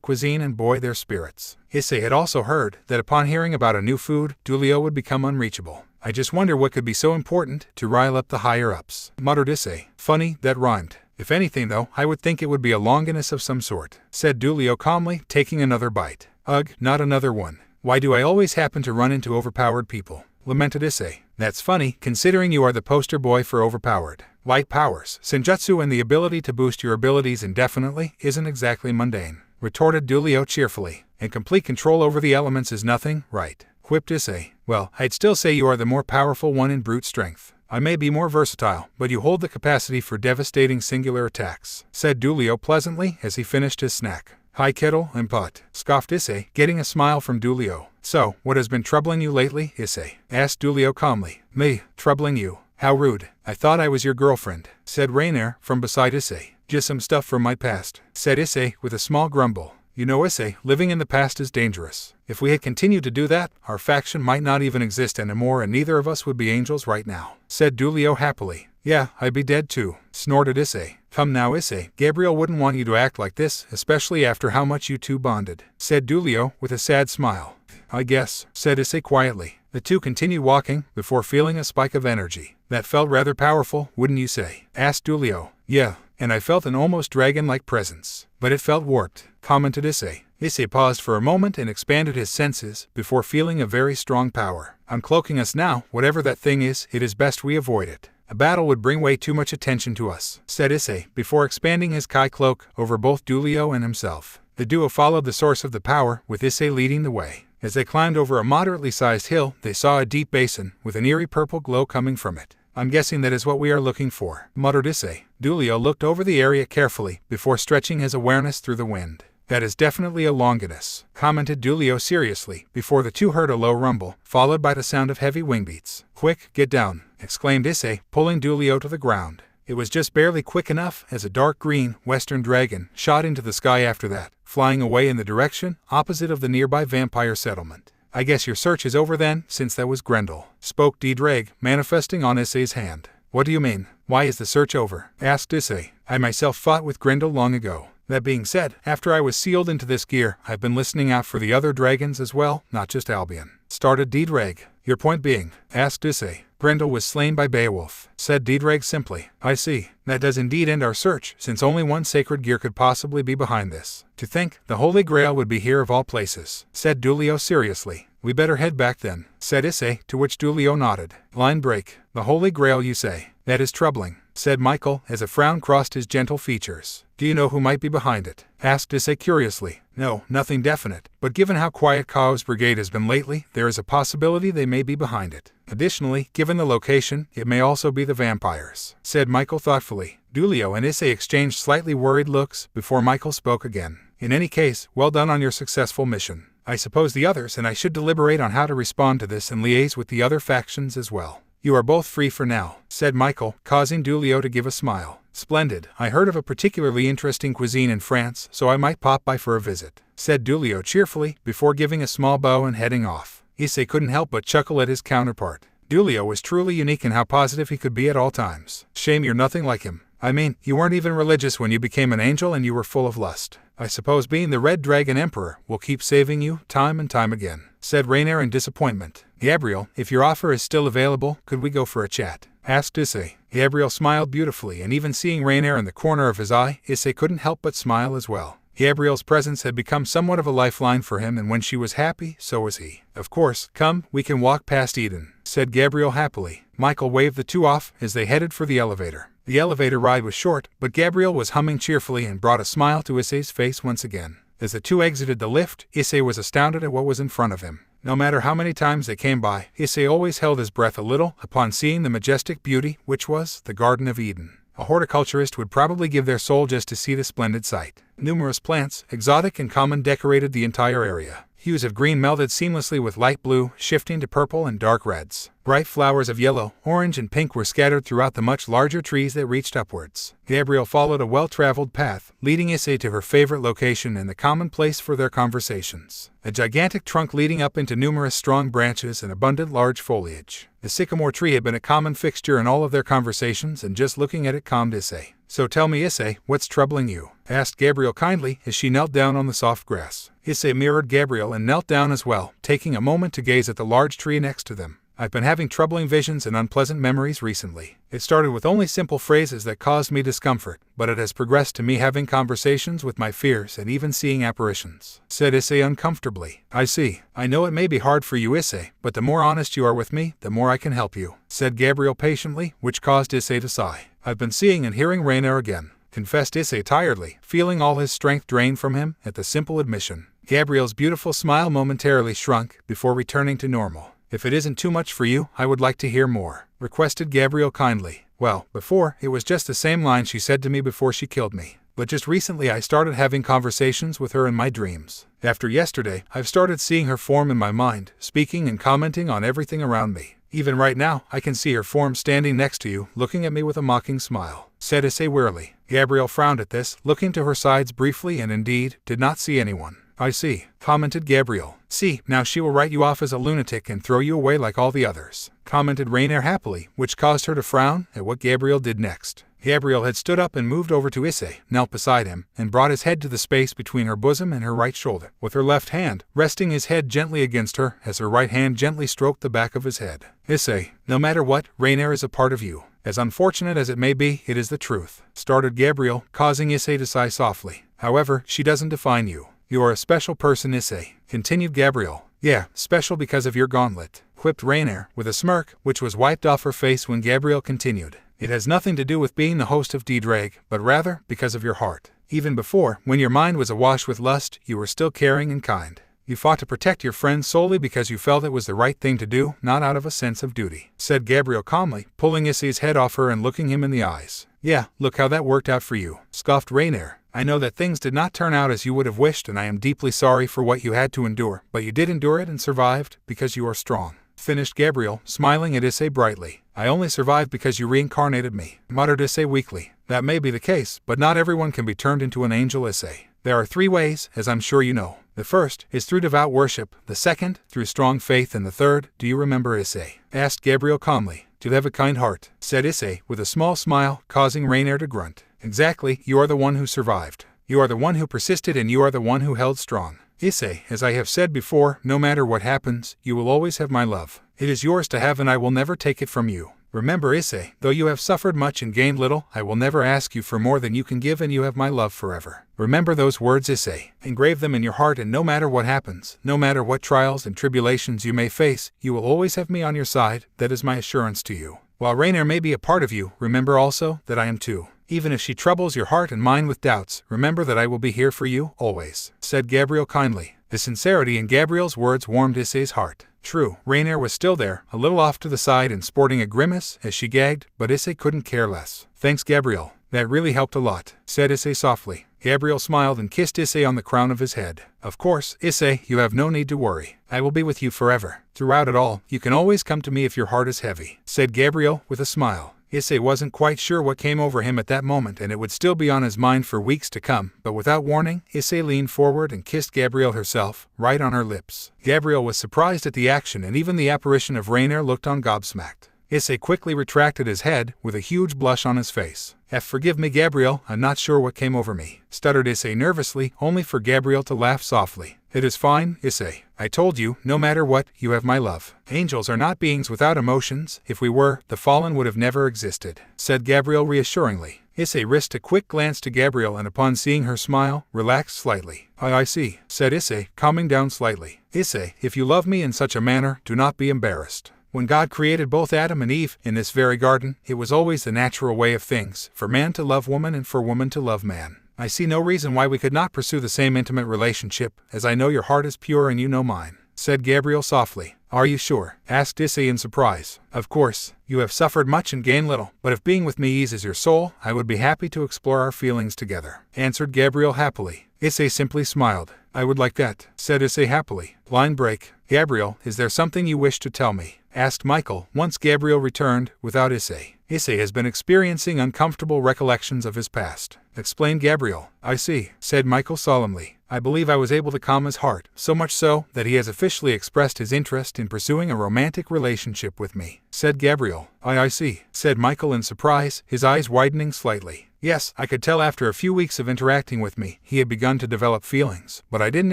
cuisine and buoy their spirits. Issei had also heard that upon hearing about a new food, Dulio would become unreachable. I just wonder what could be so important to rile up the higher-ups, muttered Issei. Funny, that rhymed. If anything though, I would think it would be a longinus of some sort, said Dulio calmly, taking another bite. Ugh, not another one. Why do I always happen to run into overpowered people? Lamented Issei. That's funny, considering you are the poster boy for overpowered. Light powers, senjutsu and the ability to boost your abilities indefinitely isn't exactly mundane, retorted Dulio cheerfully. And complete control over the elements is nothing, right? Quipped Issei. Well, I'd still say you are the more powerful one in brute strength. I may be more versatile, but you hold the capacity for devastating singular attacks, said Dulio pleasantly as he finished his snack. Hi kettle and pot, scoffed Issei, getting a smile from Dulio. So, what has been troubling you lately, Issei? Asked Dulio calmly. Me, troubling you? How rude. I thought I was your girlfriend, said Rainer from beside Issei. Just some stuff from my past, said Issei with a small grumble. You know, Issei, living in the past is dangerous. If we had continued to do that, our faction might not even exist anymore and neither of us would be angels right now, said Dulio happily. Yeah, I'd be dead too, snorted Issei. Come now, Issei, Gabriel wouldn't want you to act like this, especially after how much you two bonded, said Dulio with a sad smile. I guess, said Issei quietly. The two continued walking, before feeling a spike of energy. That felt rather powerful, wouldn't you say? Asked Dulio. Yeah, and I felt an almost dragon-like presence. But it felt warped, commented Issei. Issei paused for a moment and expanded his senses, before feeling a very strong power. Uncloaking us now, whatever that thing is, it is best we avoid it. A battle would bring way too much attention to us, said Issei, before expanding his Kai cloak over both Dulio and himself. The duo followed the source of the power, with Issei leading the way. As they climbed over a moderately sized hill, they saw a deep basin, with an eerie purple glow coming from it. I'm guessing that is what we are looking for, muttered Issei. Dulio looked over the area carefully, before stretching his awareness through the wind. That is definitely a longinus, commented Dulio seriously, before the two heard a low rumble, followed by the sound of heavy wing beats. Quick, get down, exclaimed Issei, pulling Dulio to the ground. It was just barely quick enough as a dark green, western dragon shot into the sky after that, flying away in the direction opposite of the nearby vampire settlement. I guess your search is over then, since that was Grendel, spoke Diedrag, manifesting on Issei's hand. What do you mean? Why is the search over? Asked Issei. I myself fought with Grendel long ago. That being said, after I was sealed into this gear, I've been listening out for the other dragons as well, not just Albion. Started Diedrag. Your point being? Asked Issei. Grendel was slain by Beowulf, said Diedrag simply. I see. That does indeed end our search, since only one sacred gear could possibly be behind this. To think, the Holy Grail would be here of all places, said Dulio seriously. We better head back then, said Issei, to which Dulio nodded. Line break. The Holy Grail, you say? That is troubling, said Michael, as a frown crossed his gentle features. Do you know who might be behind it? Asked Issei curiously. No, nothing definite, but given how quiet Chaos Brigade has been lately, there is a possibility they may be behind it. Additionally, given the location, it may also be the vampires, said Michael thoughtfully. Dulio and Issei exchanged slightly worried looks, before Michael spoke again. In any case, well done on your successful mission. I suppose the others and I should deliberate on how to respond to this and liaise with the other factions as well. You are both free for now, said Michael, causing Dulio to give a smile. Splendid. I heard of a particularly interesting cuisine in France, so I might pop by for a visit, said Dulio cheerfully, before giving a small bow and heading off. Issei couldn't help but chuckle at his counterpart. Dulio was truly unique in how positive he could be at all times. Shame you're nothing like him. I mean, you weren't even religious when you became an angel and you were full of lust. I suppose being the Red Dragon Emperor will keep saving you time and time again, said Rainier in disappointment. Gabriel, if your offer is still available, could we go for a chat? Asked Issei. Gabriel smiled beautifully, and even seeing Rainier in the corner of his eye, Issei couldn't help but smile as well. Gabriel's presence had become somewhat of a lifeline for him, and when she was happy, so was he. Of course, come, we can walk past Eden, said Gabriel happily. Michael waved the two off as they headed for the elevator. The elevator ride was short, but Gabriel was humming cheerfully and brought a smile to Issei's face once again. As the two exited the lift, Issei was astounded at what was in front of him. No matter how many times they came by, Issei always held his breath a little upon seeing the majestic beauty, which was the Garden of Eden. A horticulturist would probably give their soul just to see the splendid sight. Numerous plants, exotic and common, decorated the entire area. Hues of green melded seamlessly with light blue, shifting to purple and dark reds. Bright flowers of yellow, orange, and pink were scattered throughout the much larger trees that reached upwards. Gabriel followed a well-traveled path, leading Issei to her favorite location and the common place for their conversations. A gigantic trunk leading up into numerous strong branches and abundant large foliage. The sycamore tree had been a common fixture in all of their conversations, and just looking at it calmed Issei. So tell me, Issei, what's troubling you? Asked Gabriel kindly as she knelt down on the soft grass. Issei mirrored Gabriel and knelt down as well, taking a moment to gaze at the large tree next to them. I've been having troubling visions and unpleasant memories recently. It started with only simple phrases that caused me discomfort, but it has progressed to me having conversations with my fears and even seeing apparitions, said Issei uncomfortably. I see. I know it may be hard for you, Issei, but the more honest you are with me, the more I can help you, said Gabriel patiently, which caused Issei to sigh. I've been seeing and hearing Rainier again, confessed Issei tiredly, feeling all his strength drained from him at the simple admission. Gabriel's beautiful smile momentarily shrunk before returning to normal. If it isn't too much for you, I would like to hear more, requested Gabriel kindly. Well, before, it was just the same line she said to me before she killed me. But just recently I started having conversations with her in my dreams. After yesterday, I've started seeing her form in my mind, speaking and commenting on everything around me. Even right now, I can see her form standing next to you, looking at me with a mocking smile, said Issei wearily. Gabriel frowned at this, looking to her sides briefly, and indeed, did not see anyone. I see, commented Gabriel. See, now she will write you off as a lunatic and throw you away like all the others, commented Rainier happily, which caused her to frown at what Gabriel did next. Gabriel had stood up and moved over to Issei, knelt beside him, and brought his head to the space between her bosom and her right shoulder, with her left hand resting his head gently against her as her right hand gently stroked the back of his head. Issei, no matter what, Rainier is a part of you. As unfortunate as it may be, it is the truth, started Gabriel, causing Issei to sigh softly. However, she doesn't define you. You are a special person, Issei, continued Gabriel. Yeah, special because of your gauntlet, quipped Rainier, with a smirk, which was wiped off her face when Gabriel continued. It has nothing to do with being the host of D-Drag, but rather because of your heart. Even before, when your mind was awash with lust, you were still caring and kind. You fought to protect your friends solely because you felt it was the right thing to do, not out of a sense of duty, said Gabriel calmly, pulling Issei's head off her and looking him in the eyes. Yeah, look how that worked out for you, scoffed Rainier. I know that things did not turn out as you would have wished, and I am deeply sorry for what you had to endure, but you did endure it and survived because you are strong, finished Gabriel, smiling at Issei brightly. I only survived because you reincarnated me, muttered Issei weakly. That may be the case, but not everyone can be turned into an angel, Issei. There are 3 ways, as I'm sure you know. The first is through devout worship, the second, through strong faith, and the third, do you remember, Issei? Asked Gabriel calmly. To have a kind heart, said Issei, with a small smile, causing Rainier to grunt. Exactly, you are the one who survived. You are the one who persisted, and you are the one who held strong. Issei, as I have said before, no matter what happens, you will always have my love. It is yours to have, and I will never take it from you. Remember, Issei, though you have suffered much and gained little, I will never ask you for more than you can give, and you have my love forever. Remember those words, Issei. Engrave them in your heart, and no matter what happens, no matter what trials and tribulations you may face, you will always have me on your side. That is my assurance to you. While Rainier may be a part of you, remember also that I am too. Even if she troubles your heart and mine with doubts, remember that I will be here for you, always, said Gabriel kindly. The sincerity in Gabriel's words warmed Issei's heart. True, Rainier was still there, a little off to the side and sporting a grimace as she gagged, but Issei couldn't care less. Thanks, Gabriel. That really helped a lot, said Issei softly. Gabriel smiled and kissed Issei on the crown of his head. Of course, Issei, you have no need to worry. I will be with you forever. Throughout it all, you can always come to me if your heart is heavy, said Gabriel, with a smile. Issei wasn't quite sure what came over him at that moment, and it would still be on his mind for weeks to come, but without warning, Issei leaned forward and kissed Gabriel herself, right on her lips. Gabriel was surprised at the action, and even the apparition of Rainier looked on gobsmacked. Issei quickly retracted his head with a huge blush on his face. Forgive me, Gabriel, I'm not sure what came over me, stuttered Issei nervously, only for Gabriel to laugh softly. It is fine, Issei. I told you, no matter what, you have my love. Angels are not beings without emotions. If we were, the fallen would have never existed, said Gabriel reassuringly. Issei risked a quick glance to Gabriel and upon seeing her smile, relaxed slightly. I see, said Issei, calming down slightly. Issei, if you love me in such a manner, do not be embarrassed. When God created both Adam and Eve in this very garden, it was always the natural way of things, for man to love woman and for woman to love man. I see no reason why we could not pursue the same intimate relationship, as I know your heart is pure and you know mine, said Gabriel softly. Are you sure? Asked Issei in surprise. Of course, you have suffered much and gained little, but if being with me eases your soul, I would be happy to explore our feelings together, answered Gabriel happily. Issei simply smiled. I would like that, said Issei happily. Line break. Gabriel, is there something you wish to tell me? Asked Michael, once Gabriel returned, without Issei. Issei has been experiencing uncomfortable recollections of his past, explained Gabriel. I see, said Michael solemnly. I believe I was able to calm his heart, so much so that he has officially expressed his interest in pursuing a romantic relationship with me, said Gabriel. I see, said Michael in surprise, his eyes widening slightly. Yes, I could tell after a few weeks of interacting with me, he had begun to develop feelings, but I didn't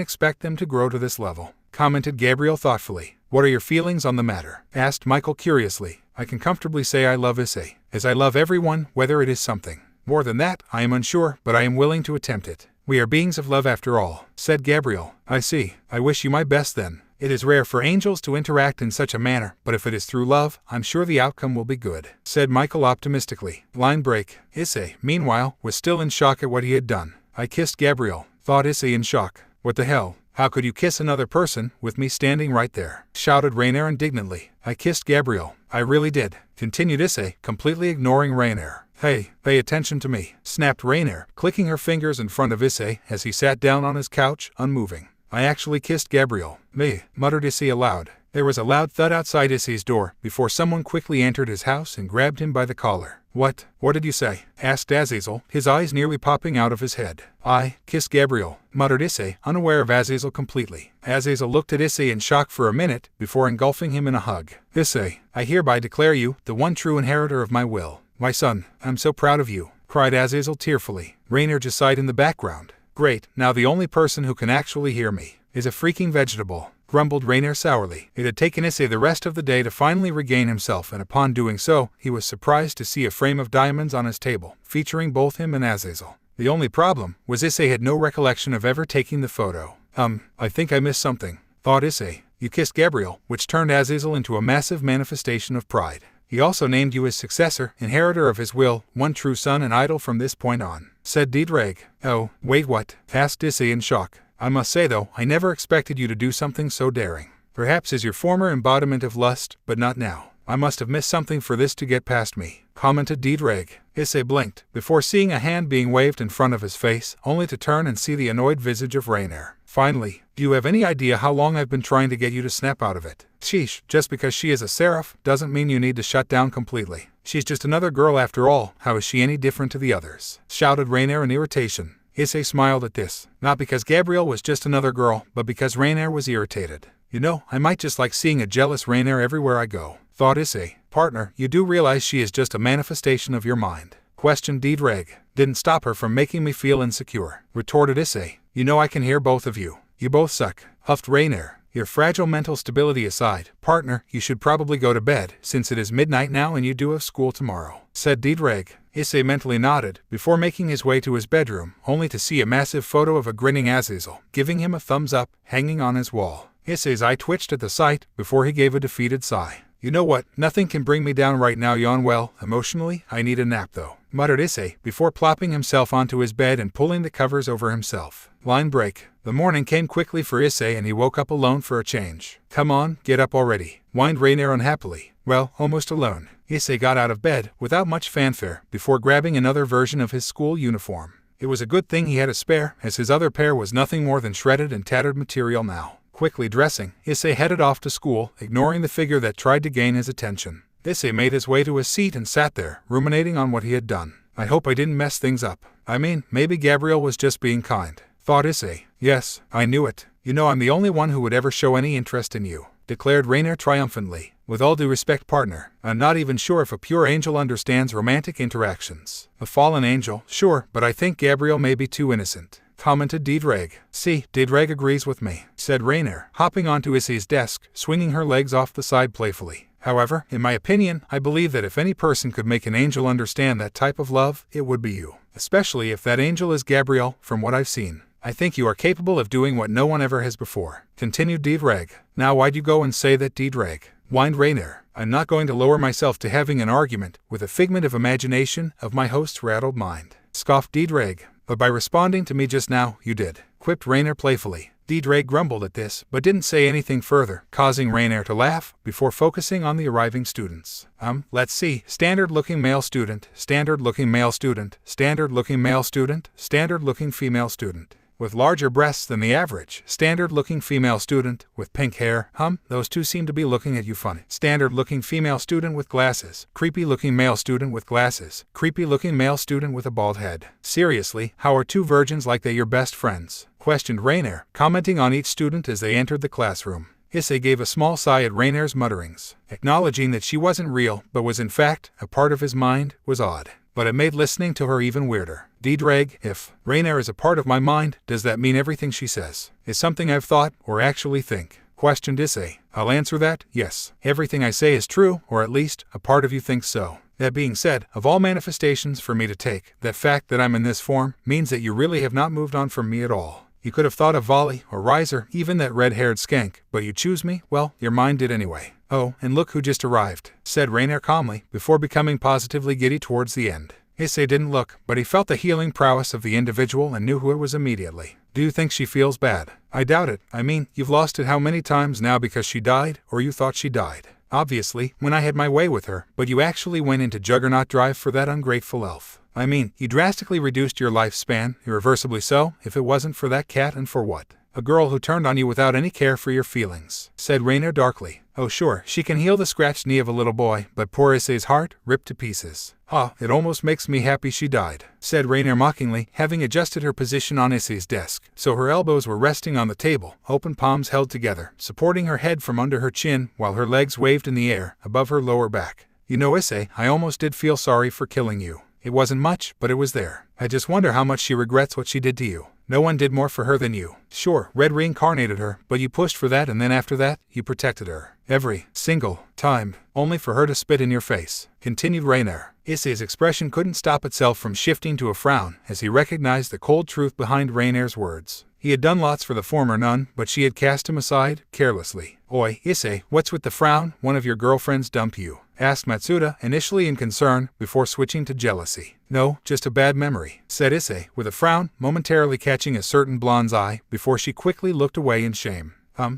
expect them to grow to this level, commented Gabriel thoughtfully. What are your feelings on the matter? Asked Michael curiously. I can comfortably say I love Issei, as I love everyone, whether it is something more than that, I am unsure, but I am willing to attempt it. We are beings of love after all, said Gabriel. I see. I wish you my best then. It is rare for angels to interact in such a manner, but if it is through love, I'm sure the outcome will be good, said Michael optimistically. Line break. Issei, meanwhile, was still in shock at what he had done. I kissed Gabriel, thought Issei in shock. What the hell? How could you kiss another person, with me standing right there? Shouted Rainier indignantly. I kissed Gabriel. I really did, continued Issei, completely ignoring Rainier. Hey, pay attention to me, snapped Rainier, clicking her fingers in front of Issei as he sat down on his couch, unmoving. I actually kissed Gabriel. Me, muttered Issei aloud. There was a loud thud outside Issei's door before someone quickly entered his house and grabbed him by the collar. What did you say? Asked Azazel, his eyes nearly popping out of his head. I kissed Gabriel, muttered Issei, unaware of Azazel completely. Azazel looked at Issei in shock for a minute before engulfing him in a hug. Issei, I hereby declare you the one true inheritor of my will. My son, I'm so proud of you, cried Azazel tearfully. Rainier just sighed in the background. Great, now the only person who can actually hear me is a freaking vegetable, grumbled Rainier sourly. It had taken Issei the rest of the day to finally regain himself, and upon doing so, he was surprised to see a frame of diamonds on his table, featuring both him and Azazel. The only problem was Issei had no recollection of ever taking the photo. I think I missed something, thought Issei. You kissed Gabriel, which turned Azazel into a massive manifestation of pride. He also named you his successor, inheritor of his will, one true son and idol from this point on, said Dietrich. Oh, wait, what? Asked Issei in shock. I must say though, I never expected you to do something so daring. Perhaps as your former embodiment of lust, but not now. I must have missed something for this to get past me, commented Dietrich. Issei blinked, before seeing a hand being waved in front of his face, only to turn and see the annoyed visage of Rainier. Finally, do you have any idea how long I've been trying to get you to snap out of it? Sheesh, just because she is a seraph, doesn't mean you need to shut down completely. She's just another girl after all, how is she any different to the others? Shouted Rainier in irritation. Issei smiled at this, not because Gabriel was just another girl, but because Rainier was irritated. You know, I might just like seeing a jealous Rainier everywhere I go, thought Issei. Partner, you do realize she is just a manifestation of your mind? Questioned Dietrich. Didn't stop her from making me feel insecure, retorted Issei. You know I can hear both of you. You both suck, huffed Rainier. Your fragile mental stability aside, partner, you should probably go to bed, since it is midnight now and you do have school tomorrow, said Dietrich. Issei mentally nodded, before making his way to his bedroom, only to see a massive photo of a grinning Azazel, giving him a thumbs up, hanging on his wall. Issei's eye twitched at the sight, before he gave a defeated sigh. You know what, nothing can bring me down right now, yawn. Well, emotionally, I need a nap though, muttered Issei, before plopping himself onto his bed and pulling the covers over himself. Line break. The morning came quickly for Issei and he woke up alone for a change. Come on, get up already, whined Rainier unhappily. Well, almost alone. Issei got out of bed, without much fanfare, before grabbing another version of his school uniform. It was a good thing he had a spare, as his other pair was nothing more than shredded and tattered material now. Quickly dressing, Issei headed off to school, ignoring the figure that tried to gain his attention. Issei made his way to his seat and sat there, ruminating on what he had done. I hope I didn't mess things up. I mean, maybe Gabriel was just being kind, thought Issei. Yes, I knew it. You know I'm the only one who would ever show any interest in you. declared Rainer triumphantly. With all due respect, partner, I'm not even sure if a pure angel understands romantic interactions. A fallen angel, sure, but I think Gabriel may be too innocent, commented Diedrag. See, Diedrag agrees with me, said Rainer, hopping onto Issei's desk, swinging her legs off the side playfully. However, in my opinion, I believe that if any person could make an angel understand that type of love, it would be you. Especially if that angel is Gabriel, from what I've seen. I think you are capable of doing what no one ever has before, continued Diedrag. Now why'd you go and say that, Diedrag? Whined Rainer. I'm not going to lower myself to having an argument with a figment of imagination of my host's rattled mind, scoffed Diedrag. But by responding to me just now, you did, quipped Rainer playfully. Diedrag grumbled at this, but didn't say anything further, causing Rainer to laugh, before focusing on the arriving students. Let's see. Standard-looking male student, standard-looking male student, standard-looking male student, standard-looking female student. With larger breasts than the average, standard-looking female student, with pink hair, those two seem to be looking at you funny. Standard-looking female student with glasses, creepy-looking male student with glasses, creepy-looking male student with a bald head. Seriously, how are two virgins like they your best friends? Questioned Rainer, commenting on each student as they entered the classroom. Issei gave a small sigh at Rainer's mutterings, acknowledging that she wasn't real, but was in fact a part of his mind, was odd. But it made listening to her even weirder. Diedrag, if Rainer is a part of my mind, does that mean everything she says is something I've thought or actually think? Questioned Issei. I'll answer that, yes. Everything I say is true, or at least a part of you thinks so. That being said, of all manifestations for me to take, that fact that I'm in this form means that you really have not moved on from me at all. You could have thought of Volley or Riser, even that red-haired skank, but you choose me, well, your mind did anyway. Oh, and look who just arrived, said Rainer calmly, before becoming positively giddy towards the end. Issei didn't look, but he felt the healing prowess of the individual and knew who it was immediately. Do you think she feels bad? I doubt it. I mean, you've lost it how many times now because she died, or you thought she died? Obviously, when I had my way with her, but you actually went into Juggernaut Drive for that ungrateful elf. I mean, you drastically reduced your lifespan, irreversibly so, if it wasn't for that cat and for what? A girl who turned on you without any care for your feelings, said Rainer darkly. Oh sure, she can heal the scratched knee of a little boy, but poor Issei's heart, ripped to pieces. It almost makes me happy she died, said Rainer mockingly, having adjusted her position on Issei's desk, so her elbows were resting on the table, open palms held together, supporting her head from under her chin, while her legs waved in the air, above her lower back. You know, Issei, I almost did feel sorry for killing you. It wasn't much, but it was there. I just wonder how much she regrets what she did to you. No one did more for her than you. Sure, Red reincarnated her, but you pushed for that, and then after that, you protected her. Every single time, only for her to spit in your face, continued Rainer. Issei's expression couldn't stop itself from shifting to a frown as he recognized the cold truth behind Rainer's words. He had done lots for the former nun, but she had cast him aside, carelessly. Oi, Issei, what's with the frown? One of your girlfriends dumped you? Asked Matsuda, initially in concern, before switching to jealousy. No, just a bad memory, said Issei, with a frown, momentarily catching a certain blonde's eye, before she quickly looked away in shame.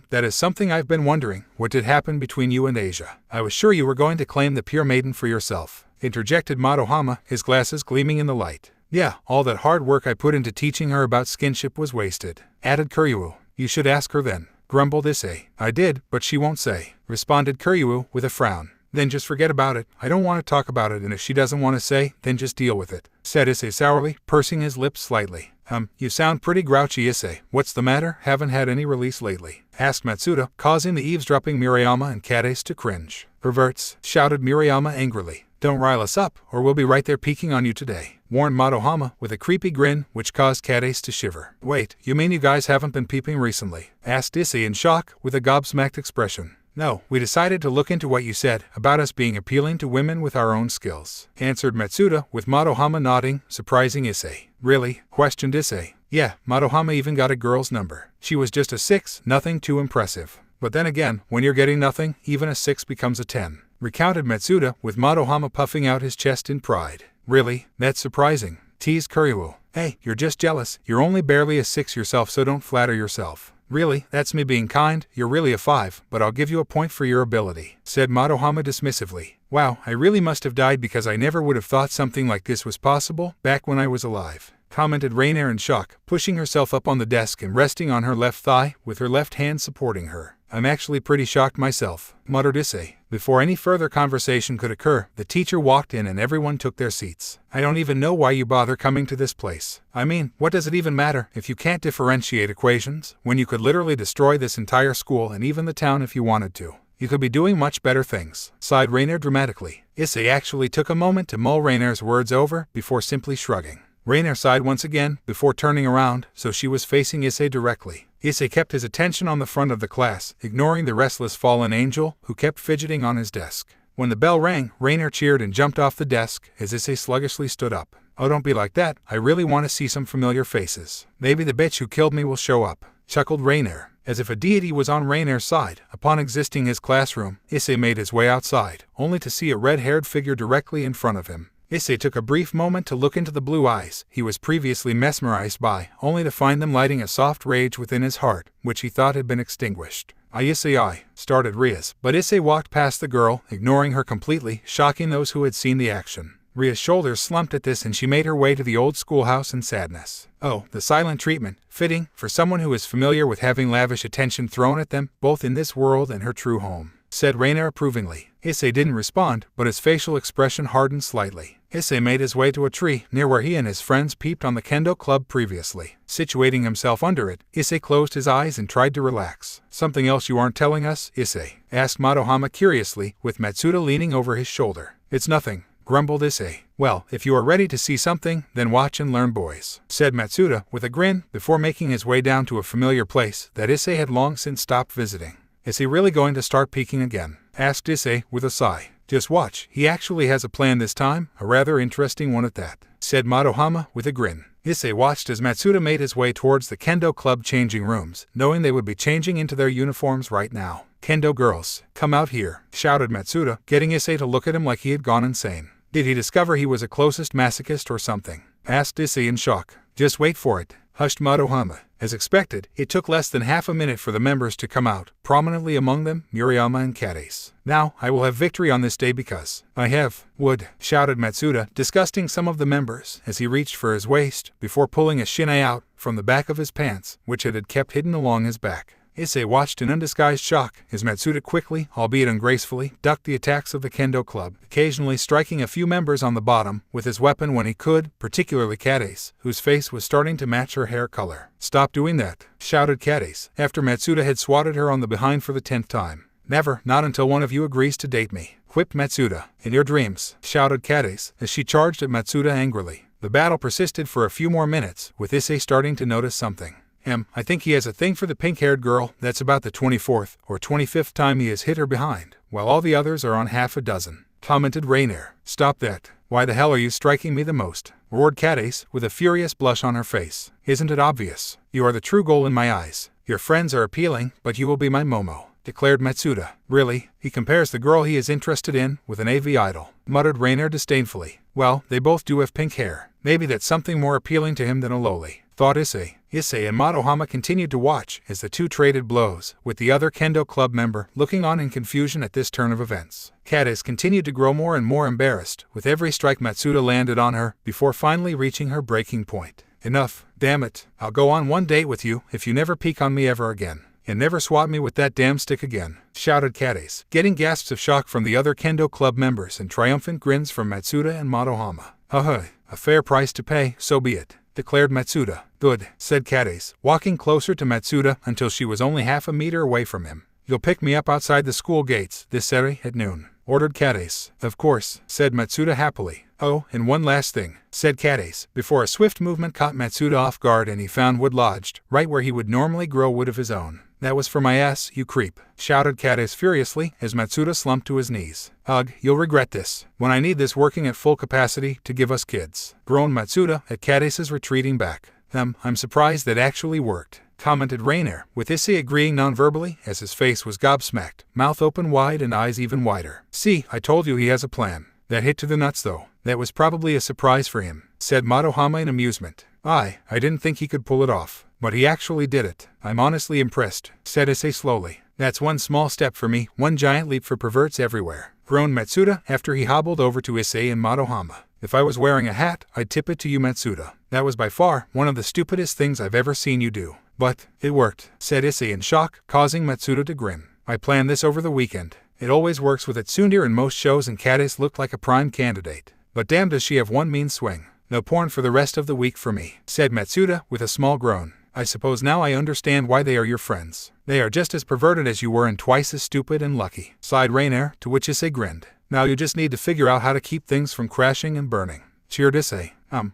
That is something I've been wondering. What did happen between you and Asia? I was sure you were going to claim the pure maiden for yourself, interjected Madohama, his glasses gleaming in the light. Yeah, all that hard work I put into teaching her about skinship was wasted, added Kyuubi. You should ask her then, grumbled Issei. I did, but she won't say, responded Kyuubi, with a frown. Then just forget about it. I don't want to talk about it, and if she doesn't want to say, then just deal with it, said Issei sourly, pursing his lips slightly. You sound pretty grouchy, Issei. What's the matter? Haven't had any release lately, asked Matsuda, causing the eavesdropping Murayama and Kades to cringe. Perverts, shouted Murayama angrily. Don't rile us up, or we'll be right there peeking on you today, warned Madohama, with a creepy grin, which caused Kades to shiver. Wait, you mean you guys haven't been peeping recently? Asked Issei in shock, with a gobsmacked expression. No, we decided to look into what you said about us being appealing to women with our own skills, answered Matsuda, with Madohama nodding, surprising Issei. Really? Questioned Issei. Yeah, Madohama even got a girl's number. She was just a 6, nothing too impressive. But then again, when you're getting nothing, even a 6 becomes a 10, recounted Matsuda, with Madohama puffing out his chest in pride. Really? That's surprising, teased Kyuubi. Hey, you're just jealous. You're only barely a 6 yourself, so don't flatter yourself. Really, that's me being kind. You're really a 5, but I'll give you a point for your ability, said Madohama dismissively. Wow, I really must have died because I never would have thought something like this was possible back when I was alive, commented Rainer in shock, pushing herself up on the desk and resting on her left thigh, with her left hand supporting her. I'm actually pretty shocked myself, muttered Issei, Before any further conversation could occur, the teacher walked in and everyone took their seats. I don't even know why you bother coming to this place. I mean, what does it even matter if you can't differentiate equations, when you could literally destroy this entire school and even the town if you wanted to? You could be doing much better things, sighed Rainer dramatically. Issei actually took a moment to mull Rainer's words over before simply shrugging. Rainer sighed once again before turning around, so she was facing Issei directly. Issei kept his attention on the front of the class, ignoring the restless fallen angel who kept fidgeting on his desk. When the bell rang, Rainer cheered and jumped off the desk as Issei sluggishly stood up. Oh, don't be like that. I really want to see some familiar faces. Maybe the bitch who killed me will show up, chuckled Rainer. As if a deity was on Rainer's side, upon exiting his classroom, Issei made his way outside, only to see a red-haired figure directly in front of him. Issei took a brief moment to look into the blue eyes he was previously mesmerized by, only to find them lighting a soft rage within his heart, which he thought had been extinguished. Issei, started Rias, but Issei walked past the girl, ignoring her completely, shocking those who had seen the action. Ria's shoulders slumped at this and she made her way to the old schoolhouse in sadness. Oh, the silent treatment, fitting for someone who is familiar with having lavish attention thrown at them, both in this world and her true home, said Rainer approvingly. Issei didn't respond, but his facial expression hardened slightly. Issei made his way to a tree near where he and his friends peeped on the kendo club previously. Situating himself under it, Issei closed his eyes and tried to relax. Something else you aren't telling us, Issei? Asked Madohama curiously, with Matsuda leaning over his shoulder. It's nothing, grumbled Issei. Well, if you are ready to see something, then watch and learn, boys, said Matsuda with a grin before making his way down to a familiar place that Issei had long since stopped visiting. Is he really going to start peeking again? Asked Issei with a sigh. Just watch, he actually has a plan this time, a rather interesting one at that, said Madohama with a grin. Issei watched as Matsuda made his way towards the kendo club changing rooms, knowing they would be changing into their uniforms right now. Kendo girls, come out here, shouted Matsuda, getting Issei to look at him like he had gone insane. Did he discover he was a closest masochist or something? Asked Issei in shock. Just wait for it, hushed Madohama. As expected, it took less than half a minute for the members to come out, prominently among them Murayama and Kades. Now, I will have victory on this day because I have wood, shouted Matsuda, disgusting some of the members as he reached for his waist before pulling a shinai out from the back of his pants, which it had kept hidden along his back. Issei watched in undisguised shock as Matsuda quickly, albeit ungracefully, ducked the attacks of the kendo club, occasionally striking a few members on the bottom with his weapon when he could, particularly Kades, whose face was starting to match her hair color. Stop doing that, shouted Kades, after Matsuda had swatted her on the behind for the 10th time. Never, not until one of you agrees to date me, whipped Matsuda. In your dreams, shouted Kades, as she charged at Matsuda angrily. The battle persisted for a few more minutes, with Issei starting to notice something. I think he has a thing for the pink-haired girl. That's about the 24th or 25th time he has hit her behind, while all the others are on half a dozen, commented Rainer. Stop that. Why the hell are you striking me the most? Roared Kades, with a furious blush on her face. Isn't it obvious? You are the true goal in my eyes. Your friends are appealing, but you will be my Momo, declared Matsuda. Really? He compares the girl he is interested in with an AV idol, muttered Rainer disdainfully. Well, they both do have pink hair. Maybe that's something more appealing to him than a loli, thought Issei. Issei and Madohama continued to watch as the two traded blows, with the other kendo club member looking on in confusion at this turn of events. Kades continued to grow more and more embarrassed with every strike Matsuda landed on her, before finally reaching her breaking point. Enough, damn it. I'll go on one date with you if you never peek on me ever again. And never swat me with that damn stick again, shouted Kades, getting gasps of shock from the other kendo club members and triumphant grins from Matsuda and Madohama. A fair price to pay, so be it, declared Matsuda. Good, said Kades, walking closer to Matsuda until she was only half a meter away from him. You'll pick me up outside the school gates this Saturday at noon, ordered Kades. Of course, said Matsuda happily. Oh, and one last thing, said Kades, before a swift movement caught Matsuda off guard and he found wood lodged, right where he would normally grow wood of his own. That was for my ass, you creep, shouted Kades furiously as Matsuda slumped to his knees. Ugh, you'll regret this, when I need this working at full capacity to give us kids, groaned Matsuda at Kades' retreating back. I'm surprised that actually worked, commented Rainer, with Issei agreeing non-verbally as his face was gobsmacked, mouth open wide and eyes even wider. See, I told you he has a plan. That hit to the nuts though. That was probably a surprise for him, said Madohama in amusement. I didn't think he could pull it off, but he actually did it. I'm honestly impressed, said Issei slowly. That's one small step for me, one giant leap for perverts everywhere, groaned Matsuda after he hobbled over to Issei and Madohama. If I was wearing a hat, I'd tip it to you, Matsuda. That was by far one of the stupidest things I've ever seen you do. But it worked, said Issei in shock, causing Matsuda to grin. I planned this over the weekend. It always works with Tsundere in most shows, and Kades looked like a prime candidate. But damn, does she have one mean swing. No porn for the rest of the week for me, said Matsuda with a small groan. I suppose now I understand why they are your friends. They are just as perverted as you were and twice as stupid and lucky, sighed Rainier, to which Issei grinned. Now you just need to figure out how to keep things from crashing and burning. Cheered Issei.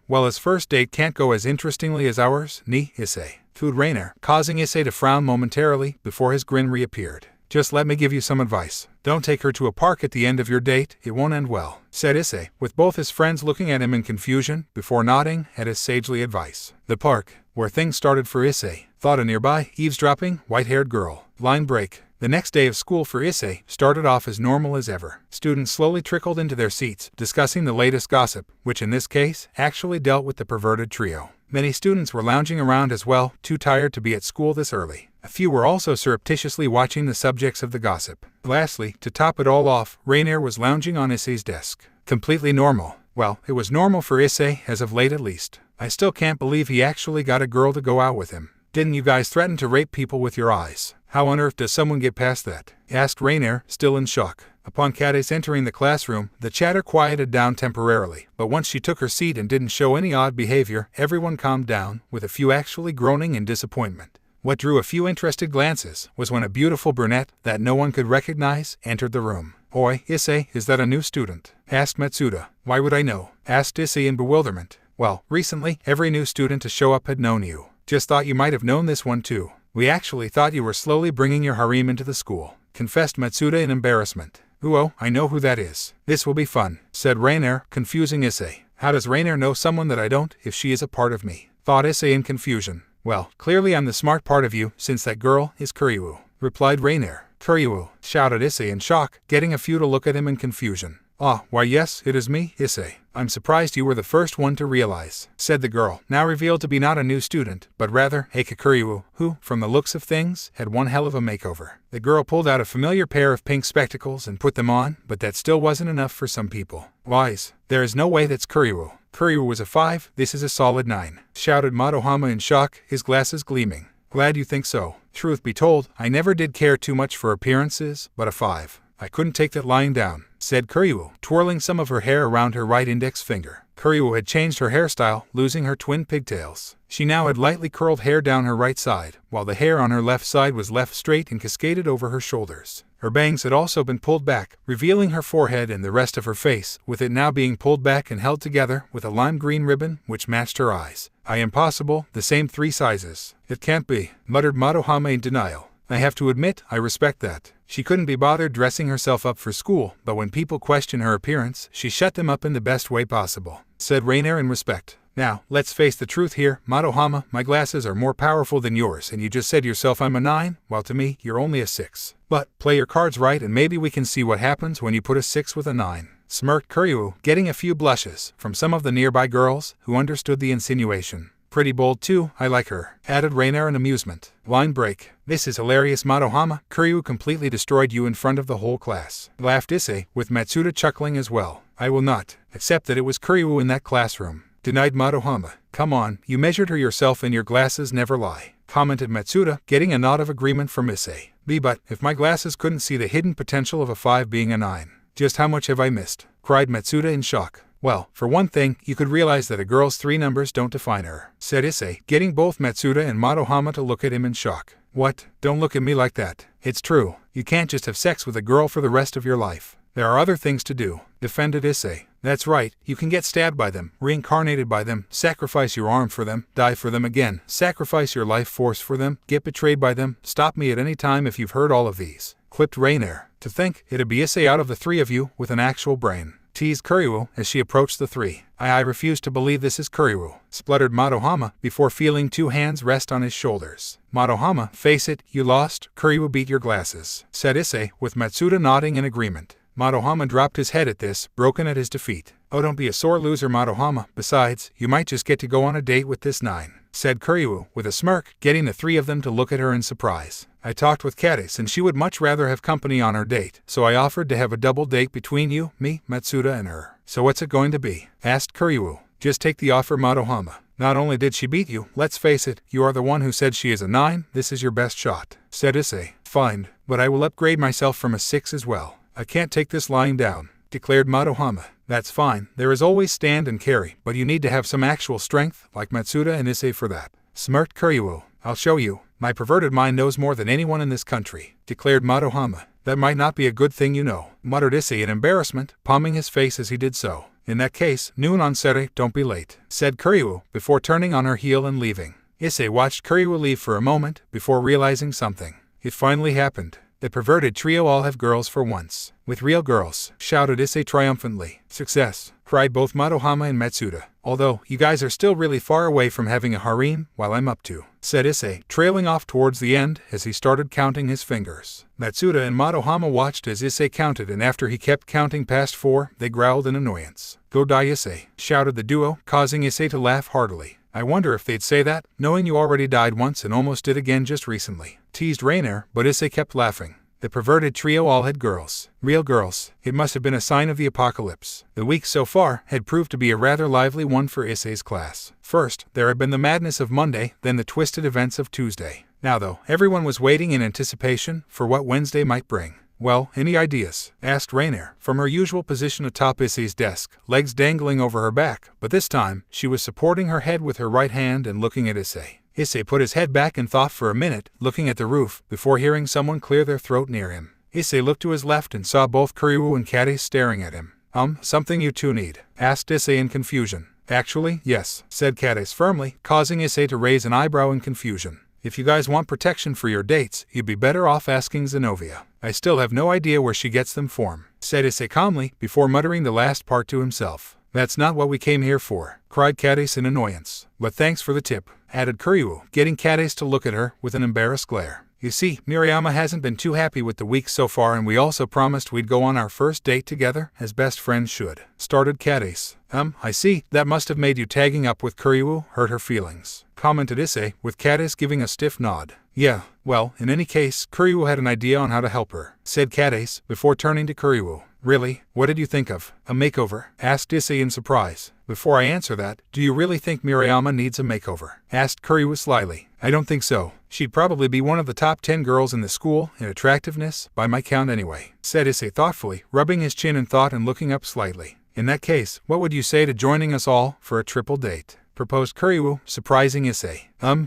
Well, his first date can't go as interestingly as ours, ni, Issei. Cooed Rainier, causing Issei to frown momentarily before his grin reappeared. Just let me give you some advice. Don't take her to a park at the end of your date, it won't end well, said Issei, with both his friends looking at him in confusion before nodding at his sagely advice. The park, where things started for Issei, thought a nearby, eavesdropping, white-haired girl. Line break. The next day of school for Issei started off as normal as ever. Students slowly trickled into their seats, discussing the latest gossip, which in this case actually dealt with the perverted trio. Many students were lounging around as well, too tired to be at school this early. A few were also surreptitiously watching the subjects of the gossip. Lastly, to top it all off, Rainier was lounging on Issei's desk. Completely normal. Well, it was normal for Issei, as of late at least. I still can't believe he actually got a girl to go out with him. Didn't you guys threaten to rape people with your eyes? How on earth does someone get past that? Asked Rainier, still in shock. Upon Kades entering the classroom, the chatter quieted down temporarily, but once she took her seat and didn't show any odd behavior, everyone calmed down, with a few actually groaning in disappointment. What drew a few interested glances was when a beautiful brunette that no one could recognize entered the room. Oi, Issei, is that a new student? Asked Matsuda. Why would I know? Asked Issei in bewilderment. Well, recently, every new student to show up had known you. Just thought you might have known this one too. We actually thought you were slowly bringing your harem into the school, confessed Matsuda in embarrassment. Oh, I know who that is. This will be fun, said Rainier, confusing Issei. How does Rainier know someone that I don't if she is a part of me? Thought Issei in confusion. Well, clearly I'm the smart part of you, since that girl is Kyuubi, replied Rainier. Kyuubi, shouted Issei in shock, getting a few to look at him in confusion. Ah, why yes, it is me, Issei. I'm surprised you were the first one to realize, said the girl, now revealed to be not a new student, but rather Heike Kyuubi, who, from the looks of things, had one hell of a makeover. The girl pulled out a familiar pair of pink spectacles and put them on, but that still wasn't enough for some people. Wise, there is no way that's Kyuubi. Kyuubi was a 5, this is a solid 9, shouted Madohama in shock, his glasses gleaming. Glad you think so. Truth be told, I never did care too much for appearances, but a 5. I couldn't take that lying down, said Kyuubi, twirling some of her hair around her right index finger. Kyuubi had changed her hairstyle, losing her twin pigtails. She now had lightly curled hair down her right side, while the hair on her left side was left straight and cascaded over her shoulders. Her bangs had also been pulled back, revealing her forehead and the rest of her face, with it now being pulled back and held together with a lime green ribbon which matched her eyes. Impossible, the same 3 sizes. It can't be, muttered Madohama in denial. I have to admit, I respect that. She couldn't be bothered dressing herself up for school, but when people question her appearance, she shut them up in the best way possible, said Rainier in respect. Now, let's face the truth here, Madohama, my glasses are more powerful than yours, and you just said yourself I'm a 9, while to me, you're only a 6. But, play your cards right and maybe we can see what happens when you put a 6 with a 9. Smirked Kyuubi, getting a few blushes from some of the nearby girls who understood the insinuation. Pretty bold too, I like her, added Rainier in amusement. Line break. This is hilarious, Madohama. Kyuubi completely destroyed you in front of the whole class, laughed Issei, with Matsuda chuckling as well. I will not accept that it was Kyuubi in that classroom, denied Madohama. Come on, you measured her yourself and your glasses never lie, commented Matsuda, getting a nod of agreement from Issei. But if my glasses couldn't see the hidden potential of a 5 being a 9, just how much have I missed? Cried Matsuda in shock. Well, for one thing, you could realize that a girl's 3 numbers don't define her, said Issei, getting both Matsuda and Madohama to look at him in shock. What? Don't look at me like that. It's true. You can't just have sex with a girl for the rest of your life. There are other things to do, defended Issei. That's right, you can get stabbed by them, reincarnated by them, sacrifice your arm for them, die for them again, sacrifice your life force for them, get betrayed by them. Stop me at any time if you've heard all of these, quipped Rainier. To think, it'd be Issei out of the 3 of you with an actual brain, teased Kyuubi as she approached the 3. I refuse to believe this is Kyuubi, spluttered Madohama before feeling 2 hands rest on his shoulders. Madohama, face it, you lost, Kyuubi beat your glasses, said Issei, with Matsuda nodding in agreement. Madohama dropped his head at this, broken at his defeat. Oh, don't be a sore loser, Madohama. Besides, you might just get to go on a date with this 9, said Kyuubi, with a smirk, getting the 3 of them to look at her in surprise. I talked with Kades and she would much rather have company on our date, so I offered to have a double date between you, me, Matsuda and her. So what's it going to be? Asked Kyuubi. Just take the offer, Madohama. Not only did she beat you, let's face it, you are the one who said she is a 9, this is your best shot, said Issei. Fine, but I will upgrade myself from a 6 as well. I can't take this lying down, declared Madohama. That's fine, there is always stand and carry, but you need to have some actual strength, like Matsuda and Issei for that, smirked Kyuubi. I'll show you. My perverted mind knows more than anyone in this country, declared Madohama. That might not be a good thing, you know, muttered Issei in embarrassment, palming his face as he did so. In that case, noon on Sere, don't be late, said Kyuubi, before turning on her heel and leaving. Issei watched Kyuubi leave for a moment, before realizing something. It finally happened. The perverted trio all have girls for once. With real girls, shouted Issei triumphantly. Success, cried both Madohama and Matsuda. Although, you guys are still really far away from having a harem, while I'm up to, said Issei, trailing off towards the end as he started counting his fingers. Matsuda and Madohama watched as Issei counted, and after he kept counting past 4, they growled in annoyance. Go die Issei, shouted the duo, causing Issei to laugh heartily. I wonder if they'd say that, knowing you already died once and almost did again just recently, teased Rainer, but Issei kept laughing. The perverted trio all had girls. Real girls. It must have been a sign of the apocalypse. The week so far had proved to be a rather lively one for Issei's class. First, there had been the madness of Monday, then the twisted events of Tuesday. Now though, everyone was waiting in anticipation for what Wednesday might bring. Well, any ideas? Asked Rainer, from her usual position atop Issei's desk, legs dangling over her back, but this time, she was supporting her head with her right hand and looking at Issei. Issei put his head back and thought for a minute, looking at the roof, before hearing someone clear their throat near him. Issei looked to his left and saw both Kyuubi and Kade staring at him. Something you two need? Asked Issei in confusion. Actually, yes, said Kade firmly, causing Issei to raise an eyebrow in confusion. If you guys want protection for your dates, you'd be better off asking Zenovia. I still have no idea where she gets them from, said Issei calmly, before muttering the last part to himself. That's not what we came here for, cried Kade in annoyance. But thanks for the tip, added Kyuubi, getting Kade to look at her with an embarrassed glare. You see, Mirayama hasn't been too happy with the week so far, and we also promised we'd go on our first date together, as best friends should, started Kade. I see, that must have made you tagging up with Kyuubi hurt her feelings, commented Issei, with Kade giving a stiff nod. Yeah, well, in any case, Kyuubi had an idea on how to help her, said Kade, before turning to Kyuubi. Really? What did you think of? A makeover? Asked Issei in surprise. Before I answer that, do you really think Mirayama needs a makeover? Asked Kyuubi slyly. I don't think so. She'd probably be one of the top 10 girls in the school in attractiveness, by my count anyway, said Issei thoughtfully, rubbing his chin in thought and looking up slightly. In that case, what would you say to joining us all for a triple date? Proposed Kyuubi, surprising Issei.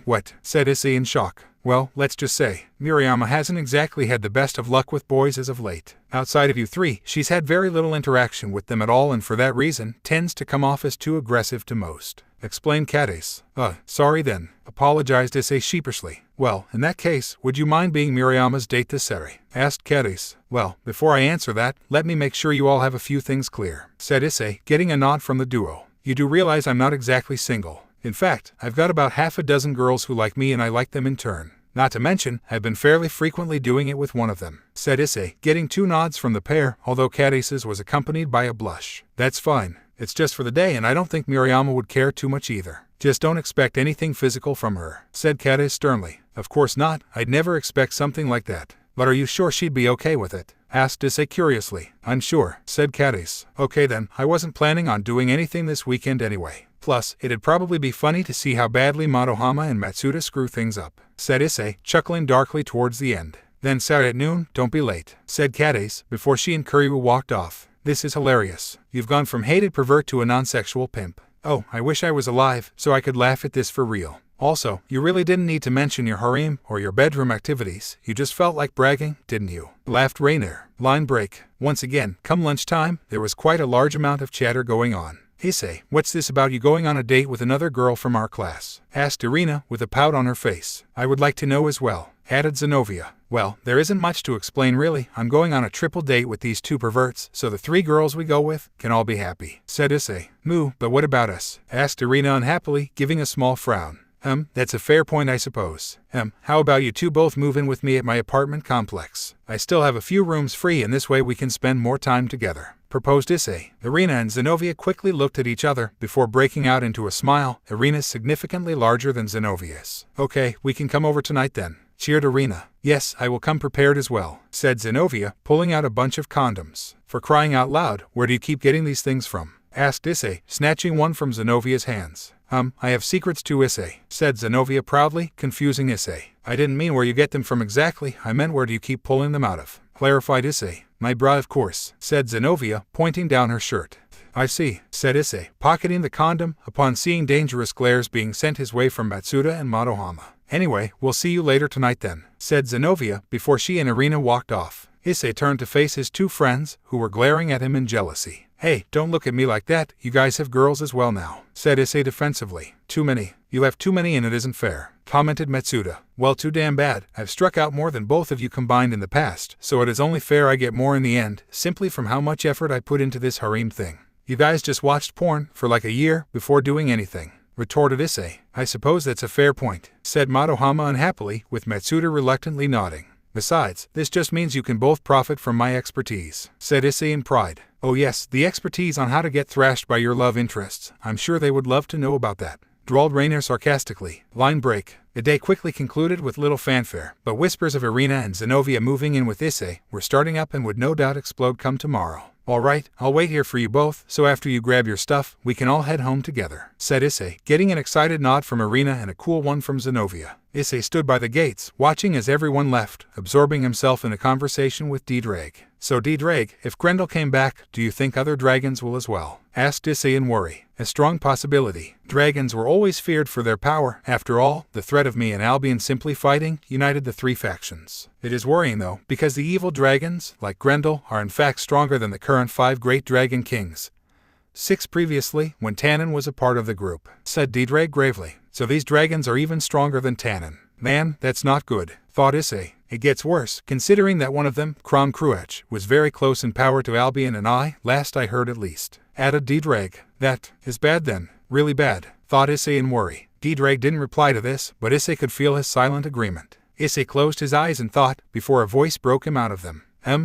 What? Said Issei in shock. Well, let's just say, Mirayama hasn't exactly had the best of luck with boys as of late. Outside of you three, she's had very little interaction with them at all, and for that reason, tends to come off as too aggressive to most, explained Kade. Sorry then, apologized Issei sheepishly. Well, in that case, would you mind being Mirayama's date this Sere? Asked Kade. Well, before I answer that, let me make sure you all have a few things clear, said Issei, getting a nod from the duo. You do realize I'm not exactly single. In fact, I've got about half a dozen girls who like me, and I like them in turn. Not to mention, I've been fairly frequently doing it with one of them, said Issei, getting 2 nods from the pair, although Kade's was accompanied by a blush. That's fine. It's just for the day, and I don't think Mirayama would care too much either. Just don't expect anything physical from her, said Kade sternly. Of course not, I'd never expect something like that. But are you sure she'd be okay with it? Asked Issei curiously. I'm sure, said Kade. Okay then, I wasn't planning on doing anything this weekend anyway. Plus, it'd probably be funny to see how badly Madohama and Matsuda screw things up, said Issei, chuckling darkly towards the end. Then Saturday at noon, don't be late, said Kade, before she and Kyuubi walked off. This is hilarious. You've gone from hated pervert to a non-sexual pimp. Oh, I wish I was alive, so I could laugh at this for real. Also, you really didn't need to mention your harem or your bedroom activities, you just felt like bragging, didn't you? Laughed Rainer. Line break. Once again, come lunchtime, there was quite a large amount of chatter going on. Issei, what's this about you going on a date with another girl from our class? Asked Irina, with a pout on her face. I would like to know as well, added Zenovia. Well, there isn't much to explain really. I'm going on a triple date with these 2 perverts, so the 3 girls we go with can all be happy, said Issei. But what about us? Asked Irina unhappily, giving a small frown. That's a fair point, I suppose. How about you two both move in with me at my apartment complex? I still have a few rooms free, and this way we can spend more time together, proposed Issei. Irina and Zenovia quickly looked at each other before breaking out into a smile, Irina's significantly larger than Zenovia's. Okay, we can come over tonight then, cheered Irina. Yes, I will come prepared as well, said Zenovia, pulling out a bunch of condoms. For crying out loud, where do you keep getting these things from? asked Issei, snatching one from Zenovia's hands. I have secrets too, Issei, said Zenovia proudly, confusing Issei. I didn't mean where you get them from exactly, I meant where do you keep pulling them out of, clarified Issei. My bra, of course, said Zenovia, pointing down her shirt. I see, said Issei, pocketing the condom upon seeing dangerous glares being sent his way from Matsuda and Madohama. Anyway, we'll see you later tonight then, said Zenovia before she and Irina walked off. Issei turned to face his two friends, who were glaring at him in jealousy. Hey, don't look at me like that, you guys have girls as well now, said Issei defensively. Too many. You have too many and it isn't fair, commented Matsuda. Well, too damn bad. I've struck out more than both of you combined in the past, so it is only fair I get more in the end, simply from how much effort I put into this harem thing. You guys just watched porn for like a year before doing anything, retorted Issei. I suppose that's a fair point, said Madohama unhappily, with Matsuda reluctantly nodding. Besides, this just means you can both profit from my expertise, said Issei in pride. Oh yes, the expertise on how to get thrashed by your love interests. I'm sure they would love to know about that, drawled Rainer sarcastically. Line break. The day quickly concluded with little fanfare, but whispers of Irina and Zenovia moving in with Issei were starting up and would no doubt explode come tomorrow. All right, I'll wait here for you both, so after you grab your stuff, we can all head home together, said Issei, getting an excited nod from Irina and a cool one from Zenovia. Issei stood by the gates, watching as everyone left, absorbing himself in a conversation with D-Drag. So D-Drag, if Grendel came back, do you think other dragons will as well? Asked Issei in worry. A strong possibility. Dragons were always feared for their power. After all, the threat of me and Albion simply fighting united the three factions. It is worrying though, because the evil dragons, like Grendel, are in fact stronger than the current 5 great dragon kings. 6 previously, when Tannen was a part of the group, said D-Drag gravely. So these dragons are even stronger than Tannen. Man, that's not good, thought Issei. It gets worse, considering that one of them, Krom Kruach, was very close in power to Albion and I, last I heard at least. Added D-Drag. That is bad then. Really bad, thought Issei in worry. D-Drag didn't reply to this, but Issei could feel his silent agreement. Issei closed his eyes in thought, before a voice broke him out of them.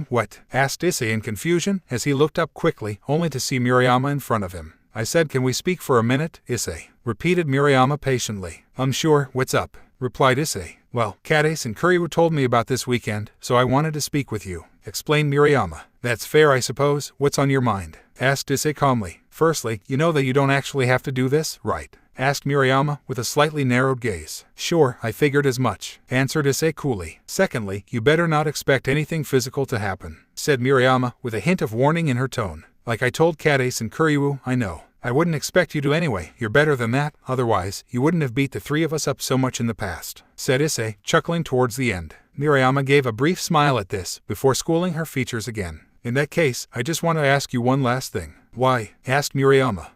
What? Asked Issei in confusion, as he looked up quickly, only to see Murayama in front of him. I said, can we speak for a minute, Issei? Repeated Murayama patiently. Sure, what's up? Replied Issei. Well, Kades and Kuryu told me about this weekend, so I wanted to speak with you, explained Murayama. That's fair, I suppose. What's on your mind? Asked Issei calmly. Firstly, you know that you don't actually have to do this, right? Asked Murayama with a slightly narrowed gaze. Sure, I figured as much, answered Issei coolly. Secondly, you better not expect anything physical to happen, said Murayama with a hint of warning in her tone. Like I told Kades and Kuryu, I know. I wouldn't expect you to anyway, you're better than that, otherwise, you wouldn't have beat the 3 of us up so much in the past, said Issei, chuckling towards the end. Murayama gave a brief smile at this, before schooling her features again. In that case, I just want to ask you one last thing. Why? Asked Murayama.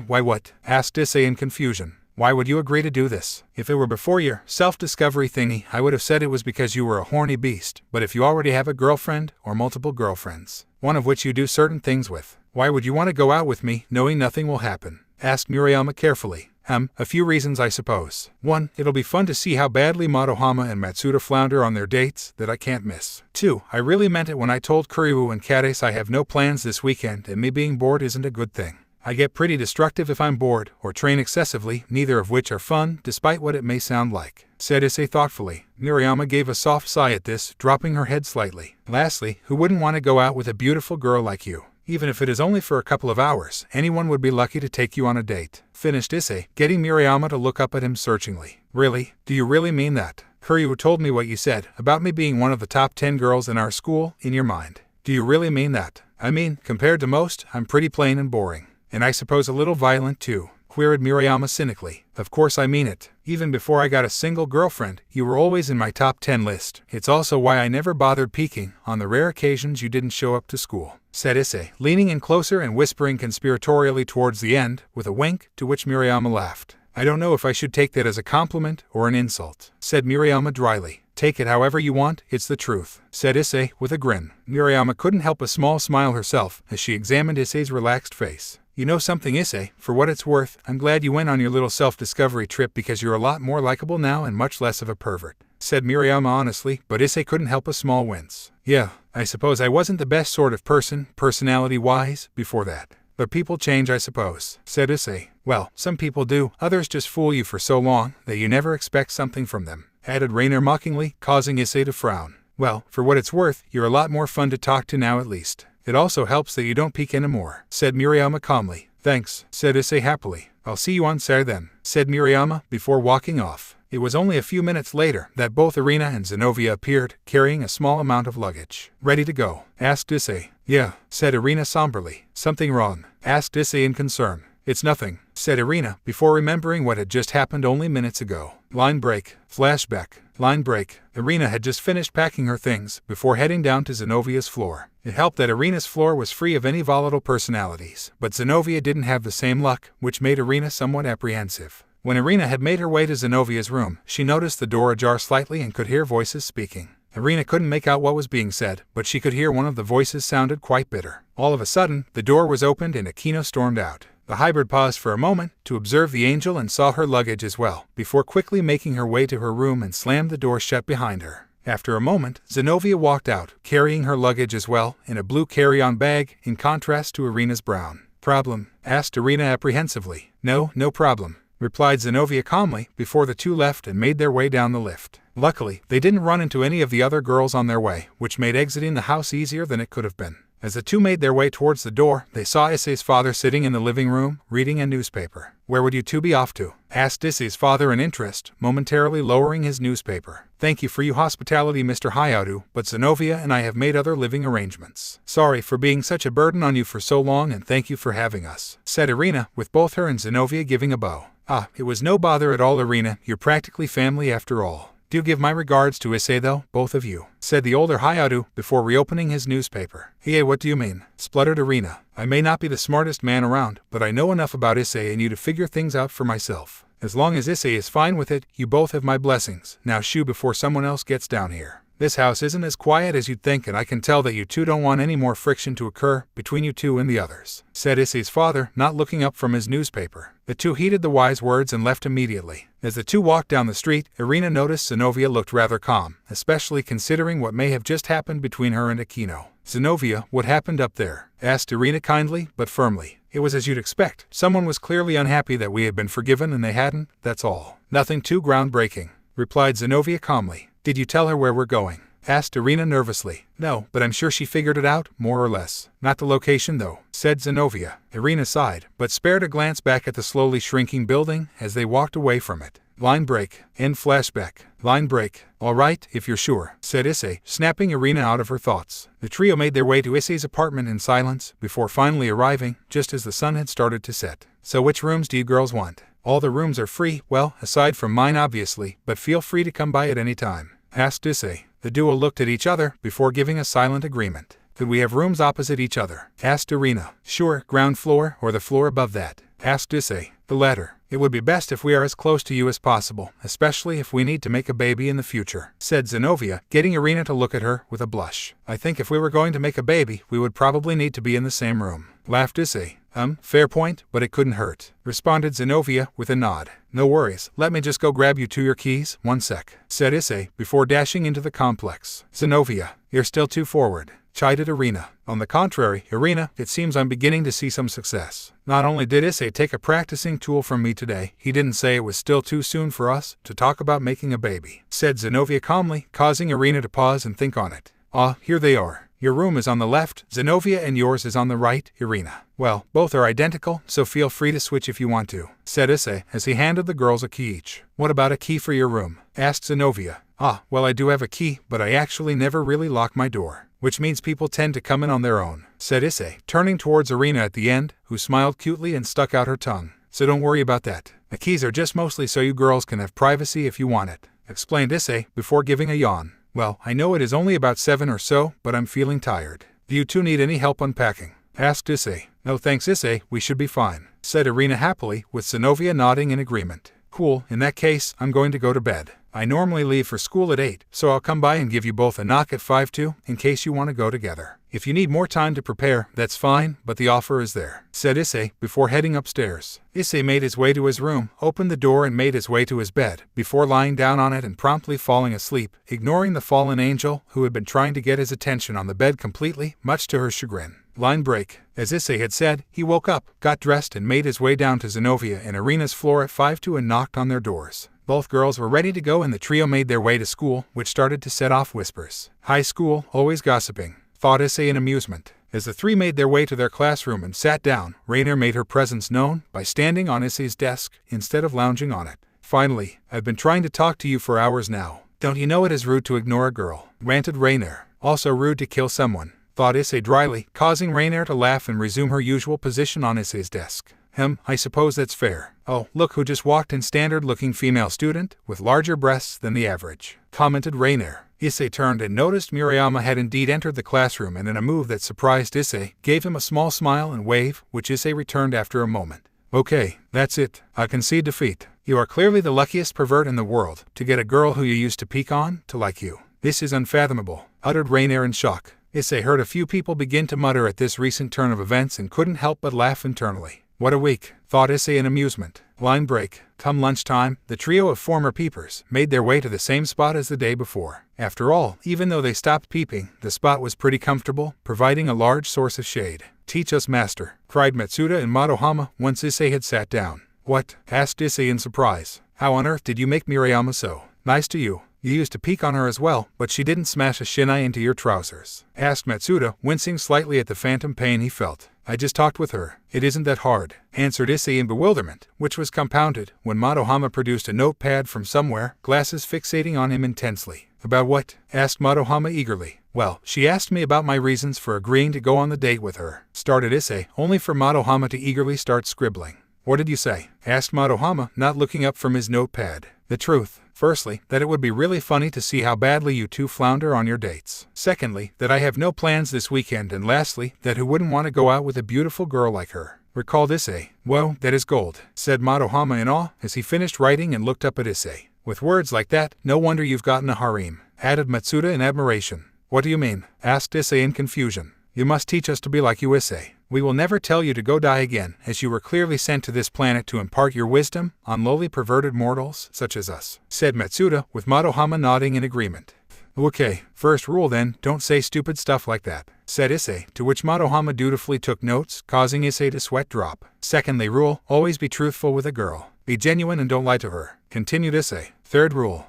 Why what? Asked Issei in confusion. Why would you agree to do this? If it were before your self-discovery thingy, I would have said it was because you were a horny beast, but if you already have a girlfriend, or multiple girlfriends, one of which you do certain things with, why would you want to go out with me, knowing nothing will happen? Asked Murayama carefully. A few reasons I suppose. 1, it'll be fun to see how badly Madohama and Matsuda flounder on their dates, that I can't miss. 2, I really meant it when I told Kuryu and Kades I have no plans this weekend and me being bored isn't a good thing. I get pretty destructive if I'm bored, or train excessively, neither of which are fun, despite what it may sound like, said Issei thoughtfully. Murayama gave a soft sigh at this, dropping her head slightly. Lastly, who wouldn't want to go out with a beautiful girl like you? Even if it is only for a couple of hours, anyone would be lucky to take you on a date, finished Issei, getting Murayama to look up at him searchingly. Really? Do you really mean that? Kuryu told me what you said, about me being one of the top 10 girls in our school, in your mind. Do you really mean that? I mean, compared to most, I'm pretty plain and boring. And I suppose a little violent too, queried Murayama cynically. Of course I mean it. Even before I got a single girlfriend, you were always in my top 10 list. It's also why I never bothered peeking, on the rare occasions you didn't show up to school, said Issei, leaning in closer and whispering conspiratorially towards the end, with a wink, to which Murayama laughed. I don't know if I should take that as a compliment or an insult, said Murayama dryly. Take it however you want, it's the truth, said Issei, with a grin. Murayama couldn't help a small smile herself, as she examined Issei's relaxed face. You know something, Issei, for what it's worth, I'm glad you went on your little self-discovery trip because you're a lot more likable now and much less of a pervert, said Murayama honestly, but Issei couldn't help a small wince. Yeah, I suppose I wasn't the best sort of person, personality-wise, before that. But people change, I suppose, said Issei. Well, some people do, others just fool you for so long that you never expect something from them, added Rainer mockingly, causing Issei to frown. Well, for what it's worth, you're a lot more fun to talk to now at least. It also helps that you don't peek anymore, said Murayama calmly. Thanks, said Issei happily. I'll see you on Saturday then, said Murayama before walking off. It was only a few minutes later that both Irina and Zenovia appeared, carrying a small amount of luggage. Ready to go? Asked Issei. Yeah, said Irina somberly. Something wrong? Asked Issei in concern. It's nothing, said Irina before remembering what had just happened only minutes ago. Line break. Flashback. Line break. Irina had just finished packing her things before heading down to Zenovia's floor. It helped that Irina's floor was free of any volatile personalities, but Zenovia didn't have the same luck, which made Irina somewhat apprehensive. When Irina had made her way to Zenovia's room, she noticed the door ajar slightly and could hear voices speaking. Irina couldn't make out what was being said, but she could hear one of the voices sounded quite bitter. All of a sudden, the door was opened and Akino stormed out. The hybrid paused for a moment to observe the angel and saw her luggage as well, before quickly making her way to her room and slammed the door shut behind her. After a moment, Zenovia walked out, carrying her luggage as well, in a blue carry-on bag, in contrast to Irina's brown. Problem? Asked Irina apprehensively. No problem, replied Zenovia calmly, before the two left and made their way down the lift. Luckily, they didn't run into any of the other girls on their way, which made exiting the house easier than it could have been. As the two made their way towards the door, they saw Issei's father sitting in the living room, reading a newspaper. Where would you two be off to? Asked Issei's father in interest, momentarily lowering his newspaper. Thank you for your hospitality, Mr. Hayato, but Zenovia and I have made other living arrangements. Sorry for being such a burden on you for so long and thank you for having us, said Irina, with both her and Zenovia giving a bow. Ah, it was no bother at all, Irina, you're practically family after all. Do give my regards to Issei though, both of you, said the older Hayato before reopening his newspaper. Hey, what do you mean? Spluttered Irina. I may not be the smartest man around, but I know enough about Issei and you to figure things out for myself. As long as Issei is fine with it, you both have my blessings. Now shoo before someone else gets down here. This house isn't as quiet as you'd think and I can tell that you two don't want any more friction to occur between you two and the others, said Issei's father, not looking up from his newspaper. The two heeded the wise words and left immediately. As the two walked down the street, Irina noticed Zenovia looked rather calm, especially considering what may have just happened between her and Akino. Zenovia, what happened up there? Asked Irina kindly, but firmly. It was as you'd expect. Someone was clearly unhappy that we had been forgiven and they hadn't, that's all. Nothing too groundbreaking, replied Zenovia calmly. Did you tell her where we're going? Asked Irina nervously. No, but I'm sure she figured it out, more or less. Not the location though, said Zenovia. Irina sighed, but spared a glance back at the slowly shrinking building as they walked away from it. Line break. End flashback. Line break. All right, if you're sure, said Issei, snapping Irina out of her thoughts. The trio made their way to Issei's apartment in silence, before finally arriving, just as the sun had started to set. So which rooms do you girls want? All the rooms are free, well, aside from mine obviously, but feel free to come by at any time, asked Issei. The duo looked at each other before giving a silent agreement. Could we have rooms opposite each other? Asked Irina. Sure, ground floor or the floor above that, asked Issei. The latter. It would be best if we are as close to you as possible, especially if we need to make a baby in the future, said Zenovia, getting Irina to look at her with a blush. I think if we were going to make a baby, we would probably need to be in the same room, laughed Issei. Fair point, but it couldn't hurt, responded Zenovia with a nod. No worries, let me just go grab you two your keys, one sec, said Issei, before dashing into the complex. Zenovia, you're still too forward, chided Irina. On the contrary, Irina, it seems I'm beginning to see some success. Not only did Issei take a practicing tool from me today, he didn't say it was still too soon for us to talk about making a baby, said Zenovia calmly, causing Irina to pause and think on it. Ah, here they are. Your room is on the left, Zenovia, and yours is on the right, Irina. Well, both are identical, so feel free to switch if you want to, said Issei as he handed the girls a key each. What about a key for your room? Asked Zenovia. Ah, well, I do have a key, but I actually never really lock my door, which means people tend to come in on their own, said Issei, turning towards Irina at the end, who smiled cutely and stuck out her tongue. So don't worry about that. The keys are just mostly so you girls can have privacy if you want it, explained Issei before giving a yawn. Well, I know it is only about 7 or so, but I'm feeling tired. Do you two need any help unpacking? Asked Issei. No thanks, Issei, we should be fine, said Irina happily, with Zenovia nodding in agreement. Cool, in that case, I'm going to go to bed. I normally leave for school at 8, so I'll come by and give you both a knock at 5 too, in case you want to go together. If you need more time to prepare, that's fine, but the offer is there, said Issei before heading upstairs. Issei made his way to his room, opened the door and made his way to his bed, before lying down on it and promptly falling asleep, ignoring the fallen angel who had been trying to get his attention on the bed completely, much to her chagrin. Line break. As Issei had said, he woke up, got dressed and made his way down to Zenovia and Irina's floor at 5-2 and knocked on their doors. Both girls were ready to go and the trio made their way to school, which started to set off whispers. High school, always gossiping, thought Issei in amusement. As the three made their way to their classroom and sat down, Rainer made her presence known by standing on Issei's desk instead of lounging on it. Finally, I've been trying to talk to you for hours now. Don't you know it is rude to ignore a girl? Ranted Rainer. Also rude to kill someone, thought Issei dryly, causing Rainer to laugh and resume her usual position on Issei's desk. I suppose that's fair. Oh, look who just walked in, standard-looking female student, with larger breasts than the average, commented Rainer. Issei turned and noticed Murayama had indeed entered the classroom, and in a move that surprised Issei, gave him a small smile and wave, which Issei returned after a moment. Okay, that's it. I concede defeat. You are clearly the luckiest pervert in the world, to get a girl who you used to peek on, to like you. This is unfathomable, uttered Rainer in shock. Issei heard a few people begin to mutter at this recent turn of events and couldn't help but laugh internally. What a week, thought Issei in amusement. Line break. Come lunchtime, the trio of former peepers made their way to the same spot as the day before. After all, even though they stopped peeping, the spot was pretty comfortable, providing a large source of shade. Teach us, master, cried Matsuda and Madohama once Issei had sat down. What? Asked Issei in surprise. How on earth did you make Murayama so nice to you? You used to peek on her as well, but she didn't smash a shinai into your trousers, asked Matsuda, wincing slightly at the phantom pain he felt. I just talked with her. It isn't that hard, answered Issei in bewilderment, which was compounded when Madohama produced a notepad from somewhere, glasses fixating on him intensely. About what? Asked Madohama eagerly. Well, she asked me about my reasons for agreeing to go on the date with her, started Issei, only for Madohama to eagerly start scribbling. What did you say? Asked Madohama, not looking up from his notepad. The truth. Firstly, that it would be really funny to see how badly you two flounder on your dates. Secondly, that I have no plans this weekend, and lastly, that who wouldn't want to go out with a beautiful girl like her? Recalled Issei. Well, that is gold, said Madohama in awe as he finished writing and looked up at Issei. With words like that, no wonder you've gotten a harem, added Matsuda in admiration. What do you mean? Asked Issei in confusion. You must teach us to be like you, Issei. We will never tell you to go die again, as you were clearly sent to this planet to impart your wisdom on lowly perverted mortals such as us, said Matsuda, with Madohama nodding in agreement. Okay, first rule then, don't say stupid stuff like that, said Issei, to which Madohama dutifully took notes, causing Issei to sweat drop. Secondly rule, always be truthful with a girl. Be genuine and don't lie to her, continued Issei. Third rule.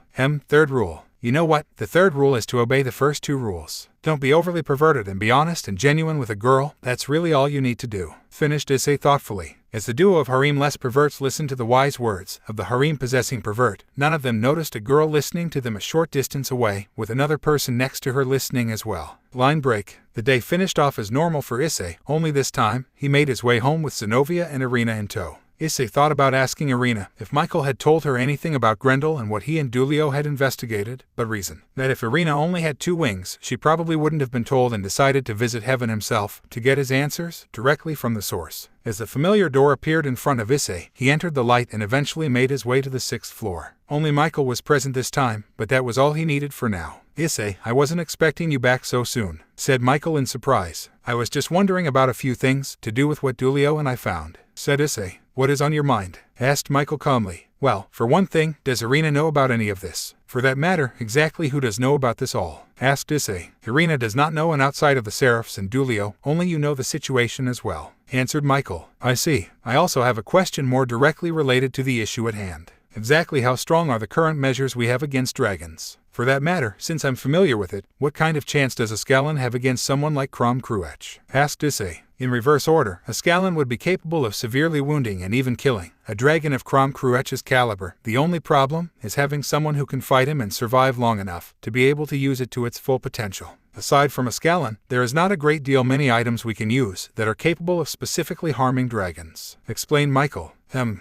Third rule. You know what? The third rule is to obey the first two rules. Don't be overly perverted and be honest and genuine with a girl. That's really all you need to do, finished Issei thoughtfully. As the duo of harem-less perverts listened to the wise words of the harem-possessing pervert, none of them noticed a girl listening to them a short distance away, with another person next to her listening as well. Line break. The day finished off as normal for Issei, only this time, he made his way home with Zenobia and Irina in tow. Issei thought about asking Irina if Michael had told her anything about Grendel and what he and Dulio had investigated, but reasoned that if Irina only had 2 wings, she probably wouldn't have been told, and decided to visit Heaven himself to get his answers directly from the source. As the familiar door appeared in front of Issei, he entered the light and eventually made his way to the 6th floor. Only Michael was present this time, but that was all he needed for now. Issei, I wasn't expecting you back so soon, said Michael in surprise. I was just wondering about a few things to do with what Dulio and I found, said Issei. What is on your mind? Asked Michael calmly. Well, for one thing, does Irina know about any of this? For that matter, exactly who does know about this all? Asked Issei. Irina does not know, and outside of the Seraphs and Dulio, only you know the situation as well, answered Michael. I see. I also have a question more directly related to the issue at hand. Exactly how strong are the current measures we have against dragons? For that matter, since I'm familiar with it, what kind of chance does a Scallan have against someone like Crom Cruach? Asked Issei. In reverse order, a Scallan would be capable of severely wounding and even killing a dragon of Crom Cruach's caliber. The only problem is having someone who can fight him and survive long enough to be able to use it to its full potential. Aside from a Scallan, there is not a great deal many items we can use that are capable of specifically harming dragons, explained Michael.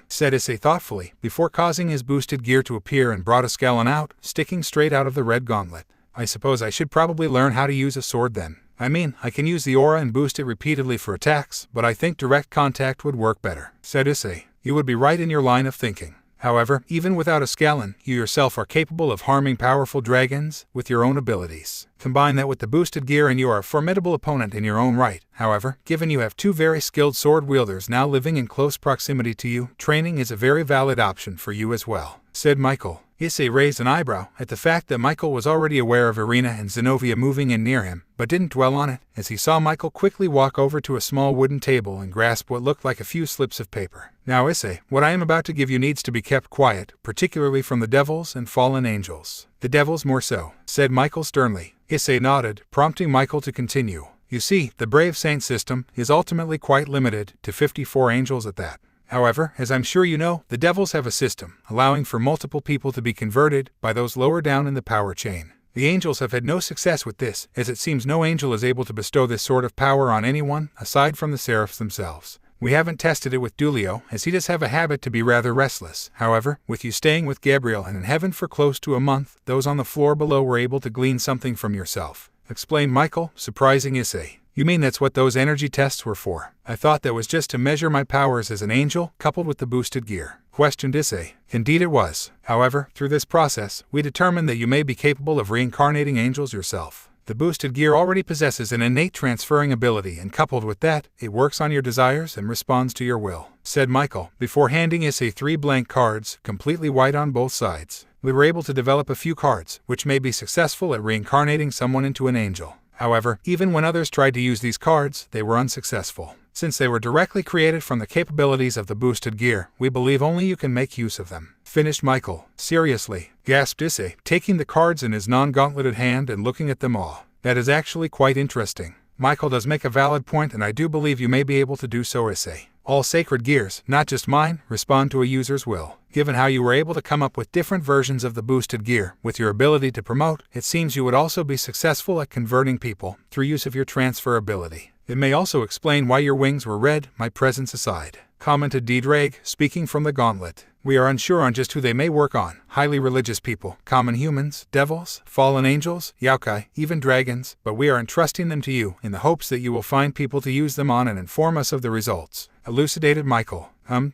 Said Issei thoughtfully, before causing his boosted gear to appear and brought a Scallan out, sticking straight out of the red gauntlet. I suppose I should probably learn how to use a sword then. I mean, I can use the aura and boost it repeatedly for attacks, but I think direct contact would work better, said Issei. You would be right in your line of thinking. However, even without a Scallan, you yourself are capable of harming powerful dragons with your own abilities. Combine that with the boosted gear and you are a formidable opponent in your own right. However, given you have 2 very skilled sword wielders now living in close proximity to you, training is a very valid option for you as well, said Michael. Issei raised an eyebrow at the fact that Michael was already aware of Irina and Zenobia moving in near him, but didn't dwell on it, as he saw Michael quickly walk over to a small wooden table and grasp what looked like a few slips of paper. Now Issei, what I am about to give you needs to be kept quiet, particularly from the devils and fallen angels. The devils more so, said Michael sternly. Issei nodded, prompting Michael to continue. You see, the Brave Saint system is ultimately quite limited to 54 angels at that. However, as I'm sure you know, the devils have a system allowing for multiple people to be converted by those lower down in the power chain. The angels have had no success with this, as it seems no angel is able to bestow this sort of power on anyone aside from the seraphs themselves. We haven't tested it with Dulio, as he does have a habit to be rather restless. However, with you staying with Gabriel and in heaven for close to a month, those on the floor below were able to glean something from yourself, explained Michael, surprising Issei. You mean that's what those energy tests were for? I thought that was just to measure my powers as an angel, coupled with the boosted gear, questioned Issei. Indeed it was. However, through this process, we determined that you may be capable of reincarnating angels yourself. The boosted gear already possesses an innate transferring ability, and coupled with that, it works on your desires and responds to your will, said Michael, before handing Issei 3 blank cards, completely white on both sides. We were able to develop a few cards, which may be successful at reincarnating someone into an angel. However, even when others tried to use these cards, they were unsuccessful. Since they were directly created from the capabilities of the boosted gear, we believe only you can make use of them, finished Michael. Seriously, gasped Issei, taking the cards in his non-gauntleted hand and looking at them all. That is actually quite interesting. Michael does make a valid point, and I do believe you may be able to do so, Issei. All sacred gears, not just mine, respond to a user's will. Given how you were able to come up with different versions of the boosted gear, with your ability to promote, it seems you would also be successful at converting people through use of your transfer ability. It may also explain why your wings were red, my presence aside, commented Drake, speaking from the gauntlet. We are unsure on just who they may work on. Highly religious people, common humans, devils, fallen angels, yokai, even dragons, but we are entrusting them to you in the hopes that you will find people to use them on and inform us of the results, elucidated Michael.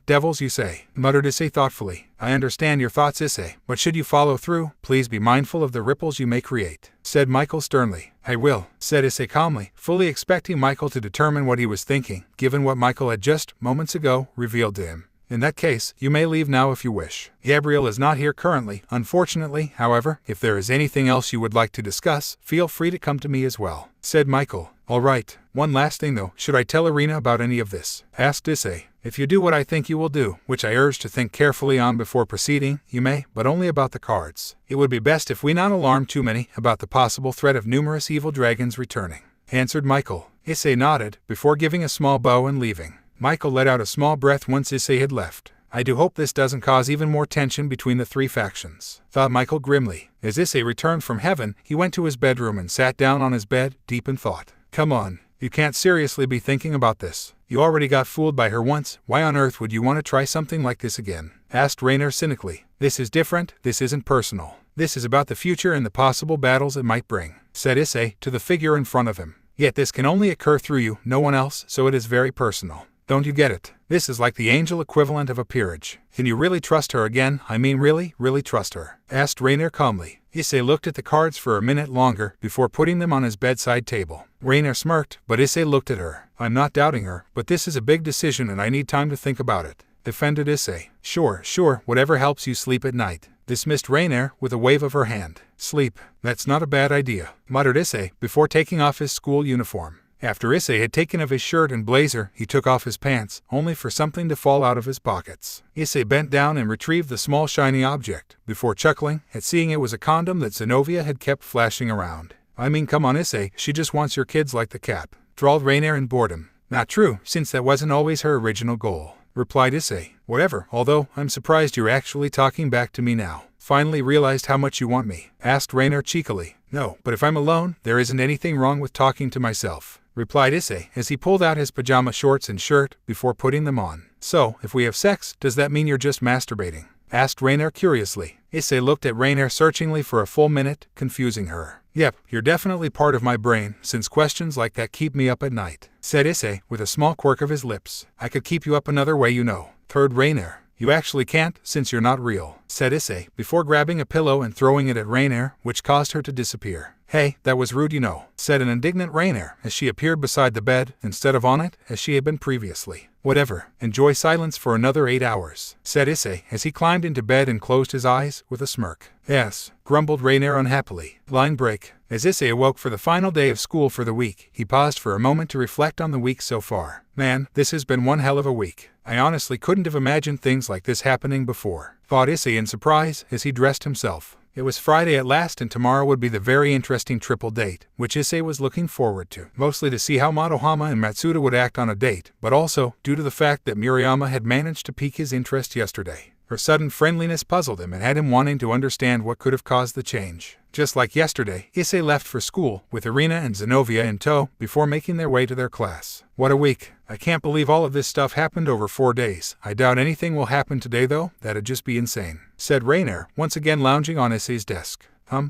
Devils you say, muttered Issei thoughtfully. I understand your thoughts, Issei, but should you follow through, please be mindful of the ripples you may create, said Michael sternly. I will, said Issei calmly, fully expecting Michael to determine what he was thinking, given what Michael had just, moments ago, revealed to him. In that case, you may leave now if you wish. Gabriel is not here currently, unfortunately. However, if there is anything else you would like to discuss, feel free to come to me as well, said Michael. All right, one last thing though, should I tell Irina about any of this? Asked Issei. If you do what I think you will do, which I urge to think carefully on before proceeding, you may, but only about the cards. It would be best if we not alarm too many about the possible threat of numerous evil dragons returning, answered Michael. Issei nodded, before giving a small bow and leaving. Michael let out a small breath once Issei had left. I do hope this doesn't cause even more tension between the 3 factions, thought Michael grimly. As Issei returned from heaven, he went to his bedroom and sat down on his bed, deep in thought. Come on, you can't seriously be thinking about this. You already got fooled by her once, why on earth would you want to try something like this again? Asked Rainer cynically. This is different, this isn't personal. This is about the future and the possible battles it might bring, said Issei to the figure in front of him. Yet this can only occur through you, no one else, so it is very personal. Don't you get it? This is like the angel equivalent of a peerage. Can you really trust her again? I mean really trust her? Asked Rainer calmly. Issei looked at the cards for a minute longer before putting them on his bedside table. Rainer smirked, but Issei looked at her. I'm not doubting her, but this is a big decision and I need time to think about it, defended Issei. Sure, whatever helps you sleep at night, dismissed Rainer with a wave of her hand. Sleep, that's not a bad idea, muttered Issei before taking off his school uniform. After Issei had taken off his shirt and blazer, he took off his pants, only for something to fall out of his pockets. Issei bent down and retrieved the small shiny object, before chuckling at seeing it was a condom that Zenobia had kept flashing around. I mean, come on Issei, she just wants your kids like the cat, drawled Rainer in boredom. Not true, since that wasn't always her original goal, replied Issei. Whatever, although I'm surprised you're actually talking back to me now. Finally realized how much you want me, asked Rainer cheekily. No, but if I'm alone, there isn't anything wrong with talking to myself, replied Issei as he pulled out his pajama shorts and shirt before putting them on. So, if we have sex, does that mean you're just masturbating? Asked Rainer curiously. Issei looked at Rainer searchingly for a full minute, confusing her. Yep, you're definitely part of my brain, since questions like that keep me up at night, said Issei with a small quirk of his lips. I could keep you up another way, you know, purred Rainer. You actually can't, since you're not real, said Issei, before grabbing a pillow and throwing it at Rainer, which caused her to disappear. Hey, that was rude, you know, said an indignant Rainer as she appeared beside the bed, instead of on it, as she had been previously. Whatever, enjoy silence for another 8 hours, said Issei as he climbed into bed and closed his eyes with a smirk. Yes, grumbled Rainer unhappily. Line break. As Issei awoke for the final day of school for the week, he paused for a moment to reflect on the week so far. Man, this has been one hell of a week. I honestly couldn't have imagined things like this happening before, thought Issei in surprise as he dressed himself. It was Friday at last, and tomorrow would be the very interesting triple date, which Issei was looking forward to, mostly to see how Motohama and Matsuda would act on a date, but also due to the fact that Murayama had managed to pique his interest yesterday. Her sudden friendliness puzzled him and had him wanting to understand what could have caused the change. Just like yesterday, Issei left for school, with Irina and Zenovia in tow, before making their way to their class. What a week. I can't believe all of this stuff happened over 4 days. I doubt anything will happen today though, that'd just be insane, said Rainer, once again lounging on Issei's desk.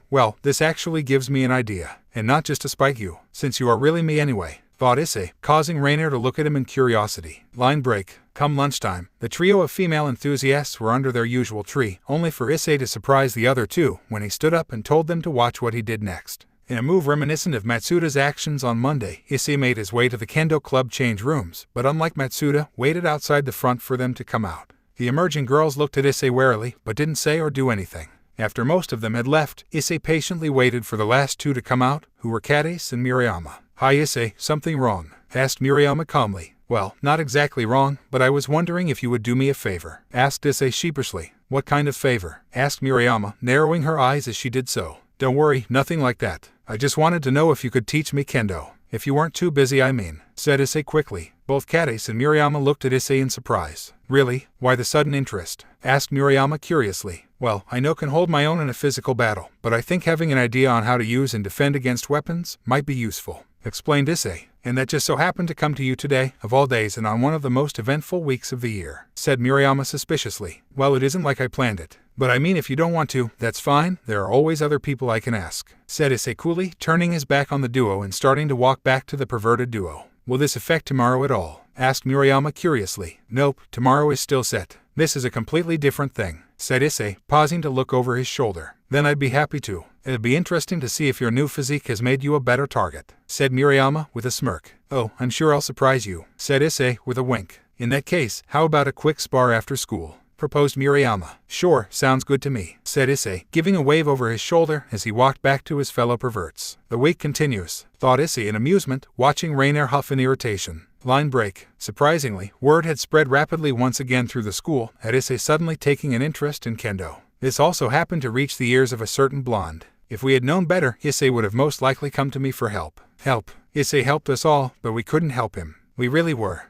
Well, this actually gives me an idea. And not just to spite you, since you are really me anyway, thought Issei, causing Rainer to look at him in curiosity. Line break. Come lunchtime, the trio of female enthusiasts were under their usual tree, only for Issei to surprise the other two when he stood up and told them to watch what he did next. In a move reminiscent of Matsuda's actions on Monday, Issei made his way to the kendo club change rooms, but unlike Matsuda, waited outside the front for them to come out. The emerging girls looked at Issei warily, but didn't say or do anything. After most of them had left, Issei patiently waited for the last two to come out, who were Kades and Murayama. Hi Issei, something wrong? Asked Murayama calmly. Well, not exactly wrong, but I was wondering if you would do me a favor, asked Issei sheepishly. What kind of favor? Asked Murayama, narrowing her eyes as she did so. Don't worry, nothing like that. I just wanted to know if you could teach me kendo. If you weren't too busy, I mean, said Issei quickly. Both Kades and Murayama looked at Issei in surprise. Really? Why the sudden interest? Asked Murayama curiously. Well, I know can hold my own in a physical battle, but I think having an idea on how to use and defend against weapons might be useful, explained Issei. And that just so happened to come to you today, of all days and on one of the most eventful weeks of the year, said Murayama suspiciously. Well, it isn't like I planned it. But I mean, if you don't want to, that's fine, there are always other people I can ask, said Issei coolly, turning his back on the duo and starting to walk back to the perverted duo. Will this affect tomorrow at all? Asked Murayama curiously. Nope, tomorrow is still set. This is a completely different thing, said Issei, pausing to look over his shoulder. Then I'd be happy to. It'd be interesting to see if your new physique has made you a better target, said Murayama with a smirk. Oh, I'm sure I'll surprise you, said Issei with a wink. In that case, how about a quick spar after school? Proposed Murayama. Sure, sounds good to me, said Issei, giving a wave over his shoulder as he walked back to his fellow perverts. The week continues, thought Issei in amusement, watching Rainer huff in irritation. Line break. Surprisingly, word had spread rapidly once again through the school at Issei suddenly taking an interest in kendo. This also happened to reach the ears of a certain blonde. If we had known better, Issei would have most likely come to me for help. Help. Issei helped us all, but we couldn't help him. We really were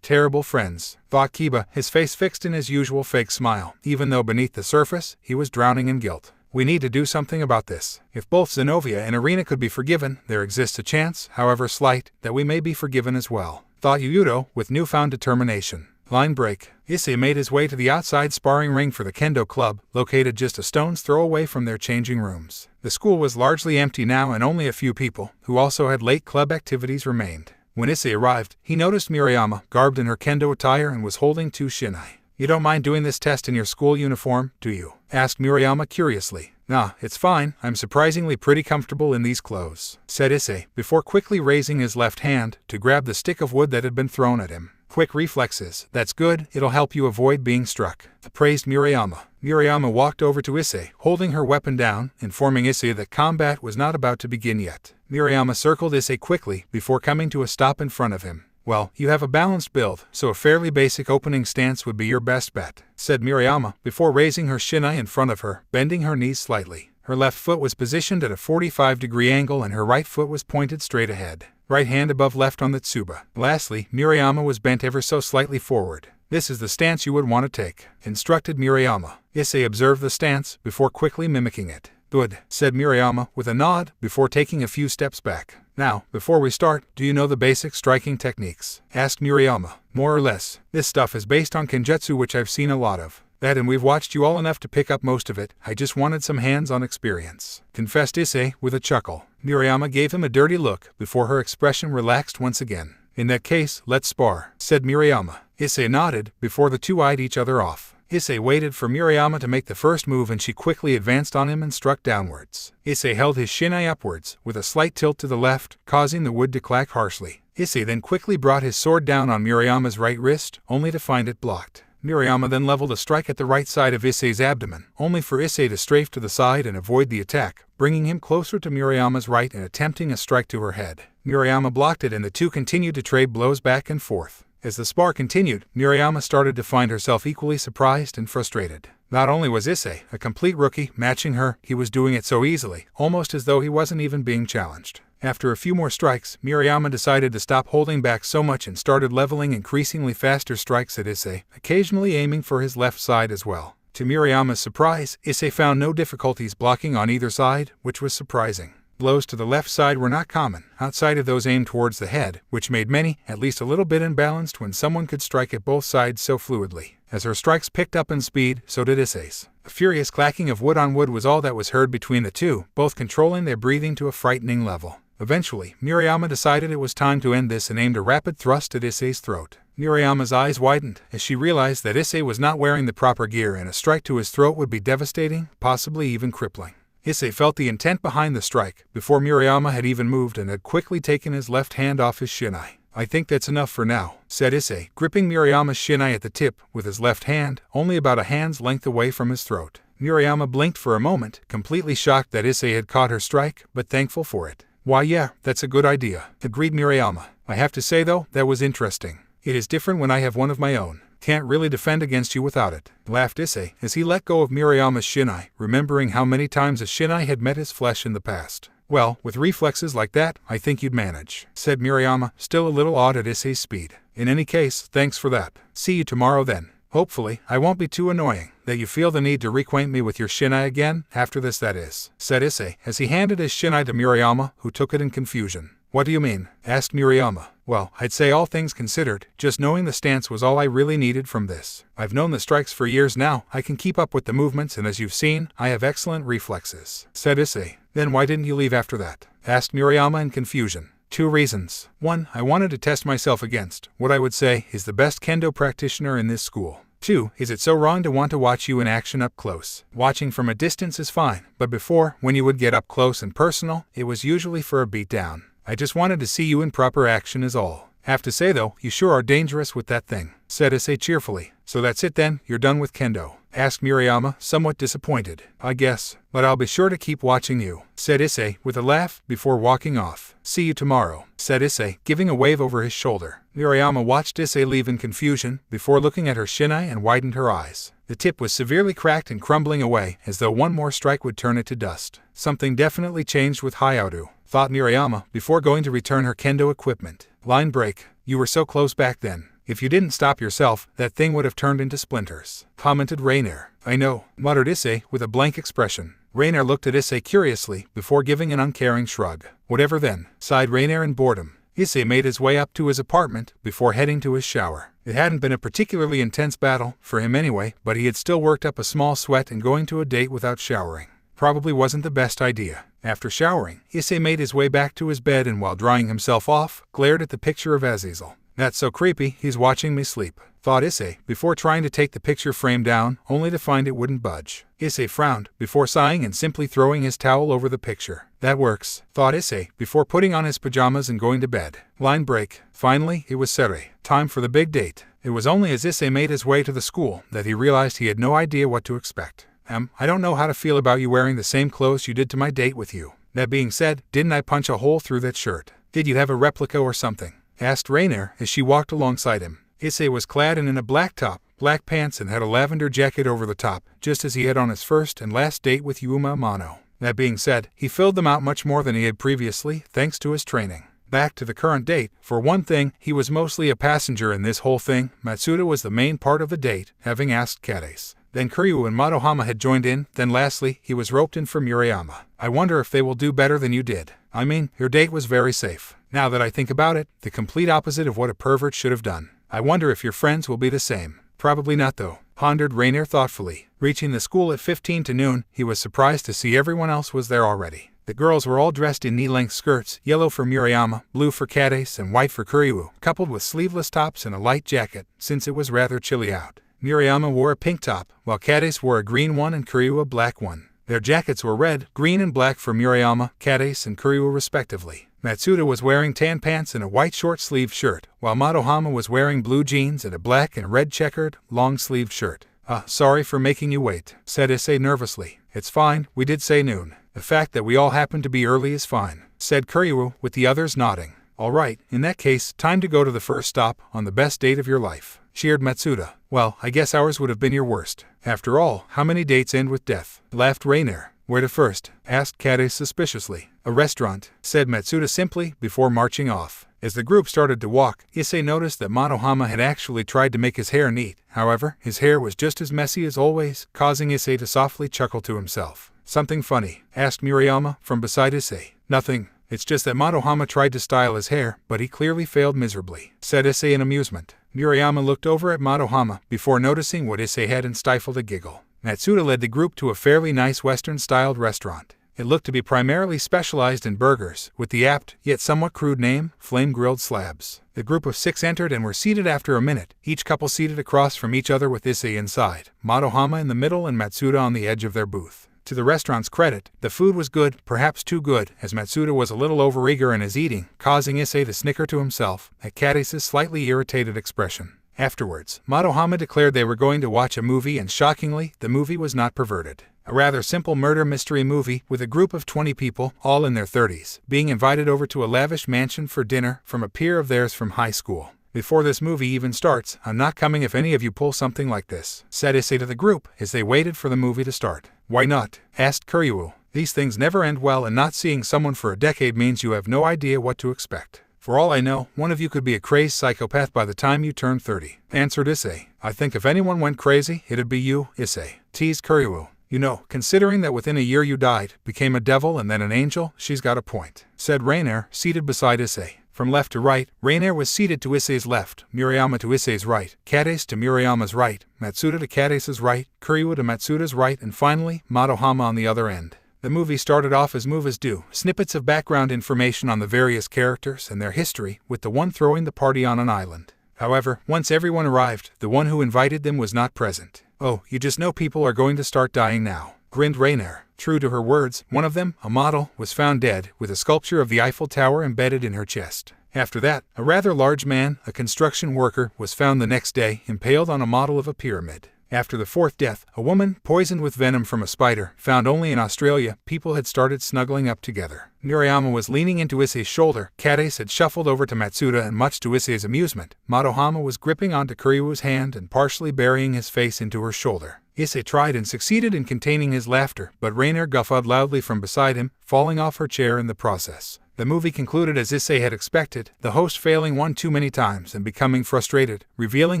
terrible friends, thought Kiba, his face fixed in his usual fake smile, even though beneath the surface, he was drowning in guilt. We need to do something about this. If both Zenovia and Irina could be forgiven, there exists a chance, however slight, that we may be forgiven as well, thought Yuuto, with newfound determination. Line break. Issei made his way to the outside sparring ring for the kendo club, located just a stone's throw away from their changing rooms. The school was largely empty now and only a few people, who also had late club activities, remained. When Issei arrived, he noticed Murayama, garbed in her kendo attire and was holding two shinai. You don't mind doing this test in your school uniform, do you? Asked Murayama curiously. Nah, it's fine, I'm surprisingly pretty comfortable in these clothes, said Issei, before quickly raising his left hand to grab the stick of wood that had been thrown at him. Quick reflexes, that's good, it'll help you avoid being struck, praised Murayama. Murayama walked over to Issei, holding her weapon down, informing Issei that combat was not about to begin yet. Murayama circled Issei quickly before coming to a stop in front of him. Well, you have a balanced build, so a fairly basic opening stance would be your best bet, said Murayama, before raising her shinai in front of her, bending her knees slightly. Her left foot was positioned at a 45-degree angle and her right foot was pointed straight ahead. Right hand above left on the tsuba. Lastly, Murayama was bent ever so slightly forward. This is the stance you would want to take, instructed Murayama. Issei observed the stance before quickly mimicking it. Good, said Murayama with a nod before taking a few steps back. Now, before we start, do you know the basic striking techniques? Asked Murayama. More or less. This stuff is based on kenjutsu, which I've seen a lot of. That and we've watched you all enough to pick up most of it. I just wanted some hands-on experience, confessed Issei with a chuckle. Murayama gave him a dirty look before her expression relaxed once again. In that case, let's spar, said Murayama. Issei nodded before the two eyed each other off. Issei waited for Murayama to make the first move and she quickly advanced on him and struck downwards. Issei held his shinai upwards, with a slight tilt to the left, causing the wood to clack harshly. Issei then quickly brought his sword down on Murayama's right wrist, only to find it blocked. Murayama then leveled a strike at the right side of Issei's abdomen, only for Issei to strafe to the side and avoid the attack, bringing him closer to Murayama's right and attempting a strike to her head. Murayama blocked it and the two continued to trade blows back and forth. As the spar continued, Murayama started to find herself equally surprised and frustrated. Not only was Issei a complete rookie matching her, he was doing it so easily, almost as though he wasn't even being challenged. After a few more strikes, Murayama decided to stop holding back so much and started leveling increasingly faster strikes at Issei, occasionally aiming for his left side as well. To Murayama's surprise, Issei found no difficulties blocking on either side, which was surprising. Blows to the left side were not common, outside of those aimed towards the head, which made many at least a little bit imbalanced when someone could strike at both sides so fluidly. As her strikes picked up in speed, so did Issei's. A furious clacking of wood on wood was all that was heard between the two, both controlling their breathing to a frightening level. Eventually, Murayama decided it was time to end this and aimed a rapid thrust at Issei's throat. Murayama's eyes widened as she realized that Issei was not wearing the proper gear and a strike to his throat would be devastating, possibly even crippling. Issei felt the intent behind the strike before Murayama had even moved and had quickly taken his left hand off his shinai. "I think that's enough for now," said Issei, gripping Murayama's shinai at the tip with his left hand, only about a hand's length away from his throat. Murayama blinked for a moment, completely shocked that Issei had caught her strike, but thankful for it. "Why yeah, that's a good idea," agreed Murayama. "I have to say though, that was interesting. It is different when I have one of my own. Can't really defend against you without it," laughed Issei as he let go of Murayama's shinai, remembering how many times a shinai had met his flesh in the past. "Well, with reflexes like that, I think you'd manage," said Murayama, still a little awed at Issei's speed. "In any case, thanks for that. See you tomorrow then. Hopefully, I won't be too annoying that you feel the need to reacquaint me with your shinai again, after this that is," said Issei as he handed his shinai to Murayama, who took it in confusion. "What do you mean?" asked Murayama. "Well, I'd say all things considered, just knowing the stance was all I really needed from this. I've known the strikes for years now, I can keep up with the movements and as you've seen, I have excellent reflexes," said Issei. "Then why didn't you leave after that?" asked Murayama in confusion. "Two reasons. One, I wanted to test myself against what I would say is the best kendo practitioner in this school. Two, is it so wrong to want to watch you in action up close? Watching from a distance is fine, but before, when you would get up close and personal, it was usually for a beatdown. I just wanted to see you in proper action is all. Have to say though, you sure are dangerous with that thing," said Issei cheerfully. "So that's it then, you're done with kendo?" asked Murayama, somewhat disappointed. "I guess, but I'll be sure to keep watching you," said Issei with a laugh before walking off. "See you tomorrow," said Issei, giving a wave over his shoulder. Murayama watched Issei leave in confusion before looking at her shinai and widened her eyes. The tip was severely cracked and crumbling away as though one more strike would turn it to dust. Something definitely changed with Hayato, thought Murayama before going to return her kendo equipment. Line break. "You were so close back then. If you didn't stop yourself, that thing would have turned into splinters," commented Rainier. "I know," muttered Issei with a blank expression. Rainier looked at Issei curiously before giving an uncaring shrug. "Whatever then," sighed Rainier in boredom. Issei made his way up to his apartment before heading to his shower. It hadn't been a particularly intense battle, for him anyway, but he had still worked up a small sweat and going to a date without showering probably wasn't the best idea. After showering, Issei made his way back to his bed and while drying himself off, glared at the picture of Azazel. "That's so creepy, he's watching me sleep," thought Issei, before trying to take the picture frame down, only to find it wouldn't budge. Issei frowned, before sighing and simply throwing his towel over the picture. "That works," thought Issei, before putting on his pajamas and going to bed. Line break. Finally, it was Sere. Time for the big date. It was only as Issei made his way to the school that he realized he had no idea what to expect. I don't know how to feel about you wearing the same clothes you did to my date with you. That being said, didn't I punch a hole through that shirt? Did you have a replica or something?" asked Rainier as she walked alongside him. Issei was clad in a black top, black pants and had a lavender jacket over the top, just as he had on his first and last date with Yuma Amano. That being said, he filled them out much more than he had previously, thanks to his training. Back to the current date, for one thing, he was mostly a passenger in this whole thing. Matsuda was the main part of the date, having asked Kades. Then Kiryu and Madohama had joined in, then lastly, he was roped in for Murayama. "I wonder if they will do better than you did. I mean, your date was very safe. Now that I think about it, the complete opposite of what a pervert should have done. I wonder if your friends will be the same." "Probably not though," pondered Rainier thoughtfully. Reaching the school at 15 to noon, he was surprised to see everyone else was there already. The girls were all dressed in knee-length skirts, yellow for Murayama, blue for Kades, and white for Kiryu, coupled with sleeveless tops and a light jacket, since it was rather chilly out. Murayama wore a pink top, while Kades wore a green one and Kiryu a black one. Their jackets were red, green and black for Murayama, Kades, and Kiryu respectively. Matsuda was wearing tan pants and a white short-sleeved shirt, while Madohama was wearing blue jeans and a black and red checkered, long-sleeved shirt. Sorry for making you wait," said Issei nervously. "It's fine, we did say noon. The fact that we all happened to be early is fine," said Kiryu, with the others nodding. "All right, in that case, time to go to the first stop on the best date of your life," cheered Matsuda. "Well, I guess ours would have been your worst," After all, how many dates end with death? Laughed Rainier. Where to first? Asked Kade suspiciously. A restaurant, said Matsuda simply, before marching off. As the group started to walk, Issei noticed that Motohama had actually tried to make his hair neat. However, his hair was just as messy as always, causing Issei to softly chuckle to himself. Something funny? Asked Murayama from beside Issei. Nothing. It's just that Motohama tried to style his hair, but he clearly failed miserably, said Issei in amusement. Murayama looked over at Motohama before noticing what Issei had and stifled a giggle. Matsuda led the group to a fairly nice Western-styled restaurant. It looked to be primarily specialized in burgers, with the apt, yet somewhat crude name, Flame-Grilled Slabs. The group of 6 entered and were seated after a minute, each couple seated across from each other with Issei inside, Motohama in the middle and Matsuda on the edge of their booth. To the restaurant's credit, the food was good, perhaps too good, as Matsuda was a little overeager in his eating, causing Issei to snicker to himself at Kade's slightly irritated expression. Afterwards, Motohama declared they were going to watch a movie, and shockingly, the movie was not perverted. A rather simple murder mystery movie with a group of 20 people, all in their 30s, being invited over to a lavish mansion for dinner from a peer of theirs from high school. Before this movie even starts, I'm not coming if any of you pull something like this, said Issei to the group as they waited for the movie to start. Why not? Asked Kyuubi. These things never end well, and not seeing someone for a decade means you have no idea what to expect. For all I know, one of you could be a crazed psychopath by the time you turn 30, answered Issei. I think if anyone went crazy, it'd be you, Issei, teased Kyuubi. You know, considering that within a year you died, became a devil and then an angel, she's got a point, said Rainier, seated beside Issei. From left to right, Rainier was seated to Issei's left, Murayama to Issei's right, Kade to Murayama's right, Matsuda to Kade's right, Kyuubi to Matsuda's right, and finally, Motohama on the other end. The movie started off as movies do, snippets of background information on the various characters and their history, with the one throwing the party on an island. However, once everyone arrived, the one who invited them was not present. Oh, you just know people are going to start dying now, grinned Rainier. True to her words, one of them, a model, was found dead, with a sculpture of the Eiffel Tower embedded in her chest. After that, a rather large man, a construction worker, was found the next day, impaled on a model of a pyramid. After the 4th death, a woman, poisoned with venom from a spider, found only in Australia, people had started snuggling up together. Murayama was leaning into Issei's shoulder, Kade had shuffled over to Matsuda, and much to Issei's amusement, Motohama was gripping onto Kyuubi's hand and partially burying his face into her shoulder. Issei tried and succeeded in containing his laughter, but Rainier guffawed loudly from beside him, falling off her chair in the process. The movie concluded as Issei had expected, the host failing one too many times and becoming frustrated, revealing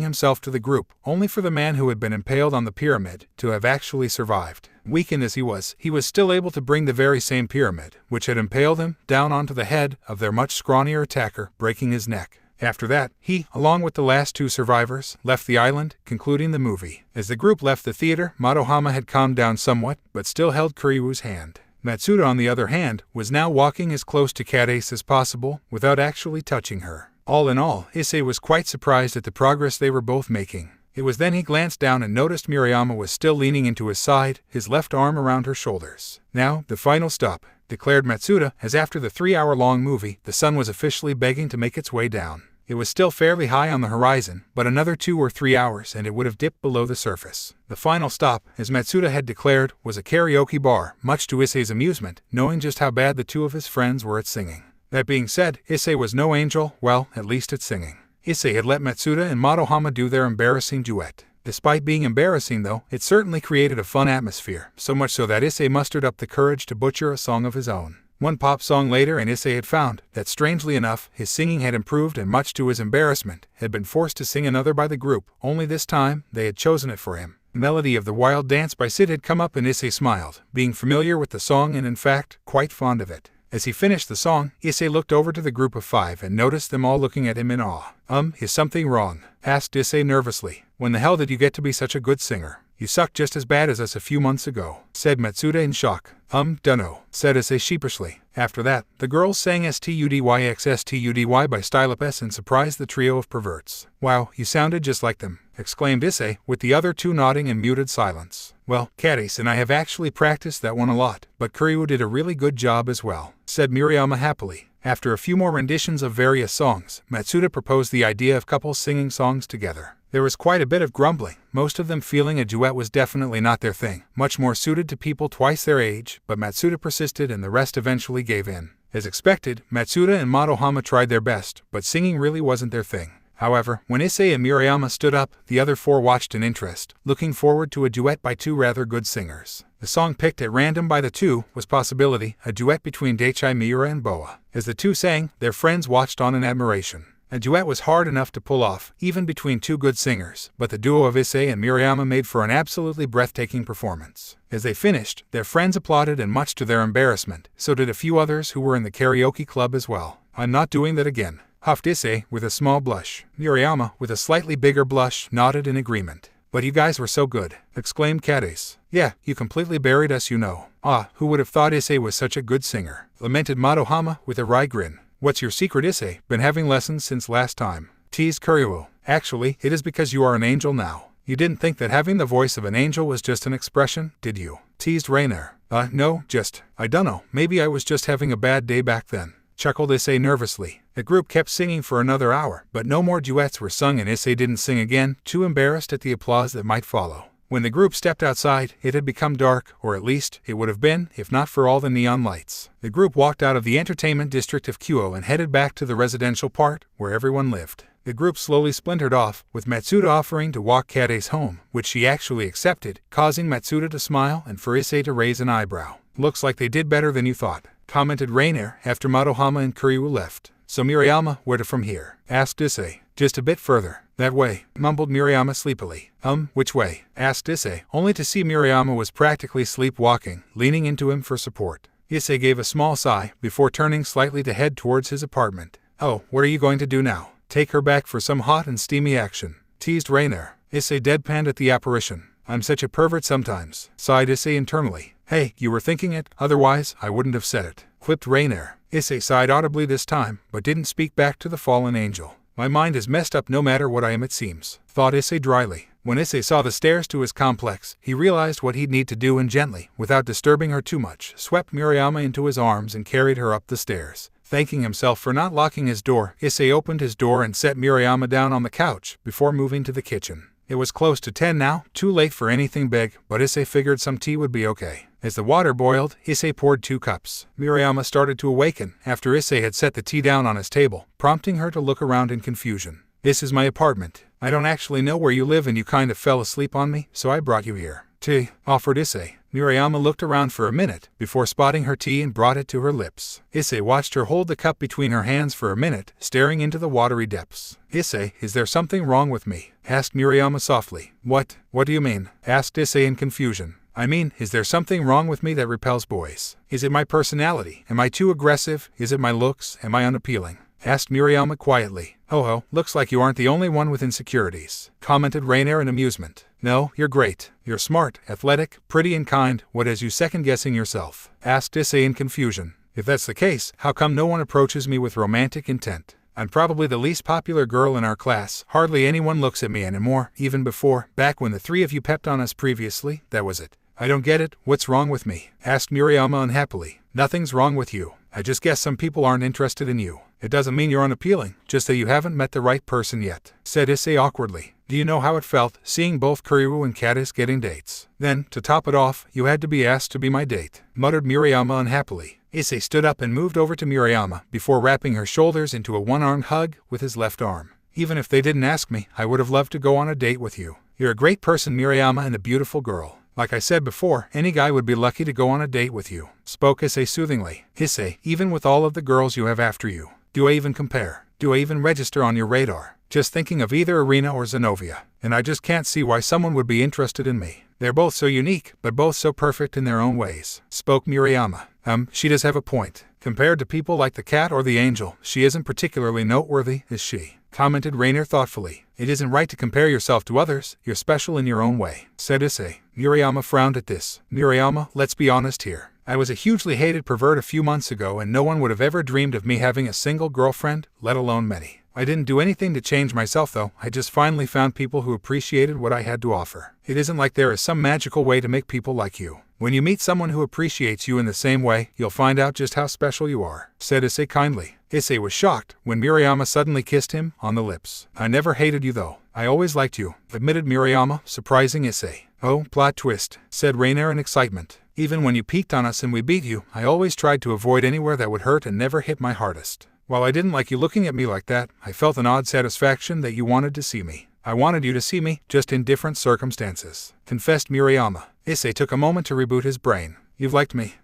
himself to the group, only for the man who had been impaled on the pyramid to have actually survived. Weakened as he was still able to bring the very same pyramid, which had impaled him, down onto the head of their much scrawnier attacker, breaking his neck. After that, he, along with the last 2 survivors, left the island, concluding the movie. As the group left the theater, Motohama had calmed down somewhat, but still held Kyuubi's hand. Matsuda, on the other hand, was now walking as close to Kade as possible, without actually touching her. All in all, Issei was quite surprised at the progress they were both making. It was then he glanced down and noticed Murayama was still leaning into his side, his left arm around her shoulders. Now, the final stop, declared Matsuda, as after the 3-hour-long movie, the sun was officially beginning to make its way down. It was still fairly high on the horizon, but another 2 or 3 hours and it would have dipped below the surface. The final stop, as Matsuda had declared, was a karaoke bar, much to Issei's amusement, knowing just how bad the 2 of his friends were at singing. That being said, Issei was no angel, well, at least at singing. Issei had let Matsuda and Motohama do their embarrassing duet. Despite being embarrassing though, it certainly created a fun atmosphere, so much so that Issei mustered up the courage to butcher a song of his own. One pop song later, and Issei had found that, strangely enough, his singing had improved and, much to his embarrassment, had been forced to sing another by the group, only this time, they had chosen it for him. The melody of the Wild Dance by Sid had come up and Issei smiled, being familiar with the song and, in fact, quite fond of it. As he finished the song, Issei looked over to the group of 5 and noticed them all looking at him in awe. Is something wrong? Asked Issei nervously. When the hell did you get to be such a good singer? You sucked just as bad as us a few months ago, said Matsuda in shock. Dunno, said Issei sheepishly. After that, the girls sang STUDYXSTUDY by Style Up S and surprised the trio of perverts. Wow, you sounded just like them, exclaimed Issei, with the other 2 nodding in muted silence. Well, Kade and I have actually practiced that one a lot, but Kyuubi did a really good job as well, said Murayama happily. After a few more renditions of various songs, Matsuda proposed the idea of couples singing songs together. There was quite a bit of grumbling, most of them feeling a duet was definitely not their thing, much more suited to people twice their age, but Matsuda persisted and the rest eventually gave in. As expected, Matsuda and Motohama tried their best, but singing really wasn't their thing. However, when Issei and Murayama stood up, the other four watched in interest, looking forward to a duet by two rather good singers. The song picked at random by the two was Possibility, a duet between Daichi Miura and Boa. As the two sang, their friends watched on in admiration. A duet was hard enough to pull off, even between two good singers, but the duo of Issei and Murayama made for an absolutely breathtaking performance. As they finished, their friends applauded, and much to their embarrassment, so did a few others who were in the karaoke club as well. "I'm not doing that again," huffed Issei with a small blush. Murayama, with a slightly bigger blush, nodded in agreement. "But you guys were so good," exclaimed Cadace. "Yeah, you completely buried us, you know." "Ah, who would have thought Issei was such a good singer?" lamented Madohama with a wry grin. "What's your secret, Issei? Been having lessons since last time?" teased Kyuubi. "Actually, it is because you are an angel now. You didn't think that having the voice of an angel was just an expression, did you?" teased Rainer. No, I dunno, maybe I was just having a bad day back then," chuckled Issei nervously. The group kept singing for another hour, but no more duets were sung, and Issei didn't sing again, too embarrassed at the applause that might follow. When the group stepped outside, it had become dark, or at least, it would have been, if not for all the neon lights. The group walked out of the entertainment district of Kyuubi and headed back to the residential part, where everyone lived. The group slowly splintered off, with Matsuda offering to walk Cadace home, which she actually accepted, causing Matsuda to smile and for Issei to raise an eyebrow. "Looks like they did better than you thought," commented Rainer after Madohama and Kyuubi left. "So Murayama, where to from here?" asked Issei. "Just a bit further. That way," mumbled Murayama sleepily. Which way?" asked Issei, only to see Murayama was practically sleepwalking, leaning into him for support. Issei gave a small sigh, before turning slightly to head towards his apartment. "Oh, what are you going to do now? Take her back for some hot and steamy action?" teased Rainer. Issei deadpanned at the apparition. "I'm such a pervert sometimes," sighed Issei internally. "Hey, you were thinking it, otherwise I wouldn't have said it," quipped Rainer. Issei sighed audibly this time, but didn't speak back to the fallen angel. "My mind is messed up no matter what I am, it seems," thought Issei dryly. When Issei saw the stairs to his complex, he realized what he'd need to do, and gently, without disturbing her too much, swept Murayama into his arms and carried her up the stairs. Thanking himself for not locking his door, Issei opened his door and set Murayama down on the couch, before moving to the kitchen. It was close to 10 now, too late for anything big, but Issei figured some tea would be okay. As the water boiled, Issei poured 2 cups. Murayama started to awaken, after Issei had set the tea down on his table, prompting her to look around in confusion. "This is my apartment. I don't actually know where you live, and you kind of fell asleep on me, so I brought you here." "Tea," offered Issei. Murayama looked around for a minute, before spotting her tea and brought it to her lips. Issei watched her hold the cup between her hands for a minute, staring into the watery depths. "Issei, is there something wrong with me?" asked Murayama softly. What do you mean?" asked Issei in confusion. "I mean, is there something wrong with me that repels boys? Is it my personality? Am I too aggressive? Is it my looks? Am I unappealing?" asked Murayama quietly. "Oh, looks like you aren't the only one with insecurities," commented Rainer in amusement. "No, you're great. You're smart, athletic, pretty and kind. What has you second-guessing yourself?" asked Issei in confusion. "If that's the case, how come no one approaches me with romantic intent? I'm probably the least popular girl in our class. Hardly anyone looks at me anymore, even before, back when the 3 of you pepped on us previously, that was it." "I don't get it. What's wrong with me?" asked Murayama unhappily. "Nothing's wrong with you. I just guess some people aren't interested in you. It doesn't mean you're unappealing, just that you haven't met the right person yet," said Issei awkwardly. "Do you know how it felt, seeing both Kyuubi and Cadace getting dates? Then, to top it off, you had to be asked to be my date," muttered Murayama unhappily. Issei stood up and moved over to Murayama, before wrapping her shoulders into a one-armed hug with his left arm. "Even if they didn't ask me, I would have loved to go on a date with you. You're a great person, Murayama, and a beautiful girl. Like I said before, any guy would be lucky to go on a date with you," spoke Issei soothingly. "Issei, even with all of the girls you have after you, do I even compare? Do I even register on your radar? Just thinking of either Irina or Zenobia, and I just can't see why someone would be interested in me. They're both so unique, but both so perfect in their own ways," spoke Murayama. She does have a point. Compared to people like the cat or the angel, she isn't particularly noteworthy, is she?" commented Rainer thoughtfully. "It isn't right to compare yourself to others. You're special in your own way," said Issei. Murayama frowned at this. "Murayama, let's be honest here. I was a hugely hated pervert a few months ago, and no one would have ever dreamed of me having a single girlfriend, let alone many. I didn't do anything to change myself though. I just finally found people who appreciated what I had to offer. It isn't like there is some magical way to make people like you. When you meet someone who appreciates you in the same way, you'll find out just how special you are," said Issei kindly. Issei was shocked when Murayama suddenly kissed him on the lips. "I never hated you though. I always liked you," admitted Murayama, surprising Issei. "Oh, plot twist," said Rainer in excitement. "Even when you peeked on us and we beat you, I always tried to avoid anywhere that would hurt and never hit my hardest." While I didn't like you looking at me like that, I felt an odd satisfaction that you wanted to see me. I wanted you to see me, just in different circumstances, confessed Murayama. Issei took a moment to reboot his brain. You like me?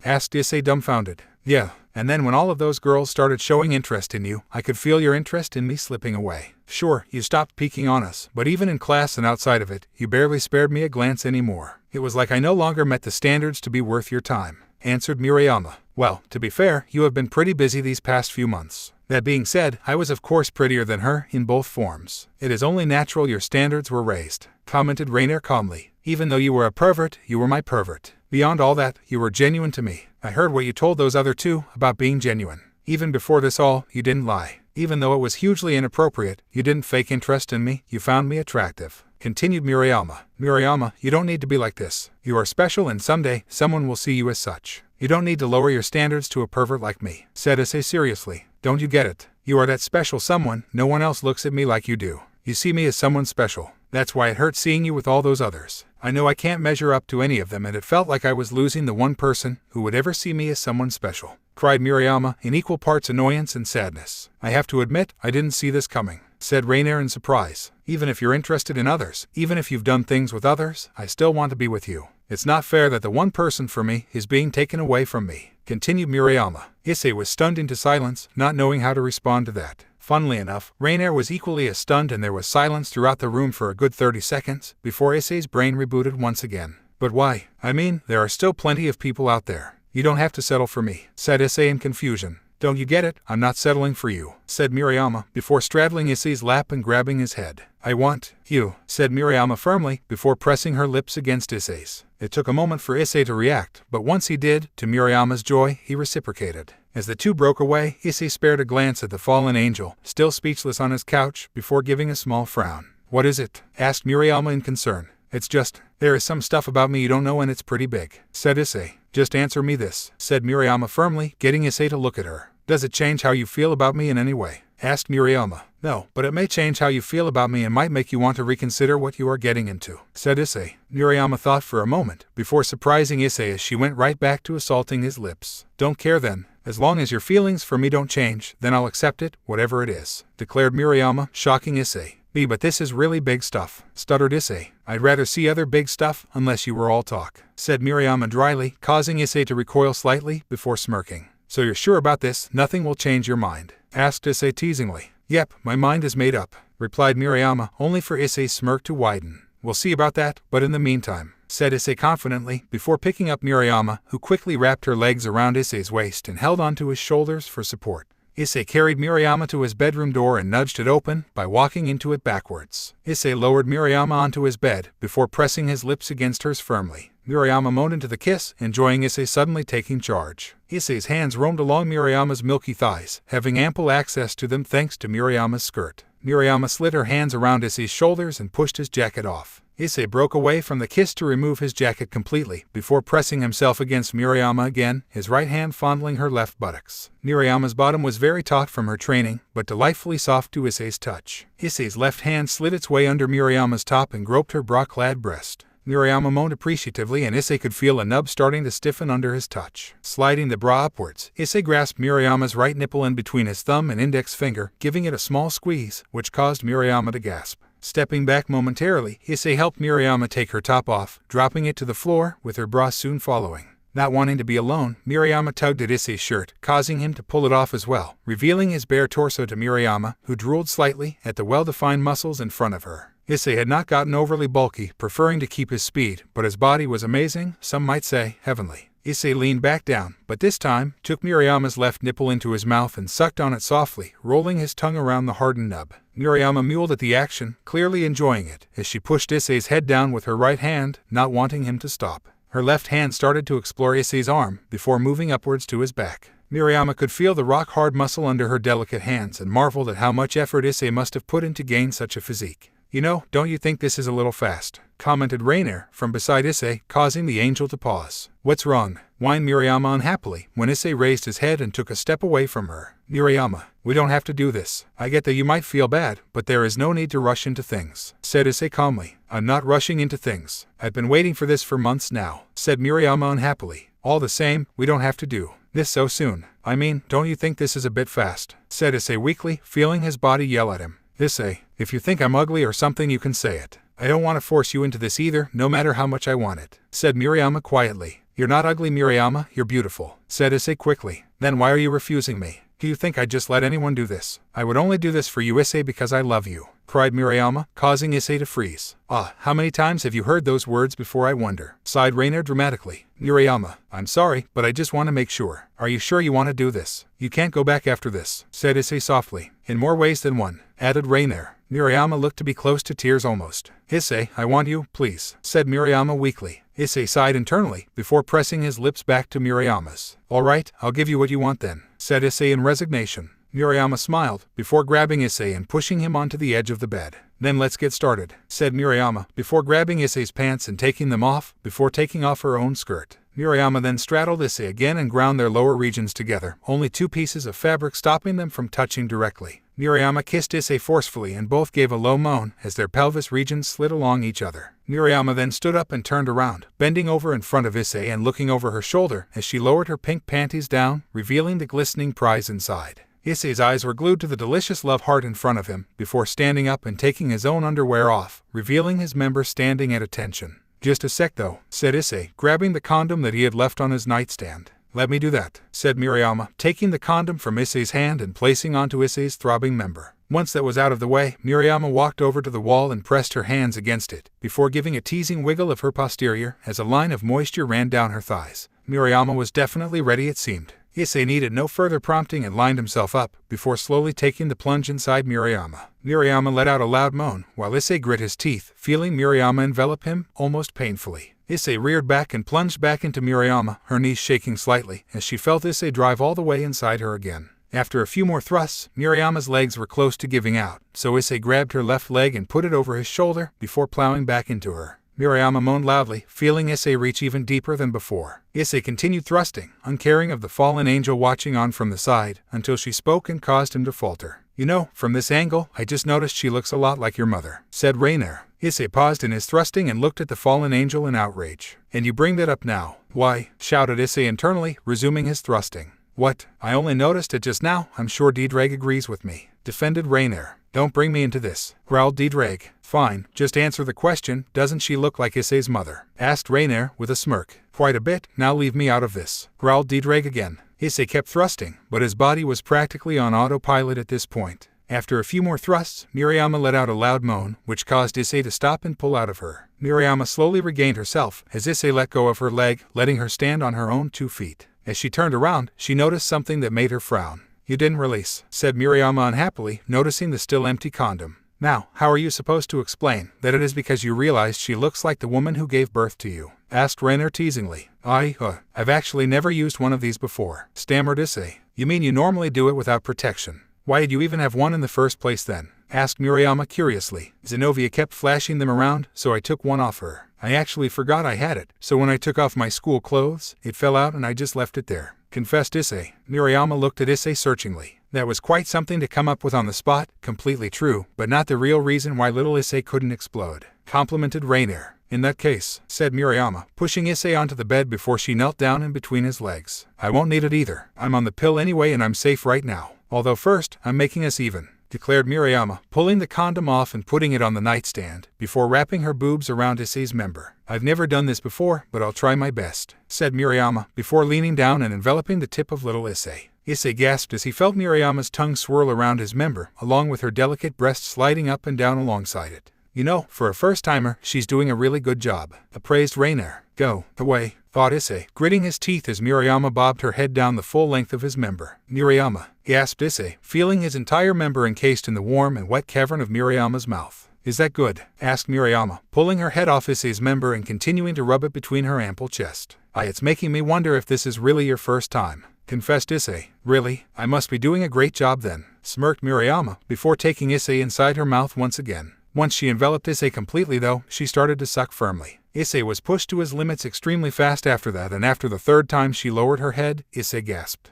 Asked Issei dumbfounded. Yeah, and then when all of those girls started showing interest in you, I could feel your interest in me slipping away. Sure, you stopped peeking on us, but even in class and outside of it, you barely spared me a glance anymore. It was like I no longer met the standards to be worth your time, answered Murayama. Well, to be fair, you have been pretty busy these past few months. That being said, I was of course prettier than her in both forms. It is only natural your standards were raised, commented Rainier calmly. Even though you were a pervert, you were my pervert. Beyond all that, you were genuine to me. I heard what you told those other two about being genuine. Even before this all, you didn't lie. Even though it was hugely inappropriate, you didn't fake interest in me, you found me attractive. Continued Murayama. Murayama, you don't need to be like this. You are special and someday, someone will see you as such. You don't need to lower your standards to a pervert like me, said Issei seriously. Don't you get it? You are that special someone, no one else looks at me like you do. You see me as someone special. That's why it hurt seeing you with all those others. I know I can't measure up to any of them and it felt like I was losing the one person who would ever see me as someone special, cried Murayama in equal parts annoyance and sadness. I have to admit, I didn't see this coming, said Rainier in surprise. Even if you're interested in others, even if you've done things with others, I still want to be with you. It's not fair that the one person for me is being taken away from me, continued Murayama. Issei was stunned into silence, not knowing how to respond to that. Funnily enough, Rainier was equally as stunned and there was silence throughout the room for a good 30 seconds before Issei's brain rebooted once again. But why? I mean, there are still plenty of people out there. You don't have to settle for me, said Issei in confusion. Don't you get it? I'm not settling for you, said Murayama before straddling Issei's lap and grabbing his head. I want you, said Murayama firmly before pressing her lips against Issei's. It took a moment for Issei to react, but once he did, to Murayama's joy, he reciprocated. As the two broke away, Issei spared a glance at the fallen angel, still speechless on his couch, before giving a small frown. What is it? Asked Murayama in concern. It's just, there is some stuff about me you don't know and it's pretty big, said Issei. Just answer me this, said Murayama firmly, getting Issei to look at her. Does it change how you feel about me in any way? Asked Murayama. No, but it may change how you feel about me and might make you want to reconsider what you are getting into, said Issei. Murayama thought for a moment, before surprising Issei as she went right back to assaulting his lips. Don't care then. As long as your feelings for me don't change, then I'll accept it, whatever it is, declared Murayama, shocking Issei. But this is really big stuff, stuttered Issei. I'd rather see other big stuff, unless you were all talk, said Murayama dryly, causing Issei to recoil slightly, before smirking. So you're sure about this, nothing will change your mind? Asked Issei teasingly. Yep, my mind is made up, replied Murayama, only for Issei's smirk to widen. We'll see about that, but in the meantime, said Issei confidently, before picking up Murayama, who quickly wrapped her legs around Issei's waist and held onto his shoulders for support. Issei carried Murayama to his bedroom door and nudged it open by walking into it backwards. Issei lowered Murayama onto his bed, before pressing his lips against hers firmly. Murayama moaned into the kiss, enjoying Issei suddenly taking charge. Issei's hands roamed along Murayama's milky thighs, having ample access to them thanks to Murayama's skirt. Murayama slid her hands around Issei's shoulders and pushed his jacket off. Issei broke away from the kiss to remove his jacket completely, before pressing himself against Murayama again, his right hand fondling her left buttocks. Murayama's bottom was very taut from her training, but delightfully soft to Issei's touch. Issei's left hand slid its way under Murayama's top and groped her bra-clad breast. Murayama moaned appreciatively and Issei could feel a nub starting to stiffen under his touch. Sliding the bra upwards, Issei grasped Murayama's right nipple in between his thumb and index finger, giving it a small squeeze, which caused Murayama to gasp. Stepping back momentarily, Issei helped Murayama take her top off, dropping it to the floor, with her bra soon following. Not wanting to be alone, Murayama tugged at Issei's shirt, causing him to pull it off as well, revealing his bare torso to Murayama, who drooled slightly at the well-defined muscles in front of her. Issei had not gotten overly bulky, preferring to keep his speed, but his body was amazing, some might say, heavenly. Issei leaned back down, but this time, took Murayama's left nipple into his mouth and sucked on it softly, rolling his tongue around the hardened nub. Murayama mewed at the action, clearly enjoying it, as she pushed Issei's head down with her right hand, not wanting him to stop. Her left hand started to explore Issei's arm, before moving upwards to his back. Murayama could feel the rock-hard muscle under her delicate hands and marveled at how much effort Issei must have put in to gain such a physique. You know, don't you think this is a little fast? Commented Rainier from beside Issei, causing the angel to pause. What's wrong? Whined Murayama unhappily, when Issei raised his head and took a step away from her. Murayama, we don't have to do this. I get that you might feel bad, but there is no need to rush into things, said Issei calmly. I'm not rushing into things. I've been waiting for this for months now, said Murayama unhappily. All the same, we don't have to do this so soon. I mean, don't you think this is a bit fast? Said Issei weakly, feeling his body yell at him. Issei, if you think I'm ugly or something you can say it. I don't want to force you into this either, no matter how much I want it, said Murayama quietly. You're not ugly, Murayama, you're beautiful, said Issei quickly. Then why are you refusing me? Do you think I'd just let anyone do this? I would only do this for you, Issei, because I love you, cried Murayama, causing Issei to freeze. Ah, how many times have you heard those words before, I wonder? Sighed Reiner dramatically. Murayama, I'm sorry, but I just want to make sure. Are you sure you want to do this? You can't go back after this, said Issei softly. In more ways than one, added Reiner. Murayama looked to be close to tears almost. Issei, I want you, please, said Murayama weakly. Issei sighed internally, before pressing his lips back to Murayama's. All right, I'll give you what you want then, said Issei in resignation. Murayama smiled, before grabbing Issei and pushing him onto the edge of the bed. Then let's get started, said Murayama, before grabbing Issei's pants and taking them off, before taking off her own skirt. Murayama then straddled Issei again and ground their lower regions together, only 2 pieces of fabric stopping them from touching directly. Murayama kissed Issei forcefully and both gave a low moan as their pelvis regions slid along each other. Murayama then stood up and turned around, bending over in front of Issei and looking over her shoulder as she lowered her pink panties down, revealing the glistening prize inside. Issei's eyes were glued to the delicious love heart in front of him, before standing up and taking his own underwear off, revealing his member standing at attention. Just a sec though, said Issei, grabbing the condom that he had left on his nightstand. Let me do that, said Murayama, taking the condom from Issei's hand and placing onto Issei's throbbing member. Once that was out of the way, Murayama walked over to the wall and pressed her hands against it, before giving a teasing wiggle of her posterior as a line of moisture ran down her thighs. Murayama was definitely ready, it seemed. Issei needed no further prompting and lined himself up, before slowly taking the plunge inside Murayama. Murayama let out a loud moan, while Issei grit his teeth, feeling Murayama envelop him, almost painfully. Issei reared back and plunged back into Murayama, her knees shaking slightly, as she felt Issei drive all the way inside her again. After a few more thrusts, Murayama's legs were close to giving out, so Issei grabbed her left leg and put it over his shoulder, before plowing back into her. Murayama moaned loudly, feeling Issei reach even deeper than before. Issei continued thrusting, uncaring of the fallen angel watching on from the side, until she spoke and caused him to falter. You know, from this angle, I just noticed she looks a lot like your mother, said Reiner. Issei paused in his thrusting and looked at the fallen angel in outrage. And you bring that up now? Why? Shouted Issei internally, resuming his thrusting. What? I only noticed it just now, I'm sure Diedrag agrees with me, defended Reiner. Don't bring me into this, growled Diedrag. Fine, just answer the question, doesn't she look like Issei's mother? Asked Reiner with a smirk. Quite a bit, now leave me out of this, growled Diedrag again. Issei kept thrusting, but his body was practically on autopilot at this point. After a few more thrusts, Murayama let out a loud moan, which caused Issei to stop and pull out of her. Murayama slowly regained herself, as Issei let go of her leg, letting her stand on her own 2 feet. As she turned around, she noticed something that made her frown. You didn't release, said Murayama unhappily, noticing the still empty condom. Now, how are you supposed to explain that it is because you realized she looks like the woman who gave birth to you? Asked Reiner teasingly. I've actually never used one of these before, stammered Issei. You mean you normally do it without protection? Why did you even have one in the first place then? Asked Murayama curiously. Zenobia kept flashing them around, so I took one off her. I actually forgot I had it, so when I took off my school clothes, it fell out and I just left it there, confessed Issei. Murayama looked at Issei searchingly. That was quite something to come up with on the spot, completely true, but not the real reason why little Issei couldn't explode, complimented Reiner. In that case, said Murayama, pushing Issei onto the bed before she knelt down in between his legs. I won't need it either. I'm on the pill anyway and I'm safe right now. Although first, I'm making us even, declared Murayama, pulling the condom off and putting it on the nightstand, before wrapping her boobs around Issei's member. I've never done this before, but I'll try my best, said Murayama, before leaning down and enveloping the tip of little Issei. Issei gasped as he felt Murayama's tongue swirl around his member, along with her delicate breast sliding up and down alongside it. You know, for a first-timer, she's doing a really good job, appraised Reiner. Go away, thought Issei, gritting his teeth as Murayama bobbed her head down the full length of his member. Murayama, gasped Issei, feeling his entire member encased in the warm and wet cavern of Murayama's mouth. Is that good? Asked Murayama, pulling her head off Issei's member and continuing to rub it between her ample chest. It's making me wonder if this is really your first time, confessed Issei. Really? I must be doing a great job then, smirked Murayama, before taking Issei inside her mouth once again. Once she enveloped Issei completely though, she started to suck firmly. Issei was pushed to his limits extremely fast after that, and after the third time she lowered her head, Issei gasped.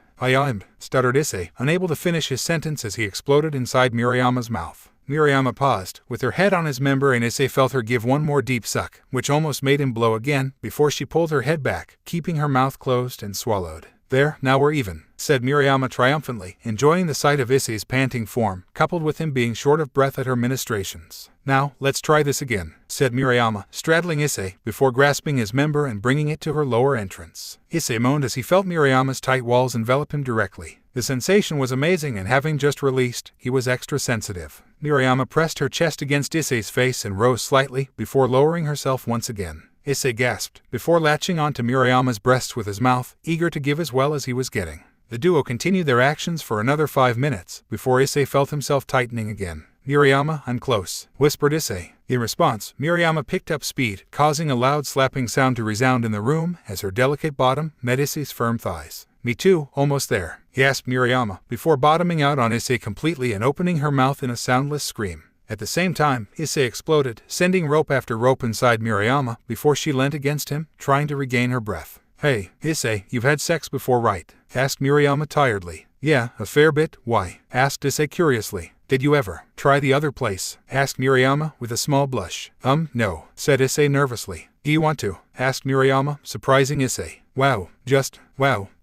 Stuttered Issei, unable to finish his sentence as he exploded inside Murayama's mouth. Murayama paused, with her head on his member, and Issei felt her give one more deep suck, which almost made him blow again, before she pulled her head back, keeping her mouth closed, and swallowed. There, now we're even, said Murayama triumphantly, enjoying the sight of Issei's panting form, coupled with him being short of breath at her ministrations. Now, let's try this again, said Murayama, straddling Issei, before grasping his member and bringing it to her lower entrance. Issei moaned as he felt Murayama's tight walls envelop him directly. The sensation was amazing, and having just released, he was extra sensitive. Murayama pressed her chest against Issei's face and rose slightly, before lowering herself once again. Issei gasped, before latching onto Murayama's breasts with his mouth, eager to give as well as he was getting. The duo continued their actions for another 5 minutes, before Issei felt himself tightening again. Murayama, I'm close, whispered Issei. In response, Murayama picked up speed, causing a loud slapping sound to resound in the room as her delicate bottom met Issei's firm thighs. Me too, almost there, gasped Murayama, before bottoming out on Issei completely and opening her mouth in a soundless scream. At the same time, Issei exploded, sending rope after rope inside Murayama before she leant against him, trying to regain her breath. Hey, Issei, you've had sex before, right? Asked Murayama tiredly. Yeah, a fair bit. Why? Asked Issei curiously. Did you ever try the other place? Asked Murayama with a small blush. No, said Issei nervously. Do you want to? Asked Murayama, surprising Issei. Wow,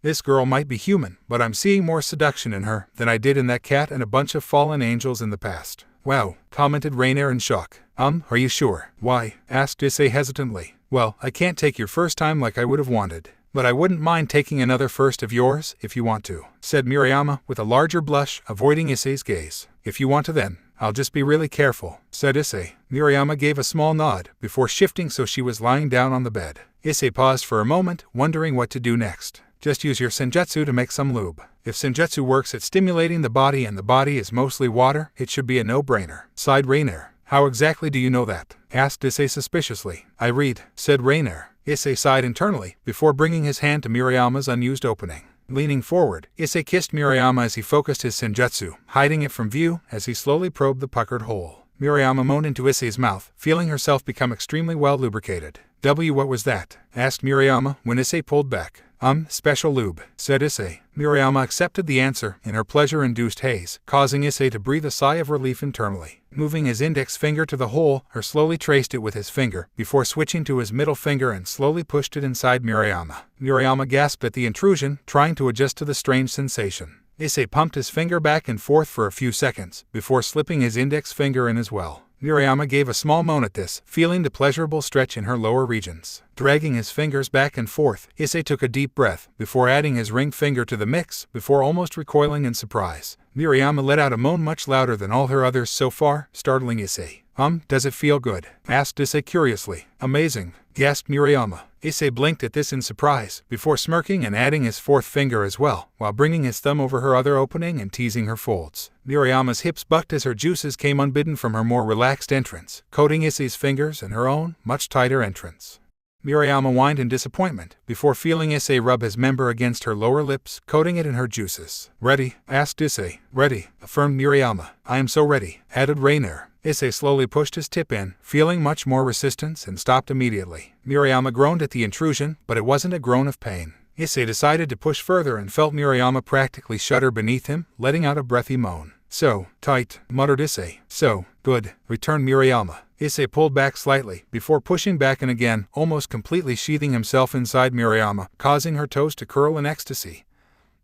this girl might be human, but I'm seeing more seduction in her than I did in that cat and a bunch of fallen angels in the past. Wow, commented Rainier in shock. Are you sure? Why? Asked Issei hesitantly. Well, I can't take your first time like I would have wanted, but I wouldn't mind taking another first of yours if you want to, said Murayama with a larger blush, avoiding Issei's gaze. If you want to, then I'll just be really careful, said Issei. Murayama gave a small nod before shifting so she was lying down on the bed. Issei paused for a moment, wondering what to do next. Just use your senjutsu to make some lube. If senjutsu works at stimulating the body and the body is mostly water, it should be a no-brainer, sighed Rainier. How exactly do you know that? Asked Issei suspiciously. I read, said Rainier. Issei sighed internally, before bringing his hand to Murayama's unused opening. Leaning forward, Issei kissed Murayama as he focused his senjutsu, hiding it from view as he slowly probed the puckered hole. Murayama moaned into Issei's mouth, feeling herself become extremely well lubricated. What was that? Asked Murayama when Issei pulled back. Special lube, said Issei. Murayama accepted the answer in her pleasure-induced haze, causing Issei to breathe a sigh of relief internally. Moving his index finger to the hole, he slowly traced it with his finger, before switching to his middle finger and slowly pushed it inside Murayama. Murayama gasped at the intrusion, trying to adjust to the strange sensation. Issei pumped his finger back and forth for a few seconds, before slipping his index finger in as well. Murayama gave a small moan at this, feeling the pleasurable stretch in her lower regions. Dragging his fingers back and forth, Issei took a deep breath, before adding his ring finger to the mix, before almost recoiling in surprise. Murayama let out a moan much louder than all her others so far, startling Issei. Does it feel good? Asked Issei curiously. Amazing, gasped Murayama. Issei blinked at this in surprise, before smirking and adding his fourth finger as well, while bringing his thumb over her other opening and teasing her folds. Murayama's hips bucked as her juices came unbidden from her more relaxed entrance, coating Issei's fingers and her own, much tighter entrance. Murayama whined in disappointment, before feeling Issei rub his member against her lower lips, coating it in her juices. Ready? Asked Issei. Ready, affirmed Murayama. I am so ready, added Rainier. Issei slowly pushed his tip in, feeling much more resistance, and stopped immediately. Murayama groaned at the intrusion, but it wasn't a groan of pain. Issei decided to push further and felt Murayama practically shudder beneath him, letting out a breathy moan. So tight, muttered Issei. So good, returned Murayama. Issei pulled back slightly, before pushing back in again, almost completely sheathing himself inside Murayama, causing her toes to curl in ecstasy,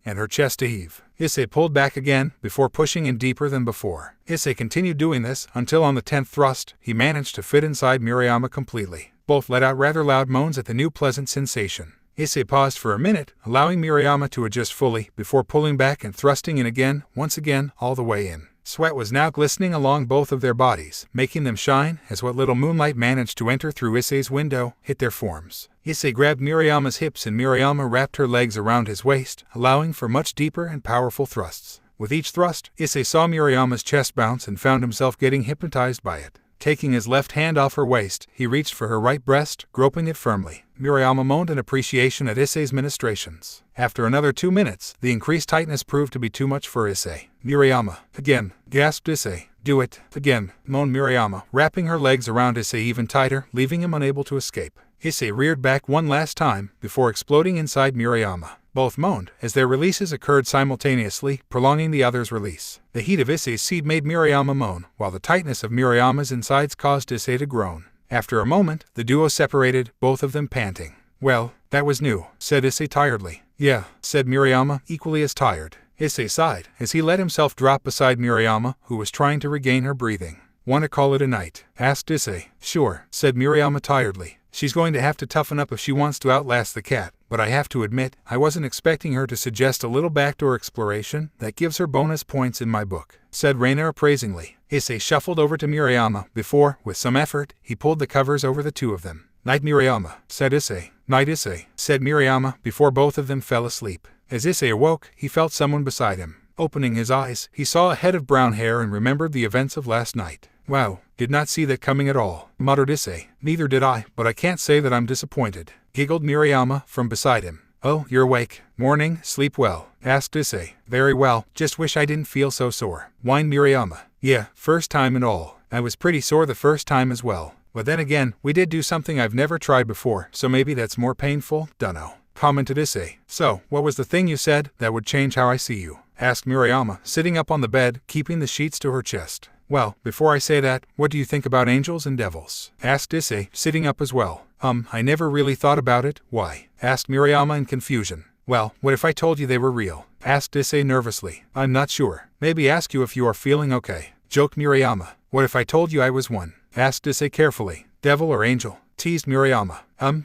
and her chest to heave. Issei pulled back again, before pushing in deeper than before. Issei continued doing this, until on the 10th thrust, he managed to fit inside Murayama completely. Both let out rather loud moans at the new pleasant sensation. Issei paused for a minute, allowing Murayama to adjust fully, before pulling back and thrusting in again, once again, all the way in. Sweat was now glistening along both of their bodies, making them shine as what little moonlight managed to enter through Issei's window hit their forms. Issei grabbed Murayama's hips and Murayama wrapped her legs around his waist, allowing for much deeper and powerful thrusts. With each thrust, Issei saw Murayama's chest bounce and found himself getting hypnotized by it. Taking his left hand off her waist, he reached for her right breast, groping it firmly. Murayama moaned in appreciation at Issei's ministrations. After another 2 minutes, the increased tightness proved to be too much for Issei. Murayama, again, gasped Issei. Do it, again, moaned Murayama, wrapping her legs around Issei even tighter, leaving him unable to escape. Issei reared back one last time, before exploding inside Murayama. Both moaned, as their releases occurred simultaneously, prolonging the other's release. The heat of Issei's seed made Murayama moan, while the tightness of Murayama's insides caused Issei to groan. After a moment, the duo separated, both of them panting. Well, That was new, said Issei tiredly. Yeah, said Murayama, equally as tired. Issei sighed as he let himself drop beside Murayama, who was trying to regain her breathing. Want to call it a night? Asked Issei. Sure, said Murayama tiredly. She's going to have to toughen up if she wants to outlast the cat, but I have to admit, I wasn't expecting her to suggest a little backdoor exploration that gives her bonus points in my book, said Reina appraisingly. Issei shuffled over to Murayama before, with some effort, he pulled the covers over the two of them. Night Murayama, said Issei. Night Issei, said Murayama before both of them fell asleep. As Issei awoke, he felt someone beside him. Opening his eyes, he saw a head of brown hair and remembered the events of last night. Wow, did not see that coming at all, muttered Issei. Neither did I, but I can't say that I'm disappointed, giggled Murayama from beside him. Oh, you're awake. Morning, sleep well, asked Issei. Very well, just wish I didn't feel so sore, whined Murayama. Yeah, first time and all. I was pretty sore the first time as well. But then again, we did do something I've never tried before, so maybe that's more painful, dunno, commented Issei. So, what was the thing you said that would change how I see you? Asked Murayama, sitting up on the bed, keeping the sheets to her chest. Well, before I say that, what do you think about angels and devils? Asked Issei, sitting up as well. I never really thought about it. Why? Asked Murayama in confusion. Well, what if I told you they were real? Asked Issei nervously. I'm not sure. Maybe ask you if you are feeling okay, joked Murayama. What if I told you I was one? Asked Issei carefully. Devil or angel? Teased Murayama.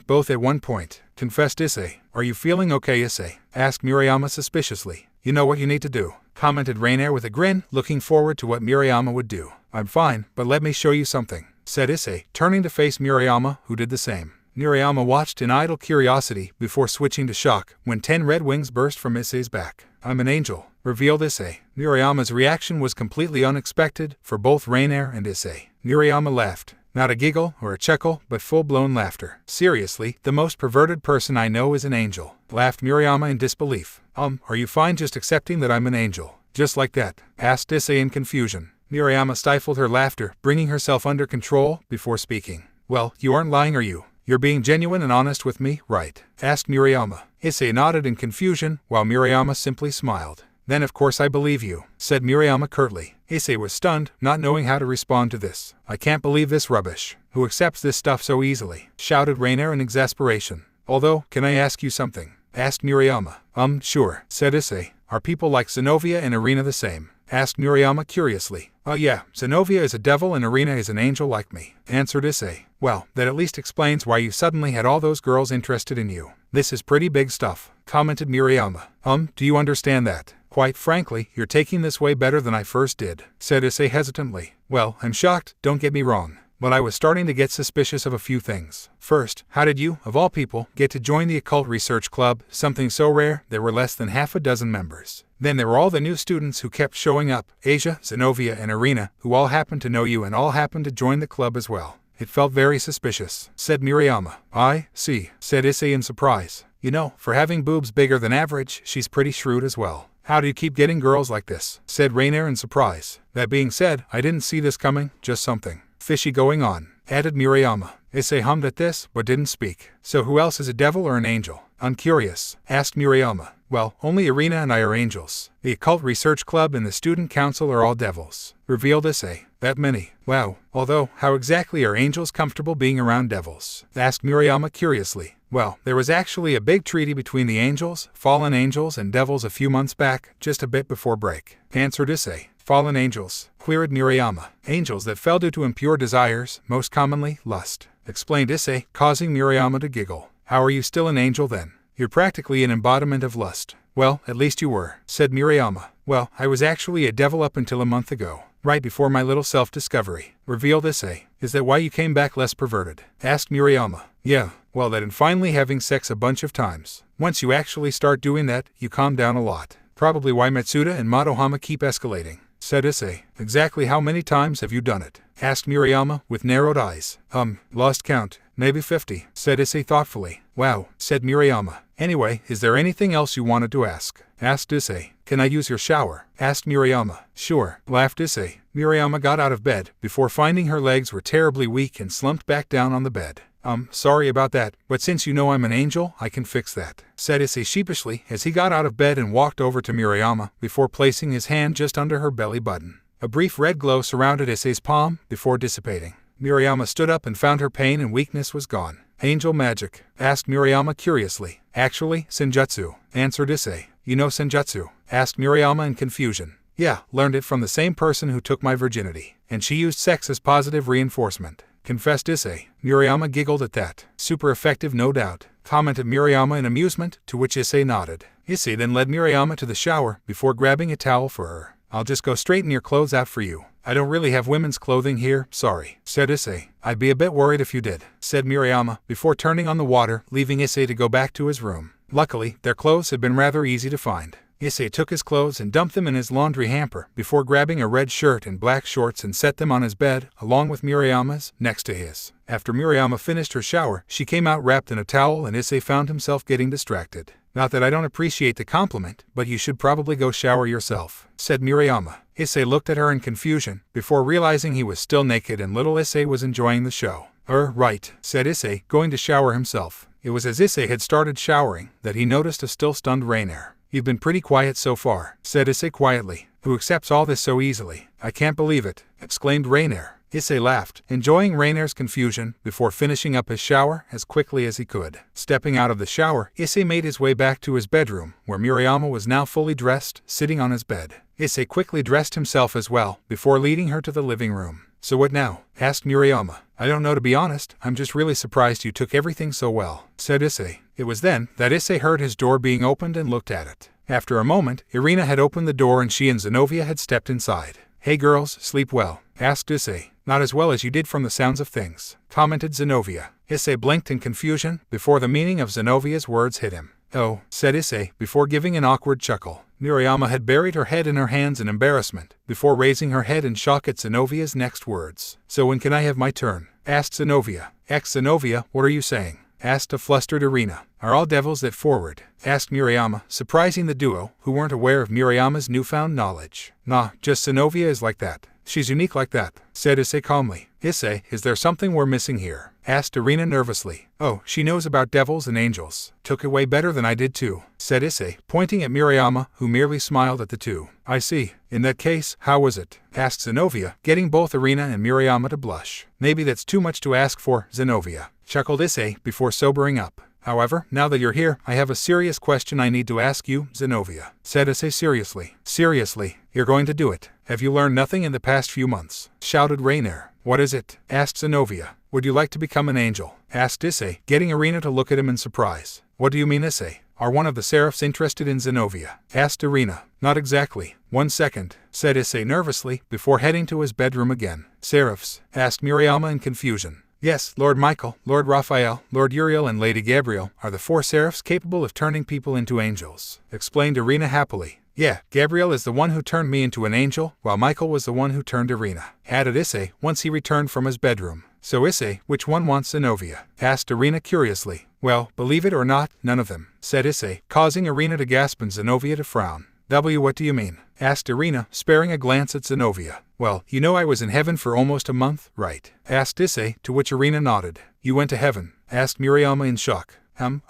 Both at one point, confessed Issei. Are you feeling okay, Issei? Asked Murayama suspiciously. You know what you need to do, commented Reina with a grin, looking forward to what Murayama would do. I'm fine, but let me show you something, said Issei, turning to face Murayama, who did the same. Murayama watched in idle curiosity before switching to shock when 10 red wings burst from Issei's back. I'm an angel, revealed Issei. Murayama's reaction was completely unexpected for both Reina and Issei. Murayama laughed. Not a giggle or a chuckle, but full-blown laughter. Seriously, the most perverted person I know is an angel, laughed Murayama in disbelief. Are you fine just accepting that I'm an angel? Just like that? Asked Issei in confusion. Murayama stifled her laughter, bringing herself under control before speaking. Well, you aren't lying, are you? You're being genuine and honest with me, right? Asked Murayama. Issei nodded in confusion, while Murayama simply smiled. Then of course I believe you, said Murayama curtly. Issei was stunned, not knowing how to respond to this. I can't believe this rubbish. Who accepts this stuff so easily? Shouted Reina in exasperation. Although, can I ask you something? Asked Murayama. Sure, said Issei. Are people like Zenobia and Irina the same? Asked Murayama curiously. Oh yeah, Zenobia is a devil and Irina is an angel like me, answered Issei. Well, that at least explains why you suddenly had all those girls interested in you. This is pretty big stuff, commented Murayama. Do you understand that? Quite frankly, you're taking this way better than I first did, said Issei hesitantly. Well, I'm shocked, don't get me wrong. But I was starting to get suspicious of a few things. First, how did you, of all people, get to join the Occult Research Club, something so rare there were less than half a dozen members? Then there were all the new students who kept showing up, Asia, Zenobia, and Irina, who all happened to know you and all happened to join the club as well. It felt very suspicious, said Murayama. I see, said Issei in surprise. You know, for having boobs bigger than average, she's pretty shrewd as well. How do you keep getting girls like this? Said Reina in surprise. That being said, I didn't see this coming, just something fishy going on, added Murayama. Issei hummed at this, but didn't speak. So who else is a devil or an angel? I'm curious, asked Murayama. Well, only Irina and I are angels. The Occult Research Club and the Student Council are all devils, revealed Issei. That many? Wow. Although, how exactly are angels comfortable being around devils? Asked Murayama curiously. Well, there was actually a big treaty between the angels, fallen angels, and devils a few months back, just a bit before break, answered Issei. Fallen angels, queried Murayama. Angels that fell due to impure desires, most commonly lust, explained Issei, causing Murayama to giggle. How are you still an angel then? You're practically an embodiment of lust. Well, at least you were, said Murayama. Well, I was actually a devil up until a month ago, right before my little self-discovery, revealed Issei. Is that why you came back less perverted? Asked Murayama. Yeah, well that and finally having sex a bunch of times. Once you actually start doing that, you calm down a lot. Probably why Matsuda and Madohama keep escalating, said Issei. Exactly how many times have you done it? Asked Murayama with narrowed eyes. Lost count. Maybe 50, said Issei thoughtfully. Wow, said Murayama. Anyway, is there anything else you wanted to ask? Asked Issei. Can I use your shower? Asked Murayama. Sure, laughed Issei. Murayama got out of bed, before finding her legs were terribly weak and slumped back down on the bed. Sorry about that, but since you know I'm an angel, I can fix that, said Issei sheepishly as he got out of bed and walked over to Murayama before placing his hand just under her belly button. A brief red glow surrounded Issei's palm before dissipating. Murayama stood up and found her pain and weakness was gone. Angel magic? Asked Murayama curiously. Actually, senjutsu, answered Issei. You know senjutsu? Asked Murayama in confusion. Yeah, learned it from the same person who took my virginity. And she used sex as positive reinforcement, confessed Issei. Murayama giggled at that. Super effective, no doubt, commented Murayama in amusement, to which Issei nodded. Issei then led Murayama to the shower before grabbing a towel for her. I'll just go straighten your clothes out for you. I don't really have women's clothing here, sorry, said Issei. I'd be a bit worried if you did, said Murayama, before turning on the water, leaving Issei to go back to his room. Luckily, their clothes had been rather easy to find. Issei took his clothes and dumped them in his laundry hamper before grabbing a red shirt and black shorts and set them on his bed, along with Murayama's, next to his. After Murayama finished her shower, she came out wrapped in a towel and Issei found himself getting distracted. Not that I don't appreciate the compliment, but you should probably go shower yourself, said Murayama. Issei looked at her in confusion, before realizing he was still naked and little Issei was enjoying the show. Right, said Issei, going to shower himself. It was as Issei had started showering that he noticed a still stunned Rainier. You've been pretty quiet so far, said Issei quietly. Who accepts all this so easily? I can't believe it, exclaimed Rainier. Issei laughed, enjoying Rainier's confusion, before finishing up his shower as quickly as he could. Stepping out of the shower, Issei made his way back to his bedroom, where Murayama was now fully dressed, sitting on his bed. Issei quickly dressed himself as well, before leading her to the living room. So what now? Asked Murayama. I don't know, to be honest. I'm just really surprised you took everything so well, said Issei. It was then that Issei heard his door being opened and looked at it. After a moment, Irina had opened the door and she and Zenovia had stepped inside. Hey girls, sleep well? Asked Issei. Not as well as you did from the sounds of things, commented Zenovia. Issei blinked in confusion, before the meaning of Zenovia's words hit him. Oh, said Issei, before giving an awkward chuckle. Murayama had buried her head in her hands in embarrassment, before raising her head in shock at Zenovia's next words. So when can I have my turn? Asked Zenovia. Zenovia, what are you saying? Asked a flustered Irina. Are all devils that forward? Asked Murayama, surprising the duo, who weren't aware of Murayama's newfound knowledge. Nah, just Zenovia is like that. She's unique like that, said Issei calmly. Issei, is there something we're missing here? Asked Irina nervously. Oh, she knows about devils and angels. Took it way better than I did too, said Issei, pointing at Murayama, who merely smiled at the two. I see. In that case, how was it? Asked Zenovia, getting both Irina and Murayama to blush. Maybe that's too much to ask for, Zenovia, chuckled Issei, before sobering up. However, now that you're here, I have a serious question I need to ask you, Zenovia, said Issei seriously. Seriously, you're going to do it? Have you learned nothing in the past few months? Shouted Rainier. What is it? Asked Zenovia. Would you like to become an angel? Asked Issei, getting Irina to look at him in surprise. What do you mean, Issei? Are one of the seraphs interested in Zenovia? Asked Irina. Not exactly. 1 second, said Issei nervously, before heading to his bedroom again. Seraphs? Asked Murayama in confusion. Yes, Lord Michael, Lord Raphael, Lord Uriel and Lady Gabriel are the 4 seraphs capable of turning people into angels, explained Irina happily. Yeah, Gabriel is the one who turned me into an angel, while Michael was the one who turned Irina, added Issei once he returned from his bedroom. So Issei, which one wants Zenovia? Asked Irina curiously. Well, believe it or not, none of them, said Issei, causing Irina to gasp and Zenovia to frown. What do you mean? Asked Irina, sparing a glance at Zenovia. Well, you know I was in heaven for almost a month, right? Asked Issei, to which Irina nodded. You went to heaven? Asked Murayama in shock.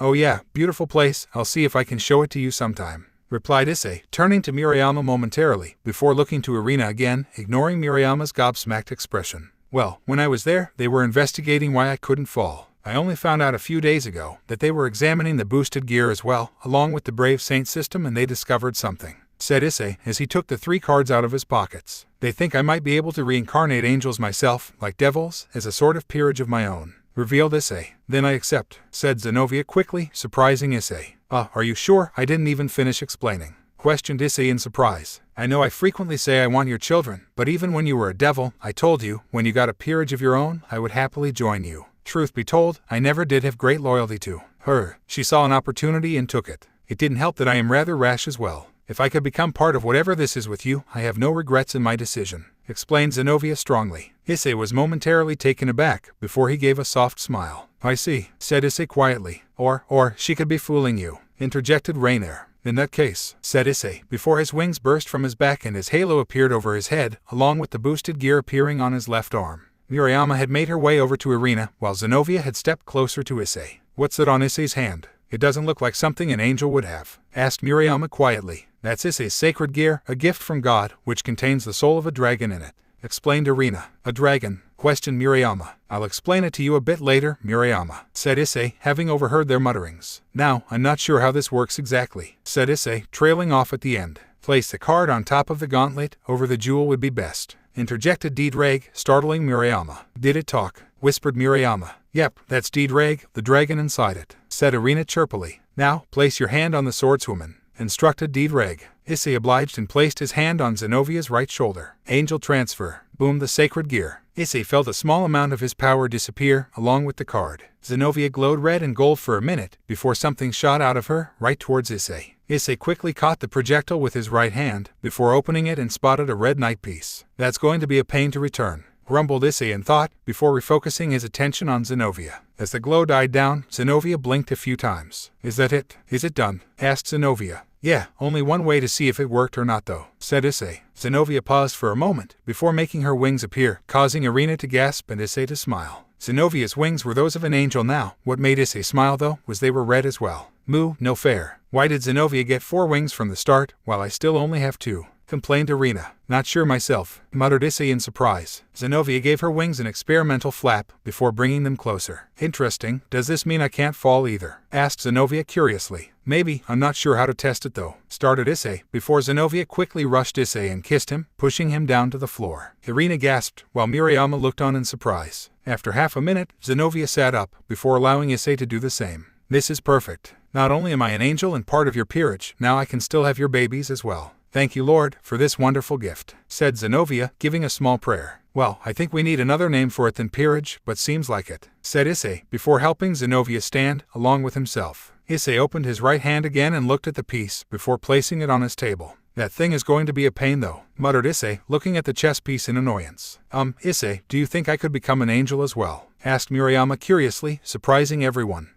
Oh yeah, beautiful place, I'll see if I can show it to you sometime, replied Issei, turning to Murayama momentarily, before looking to Irina again, ignoring Murayama's gobsmacked expression. Well, when I was there, they were investigating why I couldn't fall. I only found out a few days ago that they were examining the boosted gear as well, along with the Brave Saint system, and they discovered something, said Issei as he took the 3 cards out of his pockets. They think I might be able to reincarnate angels myself, like devils, as a sort of peerage of my own, revealed Issei. Then I accept, said Zenovia quickly, surprising Issei. Are you sure? I didn't even finish explaining, questioned Issei in surprise. I know I frequently say I want your children, but even when you were a devil, I told you, when you got a peerage of your own, I would happily join you. Truth be told, I never did have great loyalty to her. She saw an opportunity and took it. It didn't help that I am rather rash as well. If I could become part of whatever this is with you, I have no regrets in my decision, explained Zenovia strongly. Issei was momentarily taken aback, before he gave a soft smile. I see, said Issei quietly. Or she could be fooling you, interjected Rainier. In that case, said Issei, before his wings burst from his back and his halo appeared over his head, along with the boosted gear appearing on his left arm. Murayama had made her way over to Irina, while Zenovia had stepped closer to Issei. What's that on Issei's hand? It doesn't look like something an angel would have, asked Murayama quietly. That's Issei's sacred gear, a gift from God, which contains the soul of a dragon in it, explained Irina. A dragon, questioned Murayama. I'll explain it to you a bit later, Murayama, said Issei, having overheard their mutterings. Now, I'm not sure how this works exactly, said Issei, trailing off at the end. Place the card on top of the gauntlet, over the jewel would be best, interjected Deedrag, startling Murayama. Did it talk? Whispered Murayama. Yep, that's Deedrag, the dragon inside it, said Arena chirpily. Now, place your hand on the swordswoman, instructed Deedrag. Issei obliged and placed his hand on Zenovia's right shoulder. Angel transfer, boomed the sacred gear. Issei felt a small amount of his power disappear, along with the card. Zenovia glowed red and gold for a minute, before something shot out of her, right towards Issei. Issei quickly caught the projectile with his right hand, before opening it and spotted a red knight piece. That's going to be a pain to return, grumbled Issei in thought, before refocusing his attention on Zenovia. As the glow died down, Zenovia blinked a few times. Is that it? Is it done? Asked Zenovia. Yeah, only one way to see if it worked or not though, said Issei. Zenovia paused for a moment, before making her wings appear, causing Arena to gasp and Issei to smile. Zenovia's wings were those of an angel now. What made Issei smile though, was they were red as well. Moo, no fair. Why did Zenovia get 4 wings from the start, while I still only have 2? Complained Arena. Not sure myself, muttered Issei in surprise. Zenovia gave her wings an experimental flap, before bringing them closer. Interesting, does this mean I can't fall either? Asked Zenovia curiously. Maybe, I'm not sure how to test it though, started Issei, before Zenovia quickly rushed Issei and kissed him, pushing him down to the floor. Arena gasped, while Murayama looked on in surprise. After half a minute, Zenovia sat up, before allowing Issei to do the same. This is perfect. Not only am I an angel and part of your peerage, now I can still have your babies as well. Thank you, Lord, for this wonderful gift, said Zenovia, giving a small prayer. Well, I think we need another name for it than peerage, but seems like it, said Issei, before helping Zenovia stand, along with himself. Issei opened his right hand again and looked at the piece, before placing it on his table. That thing is going to be a pain though, muttered Issei, looking at the chess piece in annoyance. Issei, do you think I could become an angel as well? Asked Murayama curiously, surprising everyone.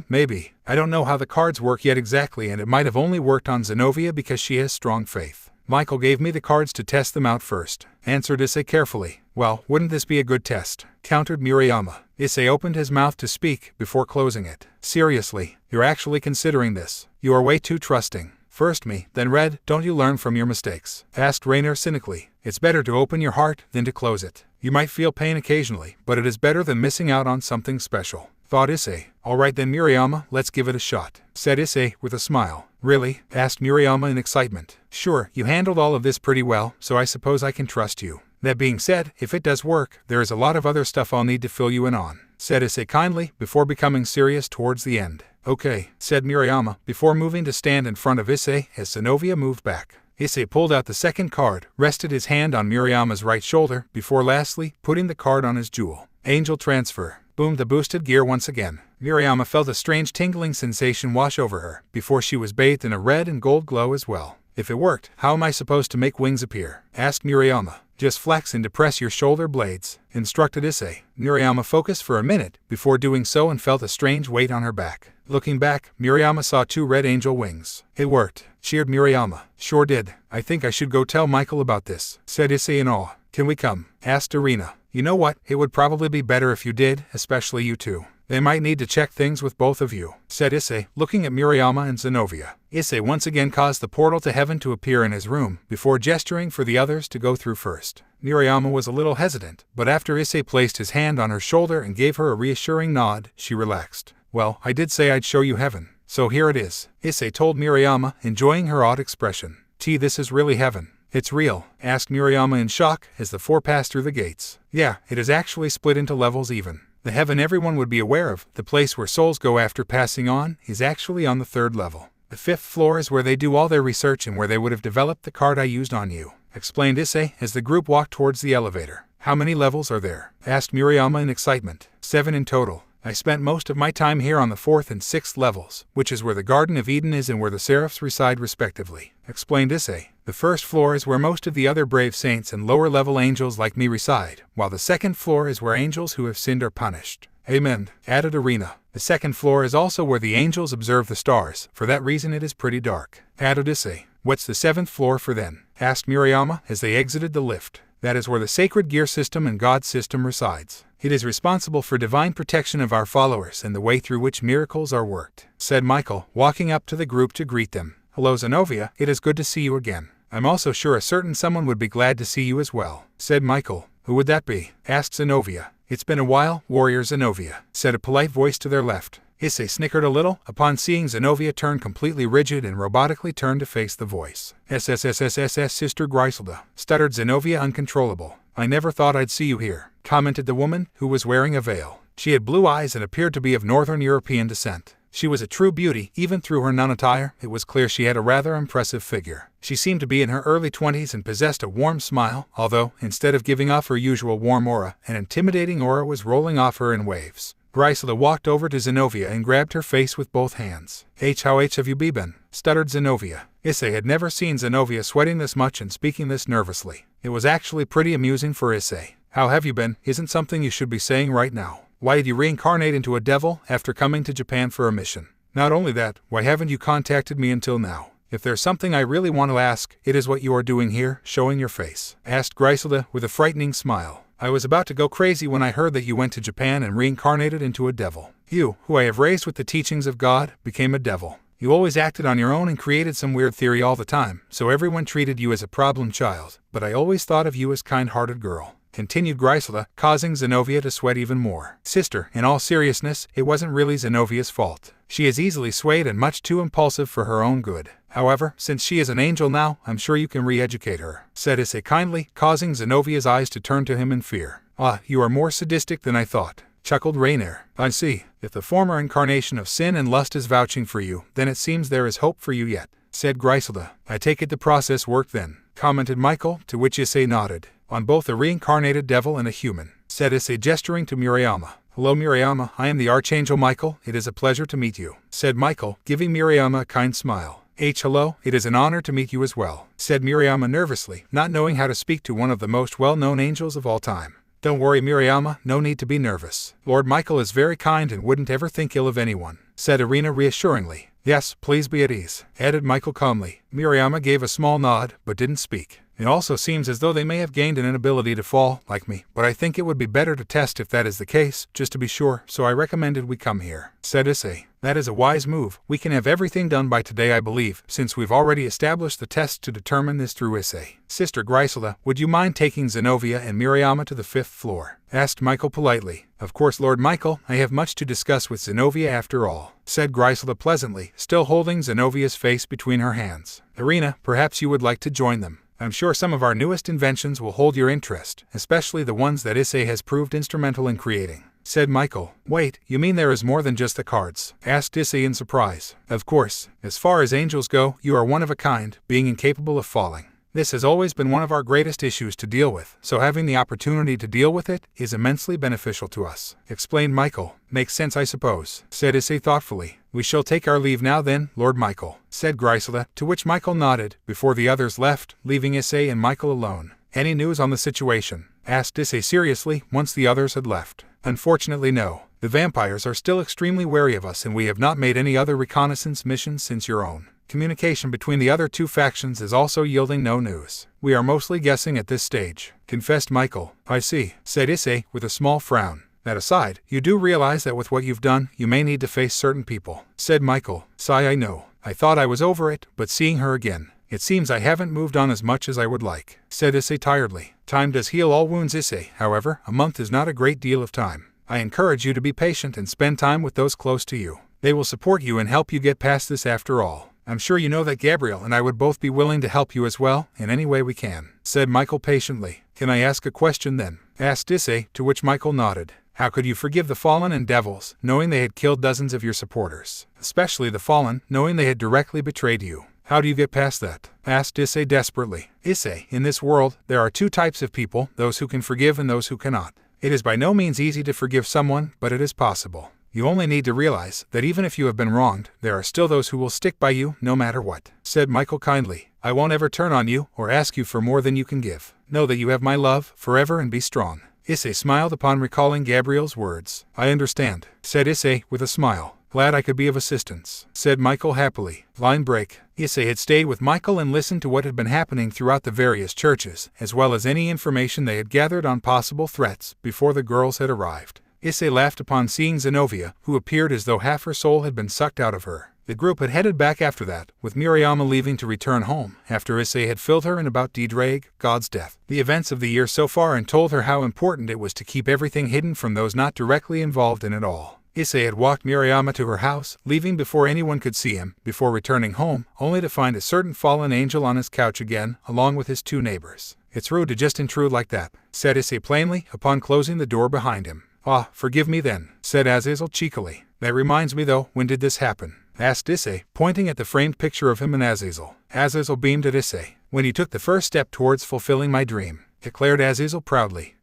Maybe. I don't know how the cards work yet exactly, and it might have only worked on Zenovia because she has strong faith. Michael gave me the cards to test them out first, answered Issei carefully. Well, wouldn't this be a good test? Countered Murayama. Issei opened his mouth to speak, before closing it. Seriously, you're actually considering this? You are way too trusting. First me, then Red, don't you learn from your mistakes? Asked Rainer cynically. It's better to open your heart than to close it. You might feel pain occasionally, but it is better than missing out on something special, thought Issei. Alright then Murayama, let's give it a shot, said Issei with a smile. Really? Asked Murayama in excitement. Sure, you handled all of this pretty well, so I suppose I can trust you. That being said, if it does work, there is a lot of other stuff I'll need to fill you in on, said Issei kindly, before becoming serious towards the end. Okay, said Murayama, before moving to stand in front of Issei as Zenovia moved back. Issei pulled out the second card, rested his hand on Murayama's right shoulder, before lastly, putting the card on his jewel. Angel transfer. Boomed the boosted gear once again. Murayama felt a strange tingling sensation wash over her, before she was bathed in a red and gold glow as well. If it worked, how am I supposed to make wings appear? Asked Murayama. Just flex and depress your shoulder blades, instructed Issei. Murayama focused for a minute, before doing so and felt a strange weight on her back. Looking back, Murayama saw 2 red angel wings. It worked, cheered Murayama. Sure did. I think I should go tell Michael about this, said Issei in awe. Can we come? Asked Arena. You know what, it would probably be better if you did, especially you two. They might need to check things with both of you, said Issei, looking at Murayama and Zenovia. Issei once again caused the portal to heaven to appear in his room, before gesturing for the others to go through first. Murayama was a little hesitant, but after Issei placed his hand on her shoulder and gave her a reassuring nod, she relaxed. Well, I did say I'd show you heaven, so here it is, Issei told Murayama, enjoying her odd expression. This is really heaven. It's real, asked Murayama in shock as the 4 passed through the gates. Yeah, it is actually split into levels even. The heaven everyone would be aware of, the place where souls go after passing on, is actually on the 3rd level. The 5th floor is where they do all their research and where they would have developed the card I used on you, explained Issei as the group walked towards the elevator. How many levels are there? Asked Murayama in excitement. 7 in total. I spent most of my time here on the 4th and 6th levels, which is where the Garden of Eden is and where the Seraphs reside respectively, explained Issei. The 1st floor is where most of the other brave saints and lower-level angels like me reside, while the 2nd floor is where angels who have sinned are punished. Amen, added Arena. The 2nd floor is also where the angels observe the stars, for that reason it is pretty dark, added Issei. What's the 7th floor for then? Asked Murayama as they exited the lift. That is where the sacred gear system and God system resides. It is responsible for divine protection of our followers and the way through which miracles are worked, said Michael, walking up to the group to greet them. Hello Zenovia, it is good to see you again. I'm also sure a certain someone would be glad to see you as well, said Michael. Who would that be? Asked Zenovia. It's been a while, Warrior Zenovia, said a polite voice to their left. Issei snickered a little upon seeing Zenovia turn completely rigid and robotically turned to face the voice. SSSSSS Sister Griselda, stuttered Zenovia uncontrollable. I never thought I'd see you here, commented the woman, who was wearing a veil. She had blue eyes and appeared to be of Northern European descent. She was a true beauty, even through her nun attire. It was clear she had a rather impressive figure. She seemed to be in her early 20s and possessed a warm smile, although, instead of giving off her usual warm aura, an intimidating aura was rolling off her in waves. Griselda walked over to Zenovia and grabbed her face with both hands. How have you been? Stuttered Zenovia. Issei had never seen Zenovia sweating this much and speaking this nervously. It was actually pretty amusing for Issei. How have you been isn't something you should be saying right now. Why did you reincarnate into a devil after coming to Japan for a mission? Not only that, why haven't you contacted me until now? If there's something I really want to ask, it is what you are doing here, showing your face, asked Griselda with a frightening smile. I was about to go crazy when I heard that you went to Japan and reincarnated into a devil. You, who I have raised with the teachings of God, became a devil. You always acted on your own and created some weird theory all the time, so everyone treated you as a problem child, but I always thought of you as kind-hearted girl, continued Griselda, causing Zenovia to sweat even more. Sister, in all seriousness, it wasn't really Zenovia's fault. She is easily swayed and much too impulsive for her own good. However, since she is an angel now, I'm sure you can re-educate her, said Issei kindly, causing Zenovia's eyes to turn to him in fear. Ah, you are more sadistic than I thought, chuckled Rainier. I see. If the former incarnation of sin and lust is vouching for you, then it seems there is hope for you yet, said Griselda. I take it the process worked then, commented Michael, to which Issei nodded. On both a reincarnated devil and a human, said Issei, gesturing to Murayama. Hello Murayama, I am the Archangel Michael. It is a pleasure to meet you, said Michael, giving Murayama a kind smile. Hello, it is an honor to meet you as well, said Murayama nervously, not knowing how to speak to one of the most well-known angels of all time. Don't worry Murayama, no need to be nervous. Lord Michael is very kind and wouldn't ever think ill of anyone, said Irina reassuringly. Yes, please be at ease, added Michael calmly. Murayama gave a small nod, but didn't speak. It also seems as though they may have gained an inability to fall, like me, but I think it would be better to test if that is the case, just to be sure, so I recommended we come here, said Issei. That is a wise move. We can have everything done by today I believe, since we've already established the test to determine this through Issei. Sister Griselda, would you mind taking Zenovia and Murayama to the 5th floor? Asked Michael politely. Of course Lord Michael, I have much to discuss with Zenovia after all, said Griselda pleasantly, still holding Zenovia's face between her hands. Irina, perhaps you would like to join them. I'm sure some of our newest inventions will hold your interest, especially the ones that Issei has proved instrumental in creating, said Michael. Wait, you mean there is more than just the cards? Asked Issei in surprise. Of course, as far as angels go, you are one of a kind, being incapable of falling. This has always been one of our greatest issues to deal with, so having the opportunity to deal with it is immensely beneficial to us, explained Michael. Makes sense I suppose, said Issei thoughtfully. We shall take our leave now then, Lord Michael, said Griselda, to which Michael nodded, before the others left, leaving Issei and Michael alone. Any news on the situation? Asked Issei seriously, once the others had left. Unfortunately no. The vampires are still extremely wary of us and we have not made any other reconnaissance missions since your own. Communication between the other two factions is also yielding no news. We are mostly guessing at this stage, confessed Michael. I see, said Issei, with a small frown. That aside, you do realize that with what you've done, you may need to face certain people, said Michael. Sigh, I know. I thought I was over it, but seeing her again, it seems I haven't moved on as much as I would like, said Issei tiredly. Time does heal all wounds, Issei. However, a month is not a great deal of time. I encourage you to be patient and spend time with those close to you. They will support you and help you get past this after all. I'm sure you know that Gabriel and I would both be willing to help you as well, in any way we can, said Michael patiently. Can I ask a question then? Asked Issei, to which Michael nodded. How could you forgive the Fallen and Devils, knowing they had killed dozens of your supporters? Especially the Fallen, knowing they had directly betrayed you. How do you get past that? Asked Issei desperately. Issei, in this world, there are two types of people, those who can forgive and those who cannot. It is by no means easy to forgive someone, but it is possible. You only need to realize that even if you have been wronged, there are still those who will stick by you no matter what, said Michael kindly. I won't ever turn on you or ask you for more than you can give. Know that you have my love forever and be strong. Issei smiled upon recalling Gabriel's words. I understand, said Issei with a smile. Glad I could be of assistance, said Michael happily. Line break. Issei had stayed with Michael and listened to what had been happening throughout the various churches, as well as any information they had gathered on possible threats before the girls had arrived. Issei laughed upon seeing Zenovia, who appeared as though half her soul had been sucked out of her. The group had headed back after that, with Murayama leaving to return home, after Issei had filled her in about Drake, God's death, the events of the year so far, and told her how important it was to keep everything hidden from those not directly involved in it all. Issei had walked Murayama to her house, leaving before anyone could see him, before returning home, only to find a certain fallen angel on his couch again, along with his two neighbors. "It's rude to just intrude like that," said Issei plainly, upon closing the door behind him. "Ah, forgive me then," said Azazel cheekily. "That reminds me though, when did this happen?" asked Issei, pointing at the framed picture of him and Azazel. Azazel beamed at Issei. "When you took the first step towards fulfilling my dream," declared Azazel proudly.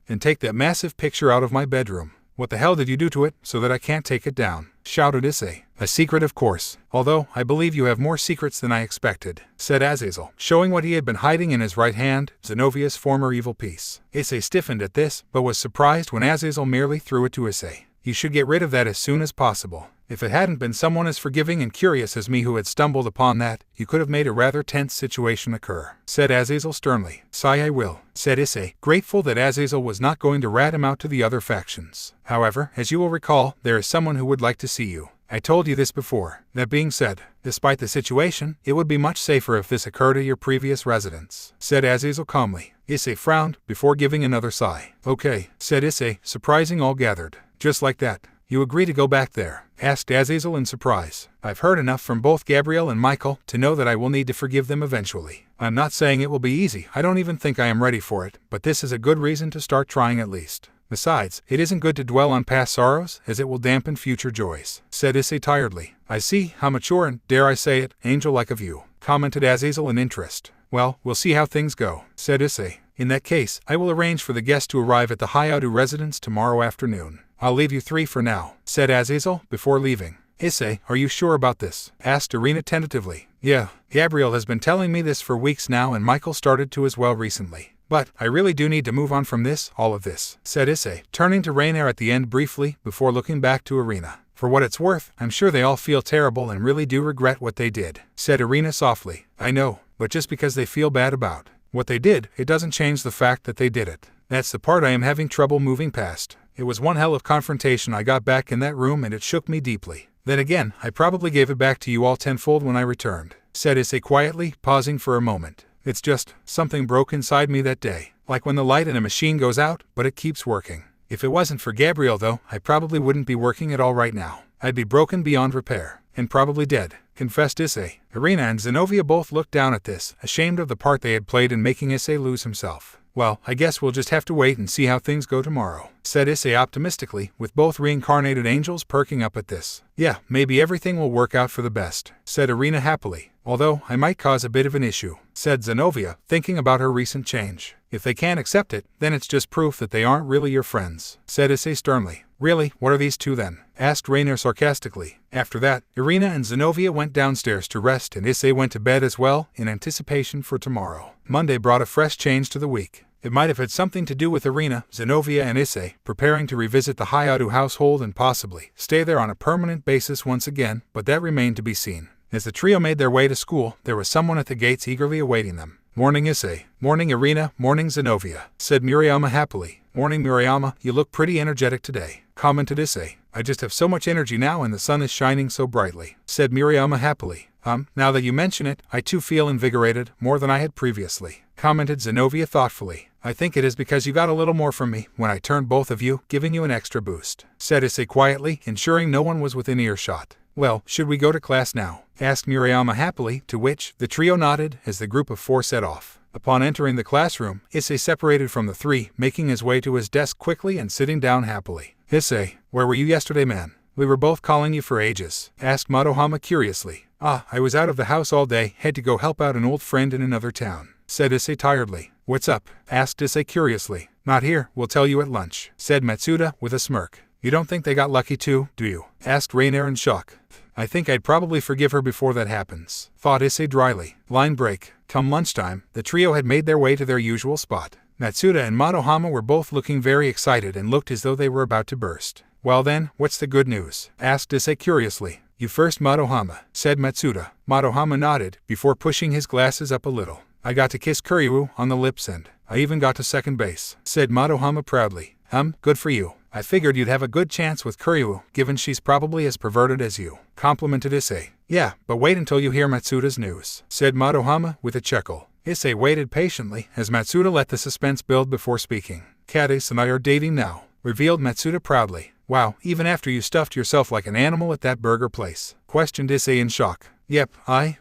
And take that massive picture out of my bedroom." "What the hell did you do to it, so that I can't take it down?" shouted Issei. "A secret, of course. Although, I believe you have more secrets than I expected," said Azazel, showing what he had been hiding in his right hand, Zenovia's former evil piece. Issei stiffened at this, but was surprised when Azazel merely threw it to Issei. "You should get rid of that as soon as possible. If it hadn't been someone as forgiving and curious as me who had stumbled upon that, you could have made a rather tense situation occur," said Azazel sternly. "Sigh, I will," said Issei, grateful that Azazel was not going to rat him out to the other factions. "However, as you will recall, there is someone who would like to see you. I told you this before. That being said, despite the situation, it would be much safer if this occurred at your previous residence," said Azazel calmly. Issei frowned, before giving another sigh. "Okay," said Issei, surprising all gathered. "Just like that. You agree to go back there?" asked Azazel in surprise. "I've heard enough from both Gabriel and Michael to know that I will need to forgive them eventually. I'm not saying it will be easy, I don't even think I am ready for it, but this is a good reason to start trying at least. Besides, it isn't good to dwell on past sorrows, as it will dampen future joys," said Issei tiredly. "I see how mature and, dare I say it, angel-like of you," commented Azazel in interest. "Well, we'll see how things go," said Issei. "In that case, I will arrange for the guests to arrive at the Hayadu residence tomorrow afternoon. I'll leave you three for now," said Azazel, before leaving. "Issei, are you sure about this?" asked Irina tentatively. "Yeah, Gabriel has been telling me this for weeks now, and Michael started to as well recently. But I really do need to move on from this, all of this," said Issei, turning to Rainer at the end briefly, before looking back to Irina. "For what it's worth, I'm sure they all feel terrible and really do regret what they did," said Irina softly. "I know, but just because they feel bad about what they did, it doesn't change the fact that they did it. That's the part I am having trouble moving past. It was one hell of confrontation I got back in that room, and it shook me deeply. Then again, I probably gave it back to you all tenfold when I returned," said Issei quietly, pausing for a moment. "It's just, something broke inside me that day, like when the light in a machine goes out, but it keeps working. If it wasn't for Gabriel though, I probably wouldn't be working at all right now. I'd be broken beyond repair, and probably dead," confessed Issei. Irina and Zenovia both looked down at this, ashamed of the part they had played in making Issei lose himself. "Well, I guess we'll just have to wait and see how things go tomorrow," said Issei optimistically, with both reincarnated angels perking up at this. "Yeah, maybe everything will work out for the best," said Irina happily. "Although, I might cause a bit of an issue," said Zenovia, thinking about her recent change. "If they can't accept it, then it's just proof that they aren't really your friends," said Issei sternly. "Really, what are these two then?" asked Rainer sarcastically. After that, Irina and Zenovia went downstairs to rest, and Issei went to bed as well, in anticipation for tomorrow. Monday brought a fresh change to the week. It might have had something to do with Irina, Zenovia and Issei preparing to revisit the Hayadu household and possibly stay there on a permanent basis once again, but that remained to be seen. As the trio made their way to school, there was someone at the gates eagerly awaiting them. "Morning, Issei." "Morning, Irina." "Morning, Zenovia," said Murayama happily. "Morning, Murayama, you look pretty energetic today," commented Issei. "I just have so much energy now, and the sun is shining so brightly," said Murayama happily. Now that you mention it, I too feel invigorated, more than I had previously," commented Zenovia thoughtfully. "I think it is because you got a little more from me when I turned both of you, giving you an extra boost," said Issei quietly, ensuring no one was within earshot. "Well, should we go to class now?" asked Murayama happily, to which the trio nodded as the group of four set off. Upon entering the classroom, Issei separated from the three, making his way to his desk quickly and sitting down happily. "Issei, where were you yesterday, man? We were both calling you for ages," asked Madohama curiously. I was out of the house all day, had to go help out an old friend in another town," said Issei tiredly. "What's up?" asked Issei curiously. "Not here, we'll tell you at lunch," said Matsuda with a smirk. "You don't think they got lucky too, do you?" asked Rainer in shock. "I think I'd probably forgive her before that happens," thought Issei dryly. Line break. Come lunchtime, the trio had made their way to their usual spot. Matsuda and Madohama were both looking very excited and looked as though they were about to burst. "Well then, what's the good news?" asked Issei curiously. "You first, Madohama," said Matsuda. Madohama nodded, before pushing his glasses up a little. "I got to kiss Kuryu on the lips, and I even got to second base," said Madohama proudly. Good for you. I figured you'd have a good chance with Kyuubi, given she's probably as perverted as you, complimented Issei. Yeah, but wait until you hear Matsuda's news, said Madohama with a chuckle. Issei waited patiently as Matsuda let the suspense build before speaking. Kades and I are dating now, revealed Matsuda proudly. Wow, even after you stuffed yourself like an animal at that burger place, questioned Issei in shock. Yep,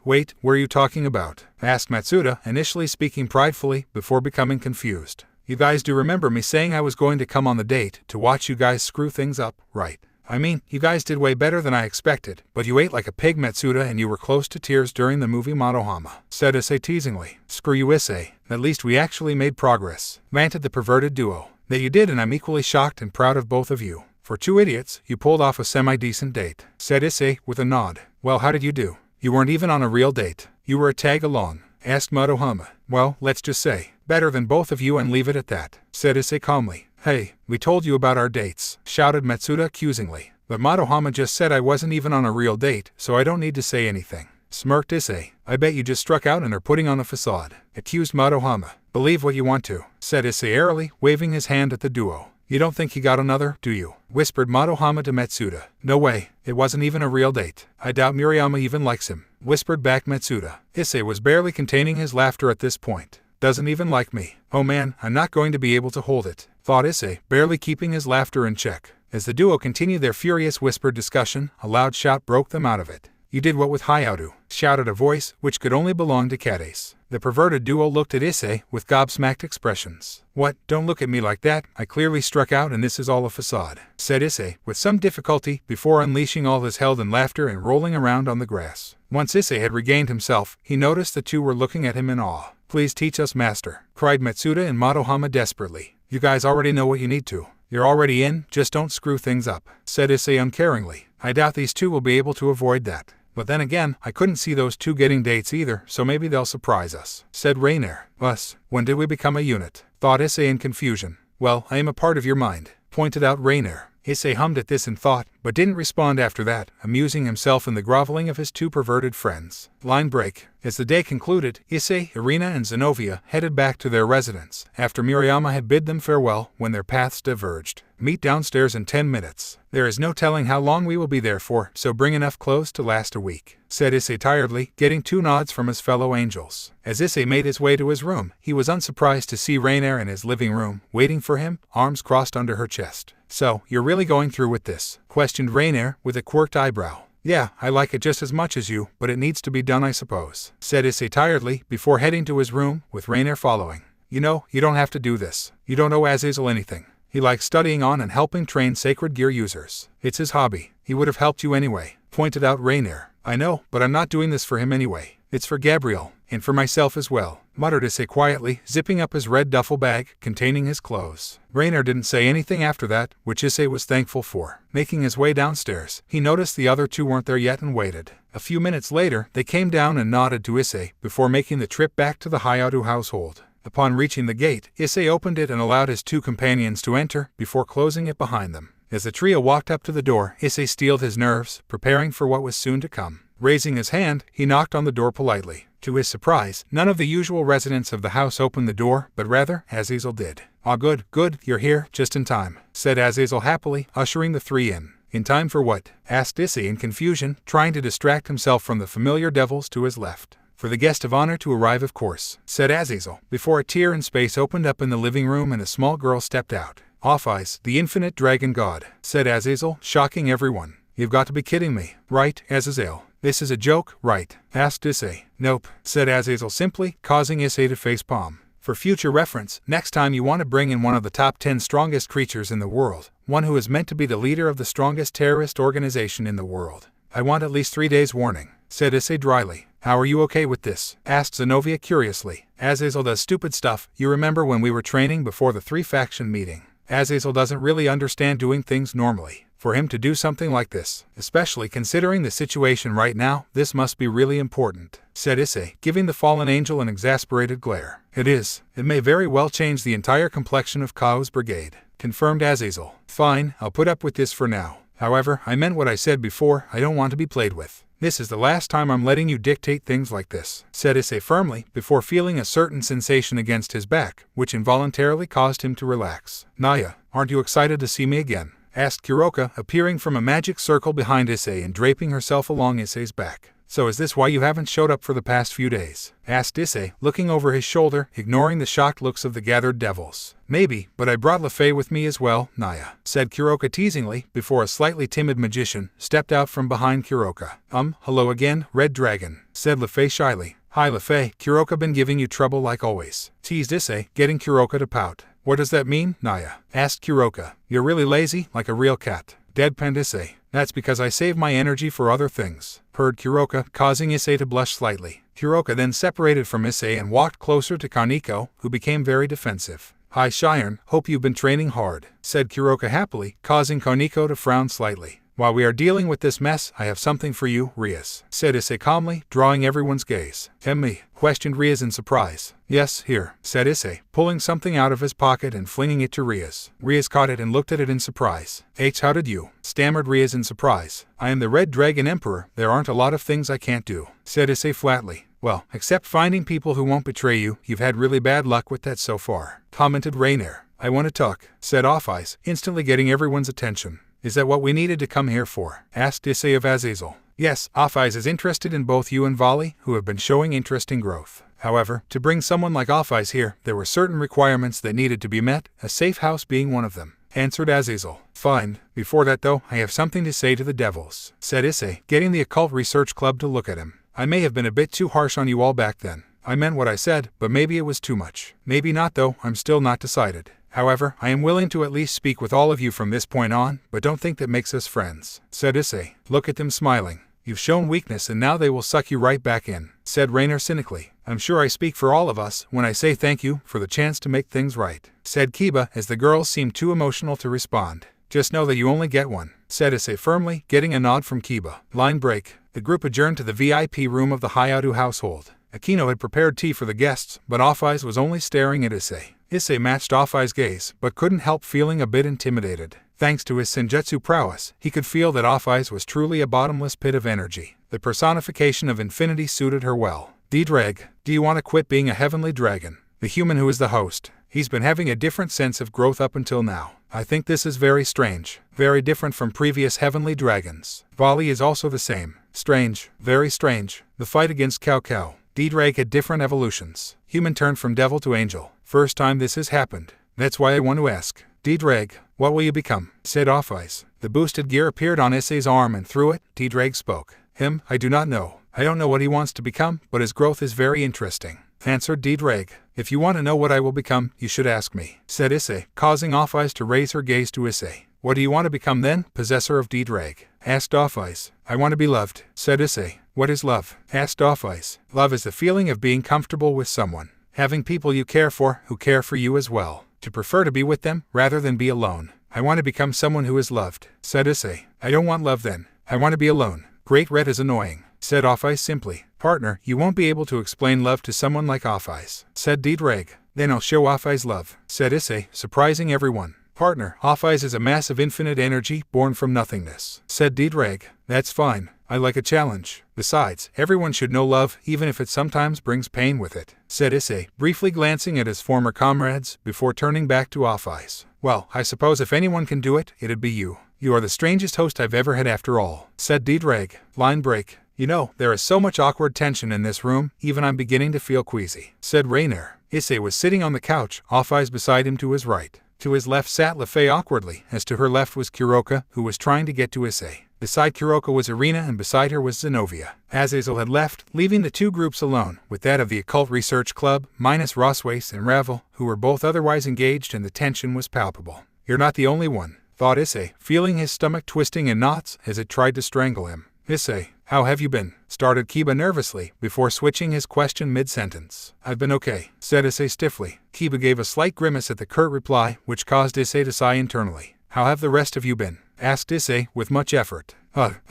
wait, what are you talking about? Asked Matsuda, initially speaking pridefully before becoming confused. You guys do remember me saying I was going to come on the date to watch you guys screw things up, right? I mean, you guys did way better than I expected, but you ate like a pig, Matsuda, and you were close to tears during the movie Madohama, said Issei teasingly. Screw you, Issei, at least we actually made progress, ranted the perverted duo. That you did, and I'm equally shocked and proud of both of you. For two idiots, you pulled off a semi-decent date, said Issei with a nod. Well, how did you do? You weren't even on a real date. You were a tag-along, asked Madohama. Well, let's just say, better than both of you and leave it at that, said Issei calmly. Hey, we told you about our dates, shouted Matsuda accusingly. But Madohama just said I wasn't even on a real date, so I don't need to say anything, smirked Issei. I bet you just struck out and are putting on a facade, accused Madohama. Believe what you want to, said Issei airily, waving his hand at the duo. You don't think he got another, do you? Whispered Madohama to Matsuda. No way, it wasn't even a real date. I doubt Murayama even likes him, whispered back Matsuda. Issei was barely containing his laughter at this point. Doesn't even like me. Oh man, I'm not going to be able to hold it, thought Issei, barely keeping his laughter in check. As the duo continued their furious whispered discussion, a loud shout broke them out of it. You did what with Hayato? Shouted a voice which could only belong to Kades. The perverted duo looked at Issei with gobsmacked expressions. What? Don't look at me like that. I clearly struck out and this is all a facade, said Issei with some difficulty before unleashing all his held in laughter and rolling around on the grass. Once Issei had regained himself, he noticed the two were looking at him in awe. Please teach us, master, cried Matsuda and Madohama desperately. You guys already know what you need to. You're already in, just don't screw things up, said Issei uncaringly. I doubt these two will be able to avoid that. But then again, I couldn't see those two getting dates either, so maybe they'll surprise us, said Rainier. Us? When did we become a unit? Thought Issei in confusion. Well, I am a part of your mind, pointed out Rainier. Issei hummed at this in thought, but didn't respond after that, amusing himself in the groveling of his two perverted friends. Line break. As the day concluded, Issei, Irina, and Zenovia headed back to their residence, after Murayama had bid them farewell when their paths diverged. Meet downstairs in 10 minutes. There is no telling how long we will be there for, so bring enough clothes to last a week, said Issei tiredly, getting two nods from his fellow angels. As Issei made his way to his room, he was unsurprised to see Rainier in his living room, waiting for him, arms crossed under her chest. So, you're really going through with this? Questioned Rainier with a quirked eyebrow. Yeah, I like it just as much as you, but it needs to be done, I suppose, said Issei tiredly, before heading to his room, with Rainier following. You know, you don't have to do this. You don't owe Azazel anything. He likes studying on and helping train sacred gear users. It's his hobby. He would have helped you anyway, pointed out Rainier. I know, but I'm not doing this for him anyway. It's for Gabriel, and for myself as well, muttered Issei quietly, zipping up his red duffel bag containing his clothes. Rainier didn't say anything after that, which Issei was thankful for. Making his way downstairs, he noticed the other two weren't there yet and waited. A few minutes later, they came down and nodded to Issei before making the trip back to the Hayato household. Upon reaching the gate, Issei opened it and allowed his two companions to enter before closing it behind them. As the trio walked up to the door, Issei steeled his nerves, preparing for what was soon to come. Raising his hand, he knocked on the door politely. To his surprise, none of the usual residents of the house opened the door, but rather, Azazel did. Ah, good, you're here, just in time, said Azazel happily, ushering the three in. In time for what? Asked Issei in confusion, trying to distract himself from the familiar devils to his left. For the guest of honor to arrive, of course, said Azazel, before a tear in space opened up in the living room and a small girl stepped out. Off-Eyes, the infinite dragon god, said Azazel, shocking everyone. You've got to be kidding me, right, Azazel? This is a joke, right? Asked Issei. Nope, said Azazel simply, causing Issei to facepalm. For future reference, next time you want to bring in one of the top 10 strongest creatures in the world, one who is meant to be the leader of the strongest terrorist organization in the world. I want at least 3 days warning, said Issei dryly. How are you okay with this? Asked Zenovia curiously. Azazel does stupid stuff, you remember when we were training before the 3-faction meeting. Azazel doesn't really understand doing things normally. For him to do something like this, especially considering the situation right now, this must be really important, said Issei, giving the fallen angel an exasperated glare. It is. It may very well change the entire complexion of Kao's brigade, confirmed Azazel. Fine, I'll put up with this for now. However, I meant what I said before, I don't want to be played with. This is the last time I'm letting you dictate things like this, said Issei firmly, before feeling a certain sensation against his back, which involuntarily caused him to relax. Naya, Aren't you excited to see me again? Asked Kuroka, appearing from a magic circle behind Issei and draping herself along Issei's back. So is this why you haven't showed up for the past few days? Asked Issei, looking over his shoulder, ignoring the shocked looks of the gathered devils. Maybe, but I brought Lefei with me as well, Naya, said Kuroka teasingly, before a slightly timid magician stepped out from behind Kuroka. Hello again, Red Dragon, said Lefei shyly. Hi Lefei, Kuroka been giving you trouble like always, teased Issei, getting Kuroka to pout. What does that mean, Naya? Asked Kuroka. You're really lazy, like a real cat, deadpanned Issei. That's because I save my energy for other things, purred Kuroka, causing Issei to blush slightly. Kuroka then separated from Issei and walked closer to Kaneko, who became very defensive. Hi Shiren, hope you've been training hard, said Kuroka happily, causing Kaneko to frown slightly. While we are dealing with this mess, I have something for you, Rias, said Issei calmly, drawing everyone's gaze. Me? Questioned Rias in surprise. Yes, here, said Issei, pulling something out of his pocket and flinging it to Rias. Rias caught it and looked at it in surprise. How did you? Stammered Rias in surprise. I am the Red Dragon Emperor, there aren't a lot of things I can't do, said Issei flatly. Well, except finding people who won't betray you, you've had really bad luck with that so far, commented Rainier. I want to talk, said Off Eyes, instantly getting everyone's attention. Is that what we needed to come here for? Asked Issei of Azazel. Yes, Off Eyes is interested in both you and Volley, who have been showing interesting growth. However, to bring someone like Off Eyes here, there were certain requirements that needed to be met, a safe house being one of them, answered Azazel. Fine. Before that though, I have something to say to the devils, said Issei, getting the Occult Research Club to look at him. I may have been a bit too harsh on you all back then. I meant what I said, but maybe it was too much. Maybe not though, I'm still not decided. However, I am willing to at least speak with all of you from this point on, but don't think that makes us friends, said Issei. Look at them smiling. You've shown weakness and now they will suck you right back in, said Rainier cynically. I'm sure I speak for all of us when I say thank you for the chance to make things right, said Kiba as the girls seemed too emotional to respond. Just know that you only get one, said Issei firmly, getting a nod from Kiba. Line break. The group adjourned to the VIP room of the Hayato household. Akino had prepared tea for the guests, but Off Eyes was only staring at Issei. Issei matched Off Eyes' gaze, but couldn't help feeling a bit intimidated. Thanks to his senjutsu prowess, he could feel that Off Eyes was truly a bottomless pit of energy. The personification of infinity suited her well. D-Drag, do you want to quit being a heavenly dragon? The human who is the host. He's been having a different sense of growth up until now. I think this is very strange. Very different from previous heavenly dragons. Volley is also the same. Strange. Very strange. The fight against Cao Cao. D-Drag had different evolutions. Human turned from devil to angel. First time this has happened. That's why I want to ask. D-Drag, what will you become? Said Off Eyes. The boosted gear appeared on Issei's arm and through it, D-Drag spoke. Him, I do not know. I don't know what he wants to become, but his growth is very interesting, answered D-Drag. If you want to know what I will become, you should ask me, said Issei, causing Off Eyes to raise her gaze to Issei. What do you want to become then, possessor of D-Drag? Asked Off Eyes. I want to be loved, said Issei. What is love? Asked Off Eyes. Love is the feeling of being comfortable with someone. Having people you care for, who care for you as well. To prefer to be with them, rather than be alone. I want to become someone who is loved, said Issei. I don't want love then. I want to be alone. Great Red is annoying, said Off Eyes simply. Partner, you won't be able to explain love to someone like Off Eyes, said D-Drag. Then I'll show Off Eyes love, said Issei, surprising everyone. Partner, Off Eyes is a mass of infinite energy born from nothingness, said D-Drag. That's fine. I like a challenge. Besides, everyone should know love, even if it sometimes brings pain with it, said Issei, briefly glancing at his former comrades before turning back to Off Eyes. Well, I suppose if anyone can do it, it'd be you. You are the strangest host I've ever had after all, said D-Drag. Line break. You know, there is so much awkward tension in this room, even I'm beginning to feel queasy, said Rainier. Issei was sitting on the couch, Off Eyes beside him to his right. To his left sat Lefei awkwardly, as to her left was Kuroka, who was trying to get to Issei. Beside Kuroka was Irina and beside her was Zenobia. Azazel had left, leaving the two groups alone, with that of the Occult Research Club, minus Roswace and Ravel, who were both otherwise engaged and the tension was palpable. You're not the only one, thought Issei, feeling his stomach twisting in knots as it tried to strangle him. Issei, how have you been? Started Kiba nervously, before switching his question mid-sentence. I've been okay, said Issei stiffly. Kiba gave a slight grimace at the curt reply, which caused Issei to sigh internally. How have the rest of you been? Asked Issei, with much effort.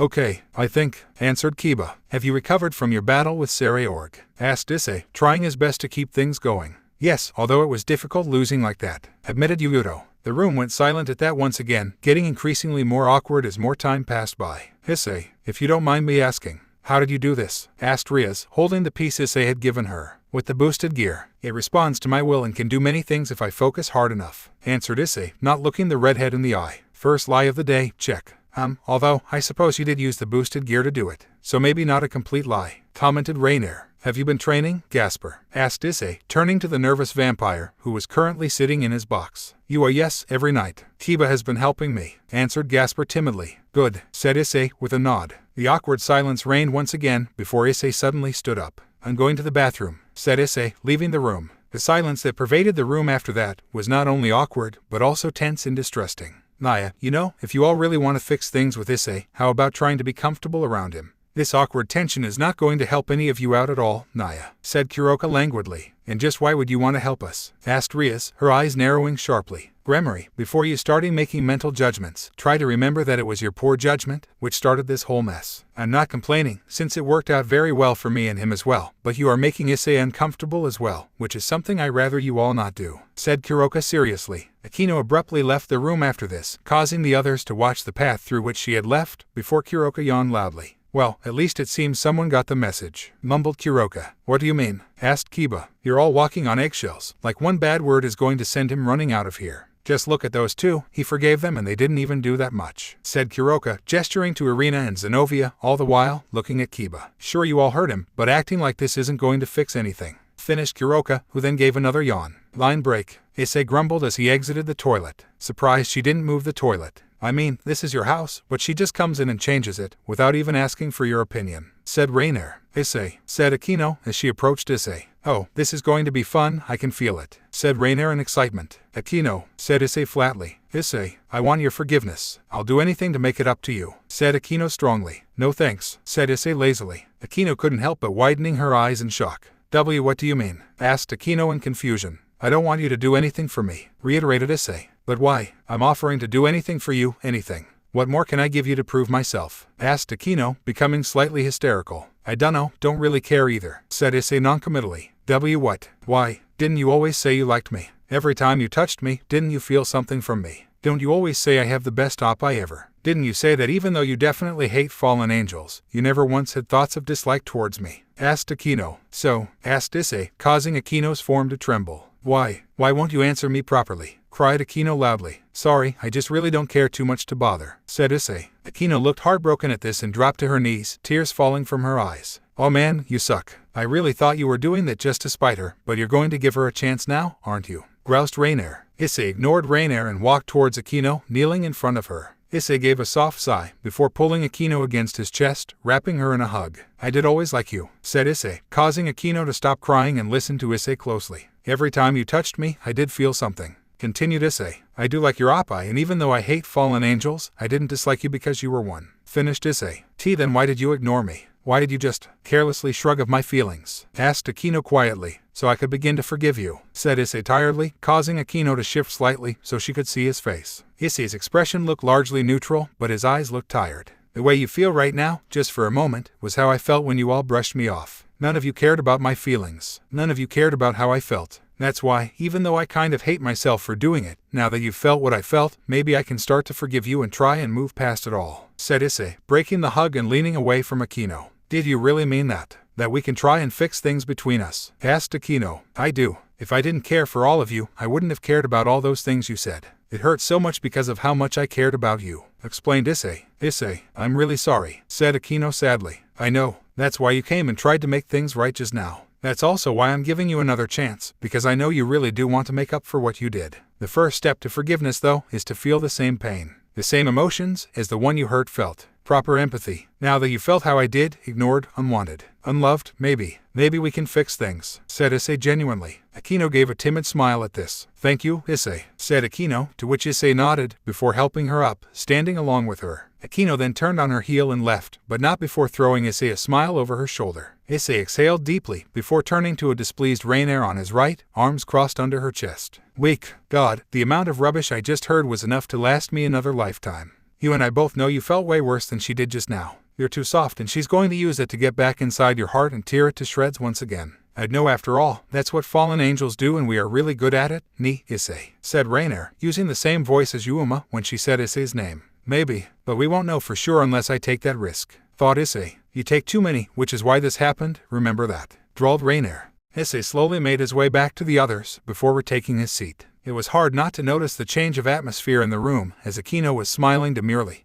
Okay, I think, answered Kiba. Have you recovered from your battle with Sereorg? Asked Issei, trying his best to keep things going. Yes, although it was difficult losing like that, admitted Yuuto. The room went silent at that once again, getting increasingly more awkward as more time passed by. Issei, if you don't mind me asking, how did you do this? Asked Rias, holding the piece Issei had given her. With the boosted gear, it responds to my will and can do many things if I focus hard enough, answered Issei, not looking the redhead in the eye. First lie of the day, check. Although, I suppose you did use the boosted gear to do it, so maybe not a complete lie, commented Rainier. Have you been training, Gasper? Asked Issei, turning to the nervous vampire, who was currently sitting in his box. You are yes, every night. Kiba has been helping me, answered Gasper timidly. Good, said Issei with a nod. The awkward silence reigned once again before Issei suddenly stood up. I'm going to the bathroom, said Issei, leaving the room. The silence that pervaded the room after that was not only awkward, but also tense and distressing. Naya, you know, if you all really want to fix things with Issei, how about trying to be comfortable around him? This awkward tension is not going to help any of you out at all, Naya, said Kuroka languidly. And just why would you want to help us? Asked Rias, her eyes narrowing sharply. Gremory, before you starting making mental judgments, try to remember that it was your poor judgment which started this whole mess. I'm not complaining, since it worked out very well for me and him as well, but you are making Issei uncomfortable as well, which is something I rather you all not do, said Kuroka seriously. Akino abruptly left the room after this, causing the others to watch the path through which she had left, before Kuroka yawned loudly. Well, at least it seems someone got the message, mumbled Kuroka. What do you mean? Asked Kiba. You're all walking on eggshells, like one bad word is going to send him running out of here. Just look at those two, he forgave them and they didn't even do that much, said Kuroka, gesturing to Irina and Zenovia, all the while looking at Kiba. Sure you all heard him, but acting like this isn't going to fix anything, finished Kuroka, who then gave another yawn. Line break, Issei grumbled as he exited the toilet. Surprised she didn't move the toilet. I mean, this is your house, but she just comes in and changes it, without even asking for your opinion, said Rainier. Issei, said Akino as she approached Issei. Oh, this is going to be fun, I can feel it, said Rainier in excitement. Akino, said Issei flatly. Issei, I want your forgiveness. I'll do anything to make it up to you, said Akino strongly. No thanks, said Issei lazily. Akino couldn't help but widening her eyes in shock. What do you mean? Asked Akino in confusion. I don't want you to do anything for me, reiterated Issei. But why? I'm offering to do anything for you, anything. What more can I give you to prove myself? Asked Akino, becoming slightly hysterical. I dunno, don't really care either, said Issei noncommittally. What? Why? Didn't you always say you liked me? Every time you touched me, didn't you feel something from me? Don't you always say I have the best oppai ever? Didn't you say that even though you definitely hate fallen angels, you never once had thoughts of dislike towards me? Asked Akino. So, asked Issei, causing Akino's form to tremble. Why won't you answer me properly? Cried Akino loudly. Sorry, I just really don't care too much to bother, said Issei. Akino looked heartbroken at this and dropped to her knees, tears falling from her eyes. Oh man, you suck. I really thought you were doing that just to spite her, but you're going to give her a chance now, aren't you? Groused Rainier. Issei ignored Rainier and walked towards Akino, kneeling in front of her. Issei gave a soft sigh, before pulling Akino against his chest, wrapping her in a hug. I did always like you, said Issei, causing Akino to stop crying and listen to Issei closely. Every time you touched me, I did feel something, continued Issei. I do like your oppai, and even though I hate fallen angels, I didn't dislike you because you were one, finished Issei. Then why did you ignore me? Why did you just carelessly shrug off my feelings? Asked Akino quietly. So I could begin to forgive you, said Issei tiredly, causing Akino to shift slightly so she could see his face. Issei's expression looked largely neutral, but his eyes looked tired. The way you feel right now, just for a moment, was how I felt when you all brushed me off. None of you cared about my feelings. None of you cared about how I felt. That's why, even though I kind of hate myself for doing it, now that you've felt what I felt, maybe I can start to forgive you and try and move past it all, said Issei, breaking the hug and leaning away from Akino. Did you really mean that? That we can try and fix things between us? Asked Akino. I do. If I didn't care for all of you, I wouldn't have cared about all those things you said. It hurt so much because of how much I cared about you, explained Issei. Issei, I'm really sorry, said Akino sadly. I know. That's why you came and tried to make things right just now. That's also why I'm giving you another chance, because I know you really do want to make up for what you did. The first step to forgiveness, though, is to feel the same pain, the same emotions as the one you hurt felt. Proper empathy. Now that you felt how I did, ignored, unwanted, unloved, maybe we can fix things, said Issei genuinely. Akino gave a timid smile at this. Thank you, Issei, said Akino, to which Issei nodded, before helping her up, standing along with her. Akino then turned on her heel and left, but not before throwing Issei a smile over her shoulder. Issei exhaled deeply, before turning to a displeased Rainier on his right, arms crossed under her chest. Weak. God, the amount of rubbish I just heard was enough to last me another lifetime. You and I both know you felt way worse than she did just now. You're too soft and she's going to use it to get back inside your heart and tear it to shreds once again. I'd know after all, that's what fallen angels do and we are really good at it, ni, Issei, said Rainier, using the same voice as Yuma when she said Issei's name. Maybe, but we won't know for sure unless I take that risk, thought Issei. You take too many, which is why this happened, remember that, drawled Rainier. Issei slowly made his way back to the others before retaking his seat. It was hard not to notice the change of atmosphere in the room as Akino was smiling demurely,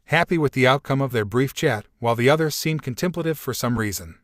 happy with the outcome of their brief chat, while the others seemed contemplative for some reason.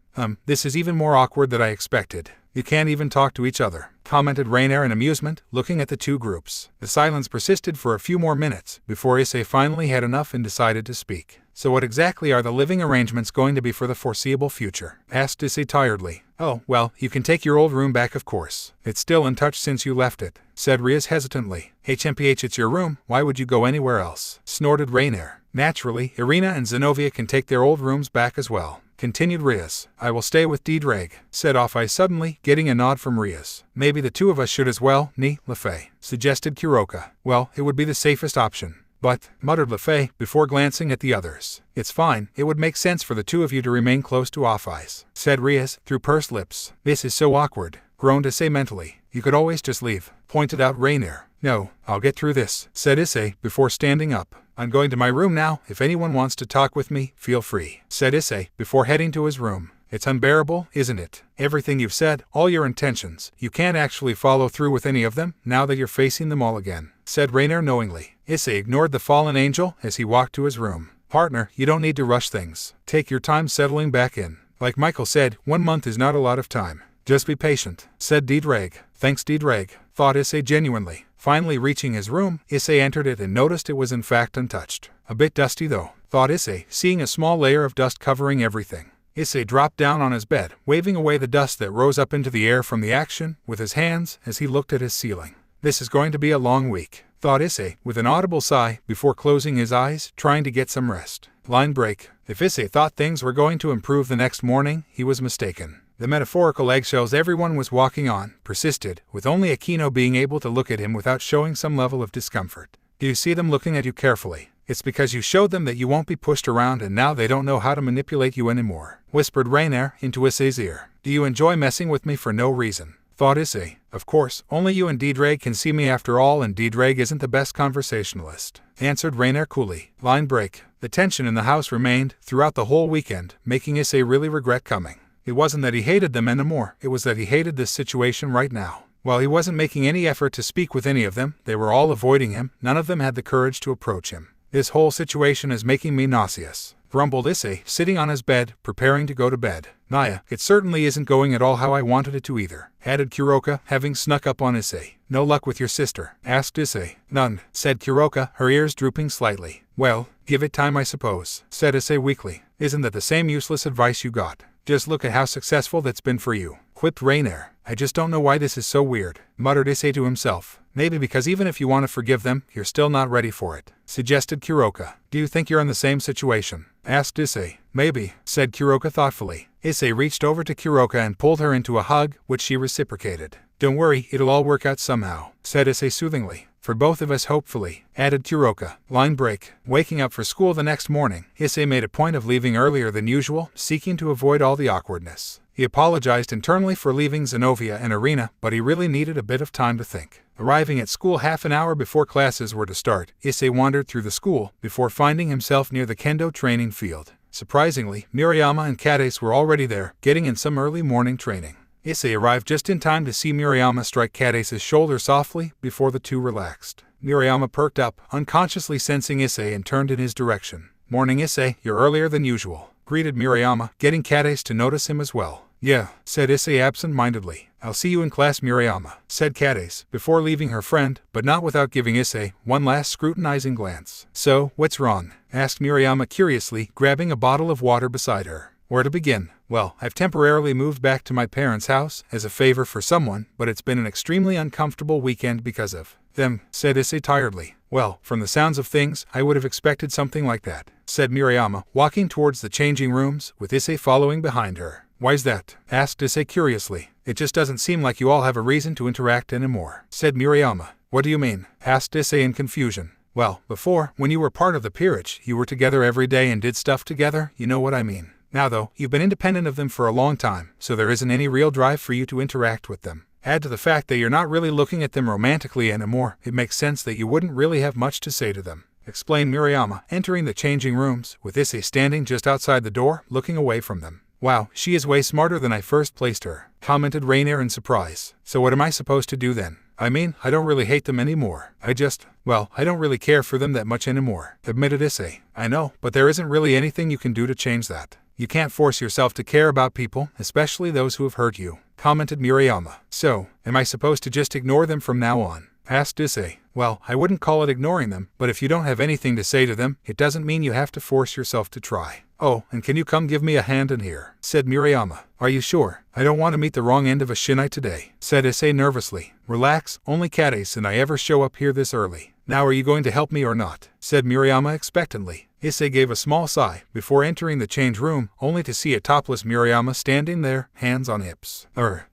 This is even more awkward than I expected. You can't even talk to each other," commented Rainer in amusement, looking at the two groups. The silence persisted for a few more minutes before Issei finally had enough and decided to speak. "So what exactly are the living arrangements going to be for the foreseeable future?" asked Issei tiredly. "Oh, well, you can take your old room back, of course. It's still untouched since you left it," said Rias hesitantly. "HMPH, it's your room, why would you go anywhere else?" snorted Rainer. "Naturally, Irina and Zenovia can take their old rooms back as well," continued Rias. "I will stay with D-Drag," said Offai suddenly, getting a nod from Rias. "Maybe the two of us should as well, ni, Lefei," suggested Kuroka. "Well, it would be the safest option." "But," muttered Lefei, before glancing at the others. "It's fine, it would make sense for the two of you to remain close to Offai's," said Rias, through pursed lips. "This is so awkward," groaned Issei mentally. "You could always just leave," pointed out Rainer. "No, I'll get through this," said Issei, before standing up. "I'm going to my room now. If anyone wants to talk with me, feel free," said Issei, before heading to his room. "It's unbearable, isn't it? Everything you've said, all your intentions, you can't actually follow through with any of them, now that you're facing them all again," said Rainer knowingly. Issei ignored the fallen angel as he walked to his room. "Partner, you don't need to rush things. Take your time settling back in. Like Michael said, 1 month is not a lot of time. Just be patient," said D-Drag. "Thanks, D-Drag," thought Issei genuinely. Finally reaching his room, Issei entered it and noticed it was in fact untouched. A bit dusty though, thought Issei, seeing a small layer of dust covering everything. Issei dropped down on his bed, waving away the dust that rose up into the air from the action with his hands as he looked at his ceiling. "This is going to be a long week," thought Issei, with an audible sigh before closing his eyes, trying to get some rest. Line break. If Issei thought things were going to improve the next morning, he was mistaken. The metaphorical eggshells everyone was walking on persisted, with only Akino being able to look at him without showing some level of discomfort. "Do you see them looking at you carefully? It's because you showed them that you won't be pushed around and now they don't know how to manipulate you anymore," whispered Rainer into Issei's ear. "Do you enjoy messing with me for no reason?" thought Issei. "Of course, only you and D-Drag can see me after all, and D-Drag isn't the best conversationalist," answered Rainer coolly. Line break. The tension in the house remained throughout the whole weekend, making Issei really regret coming. It wasn't that he hated them anymore, it was that he hated this situation right now. While he wasn't making any effort to speak with any of them, they were all avoiding him, none of them had the courage to approach him. "This whole situation is making me nauseous," grumbled Issei, sitting on his bed, preparing to go to bed. "Naya, it certainly isn't going at all how I wanted it to either," added Kuroka, having snuck up on Issei. "No luck with your sister?" asked Issei. "None," said Kuroka, her ears drooping slightly. "Well, give it time I suppose," said Issei weakly. "Isn't that the same useless advice you got? Just look at how successful that's been for you," quipped Rainer. "I just don't know why this is so weird," muttered Issei to himself. "Maybe because even if you want to forgive them, you're still not ready for it," suggested Kuroka. "Do you think you're in the same situation?" asked Issei. "Maybe," said Kuroka thoughtfully. Issei reached over to Kuroka and pulled her into a hug, which she reciprocated. "Don't worry, it'll all work out somehow," said Issei soothingly. "For both of us hopefully," added Kuroka. Line break. Waking up for school the next morning, Issei made a point of leaving earlier than usual, seeking to avoid all the awkwardness. He apologized internally for leaving Zenovia and Irina, but he really needed a bit of time to think. Arriving at school half an hour before classes were to start, Issei wandered through the school, before finding himself near the kendo training field. Surprisingly, Murayama and Kades were already there, getting in some early morning training. Issei arrived just in time to see Murayama strike Kades' shoulder softly before the two relaxed. Murayama perked up, unconsciously sensing Issei, and turned in his direction. "Morning, Issei, you're earlier than usual," greeted Murayama, getting Kades to notice him as well. "Yeah," said Issei absent-mindedly. "I'll see you in class, Murayama," said Kades, before leaving her friend, but not without giving Issei one last scrutinizing glance. "So, what's wrong?" asked Murayama curiously, grabbing a bottle of water beside her. "Where to begin? Well, I've temporarily moved back to my parents' house as a favor for someone, but it's been an extremely uncomfortable weekend because of them," said Issei tiredly. "Well, from the sounds of things, I would have expected something like that," said Murayama, walking towards the changing rooms, with Issei following behind her. "Why's that?" asked Issei curiously. "It just doesn't seem like you all have a reason to interact anymore," said Murayama. "What do you mean?" asked Issei in confusion. "Well, before, when you were part of the peerage, you were together every day and did stuff together, you know what I mean. Now though, you've been independent of them for a long time, so there isn't any real drive for you to interact with them. Add to the fact that you're not really looking at them romantically anymore, it makes sense that you wouldn't really have much to say to them," explained Murayama, entering the changing rooms, with Issei standing just outside the door, looking away from them. Wow, she is way smarter than I first placed her, commented Rainier in surprise. So what am I supposed to do then? I mean, I don't really hate them anymore. I don't really care for them that much anymore, admitted Issei. I know, but there isn't really anything you can do to change that. You can't force yourself to care about people, especially those who have hurt you, commented Murayama. So, am I supposed to just ignore them from now on? Asked Issei. Well, I wouldn't call it ignoring them, but if you don't have anything to say to them, it doesn't mean you have to force yourself to try. Oh, and can you come give me a hand in here? Said Murayama. Are you sure? I don't want to meet the wrong end of a shinai today, said Issei nervously. Relax, only cat Ace and I ever show up here this early. Now are you going to help me or not? Said Murayama expectantly. Issei gave a small sigh before entering the change room, only to see a topless Murayama standing there, hands on hips.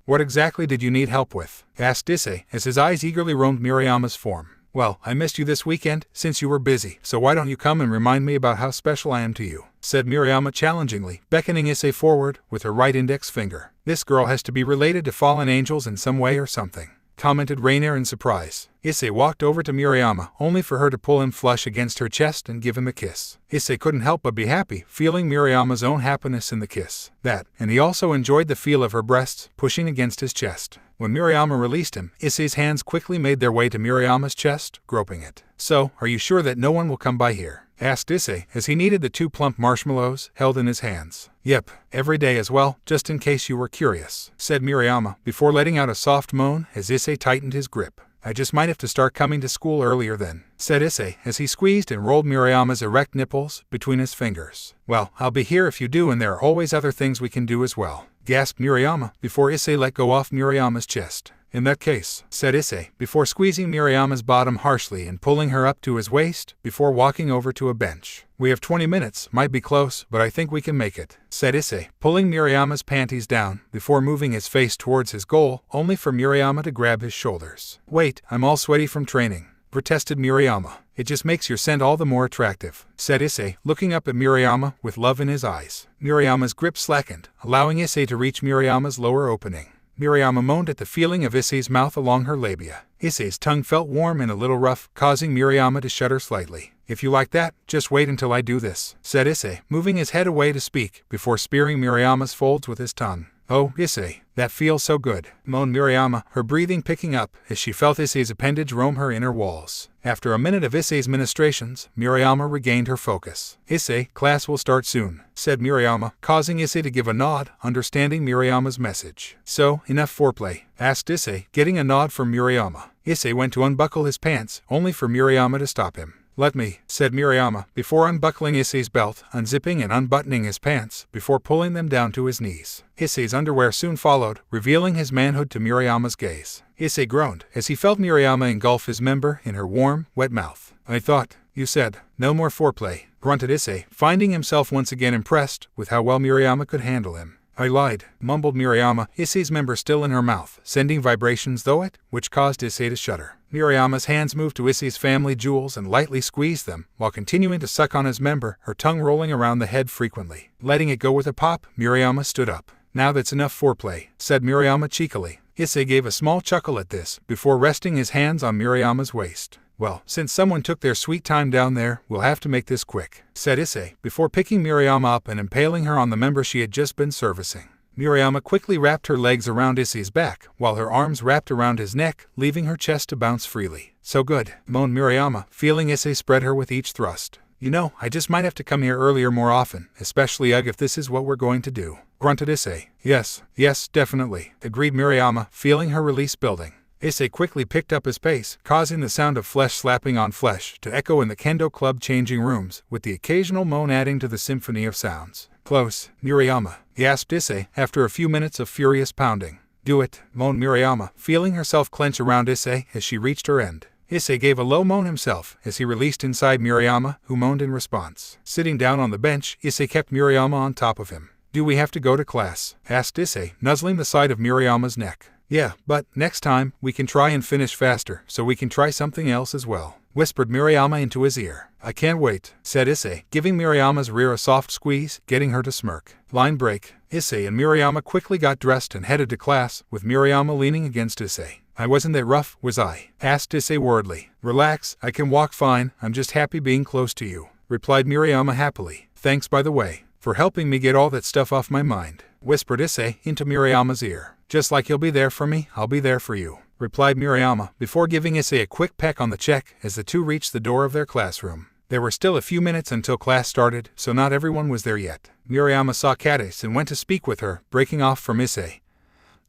What exactly did you need help with? Asked Issei, as his eyes eagerly roamed Murayama's form. Well, I missed you this weekend, since you were busy, so why don't you come and remind me about how special I am to you? Said Murayama challengingly, beckoning Issei forward with her right index finger. This girl has to be related to fallen angels in some way or something, commented Rainier in surprise. Issei walked over to Murayama, only for her to pull him flush against her chest and give him a kiss. Issei couldn't help but be happy, feeling Murayama's own happiness in the kiss. And he also enjoyed the feel of her breasts pushing against his chest. When Murayama released him, Issei's hands quickly made their way to Murayama's chest, groping it. So, are you sure that no one will come by here? Asked Issei, as he kneaded the 2 plump marshmallows held in his hands. Yep, every day as well, just in case you were curious, said Murayama, before letting out a soft moan as Issei tightened his grip. I just might have to start coming to school earlier then, said Issei, as he squeezed and rolled Murayama's erect nipples between his fingers. Well, I'll be here if you do, and there are always other things we can do as well, gasped Murayama, before Issei let go off Murayama's chest. In that case, said Issei, before squeezing Murayama's bottom harshly and pulling her up to his waist, before walking over to a bench. We have 20 minutes, might be close, but I think we can make it, said Issei, pulling Murayama's panties down, before moving his face towards his goal, only for Murayama to grab his shoulders. Wait, I'm all sweaty from training, protested Murayama. It just makes your scent all the more attractive, said Issei, looking up at Murayama with love in his eyes. Murayama's grip slackened, allowing Issei to reach Murayama's lower opening. Murayama moaned at the feeling of Issei's mouth along her labia. Issei's tongue felt warm and a little rough, causing Murayama to shudder slightly. If you like that, just wait until I do this, said Issei, moving his head away to speak, before spearing Murayama's folds with his tongue. Oh, Issei, that feels so good, moaned Murayama, her breathing picking up as she felt Issei's appendage roam her inner walls. After a minute of Issei's ministrations, Murayama regained her focus. Issei, class will start soon, said Murayama, causing Issei to give a nod, understanding Murayama's message. So, enough foreplay, asked Issei, getting a nod from Murayama. Issei went to unbuckle his pants, only for Murayama to stop him. Let me, said Murayama, before unbuckling Issei's belt, unzipping and unbuttoning his pants, before pulling them down to his knees. Issei's underwear soon followed, revealing his manhood to Murayama's gaze. Issei groaned, as he felt Murayama engulf his member in her warm, wet mouth. I thought, you said, no more foreplay, grunted Issei, finding himself once again impressed with how well Murayama could handle him. I lied, mumbled Murayama, Issei's member still in her mouth, sending vibrations through it, which caused Issei to shudder. Murayama's hands moved to Issei's family jewels and lightly squeezed them, while continuing to suck on his member, her tongue rolling around the head frequently. Letting it go with a pop, Murayama stood up. Now that's enough foreplay, said Murayama cheekily. Issei gave a small chuckle at this, before resting his hands on Murayama's waist. Well, since someone took their sweet time down there, we'll have to make this quick, said Issei, before picking Murayama up and impaling her on the member she had just been servicing. Murayama quickly wrapped her legs around Issei's back, while her arms wrapped around his neck, leaving her chest to bounce freely. So good, moaned Murayama, feeling Issei spread her with each thrust. You know, I just might have to come here earlier more often, especially if this is what we're going to do, grunted Issei. Yes, definitely, agreed Murayama, feeling her release building. Issei quickly picked up his pace, causing the sound of flesh slapping on flesh to echo in the kendo club changing rooms, with the occasional moan adding to the symphony of sounds. Close, Murayama, gasped Issei, after a few minutes of furious pounding. Do it, moaned Murayama, feeling herself clench around Issei as she reached her end. Issei gave a low moan himself as he released inside Murayama, who moaned in response. Sitting down on the bench, Issei kept Murayama on top of him. Do we have to go to class? Asked Issei, nuzzling the side of Murayama's neck. Yeah, but next time, we can try and finish faster, so we can try something else as well, whispered Murayama into his ear. I can't wait, said Issei, giving Murayama's rear a soft squeeze, getting her to smirk. Line break. Issei and Murayama quickly got dressed and headed to class, with Murayama leaning against Issei. I wasn't that rough, was I? Asked Issei worriedly. Relax, I can walk fine, I'm just happy being close to you, replied Murayama happily. Thanks by the way. for helping me get all that stuff off my mind, whispered Issei into Murayama's ear. Just like you'll be there for me, I'll be there for you, replied Murayama before giving Issei a quick peck on the cheek as the two reached the door of their classroom. There were still a few minutes until class started, so not everyone was there yet. Murayama saw Cadis and went to speak with her, breaking off from Issei,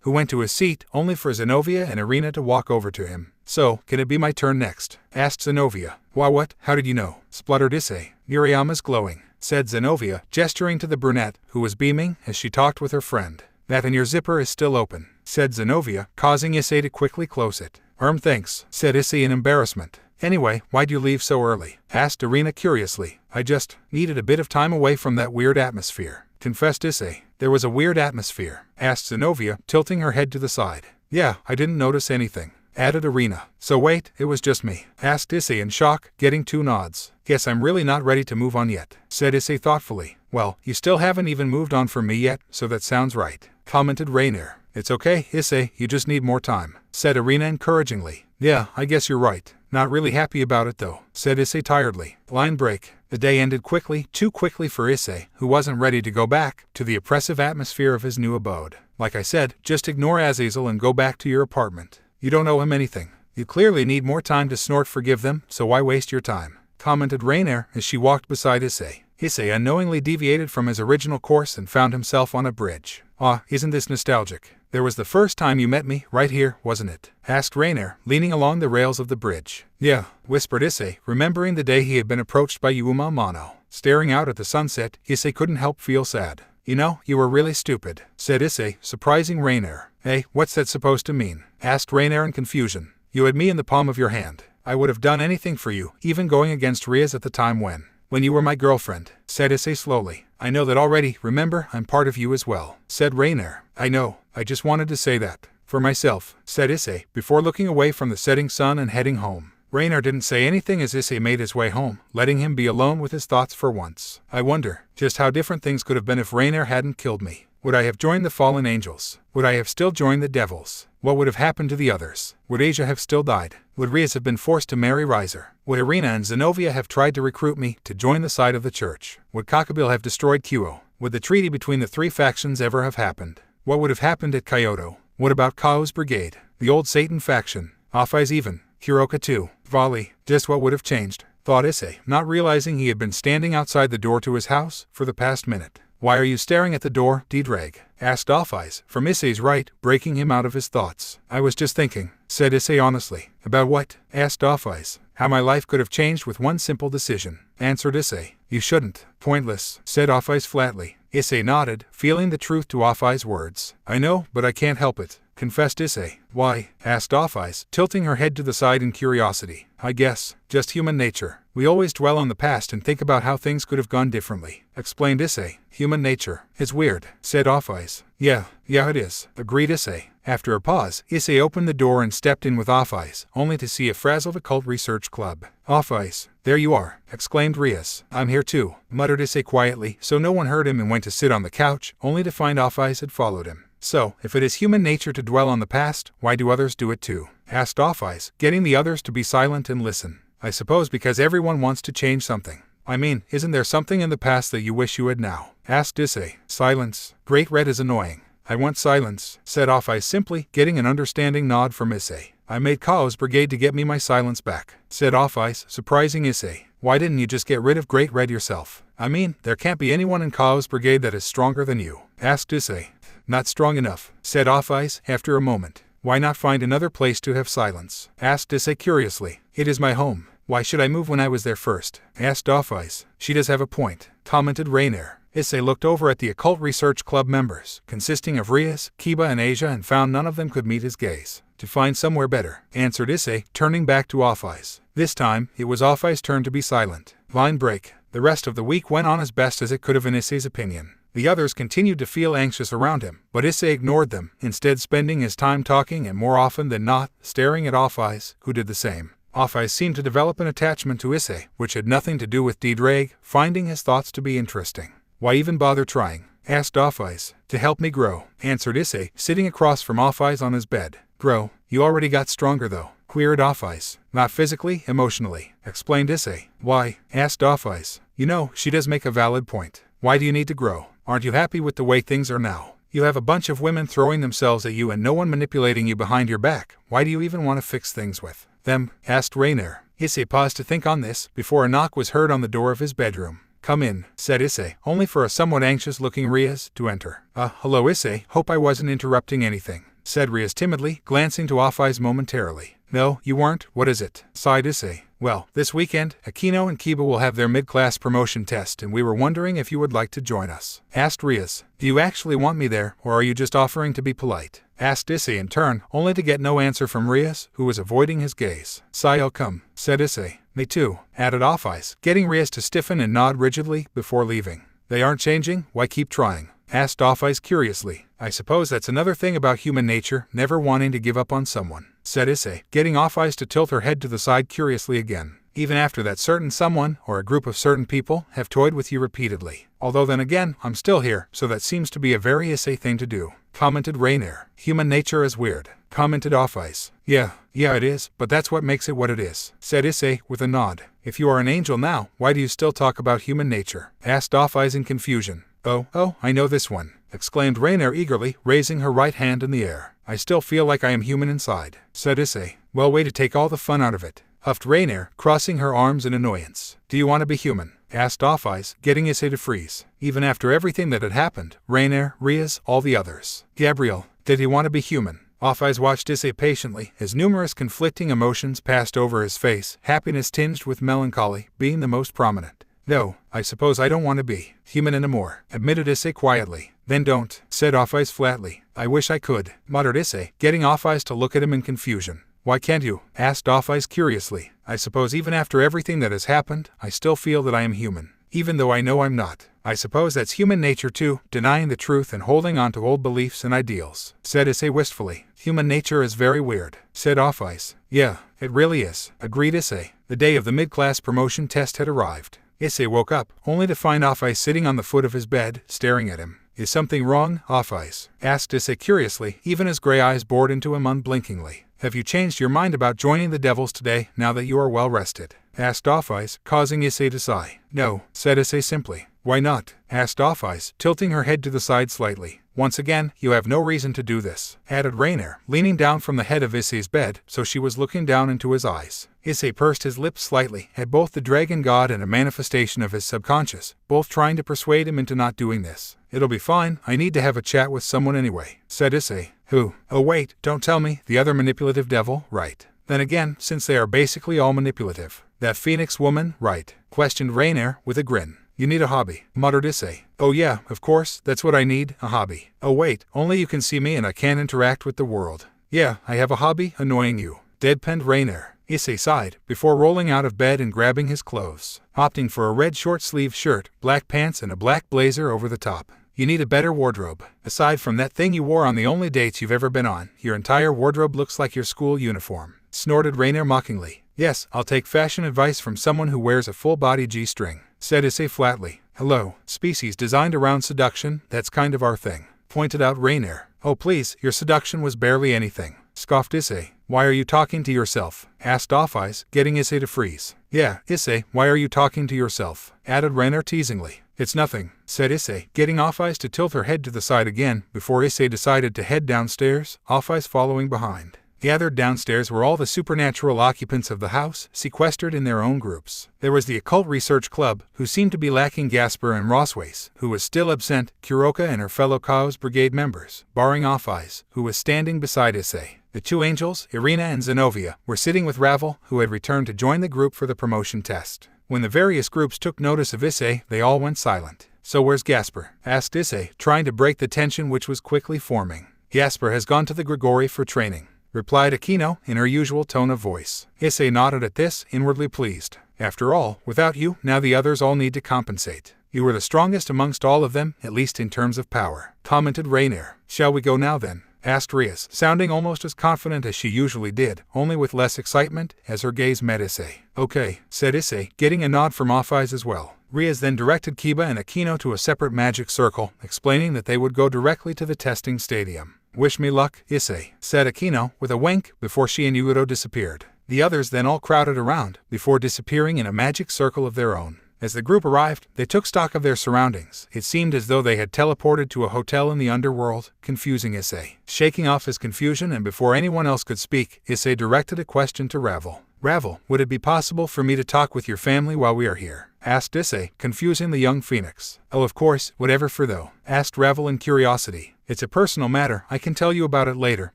who went to his seat only for Zenobia and Irina to walk over to him. So, can it be my turn next? Asked Zenobia. Why what? How did you know? Spluttered Issei. Murayama's glowing, said Zenobia, gesturing to the brunette, who was beaming as she talked with her friend. That and your zipper is still open, said Zenobia, causing Issei to quickly close it. Thanks, said Issei in embarrassment. Anyway, why'd you leave so early? Asked Irina curiously. I just needed a bit of time away from that weird atmosphere, confessed Issei. There was a weird atmosphere? Asked Zenobia, tilting her head to the side. Yeah, I didn't notice anything, added Irina. So wait, it was just me? Asked Issei in shock, getting two nods. Guess I'm really not ready to move on yet, said Issei thoughtfully. Well, you still haven't even moved on from me yet, so that sounds right, commented Rainier. It's okay, Issei, you just need more time, said Irina encouragingly. Yeah, I guess you're right. Not really happy about it though, said Issei tiredly. Line break. The day ended quickly, too quickly for Issei, who wasn't ready to go back to the oppressive atmosphere of his new abode. Like I said, just ignore Azazel and go back to your apartment. You don't owe him anything. You clearly need more time to snort forgive them, so why waste your time? Commented Rainier as she walked beside Issei. Issei unknowingly deviated from his original course and found himself on a bridge. Ah, isn't this nostalgic? There was the first time you met me, right here, wasn't it? Asked Rainier, leaning along the rails of the bridge. Yeah, whispered Issei, remembering the day he had been approached by Yuma Mano. Staring out at the sunset, Issei couldn't help feel sad. You know, you were really stupid, said Issei, surprising Rainier. Hey, what's that supposed to mean? Asked Rainier in confusion. You had me in the palm of your hand. I would have done anything for you, even going against Rias at the time when you were my girlfriend, said Issei slowly. I know that already, remember, I'm part of you as well, said Rainier. I know, I just wanted to say that. For myself, said Issei, before looking away from the setting sun and heading home. Rainier didn't say anything as Issei made his way home, letting him be alone with his thoughts for once. I wonder just how different things could have been if Rainier hadn't killed me. Would I have joined the fallen angels? Would I have still joined the devils? What would have happened to the others? Would Asia have still died? Would Rias have been forced to marry Riser? Would Irina and Zenobia have tried to recruit me to join the side of the church? Would Kakabil have destroyed Kyuubi? Would the treaty between the three factions ever have happened? What would have happened at Kyoto? What about Kao's brigade? The old Satan faction? Offai's even? Hiroka too? Folly? Just what would have changed? Thought Issei, not realizing he had been standing outside the door to his house for the past minute. Why are you staring at the door, Ddrag? Asked Offais, from Issei's right, breaking him out of his thoughts. I was just thinking, said Issei honestly. About what? Asked Offais. How my life could have changed with one simple decision, answered Issei. You shouldn't. Pointless, said Offais flatly. Issei nodded, feeling the truth to Offai's words. I know, but I can't help it, confessed Issei. Why? Asked Offais, tilting her head to the side in curiosity. I guess, just human nature. We always dwell on the past and think about how things could have gone differently, explained Issei. Human nature. It's weird, said Offais. Yeah, it is, agreed Issei. After a pause, Issei opened the door and stepped in with Offais, only to see a frazzled occult research club. Offais, there you are, exclaimed Rias. I'm here too, muttered Issei quietly, so no one heard him and went to sit on the couch, only to find Offais had followed him. So, if it is human nature to dwell on the past, why do others do it too? Asked Offais, getting the others to be silent and listen. I suppose because everyone wants to change something. I mean, isn't there something in the past that you wish you had now? Asked Issei. Silence. Great Red is annoying. I want silence, said Offais simply, getting an understanding nod from Issei. I made Kao's brigade to get me my silence back, said Offais, surprising Issei. Why didn't you just get rid of Great Red yourself? I mean, there can't be anyone in Kao's brigade that is stronger than you, asked Issei. Not strong enough, said Offais, after a moment. Why not find another place to have silence? Asked Issei curiously. It is my home. Why should I move when I was there first? Asked Offais. She does have a point, commented Rainier. Issei looked over at the Occult Research Club members, consisting of Rias, Kiba and Asia, and found none of them could meet his gaze. To find somewhere better, answered Issei, turning back to Offais. This time, it was Offais' turn to be silent. Line break. The rest of the week went on as best as it could have in Issei's opinion. The others continued to feel anxious around him, but Issei ignored them, instead spending his time talking and more often than not, staring at Offais, who did the same. Offais seemed to develop an attachment to Issei, which had nothing to do with Ddrag, finding his thoughts to be interesting. Why even bother trying? Asked Offais. To help me grow, answered Issei, sitting across from Offais on his bed. Grow? You already got stronger though, queried Offais. Not physically, emotionally, explained Issei. Why? Asked Offais. You know, she does make a valid point, Why do you need to grow? Aren't you happy with the way things are now? You have a bunch of women throwing themselves at you and no one manipulating you behind your back. Why do you even want to fix things with them? Asked Rainier. Issei paused to think on this before a knock was heard on the door of his bedroom. Come in, said Issei, only for a somewhat anxious-looking Rias to enter. Hello Issei, hope I wasn't interrupting anything, said Rias timidly, glancing to off-eyes momentarily. No, you weren't. What is it? Sighed Issei. Well, this weekend, Akino and Kiba will have their mid-class promotion test and we were wondering if you would like to join us. Asked Rias. Do you actually want me there, or are you just offering to be polite? Asked Issei in turn, only to get no answer from Rias, who was avoiding his gaze. Sigh, I'll come, said Issei. Me too, added Off-Eyes, getting Rias to stiffen and nod rigidly before leaving. They aren't changing, why keep trying? Asked Off-Eyes curiously. I suppose that's another thing about human nature, never wanting to give up on someone, said Issei, getting Off-Eyes to tilt her head to the side curiously again. Even after that certain someone, or a group of certain people, have toyed with you repeatedly. Although then again, I'm still here, so that seems to be a very Issei thing to do, commented Rainier. Human nature is weird, commented Off-Eyes. Yeah, it is, but that's what makes it what it is, said Issei with a nod. If you are an angel now, why do you still talk about human nature? Asked Off-Eyes in confusion. Oh, I know this one, exclaimed Rainier eagerly, raising her right hand in the air. I still feel like I am human inside, said Issei. Well, way to take all the fun out of it, huffed Rainier, crossing her arms in annoyance. Do you want to be human? Asked Off-Eyes, getting Issei to freeze. Even after everything that had happened, Rainier, Rias, all the others. Gabriel, did he want to be human? Off-Eyes watched Issei patiently as numerous conflicting emotions passed over his face, happiness tinged with melancholy being the most prominent. No, I suppose I don't want to be human anymore, admitted Issei quietly. Then don't, said Off-Eyes flatly. I wish I could, muttered Issei, getting Off-Eyes to look at him in confusion. Why can't you? Asked Off-Eyes curiously. I suppose even after everything that has happened, I still feel that I am human, even though I know I'm not. I suppose that's human nature too, denying the truth and holding on to old beliefs and ideals, said Issei wistfully. Human nature is very weird, said Off-Eyes. Yeah, it really is, agreed Issei. The day of the mid-class promotion test had arrived. Issei woke up, only to find Off-Eyes sitting on the foot of his bed, staring at him. Is something wrong, Off-Eyes? Asked Issei curiously, even as gray eyes bored into him unblinkingly. Have you changed your mind about joining the Devils today, now that you are well rested? Asked Off-Eyes, causing Issei to sigh. No, said Issei simply. Why not? Asked Off-Eyes, tilting her head to the side slightly. Once again, you have no reason to do this, added Rainier, leaning down from the head of Issei's bed, so she was looking down into his eyes. Issei pursed his lips slightly at both the dragon god and a manifestation of his subconscious, both trying to persuade him into not doing this. It'll be fine, I need to have a chat with someone anyway, said Issei. Who? Oh wait, don't tell me, the other manipulative devil, right? Then again, since they are basically all manipulative. That Phoenix woman, right? Questioned Rainier with a grin. You need a hobby, muttered Issei. Oh yeah, of course, that's what I need, a hobby. Oh wait, only you can see me and I can't interact with the world. Yeah, I have a hobby, annoying you. Deadpanned Rainier. Issei sighed, before rolling out of bed and grabbing his clothes, opting for a red short-sleeved shirt, black pants and a black blazer over the top. You need a better wardrobe. Aside from that thing you wore on the only dates you've ever been on, your entire wardrobe looks like your school uniform, snorted Rainier mockingly. Yes, I'll take fashion advice from someone who wears a full-body G-string, said Issei flatly. Hello, species designed around seduction, that's kind of our thing, pointed out Rainier. Oh please, your seduction was barely anything, scoffed Issei. Why are you talking to yourself? Asked Off-Eyes, getting Issei to freeze. Yeah, Issei, why are you talking to yourself? Added Rainier teasingly. It's nothing, said Issei, getting Off-Eyes to tilt her head to the side again, before Issei decided to head downstairs, Off-Eyes following behind. Gathered downstairs were all the supernatural occupants of the house, sequestered in their own groups. There was the Occult Research Club, who seemed to be lacking Gasper and Rossways, who was still absent, Kuroka and her fellow Chaos Brigade members, barring Off-Eyes, who was standing beside Issei. The two angels, Irina and Zenobia, were sitting with Ravel, who had returned to join the group for the promotion test. When the various groups took notice of Issei, they all went silent. So where's Gasper? Asked Issei, trying to break the tension which was quickly forming. Gasper has gone to the Grigori for training, replied Akino in her usual tone of voice. Issei nodded at this, inwardly pleased. After all, without you, now the others all need to compensate. You were the strongest amongst all of them, at least in terms of power, commented Rainier. Shall we go now then? Asked Rias, sounding almost as confident as she usually did, only with less excitement, as her gaze met Issei. Okay, said Issei, getting a nod from Off-Eyes as well. Rias then directed Kiba and Akino to a separate magic circle, explaining that they would go directly to the testing stadium. Wish me luck, Issei, said Akino, with a wink, before she and Yuito disappeared. The others then all crowded around, before disappearing in a magic circle of their own. As the group arrived, they took stock of their surroundings. It seemed as though they had teleported to a hotel in the underworld, confusing Issei. Shaking off his confusion and before anyone else could speak, Issei directed a question to Ravel. Ravel, would it be possible for me to talk with your family while we are here? Asked Issei, confusing the young phoenix. Oh, of course, whatever for though? Asked Ravel in curiosity. It's a personal matter, I can tell you about it later,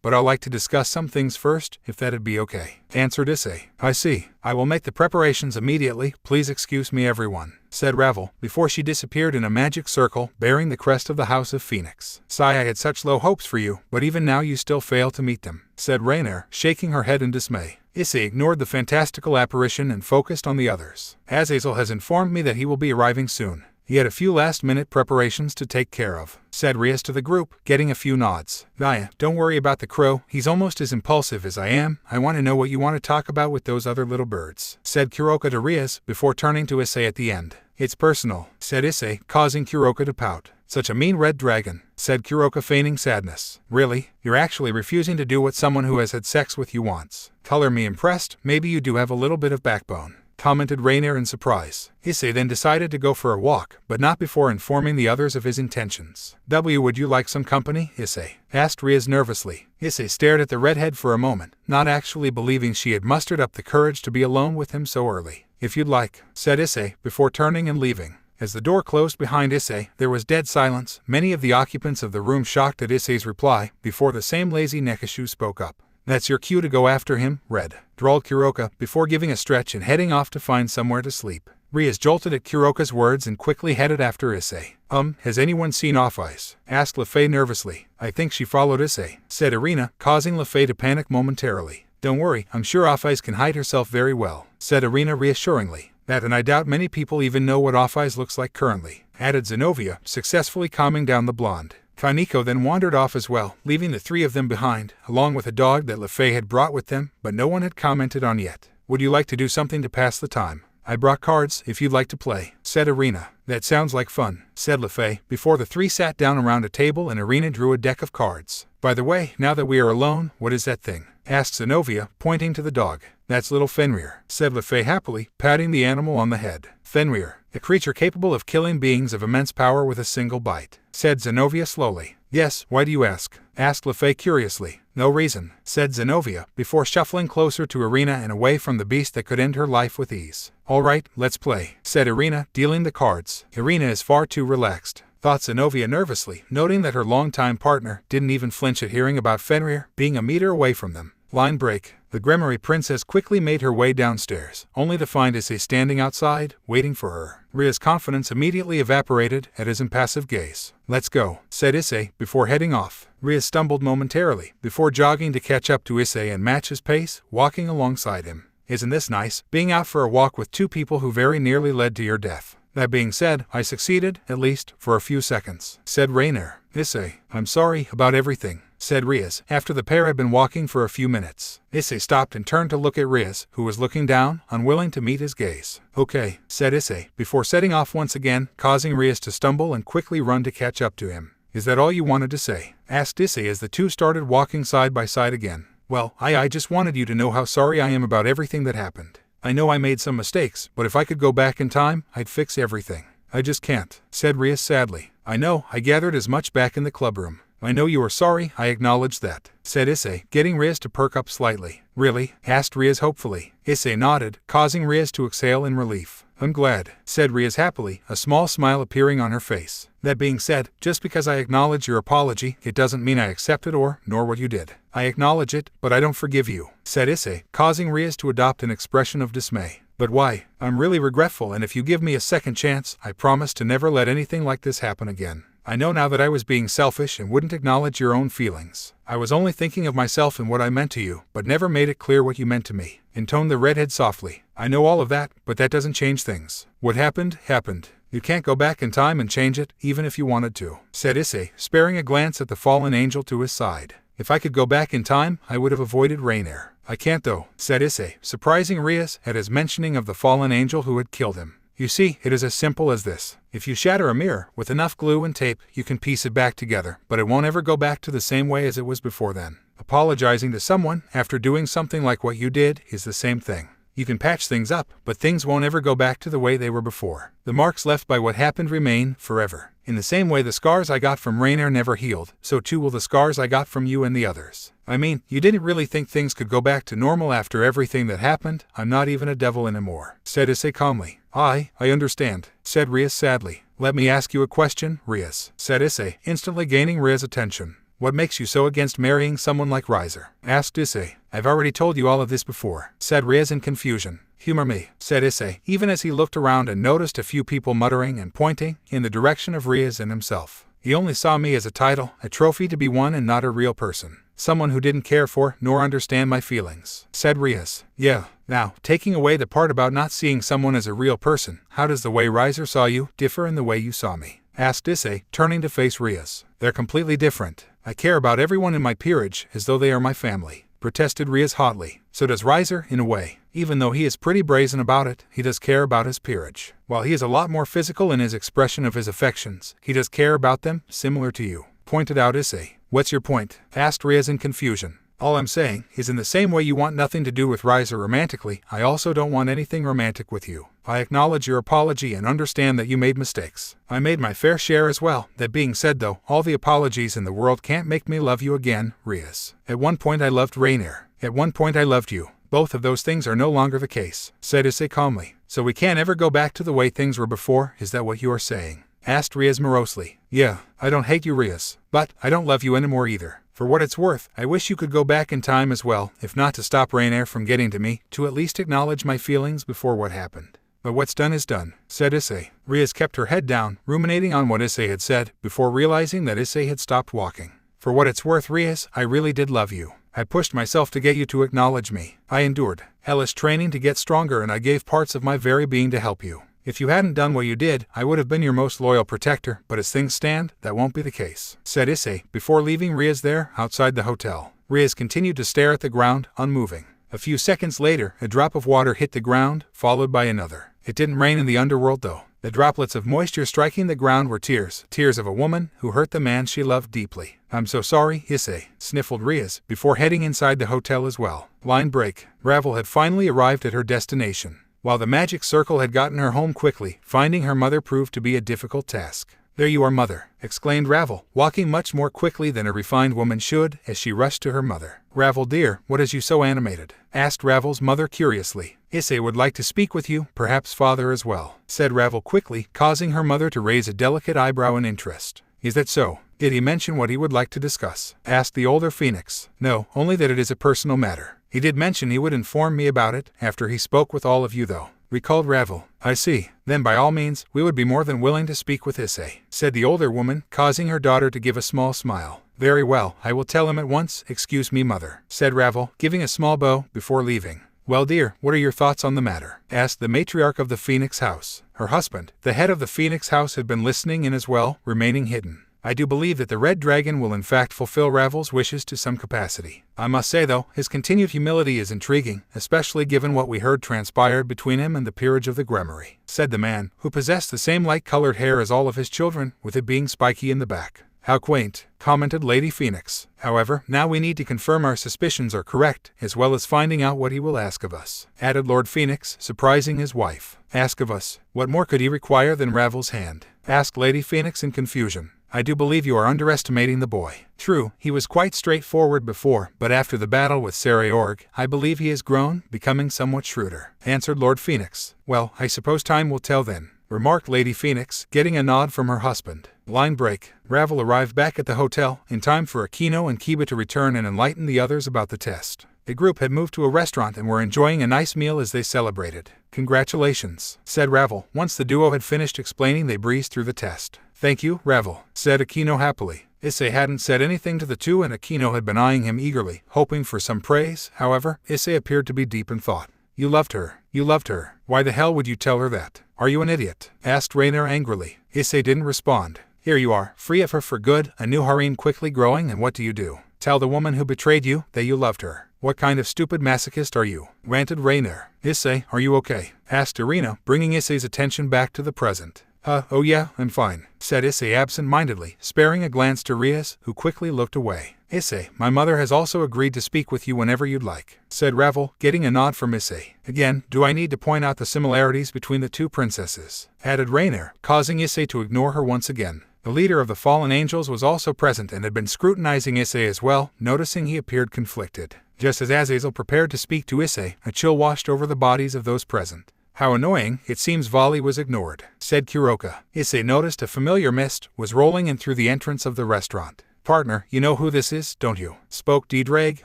but I'd like to discuss some things first, if that'd be okay. Answered Issei. I see. I will make the preparations immediately, please excuse me everyone, said Ravel, before she disappeared in a magic circle, bearing the crest of the House of Phoenix. Sigh, I had such low hopes for you, but even now you still fail to meet them, said Rainier, shaking her head in dismay. Issei ignored the fantastical apparition and focused on the others. Azazel has informed me that he will be arriving soon. He had a few last-minute preparations to take care of, said Rias to the group, getting a few nods. Gaia, don't worry about the crow, he's almost as impulsive as I am. I want to know what you want to talk about with those other little birds, said Kuroka to Rias, before turning to Issei at the end. It's personal, said Issei, causing Kuroka to pout. Such a mean red dragon, said Kuroka, feigning sadness. Really? You're actually refusing to do what someone who has had sex with you wants. Color me impressed, maybe you do have a little bit of backbone, commented Rainier in surprise. Issei then decided to go for a walk, but not before informing the others of his intentions. Would you like some company, Issei? Asked Rias nervously. Issei stared at the redhead for a moment, not actually believing she had mustered up the courage to be alone with him so early. If you'd like, said Issei, before turning and leaving. As the door closed behind Issei, there was dead silence, many of the occupants of the room shocked at Issei's reply, before the same lazy Nekashu spoke up. That's your cue to go after him, Red, drawled Kuroka, before giving a stretch and heading off to find somewhere to sleep. Rias jolted at Kuroka's words and quickly headed after Issei. Has anyone seen Off-Ice? Asked LeFay nervously. I think she followed Issei, said Irina, causing LeFay to panic momentarily. Don't worry, I'm sure Off-Ice can hide herself very well, said Irina reassuringly. That, and I doubt many people even know what Off-Ice looks like currently, added Zenobia, successfully calming down the blonde. Kaneko then wandered off as well, leaving the three of them behind, along with a dog that LeFay had brought with them, but no one had commented on yet. Would you like to do something to pass the time? I brought cards, if you'd like to play, said Irina. That sounds like fun, said LeFay, before the three sat down around a table and Irina drew a deck of cards. By the way, now that we are alone, what is that thing? Asked Zenobia, pointing to the dog. That's little Fenrir, said LeFay happily, patting the animal on the head. Fenrir, a creature capable of killing beings of immense power with a single bite, said Zenobia slowly. Yes, why do you ask? Asked LeFay curiously. No reason, said Zenobia, before shuffling closer to Irina and away from the beast that could end her life with ease. All right, let's play, said Irina, dealing the cards. Irina is far too relaxed, thought Zenobia nervously, noting that her longtime partner didn't even flinch at hearing about Fenrir being a meter away from them. Line break. The Gremory princess quickly made her way downstairs, only to find Issei standing outside, waiting for her. Ria's confidence immediately evaporated at his impassive gaze. Let's go, said Issei, before heading off. Ria stumbled momentarily, before jogging to catch up to Issei and match his pace, walking alongside him. Isn't this nice, being out for a walk with two people who very nearly led to your death? That being said, I succeeded, at least, for a few seconds, said Rainier. Issei, I'm sorry about everything, said Rias, after the pair had been walking for a few minutes. Issei stopped and turned to look at Rias, who was looking down, unwilling to meet his gaze. Okay, said Issei, before setting off once again, causing Rias to stumble and quickly run to catch up to him. Is that all you wanted to say? Asked Issei as the two started walking side by side again. Well, I just wanted you to know how sorry I am about everything that happened. I know I made some mistakes, but if I could go back in time, I'd fix everything. I just can't, said Rias sadly. I know, I gathered as much back in the clubroom. I know you are sorry, I acknowledge that, said Issei, getting Rias to perk up slightly. Really? Asked Rias hopefully. Issei nodded, causing Rias to exhale in relief. I'm glad, said Rias happily, a small smile appearing on her face. That being said, just because I acknowledge your apology, it doesn't mean I accept it nor what you did. I acknowledge it, but I don't forgive you, said Issei, causing Rias to adopt an expression of dismay. But why? I'm really regretful, and if you give me a second chance, I promise to never let anything like this happen again. I know now that I was being selfish and wouldn't acknowledge your own feelings. I was only thinking of myself and what I meant to you, but never made it clear what you meant to me, intoned the redhead softly. I know all of that, but that doesn't change things. What happened, happened. You can't go back in time and change it, even if you wanted to, said Issei, sparing a glance at the fallen angel to his side. If I could go back in time, I would have avoided Rainier. I can't though, said Issei, surprising Rias at his mentioning of the fallen angel who had killed him. You see, it is as simple as this. If you shatter a mirror, with enough glue and tape, you can piece it back together, but it won't ever go back to the same way as it was before then. Apologizing to someone, after doing something like what you did, is the same thing. You can patch things up, but things won't ever go back to the way they were before. The marks left by what happened remain forever. In the same way the scars I got from Rainier never healed, so too will the scars I got from you and the others. I mean, you didn't really think things could go back to normal after everything that happened? I'm not even a devil anymore, said Issei calmly. I understand, said Rias sadly. Let me ask you a question, Rias, said Issei, instantly gaining Rias' attention. What makes you so against marrying someone like Riser? Asked Issei. I've already told you all of this before, said Rias in confusion. Humor me, said Issei, even as he looked around and noticed a few people muttering and pointing in the direction of Rias and himself. He only saw me as a title, a trophy to be won and not a real person. Someone who didn't care for nor understand my feelings, said Rias. Yeah. Now, taking away the part about not seeing someone as a real person, how does the way Riser saw you differ in the way you saw me? Asked Issei, turning to face Rias. They're completely different. I care about everyone in my peerage as though they are my family, protested Rias hotly. So does Riser, in a way. Even though he is pretty brazen about it, he does care about his peerage. While he is a lot more physical in his expression of his affections, he does care about them, similar to you, pointed out Issei. What's your point? Asked Rias in confusion. All I'm saying is in the same way you want nothing to do with Riser romantically, I also don't want anything romantic with you. I acknowledge your apology and understand that you made mistakes. I made my fair share as well. That being said though, all the apologies in the world can't make me love you again, Rias. At one point I loved Rainier. At one point I loved you. Both of those things are no longer the case, said Issei calmly. So we can't ever go back to the way things were before, is that what you are saying? Asked Rias morosely. Yeah, I don't hate you, Rias, but I don't love you anymore either. For what it's worth, I wish you could go back in time as well, if not to stop Rainier from getting to me, to at least acknowledge my feelings before what happened. But what's done is done, said Issei. Rias kept her head down, ruminating on what Issei had said, before realizing that Issei had stopped walking. For what it's worth, Rias, I really did love you. I pushed myself to get you to acknowledge me. I endured hellish training to get stronger and I gave parts of my very being to help you. If you hadn't done what you did, I would have been your most loyal protector, but as things stand, that won't be the case, said Issei, before leaving Rias there, outside the hotel. Rias continued to stare at the ground, unmoving. A few seconds later, a drop of water hit the ground, followed by another. It didn't rain in the underworld though. The droplets of moisture striking the ground were tears of a woman who hurt the man she loved deeply. I'm so sorry, Issei, sniffled Rias, before heading inside the hotel as well. Line break. Ravel had finally arrived at her destination. While the magic circle had gotten her home quickly, finding her mother proved to be a difficult task. There you are, mother, exclaimed Ravel, walking much more quickly than a refined woman should as she rushed to her mother. Ravel dear, what has you so animated? Asked Ravel's mother curiously. Issei would like to speak with you, perhaps father as well, said Ravel quickly, causing her mother to raise a delicate eyebrow in interest. Is that so? Did he mention what he would like to discuss? Asked the older phoenix. No, only that it is a personal matter. He did mention he would inform me about it after he spoke with all of you though, recalled Ravel. I see. Then by all means, we would be more than willing to speak with Issei, said the older woman, causing her daughter to give a small smile. Very well, I will tell him at once. Excuse me, mother, said Ravel, giving a small bow before leaving. Well dear, what are your thoughts on the matter? Asked the matriarch of the Phoenix House. Her husband, the head of the Phoenix House, had been listening in as well, remaining hidden. I do believe that the Red Dragon will in fact fulfill Ravel's wishes to some capacity. I must say though, his continued humility is intriguing, especially given what we heard transpired between him and the peerage of the Gremory, said the man, who possessed the same light-colored hair as all of his children, with it being spiky in the back. How quaint, commented Lady Phoenix. However, now we need to confirm our suspicions are correct, as well as finding out what he will ask of us, added Lord Phoenix, surprising his wife. Ask of us? What more could he require than Ravel's hand? Asked Lady Phoenix in confusion. I do believe you are underestimating the boy. True, he was quite straightforward before, but after the battle with Sarayorg, I believe he has grown, becoming somewhat shrewder, answered Lord Phoenix. Well, I suppose time will tell then, remarked Lady Phoenix, getting a nod from her husband. Line break. Ravel arrived back at the hotel, in time for Akino and Kiba to return and enlighten the others about the test. The group had moved to a restaurant and were enjoying a nice meal as they celebrated. Congratulations, said Ravel. Once the duo had finished explaining, they breezed through the test. Thank you, Ravel, said Akino happily. Issei hadn't said anything to the two and Akino had been eyeing him eagerly, hoping for some praise. However, Issei appeared to be deep in thought. You loved her. You loved her. Why the hell would you tell her that? Are you an idiot? Asked Rainier angrily. Issei didn't respond. Here you are, free of her for good, a new harem quickly growing, and what do? Tell the woman who betrayed you that you loved her. What kind of stupid masochist are you? Ranted Rainier. Issei, are you okay? Asked Irina, bringing Issei's attention back to the present. Oh yeah, I'm fine, said Issei absent-mindedly, sparing a glance to Rias, who quickly looked away. Issei, my mother has also agreed to speak with you whenever you'd like, said Ravel, getting a nod from Issei. Again, do I need to point out the similarities between the two princesses? Added Rainier, causing Issei to ignore her once again. The leader of the fallen angels was also present and had been scrutinizing Issei as well, noticing he appeared conflicted. Just as Azazel prepared to speak to Issei, a chill washed over the bodies of those present. How annoying, it seems Volley was ignored, said Kuroka. Issei noticed a familiar mist was rolling in through the entrance of the restaurant. Partner, you know who this is, don't you? Spoke D-Drag,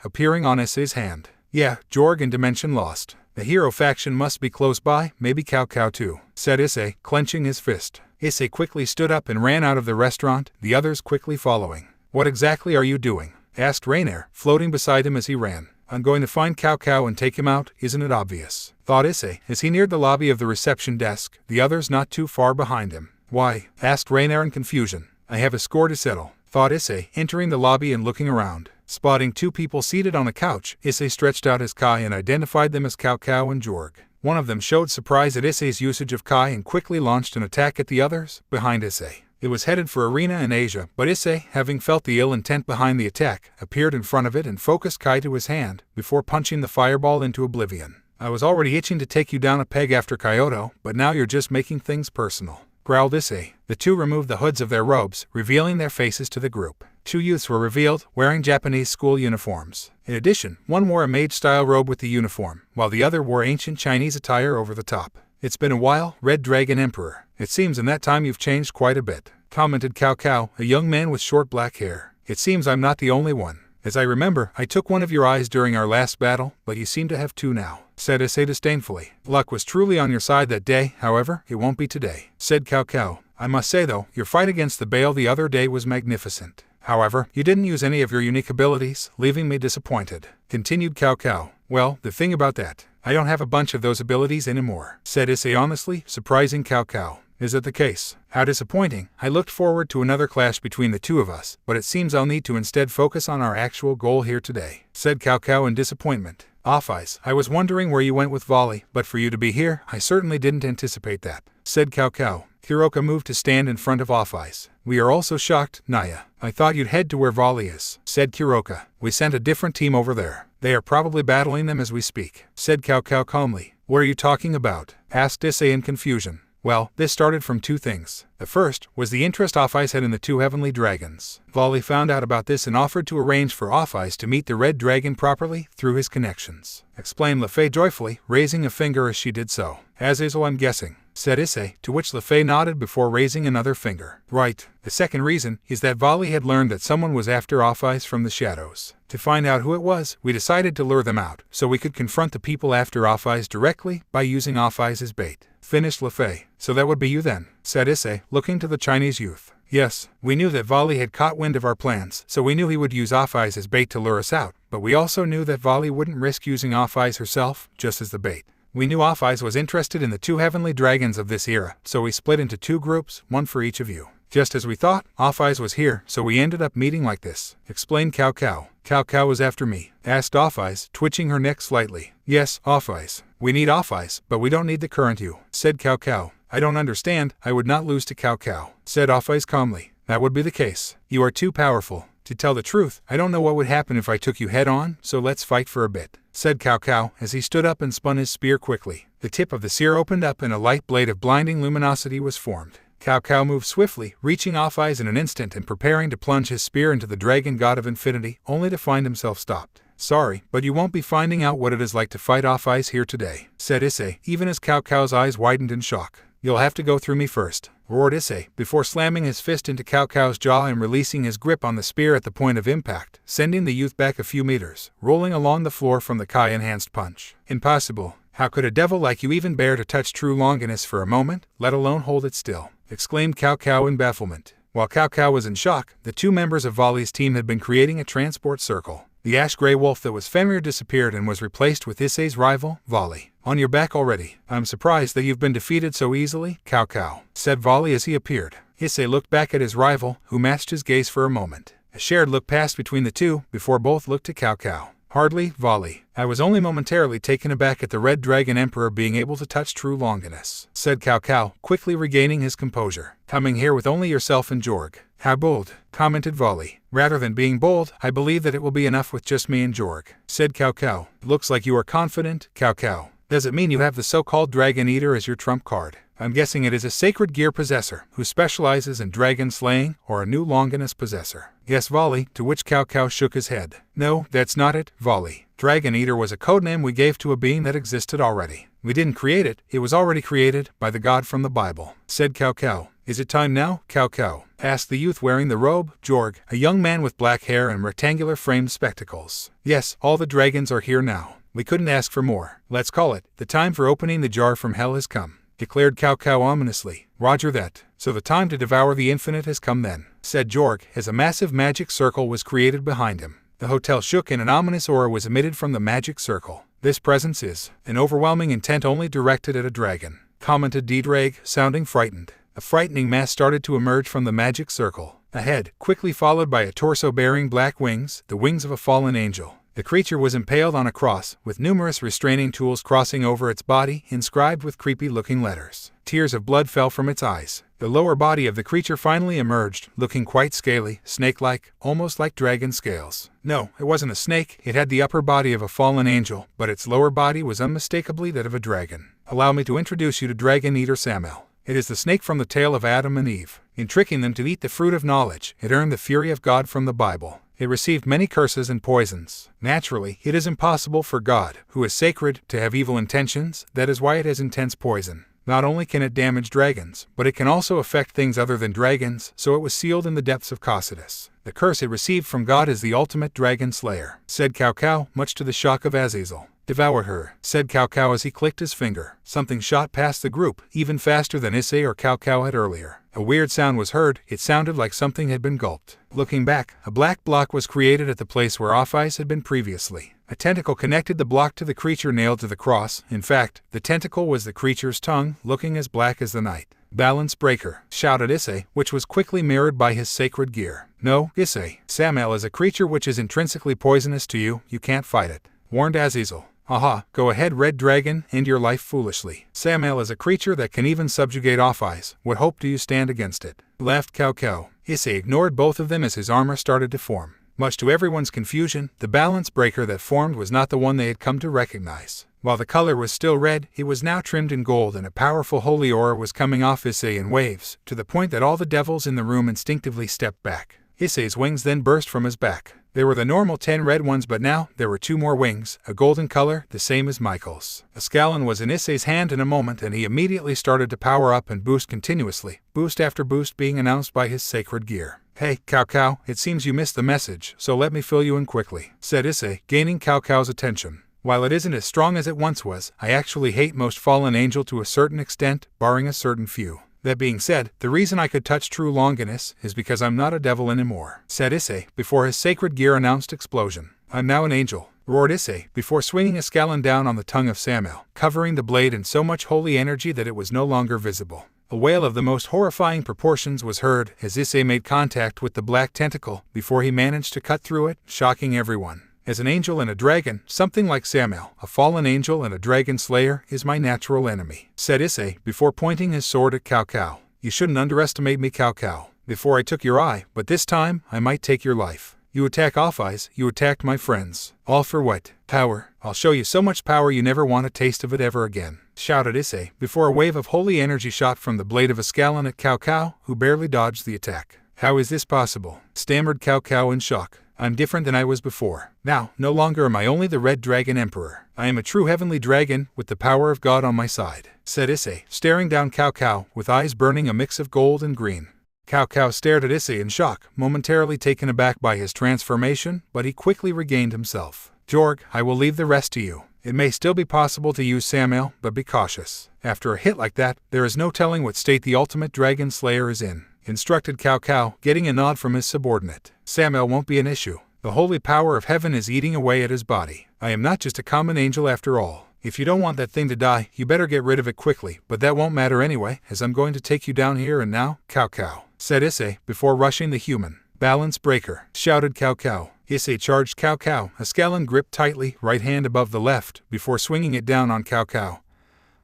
appearing on Issei's hand. Yeah, Jorg and Dimension Lost. The hero faction must be close by, maybe Cao Cao too, said Issei, clenching his fist. Issei quickly stood up and ran out of the restaurant, the others quickly following. What exactly are you doing? Asked Rainier, floating beside him as he ran. I'm going to find Cao Cao and take him out, isn't it obvious? Thought Issei, as he neared the lobby of the reception desk, the others not too far behind him. Why? Asked Rainier in confusion. I have a score to settle, thought Issei, entering the lobby and looking around. Spotting two people seated on a couch, Issei stretched out his Kai and identified them as Cao Cao and Jorg. One of them showed surprise at Issei's usage of Kai and quickly launched an attack at the others, behind Issei. It was headed for Arena in Asia, but Issei, having felt the ill intent behind the attack, appeared in front of it and focused Kai to his hand, before punching the fireball into oblivion. I was already itching to take you down a peg after Kyoto, but now you're just making things personal, growled Issei. The two removed the hoods of their robes, revealing their faces to the group. Two youths were revealed, wearing Japanese school uniforms. In addition, one wore a mage-style robe with the uniform, while the other wore ancient Chinese attire over the top. It's been a while, Red Dragon Emperor. It seems in that time you've changed quite a bit, commented Cao Cao, a young man with short black hair. It seems I'm not the only one. As I remember, I took one of your eyes during our last battle, but you seem to have two now, said Issei disdainfully. Luck was truly on your side that day, however, it won't be today, said Cao Cao. I must say though, your fight against the Bale the other day was magnificent. However, you didn't use any of your unique abilities, leaving me disappointed, continued Cao Cao. Well, the thing about that, I don't have a bunch of those abilities anymore, said Issei honestly, surprising Cao Cao. Is it the case? How disappointing. I looked forward to another clash between the two of us, but it seems I'll need to instead focus on our actual goal here today, said Cao Cao in disappointment. Off-Ice, I was wondering where you went with Volley, but for you to be here, I certainly didn't anticipate that, said Cao Cao. Kuroka moved to stand in front of Off-Ice. We are also shocked, Naya. I thought you'd head to where Volley is, said Kuroka. We sent a different team over there. They are probably battling them as we speak, said Cao Cao calmly. What are you talking about? Asked Issei in confusion. Well, this started from two things. The first was the interest Off-Ice had in the two heavenly dragons. Volley found out about this and offered to arrange for Off-Ice to meet the red dragon properly through his connections, explained LeFei joyfully, raising a finger as she did so. Azazel, I'm guessing, said Issei, to which LeFei nodded before raising another finger. Right. The second reason is that Volley had learned that someone was after Off-Ice from the shadows. To find out who it was, we decided to lure them out, so we could confront the people after Off-Ice directly by using Off-Ice as bait, finished LeFei. So that would be you then, said Issei, looking to the Chinese youth. Yes, we knew that Volley had caught wind of our plans, so we knew he would use Off-Ice as bait to lure us out, but we also knew that Volley wouldn't risk using Off-Ice herself, just as the bait. We knew Off-Ice was interested in the two heavenly dragons of this era, so we split into two groups, one for each of you. Just as we thought, Off-Ice was here, so we ended up meeting like this, explained Cao Cao. Cao Cao was after me, asked Off-Ice, twitching her neck slightly. Yes, Off-Ice. We need Off-Ice, but we don't need the current you, said Cao Cao. I don't understand, I would not lose to Cao Cao, said Off-Ice calmly. That would be the case. You are too powerful. To tell the truth, I don't know what would happen if I took you head on, so let's fight for a bit, said Cao Cao as he stood up and spun his spear quickly. The tip of the spear opened up and a light blade of blinding luminosity was formed. Cao Cao moved swiftly, reaching Off-Ice in an instant and preparing to plunge his spear into the dragon god of infinity, only to find himself stopped. Sorry, but you won't be finding out what it is like to fight Off-Ice here today, said Issei, even as Cao Cao's eyes widened in shock. You'll have to go through me first, roared Issei, before slamming his fist into Cao Cao's jaw and releasing his grip on the spear at the point of impact, sending the youth back a few meters, rolling along the floor from the Kai-enhanced punch. Impossible. How could a devil like you even bear to touch true Longinus for a moment, let alone hold it still? Exclaimed Cao Cao in bafflement. While Cao Cao was in shock, the two members of Volley's team had been creating a transport circle. The ash-gray wolf that was Fenrir disappeared and was replaced with Issei's rival, Volley. On your back already. I'm surprised that you've been defeated so easily, Cao Cao, said Volley as he appeared. Issei looked back at his rival, who matched his gaze for a moment. A shared look passed between the two, before both looked to Cao Cao. Hardly, Volley. I was only momentarily taken aback at the Red Dragon Emperor being able to touch true Longinus, said Cao Cao, quickly regaining his composure. Coming here with only yourself and Jorg. How bold, commented Volley. Rather than being bold, I believe that it will be enough with just me and Jorg, said Cao Cao. Looks like you are confident, Cao Cao. Does it mean you have the so-called Dragon Eater as your trump card? I'm guessing it is a sacred gear possessor who specializes in dragon slaying, or a new Longinus possessor. Yes, Volley, to which Cao Cao shook his head. No, that's not it, Volley. Dragon Eater was a codename we gave to a being that existed already. We didn't create it, it was already created by the god from the Bible, said Cao Cao. Is it time now, Cao Cao? Asked the youth wearing the robe, Jorg, a young man with black hair and rectangular framed spectacles. Yes, all the dragons are here now. We couldn't ask for more. Let's call it. The time for opening the jar from hell has come, declared Cao Cao ominously. Roger that. So the time to devour the infinite has come then, said Jorg, as a massive magic circle was created behind him. The hotel shook and an ominous aura was emitted from the magic circle. This presence is an overwhelming intent only directed at a dragon, commented Diedrag, sounding frightened. A frightening mass started to emerge from the magic circle. A head, quickly followed by a torso bearing black wings, the wings of a fallen angel. The creature was impaled on a cross, with numerous restraining tools crossing over its body, inscribed with creepy-looking letters. Tears of blood fell from its eyes. The lower body of the creature finally emerged, looking quite scaly, snake-like, almost like dragon scales. No, it wasn't a snake, it had the upper body of a fallen angel, but its lower body was unmistakably that of a dragon. Allow me to introduce you to Dragon Eater Samael. It is the snake from the tale of Adam and Eve. In tricking them to eat the fruit of knowledge, it earned the fury of God from the Bible. It received many curses and poisons. Naturally, it is impossible for God, who is sacred, to have evil intentions. That is why it has intense poison. Not only can it damage dragons, but it can also affect things other than dragons, so it was sealed in the depths of Cocytus. The curse it received from God is the ultimate dragon slayer, said Cao Cao, much to the shock of Azazel. Devour her, said Cao Cao as he clicked his finger. Something shot past the group, even faster than Issei or Cao Cao had earlier. A weird sound was heard. It sounded like something had been gulped. Looking back, a black block was created at the place where off-ice had been previously. A tentacle connected the block to the creature nailed to the cross. In fact, the tentacle was the creature's tongue, looking as black as the night. Balance breaker, shouted Issei, which was quickly mirrored by his sacred gear. No, Issei. Samael is a creature which is intrinsically poisonous to you. You can't fight it, warned Azazel. Aha, go ahead, Red Dragon, end your life foolishly. Samael is a creature that can even subjugate off-ice. What hope do you stand against it? Laughed Cao Cao. Issei ignored both of them as his armor started to form. Much to everyone's confusion, the balance breaker that formed was not the one they had come to recognize. While the color was still red, it was now trimmed in gold and a powerful holy aura was coming off Issei in waves, to the point that all the devils in the room instinctively stepped back. Issei's wings then burst from his back. There were the normal 10 red ones, but now there were 2 more wings, a golden color, the same as Michael's. A scallon was in Issei's hand in a moment and he immediately started to power up and boost continuously, boost after boost being announced by his sacred gear. Hey, Cao Cao, it seems you missed the message, so let me fill you in quickly, said Issei, gaining Cao Cao's attention. While it isn't as strong as it once was, I actually hate most fallen angel to a certain extent, barring a certain few. That being said, the reason I could touch true Longinus is because I'm not a devil anymore, said Issei, before his sacred gear announced explosion. I'm now an angel, roared Issei, before swinging a scallon down on the tongue of Samael, covering the blade in so much holy energy that it was no longer visible. A wail of the most horrifying proportions was heard as Issei made contact with the black tentacle before he managed to cut through it, shocking everyone. As an angel and a dragon, something like Samael, a fallen angel and a dragon slayer, is my natural enemy, said Issei, before pointing his sword at Cao Cao. You shouldn't underestimate me, Cao Cao. Before I took your eye, but this time, I might take your life. You attack off-ice, you attacked my friends. All for what? Power. I'll show you so much power you never want a taste of it ever again, shouted Issei, before a wave of holy energy shot from the blade of a scallon at Cao Cao, who barely dodged the attack. How is this possible? Stammered Cao Cao in shock. I'm different than I was before. Now, no longer am I only the Red Dragon Emperor. I am a true heavenly dragon, with the power of God on my side, said Issei, staring down Cao Cao, with eyes burning a mix of gold and green. Cao Cao stared at Issei in shock, momentarily taken aback by his transformation, but he quickly regained himself. Jorg, I will leave the rest to you. It may still be possible to use Samael, but be cautious. After a hit like that, there is no telling what state the ultimate dragon slayer is in, instructed Cao Cao, getting a nod from his subordinate. Samael won't be an issue. The holy power of heaven is eating away at his body. I am not just a common angel after all. If you don't want that thing to die, you better get rid of it quickly, but that won't matter anyway, as I'm going to take you down here and now, Cao Cao, said Issei, before rushing the human. Balance breaker, shouted Cao Cao. Issei charged Cao Cao, a scalon gripped tightly, right hand above the left, before swinging it down on Cao Cao,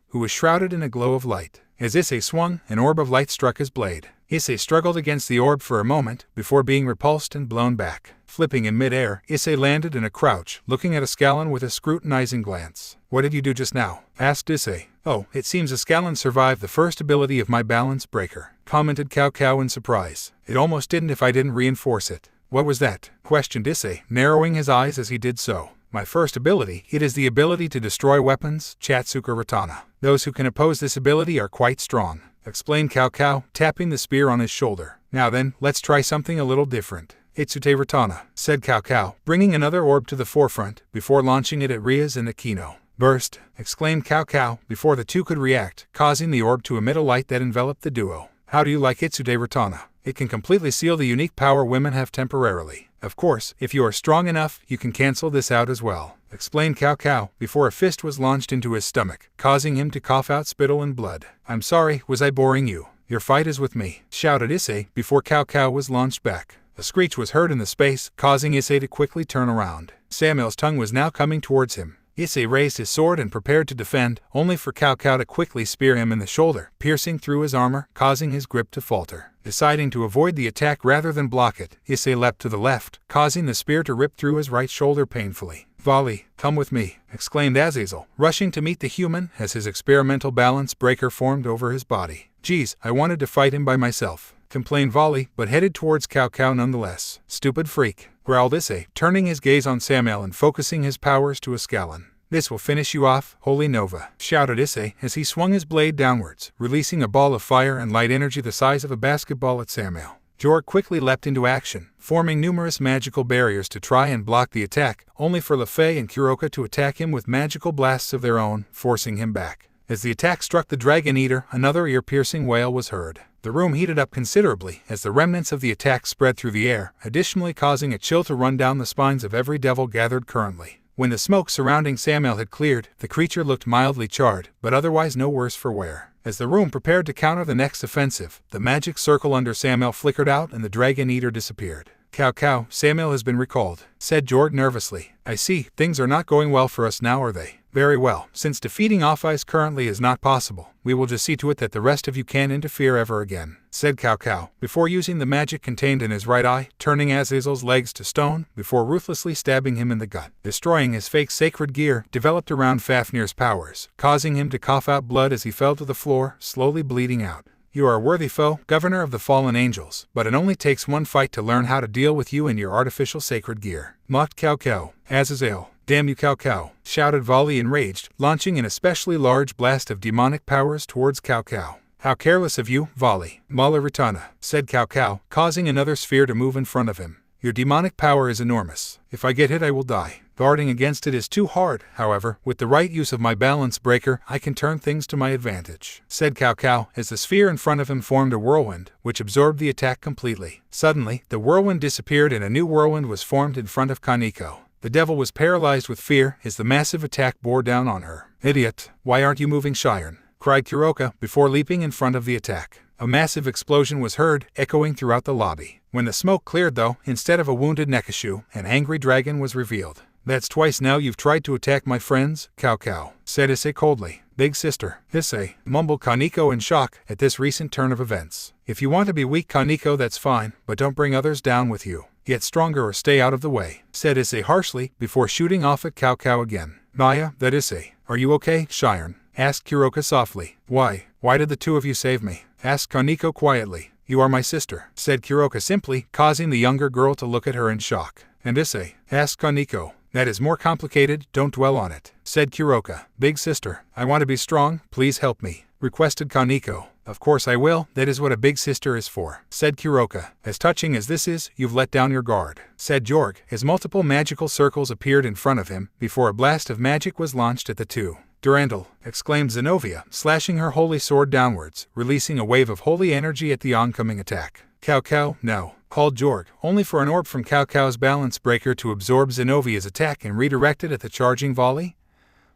who was shrouded in a glow of light. As Issei swung, an orb of light struck his blade. Issei struggled against the orb for a moment, before being repulsed and blown back. Flipping in mid-air, Issei landed in a crouch, looking at Ascalon with a scrutinizing glance. "What did you do just now?" asked Issei. "Oh, it seems Ascalon survived the first ability of my balance breaker," commented Cao Cao in surprise. "It almost didn't if I didn't reinforce it." "What was that?" questioned Issei, narrowing his eyes as he did so. "My first ability. It is the ability to destroy weapons, Chatsuka Ratana. Those who can oppose this ability are quite strong," explained Cao Cao, tapping the spear on his shoulder. "Now then, let's try something a little different. Itsute Ratana," said Cao Cao, bringing another orb to the forefront, before launching it at Rias and Aquino. "Burst!" exclaimed Cao Cao, before the two could react, causing the orb to emit a light that enveloped the duo. "How do you like Itsute Ratana? It can completely seal the unique power women have temporarily. Of course, if you are strong enough, you can cancel this out as well," explained Cao Cao, before a fist was launched into his stomach, causing him to cough out spittle and blood. "I'm sorry, was I boring you? Your fight is with me," shouted Issei, before Cao Cao was launched back. A screech was heard in the space, causing Issei to quickly turn around. Samuel's tongue was now coming towards him. Issei raised his sword and prepared to defend, only for Cao Cao to quickly spear him in the shoulder, piercing through his armor, causing his grip to falter. Deciding to avoid the attack rather than block it, Issei leapt to the left, causing the spear to rip through his right shoulder painfully. "Volley, come with me," exclaimed Azazel, rushing to meet the human as his experimental balance breaker formed over his body. "Geez, I wanted to fight him by myself," complained Volley, but headed towards Cao Cao nonetheless. "Stupid freak," growled Issei, turning his gaze on Samuel and focusing his powers to Ascalon. "This will finish you off, Holy Nova," shouted Issei as he swung his blade downwards, releasing a ball of fire and light energy the size of a basketball at Samuel. Jorg quickly leapt into action, forming numerous magical barriers to try and block the attack, only for Lefei and Kuroka to attack him with magical blasts of their own, forcing him back. As the attack struck the Dragon Eater, another ear-piercing wail was heard. The room heated up considerably as the remnants of the attack spread through the air, additionally causing a chill to run down the spines of every devil gathered currently. When the smoke surrounding Samuel had cleared, the creature looked mildly charred, but otherwise no worse for wear. As the room prepared to counter the next offensive, the magic circle under Samuel flickered out and the Dragon Eater disappeared. "Cao Cao, Samuel has been recalled," said Jorg nervously. "I see, things are not going well for us now, are they?" "Very well. Since defeating Off-Ice currently is not possible, we will just see to it that the rest of you can't interfere ever again," said Cao Cao, before using the magic contained in his right eye, turning Azazel's legs to stone, before ruthlessly stabbing him in the gut. Destroying his fake sacred gear, developed around Fafnir's powers, causing him to cough out blood as he fell to the floor, slowly bleeding out. "You are a worthy foe, Governor of the Fallen Angels, but it only takes one fight to learn how to deal with you and your artificial sacred gear," mocked Cao Cao. "Azazel, damn you Cao Cao," shouted Volley enraged, launching an especially large blast of demonic powers towards Cao Cao. "How careless of you, Volley." "Mala Ratana," said Cao Cao, causing another sphere to move in front of him. "Your demonic power is enormous. If I get hit I will die. Guarding against it is too hard, however, with the right use of my balance breaker I can turn things to my advantage," said Cao Cao as the sphere in front of him formed a whirlwind, which absorbed the attack completely. Suddenly, the whirlwind disappeared and a new whirlwind was formed in front of Kaneko. The devil was paralyzed with fear as the massive attack bore down on her. "Idiot, why aren't you moving, Shiren?" cried Kuroka before leaping in front of the attack. A massive explosion was heard, echoing throughout the lobby. When the smoke cleared though, instead of a wounded Nekashu, an angry dragon was revealed. "That's twice now you've tried to attack my friends, Cao Cao," said Issei coldly. "Big sister, Issei," mumbled Kaneko in shock at this recent turn of events. "If you want to be weak, Kaneko, that's fine, but don't bring others down with you. Get stronger or stay out of the way," said Issei harshly, before shooting off at Cao Cao again. "Maya, that Issei. Are you okay, Shiren?" asked Kuroka softly. Why did the two of you save me?" asked Kaneko quietly. "You are my sister," said Kuroka simply, causing the younger girl to look at her in shock. "And Issei?" asked Kaneko. "That is more complicated, don't dwell on it," said Kuroka. "Big sister, I want to be strong, please help me," requested Kaneko. "Of course I will, that is what a big sister is for," said Kuroka. "As touching as this is, you've let down your guard," said Jorg, as multiple magical circles appeared in front of him, before a blast of magic was launched at the two. "Durandal," exclaimed Zenobia, slashing her holy sword downwards, releasing a wave of holy energy at the oncoming attack. "Cao Cao, no," called Jorg, only for an orb from Cao Cao's balance breaker to absorb Zenovia's attack and redirect it at the charging Volley,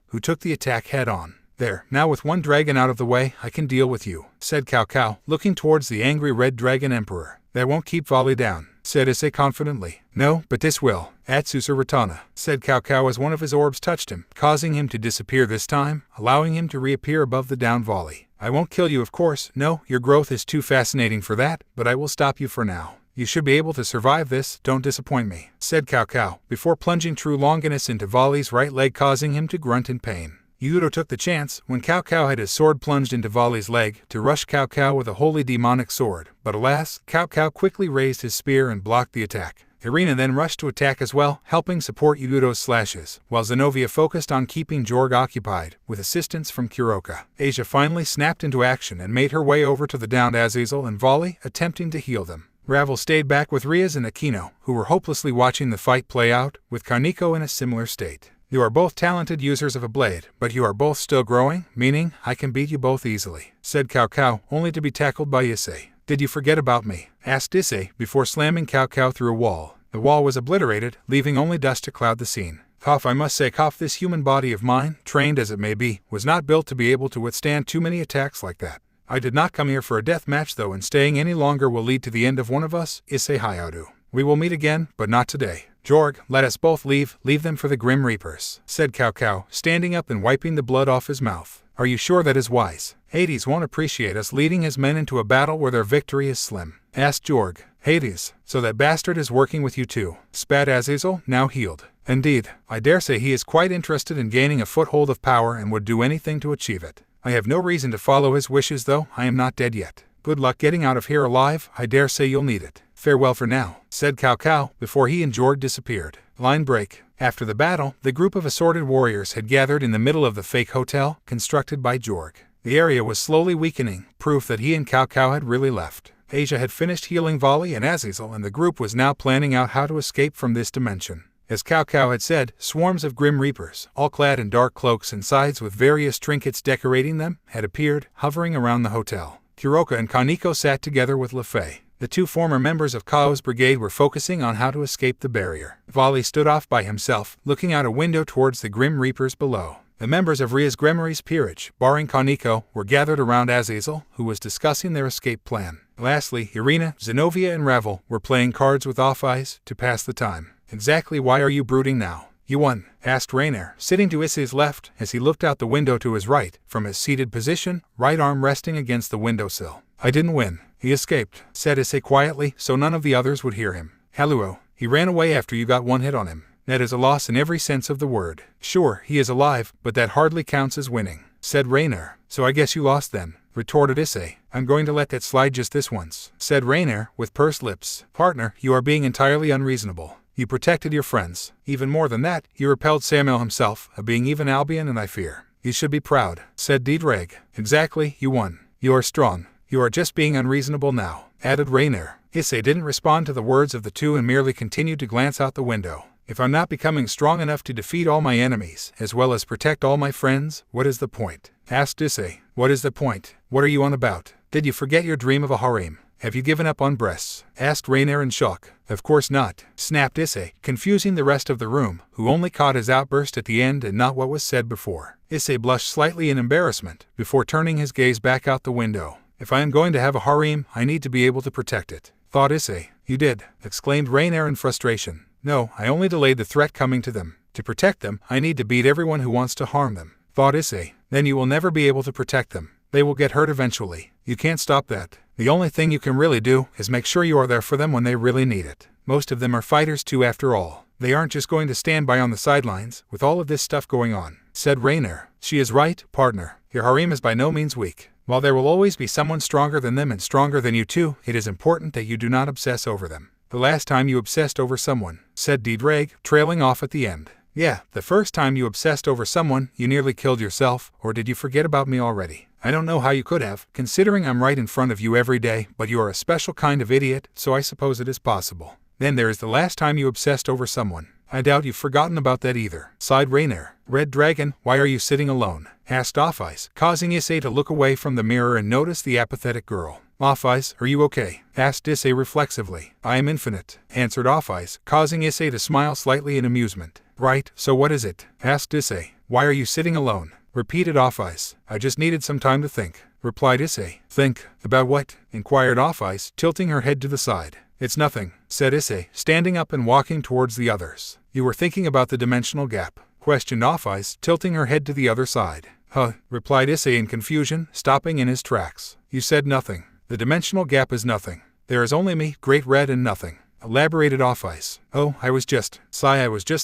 who took the attack head-on. "There, now with one dragon out of the way, I can deal with you," said Cao Cao, looking towards the angry red dragon emperor. "That won't keep Volley down," said Issei confidently. No, but this will. Atsusa Ratana, said Cao as one of his orbs touched him, causing him to disappear this time, allowing him to reappear above the down volley. I won't kill you, of course. No, your growth is too fascinating for that, but I will stop you for now. You should be able to survive this, don't disappoint me, said Cao, before plunging True Longinus into Volley's right leg, causing him to grunt in pain. Yudo took the chance, when Cao had his sword plunged into Volley's leg, to rush Cao with a wholly demonic sword, but alas, Cao quickly raised his spear and blocked the attack. Irina then rushed to attack as well, helping support Yudo's slashes, while Zenovia focused on keeping Jorg occupied, with assistance from Kuroka. Asia finally snapped into action and made her way over to the downed Azazel and Volley, attempting to heal them. Ravel stayed back with Rias and Aquino, who were hopelessly watching the fight play out, with Kaneko in a similar state. You are both talented users of a blade, but you are both still growing, meaning I can beat you both easily, said Cao, only to be tackled by Issei. Did you forget about me? Asked Issei, before slamming Cao through a wall. The wall was obliterated, leaving only dust to cloud the scene. I must say, this human body of mine, trained as it may be, was not built to be able to withstand too many attacks like that. I did not come here for a death match though, and staying any longer will lead to the end of one of us, Issei Hayaru. We will meet again, but not today. Jorg, let us both leave them for the Grim Reapers, said Cao, standing up and wiping the blood off his mouth. Are you sure that is wise? Hades won't appreciate us leading his men into a battle where their victory is slim, asked Jorg. Hades, so that bastard is working with you too, spat Azazel, now healed. Indeed, I dare say he is quite interested in gaining a foothold of power and would do anything to achieve it. I have no reason to follow his wishes though, I am not dead yet. Good luck getting out of here alive, I dare say you'll need it. Farewell for now, said Cao, before he and Jorg disappeared. Line break. After the battle, the group of assorted warriors had gathered in the middle of the fake hotel, constructed by Jorg. The area was slowly weakening, proof that he and Cao had really left. Asia had finished healing Volley and Azazel, and the group was now planning out how to escape from this dimension. As Cao had said, swarms of Grim Reapers, all clad in dark cloaks and sides with various trinkets decorating them, had appeared, hovering around the hotel. Kuroka and Kaneko sat together with Lefei. The two former members of Kao's brigade were focusing on how to escape the barrier. Volley stood off by himself, looking out a window towards the Grim Reapers below. The members of Rias Grimory's peerage, barring Kaneko, were gathered around Azazel, who was discussing their escape plan. Lastly, Irina, Zenovia and Ravel were playing cards with off-eyes to pass the time. Exactly why are you brooding now? You won, asked Rainer, sitting to Issei's left as he looked out the window to his right, from his seated position, right arm resting against the windowsill. I didn't win. He escaped, said Issei quietly, so none of the others would hear him. Haluo, he ran away after you got one hit on him. That is a loss in every sense of the word. Sure, he is alive, but that hardly counts as winning, said Rainer. So I guess you lost then, retorted Issei. I'm going to let that slide just this once, said Rainer, with pursed lips. Partner, you are being entirely unreasonable. You protected your friends. Even more than that, you repelled Samuel himself, a being even Albion, and I fear. You should be proud, said Dietrich. Exactly, you won. You are strong. You are just being unreasonable now, added Rainer. Issei didn't respond to the words of the two and merely continued to glance out the window. If I'm not becoming strong enough to defeat all my enemies, as well as protect all my friends, what is the point? Asked Issei. What is the point? What are you on about? Did you forget your dream of a harem? Have you given up on breasts? Asked Rainer in shock. Of course not, snapped Issei, confusing the rest of the room, who only caught his outburst at the end and not what was said before. Issei blushed slightly in embarrassment, before turning his gaze back out the window. If I am going to have a harem, I need to be able to protect it, thought Issei. You did, exclaimed Rainer in frustration. No, I only delayed the threat coming to them. To protect them, I need to beat everyone who wants to harm them, thought Issei. Then you will never be able to protect them. They will get hurt eventually. You can't stop that. The only thing you can really do is make sure you are there for them when they really need it. Most of them are fighters too after all. They aren't just going to stand by on the sidelines, with all of this stuff going on, said Rainer. She is right, partner. Your harem is by no means weak. While there will always be someone stronger than them and stronger than you too, it is important that you do not obsess over them. The last time you obsessed over someone, said Dietrich, trailing off at the end. Yeah, the first time you obsessed over someone, you nearly killed yourself, or did you forget about me already? I don't know how you could have, considering I'm right in front of you every day, but you are a special kind of idiot, so I suppose it is possible. Then there is the last time you obsessed over someone. I doubt you've forgotten about that either, sighed Rainer. Red Dragon, why are you sitting alone? Asked Off-Eyes, causing Issei to look away from the mirror and notice the apathetic girl. Off-Eyes, are you okay? Asked Issei reflexively. I am infinite, answered Off-Eyes, causing Issei to smile slightly in amusement. Right, so what is it? Asked Issei. Why are you sitting alone? Repeated Off-Eyes. I just needed some time to think, replied Issei. Think? About what? Inquired Off-Eyes, tilting her head to the side. It's nothing, said Issei, standing up and walking towards the others. You were thinking about the dimensional gap? Questioned Off-Ice, tilting her head to the other side. Huh, replied Issei in confusion, stopping in his tracks. You said nothing. The dimensional gap is nothing. There is only me, Great Red, and nothing. Elaborated Off-Ice. Oh, I was just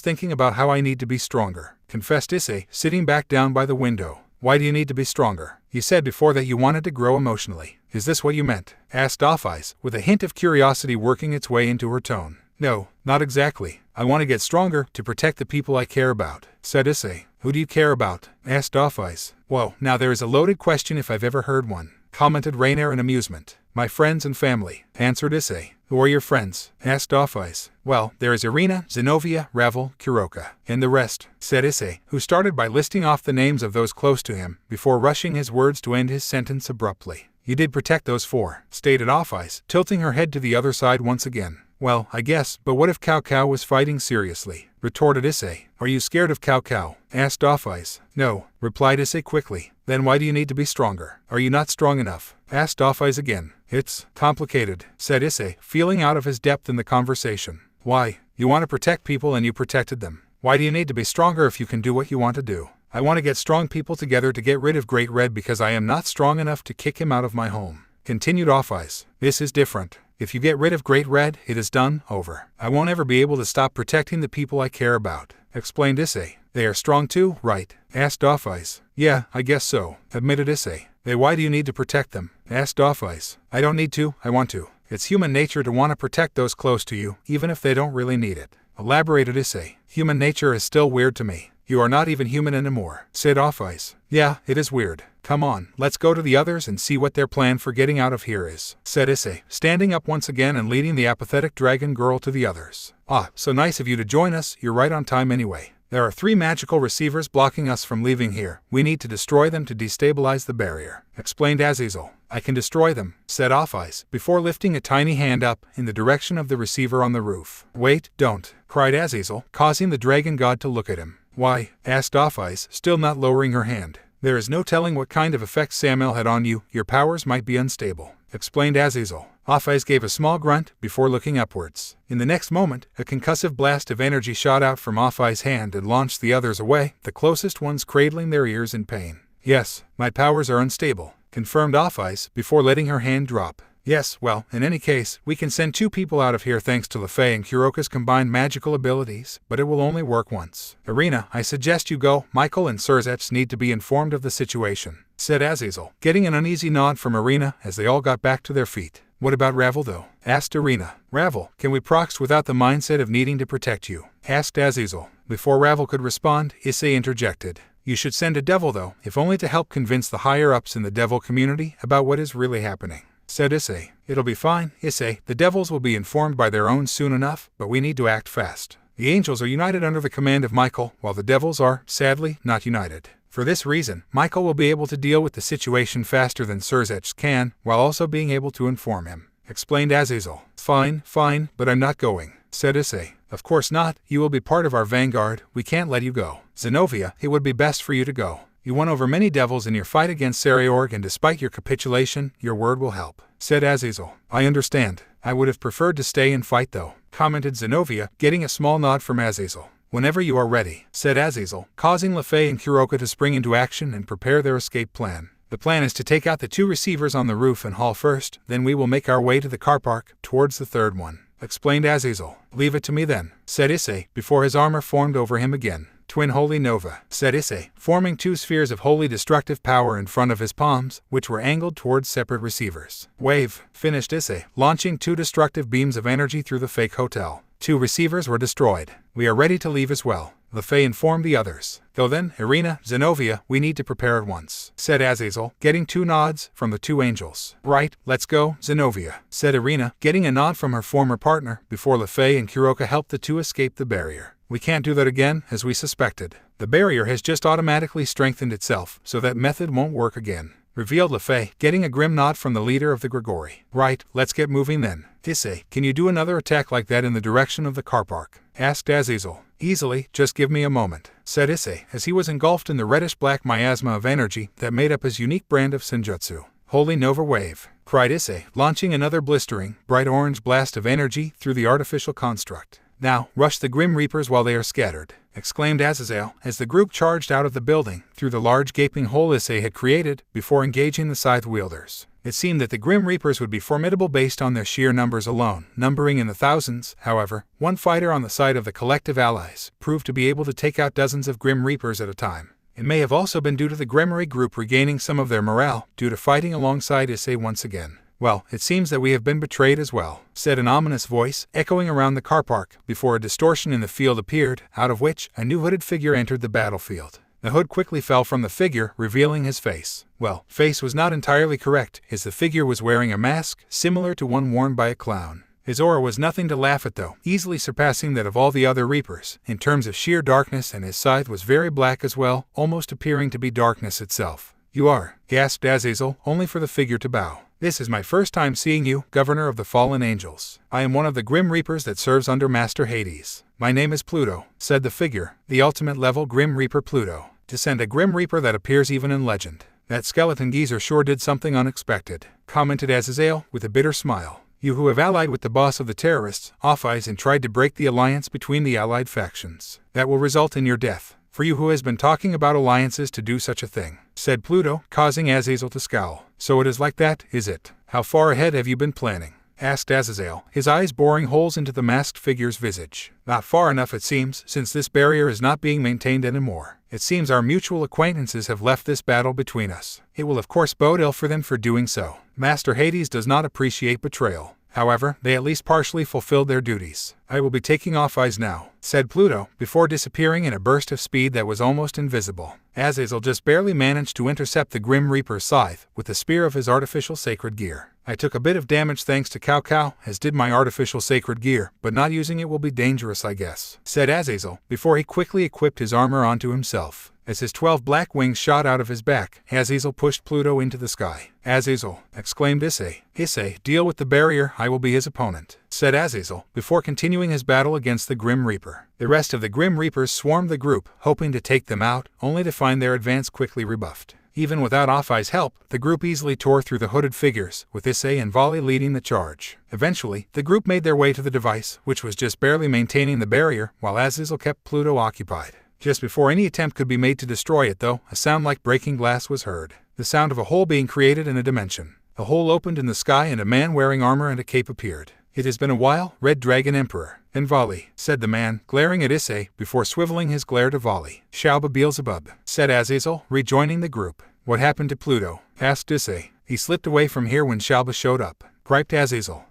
thinking about how I need to be stronger, confessed Issei, sitting back down by the window. Why do you need to be stronger? You said before that you wanted to grow emotionally. Is this what you meant? Asked Off-Ice, with a hint of curiosity working its way into her tone. No, not exactly. I want to get stronger to protect the people I care about, said Issei. Who do you care about? Asked Off-Ice. Whoa, now there is a loaded question if I've ever heard one, commented Rainier in amusement. My friends and family, answered Issei. Who are your friends? Asked Off-Ice. Well, there is Irina, Zenovia, Ravel, Kuroka, and the rest, said Issei, who started by listing off the names of those close to him, before rushing his words to end his sentence abruptly. You did protect those four, stated Off-Ice, tilting her head to the other side once again. Well, I guess, but what if Cao Cao was fighting seriously? Retorted Issei. Are you scared of Cao Cao? Asked Off-Ice. No, replied Issei quickly. Then why do you need to be stronger? Are you not strong enough? Asked Off-Ice again. It's complicated, said Issei, feeling out of his depth in the conversation. Why? You want to protect people and you protected them. Why do you need to be stronger if you can do what you want to do? I want to get strong people together to get rid of Great Red because I am not strong enough to kick him out of my home. Continued Off-Ice. This is different. If you get rid of Great Red, it is done, over. I won't ever be able to stop protecting the people I care about, explained Issei. They are strong too, right? Asked Off-Ice. Yeah, I guess so, admitted Issei. Why do you need to protect them? Asked Off-Ice. I don't need to, I want to. It's human nature to want to protect those close to you, even if they don't really need it. Elaborated Issei. Human nature is still weird to me. You are not even human anymore, said Off-Ice. Yeah, it is weird. Come on, let's go to the others and see what their plan for getting out of here is, said Issei, standing up once again and leading the apathetic dragon girl to the others. Ah, so nice of you to join us, you're right on time anyway. There are 3 magical receivers blocking us from leaving here. We need to destroy them to destabilize the barrier, explained Azazel. I can destroy them, said Off-Ice, before lifting a tiny hand up in the direction of the receiver on the roof. Wait, don't, cried Azazel, causing the dragon god to look at him. Why? Asked Off-Ice, still not lowering her hand. There is no telling what kind of effect Samel had on you. Your powers might be unstable, explained Azazel. Off-Ice gave a small grunt before looking upwards. In the next moment, a concussive blast of energy shot out from Off-Ice's hand and launched the others away, the closest ones cradling their ears in pain. Yes, my powers are unstable, confirmed Off-Ice before letting her hand drop. Yes, well, in any case, we can send 2 people out of here thanks to Lefei and Kuroka's combined magical abilities, but it will only work once. Irina, I suggest you go. Michael and Surzech need to be informed of the situation, said Azazel, getting an uneasy nod from Irina as they all got back to their feet. What about Ravel though? Asked Irina. Ravel, can we prox without the mindset of needing to protect you? Asked Azazel. Before Ravel could respond, Issei interjected. You should send a devil though, if only to help convince the higher-ups in the devil community about what is really happening, said Issei. It'll be fine, Issei. The devils will be informed by their own soon enough, but we need to act fast. The angels are united under the command of Michael, while the devils are, sadly, not united. For this reason, Michael will be able to deal with the situation faster than Surzech can, while also being able to inform him, explained Azazel. Fine, but I'm not going, said Issei. Of course not, you will be part of our vanguard, we can't let you go. Zenovia, it would be best for you to go. You won over many devils in your fight against Sarayorg, and despite your capitulation, your word will help, said Azazel. I understand. I would have preferred to stay and fight though, commented Zenovia, getting a small nod from Azazel. Whenever you are ready, said Azazel, causing Lefei and Kuroka to spring into action and prepare their escape plan. The plan is to take out the 2 receivers on the roof and hall first, then we will make our way to the car park, towards the 3rd one, explained Azazel. Leave it to me then, said Issei, before his armor formed over him again. Twin Holy Nova, said Issei, forming 2 spheres of holy destructive power in front of his palms, which were angled towards separate receivers. Wave, finished Issei, launching 2 destructive beams of energy through the fake hotel. 2 receivers were destroyed. We are ready to leave as well, Lefei informed the others. Go then, Irina, Zenovia, we need to prepare at once, said Azazel, getting 2 nods from the 2 angels. Right, let's go, Zenovia, said Irina, getting a nod from her former partner, before Lefei and Kuroka helped the 2 escape the barrier. We can't do that again, as we suspected. The barrier has just automatically strengthened itself, so that method won't work again, revealed Lefei, getting a grim nod from the leader of the Grigori. Right, let's get moving then. Issei, can you do another attack like that in the direction of the car park? Asked Azazel. Easily, just give me a moment, said Issei, as he was engulfed in the reddish-black miasma of energy that made up his unique brand of senjutsu. Holy Nova Wave! Cried Issei, launching another blistering, bright orange blast of energy through the artificial construct. Now, rush the Grim Reapers while they are scattered, exclaimed Azazel as the group charged out of the building through the large gaping hole Issei had created before engaging the scythe wielders. It seemed that the Grim Reapers would be formidable based on their sheer numbers alone, numbering in the thousands. However, one fighter on the side of the collective allies proved to be able to take out dozens of Grim Reapers at a time. It may have also been due to the Gremory group regaining some of their morale due to fighting alongside Issei once again. Well, it seems that we have been betrayed as well, said an ominous voice, echoing around the car park, before a distortion in the field appeared, out of which a new hooded figure entered the battlefield. The hood quickly fell from the figure, revealing his face. Well, face was not entirely correct, as the figure was wearing a mask, similar to one worn by a clown. His aura was nothing to laugh at though, easily surpassing that of all the other Reapers, in terms of sheer darkness, and his scythe was very black as well, almost appearing to be darkness itself. You are, gasped Azazel, only for the figure to bow. This is my first time seeing you, Governor of the Fallen Angels. I am one of the Grim Reapers that serves under Master Hades. My name is Pluto, said the figure, the ultimate level Grim Reaper Pluto. To send a Grim Reaper that appears even in legend. That skeleton geezer sure did something unexpected, commented Azazel with a bitter smile. You who have allied with the boss of the terrorists, Off-Eyes, and tried to break the alliance between the allied factions. That will result in your death. For you who has been talking about alliances to do such a thing, said Pluto, causing Azazel to scowl. So it is like that, is it? How far ahead have you been planning? Asked Azazel, his eyes boring holes into the masked figure's visage. Not far enough it seems, since this barrier is not being maintained anymore. It seems our mutual acquaintances have left this battle between us. It will of course bode ill for them for doing so. Master Hades does not appreciate betrayal. However, they at least partially fulfilled their duties. I will be taking Off-Eyes now, said Pluto, before disappearing in a burst of speed that was almost invisible. Azazel just barely managed to intercept the Grim Reaper's scythe with the spear of his artificial sacred gear. I took a bit of damage thanks to Cao, as did my artificial sacred gear, but not using it will be dangerous, I guess, said Azazel, before he quickly equipped his armor onto himself. As his 12 black wings shot out of his back, Azazel pushed Pluto into the sky. Azazel, exclaimed Issei. Issei, deal with the barrier, I will be his opponent, said Azazel, before continuing his battle against the Grim Reaper. The rest of the Grim Reapers swarmed the group, hoping to take them out, only to find their advance quickly rebuffed. Even without Off-Eye's help, the group easily tore through the hooded figures, with Issei and Volley leading the charge. Eventually, the group made their way to the device, which was just barely maintaining the barrier, while Azazel kept Pluto occupied. Just before any attempt could be made to destroy it though, a sound like breaking glass was heard. The sound of a hole being created in a dimension. A hole opened in the sky and a man wearing armor and a cape appeared. It has been a while, Red Dragon Emperor. And Volley, said the man, glaring at Issei, before swiveling his glare to Volley. Shalba Beelzebub, said Azazel, rejoining the group. What happened to Pluto? Asked Issei. He slipped away from here when Shalba showed up, griped Azazel.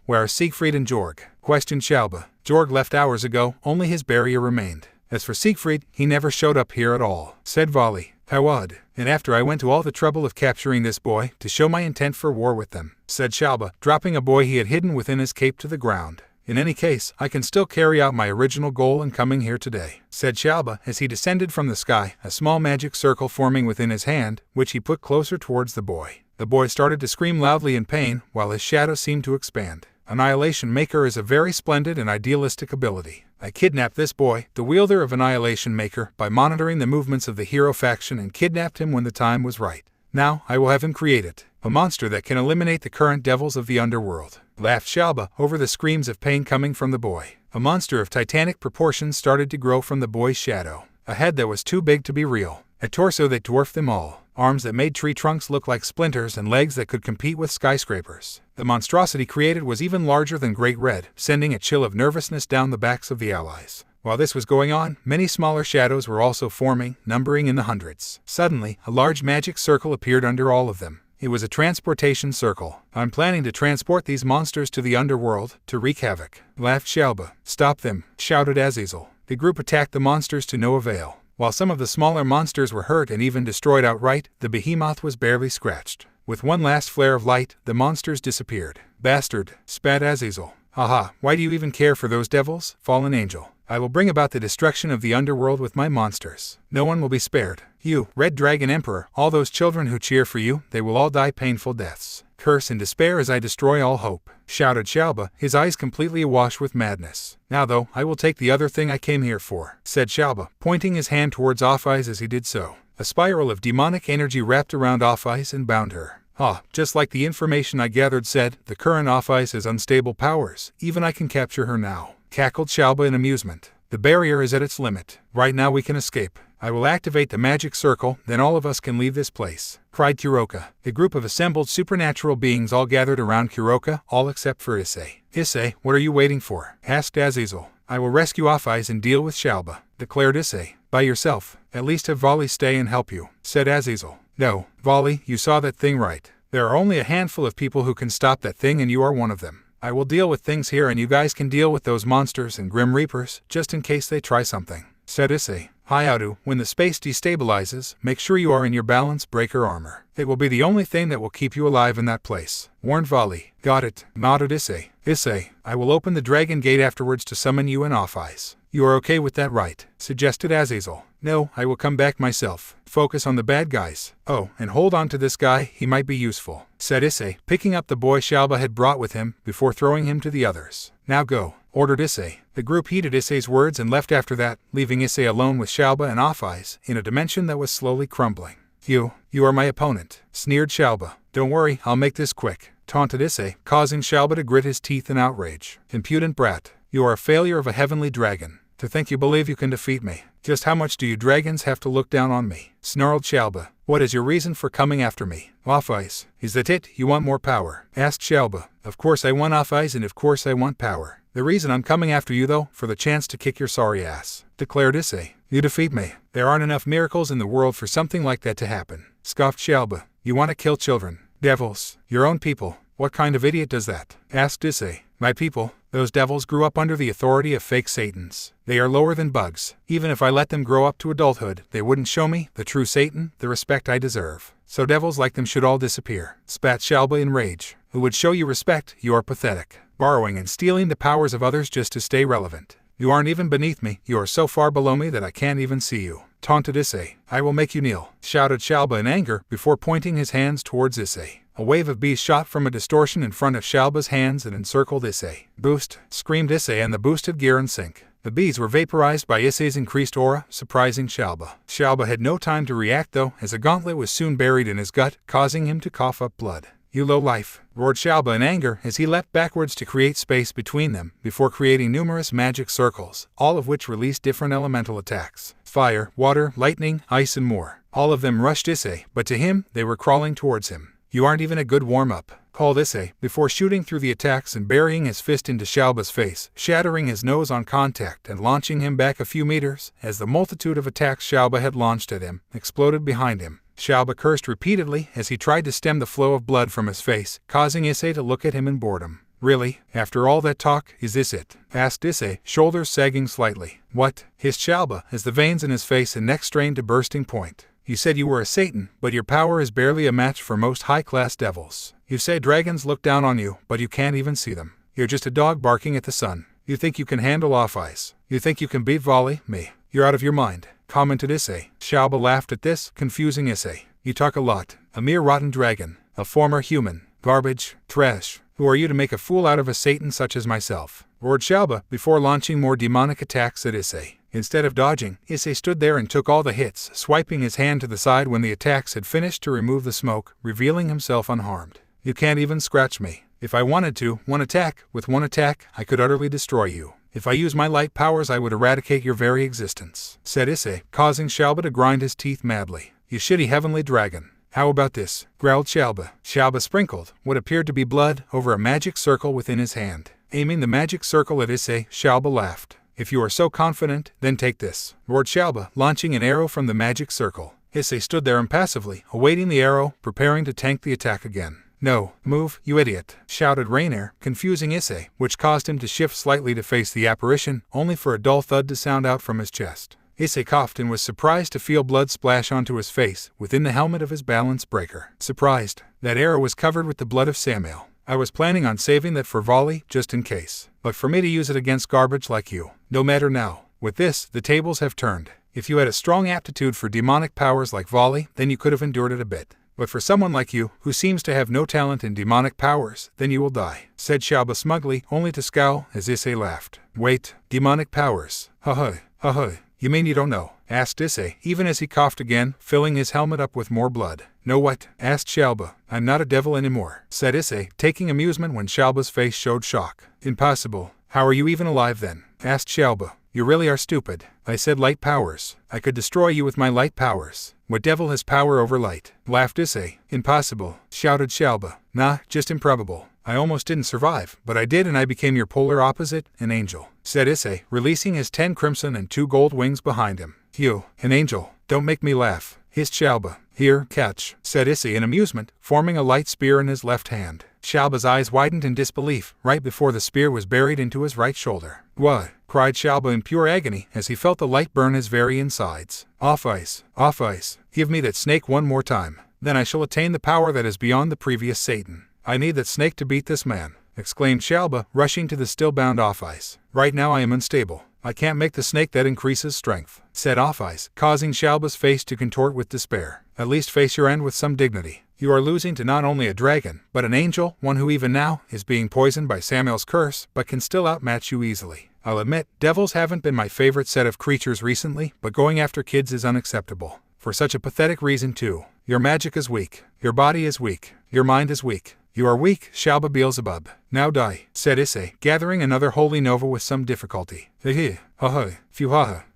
Where are Siegfried and Jorg? Questioned Shalba. Jorg left hours ago, only his barrier remained. As for Siegfried, he never showed up here at all, said Volley. How odd. And after I went to all the trouble of capturing this boy, to show my intent for war with them, said Shalba, dropping a boy he had hidden within his cape to the ground. In any case, I can still carry out my original goal in coming here today, said Shalba as he descended from the sky, a small magic circle forming within his hand, which he put closer towards the boy. The boy started to scream loudly in pain, while his shadow seemed to expand. Annihilation Maker is a very splendid and idealistic ability. I kidnapped this boy, the wielder of Annihilation Maker, by monitoring the movements of the hero faction and kidnapped him when the time was right. Now, I will have him created. A monster that can eliminate the current devils of the underworld, laughed Shalba over the screams of pain coming from the boy. A monster of titanic proportions started to grow from the boy's shadow. A head that was too big to be real. A torso that dwarfed them all. Arms that made tree trunks look like splinters and legs that could compete with skyscrapers. The monstrosity created was even larger than Great Red, sending a chill of nervousness down the backs of the allies. While this was going on, many smaller shadows were also forming, numbering in the hundreds. Suddenly, a large magic circle appeared under all of them. It was a transportation circle. I'm planning to transport these monsters to the underworld, to wreak havoc, laughed Shalba. Stop them, shouted Azazel. The group attacked the monsters to no avail. While some of the smaller monsters were hurt and even destroyed outright, the behemoth was barely scratched. With one last flare of light, the monsters disappeared. Bastard, spat Azazel. Haha, why do you even care for those devils, fallen angel? I will bring about the destruction of the underworld with my monsters. No one will be spared. You, Red Dragon Emperor, all those children who cheer for you, they will all die painful deaths. Curse and despair as I destroy all hope, shouted Shalba, his eyes completely awash with madness. Now though, I will take the other thing I came here for, said Shalba, pointing his hand towards Off-Eyes as he did so. A spiral of demonic energy wrapped around Off-Eyes and bound her. Just like the information I gathered said, the current off-ice has unstable powers. Even I can capture her now, cackled Xiaoba in amusement. The barrier is at its limit. Right now we can escape. I will activate the magic circle, then all of us can leave this place, cried Kuroka. A group of assembled supernatural beings all gathered around Kuroka, all except for Issei. Issei, what are you waiting for? Asked Azazel. I will rescue Off-Ice and deal with Xiaoba, declared Issei. By yourself. At least have Volley stay and help you, said Azazel. No, Volley, you saw that thing right. There are only a handful of people who can stop that thing and you are one of them. I will deal with things here and you guys can deal with those monsters and Grim Reapers, just in case they try something, said Issei. Hayato, when the space destabilizes, make sure you are in your balance breaker armor. It will be the only thing that will keep you alive in that place, warned Volley. Got it, nodded Issei. Issei, I will open the dragon gate afterwards to summon you and Off-Ice. You are okay with that, right? Suggested Azazel. No, I will come back myself. Focus on the bad guys. Oh, and hold on to this guy, he might be useful, said Issei, picking up the boy Xiaoba had brought with him before throwing him to the others. Now go, ordered Issei. The group heeded Issei's words and left after that, leaving Issei alone with Xiaoba and Off-Ice in a dimension that was slowly crumbling. You are my opponent, sneered Xiaoba. Don't worry, I'll make this quick, taunted Issei, causing Xiaoba to grit his teeth in outrage. Impudent brat. You are a failure of a heavenly dragon. To think you believe you can defeat me. Just how much do you dragons have to look down on me? Snarled Xiaoba. What is your reason for coming after me? Off-Ice. Is that it? You want more power? Asked Xiaoba. Of course I want Off-Ice and of course I want power. The reason I'm coming after you though, for the chance to kick your sorry ass, declared Issei. You defeat me. There aren't enough miracles in the world for something like that to happen, scoffed Xiaoba. You want to kill children? Devils. Your own people. What kind of idiot does that? Asked Issei. My people. Those devils grew up under the authority of fake satans. They are lower than bugs. Even if I let them grow up to adulthood, they wouldn't show me, the true Satan, the respect I deserve. So devils like them should all disappear, spat Xiaoba in rage. Who would show you respect? You are pathetic. Borrowing and stealing the powers of others just to stay relevant. You aren't even beneath me, you are so far below me that I can't even see you, taunted Issei. I will make you kneel, shouted Xiaoba in anger before pointing his hands towards Issei. A wave of bees shot from a distortion in front of Xiaoba's hands and encircled Issei. Boost, screamed Issei and the boosted gear in sync. The bees were vaporized by Issei's increased aura, surprising Xiaoba. Xiaoba had no time to react though, as a gauntlet was soon buried in his gut, causing him to cough up blood. You low life, roared Xiaoba in anger as he leapt backwards to create space between them, before creating numerous magic circles, all of which released different elemental attacks. Fire, water, lightning, ice and more. All of them rushed Issei, but to him, they were crawling towards him. You aren't even a good warm-up, called Issei, before shooting through the attacks and burying his fist into Xiaoba's face, shattering his nose on contact and launching him back a few meters, as the multitude of attacks Xiaoba had launched at him exploded behind him. Xiaoba cursed repeatedly as he tried to stem the flow of blood from his face, causing Issei to look at him in boredom. Really? After all that talk, is this it? Asked Issei, shoulders sagging slightly. What? Hissed Xiaoba as the veins in his face and neck strained to bursting point. You said you were a Satan, but your power is barely a match for most high-class devils. You say dragons look down on you, but you can't even see them. You're just a dog barking at the sun. You think you can handle Off-Ice. You think you can beat Volley? Me. You're out of your mind, commented Issei. Xiaoba laughed at this, confusing Issei. You talk a lot. A mere rotten dragon. A former human. Garbage. Trash. Who are you to make a fool out of a Satan such as myself? Roared Xiaoba before launching more demonic attacks at Issei. Instead of dodging, Issei stood there and took all the hits, swiping his hand to the side when the attacks had finished to remove the smoke, revealing himself unharmed. You can't even scratch me. If I wanted to, with one attack, I could utterly destroy you. If I use my light powers I would eradicate your very existence, said Issei, causing Xiaoba to grind his teeth madly. You shitty heavenly dragon. How about this? Growled Xiaoba. Xiaoba sprinkled what appeared to be blood over a magic circle within his hand. Aiming the magic circle at Issei, Xiaoba laughed. If you are so confident, then take this, roared Xiaoba, launching an arrow from the magic circle. Issei stood there impassively, awaiting the arrow, preparing to tank the attack again. No, move, you idiot, shouted Rainier, confusing Issei, which caused him to shift slightly to face the apparition, only for a dull thud to sound out from his chest. Issei coughed and was surprised to feel blood splash onto his face, within the helmet of his balance breaker. Surprised. That arrow was covered with the blood of Samuel. I was planning on saving that for Volley, just in case. But for me to use it against garbage like you. No matter now. With this, the tables have turned. If you had a strong aptitude for demonic powers like Volley, then you could have endured it a bit. But for someone like you, who seems to have no talent in demonic powers, then you will die, said Xiaoba smugly, only to scowl as Issei laughed. Wait, demonic powers? Ha ha, you mean you don't know? asked Issei, even as he coughed again, filling his helmet up with more blood. "No what?" asked Xiaoba. "I'm not a devil anymore," said Issei, taking amusement when Xiaoba's face showed shock. "Impossible. How are you even alive then?" asked Xiaoba. "You really are stupid. I said light powers. I could destroy you with my light powers. What devil has power over light?" laughed Issei. "Impossible," shouted Xiaoba. "Nah, just improbable. I almost didn't survive, but I did, and I became your polar opposite, an angel," said Issei, releasing his 10 crimson and 2 gold wings behind him. "You, an angel? Don't make me laugh," hissed Xiaoba. "Here, catch," said Issei in amusement, forming a light spear in his left hand. Xiaoba's eyes widened in disbelief, right before the spear was buried into his right shoulder. "What?" cried Xiaoba in pure agony as he felt the light burn his very insides. Off ice. Give me that snake one more time. Then I shall attain the power that is beyond the previous Satan. I need that snake to beat this man," exclaimed Xiaoba, rushing to the still-bound Off Ice. "Right now I am unstable. I can't make the snake that increases strength," said Off Ice, causing Xiaoba's face to contort with despair. "At least face your end with some dignity. You are losing to not only a dragon, but an angel, one who even now is being poisoned by Samuel's curse, but can still outmatch you easily. I'll admit, devils haven't been my favorite set of creatures recently, but going after kids is unacceptable. For such a pathetic reason too. Your magic is weak. Your body is weak. Your mind is weak. You are weak, Xiaoba Beelzebub. Now die," said Issei, gathering another holy nova with some difficulty. Phew.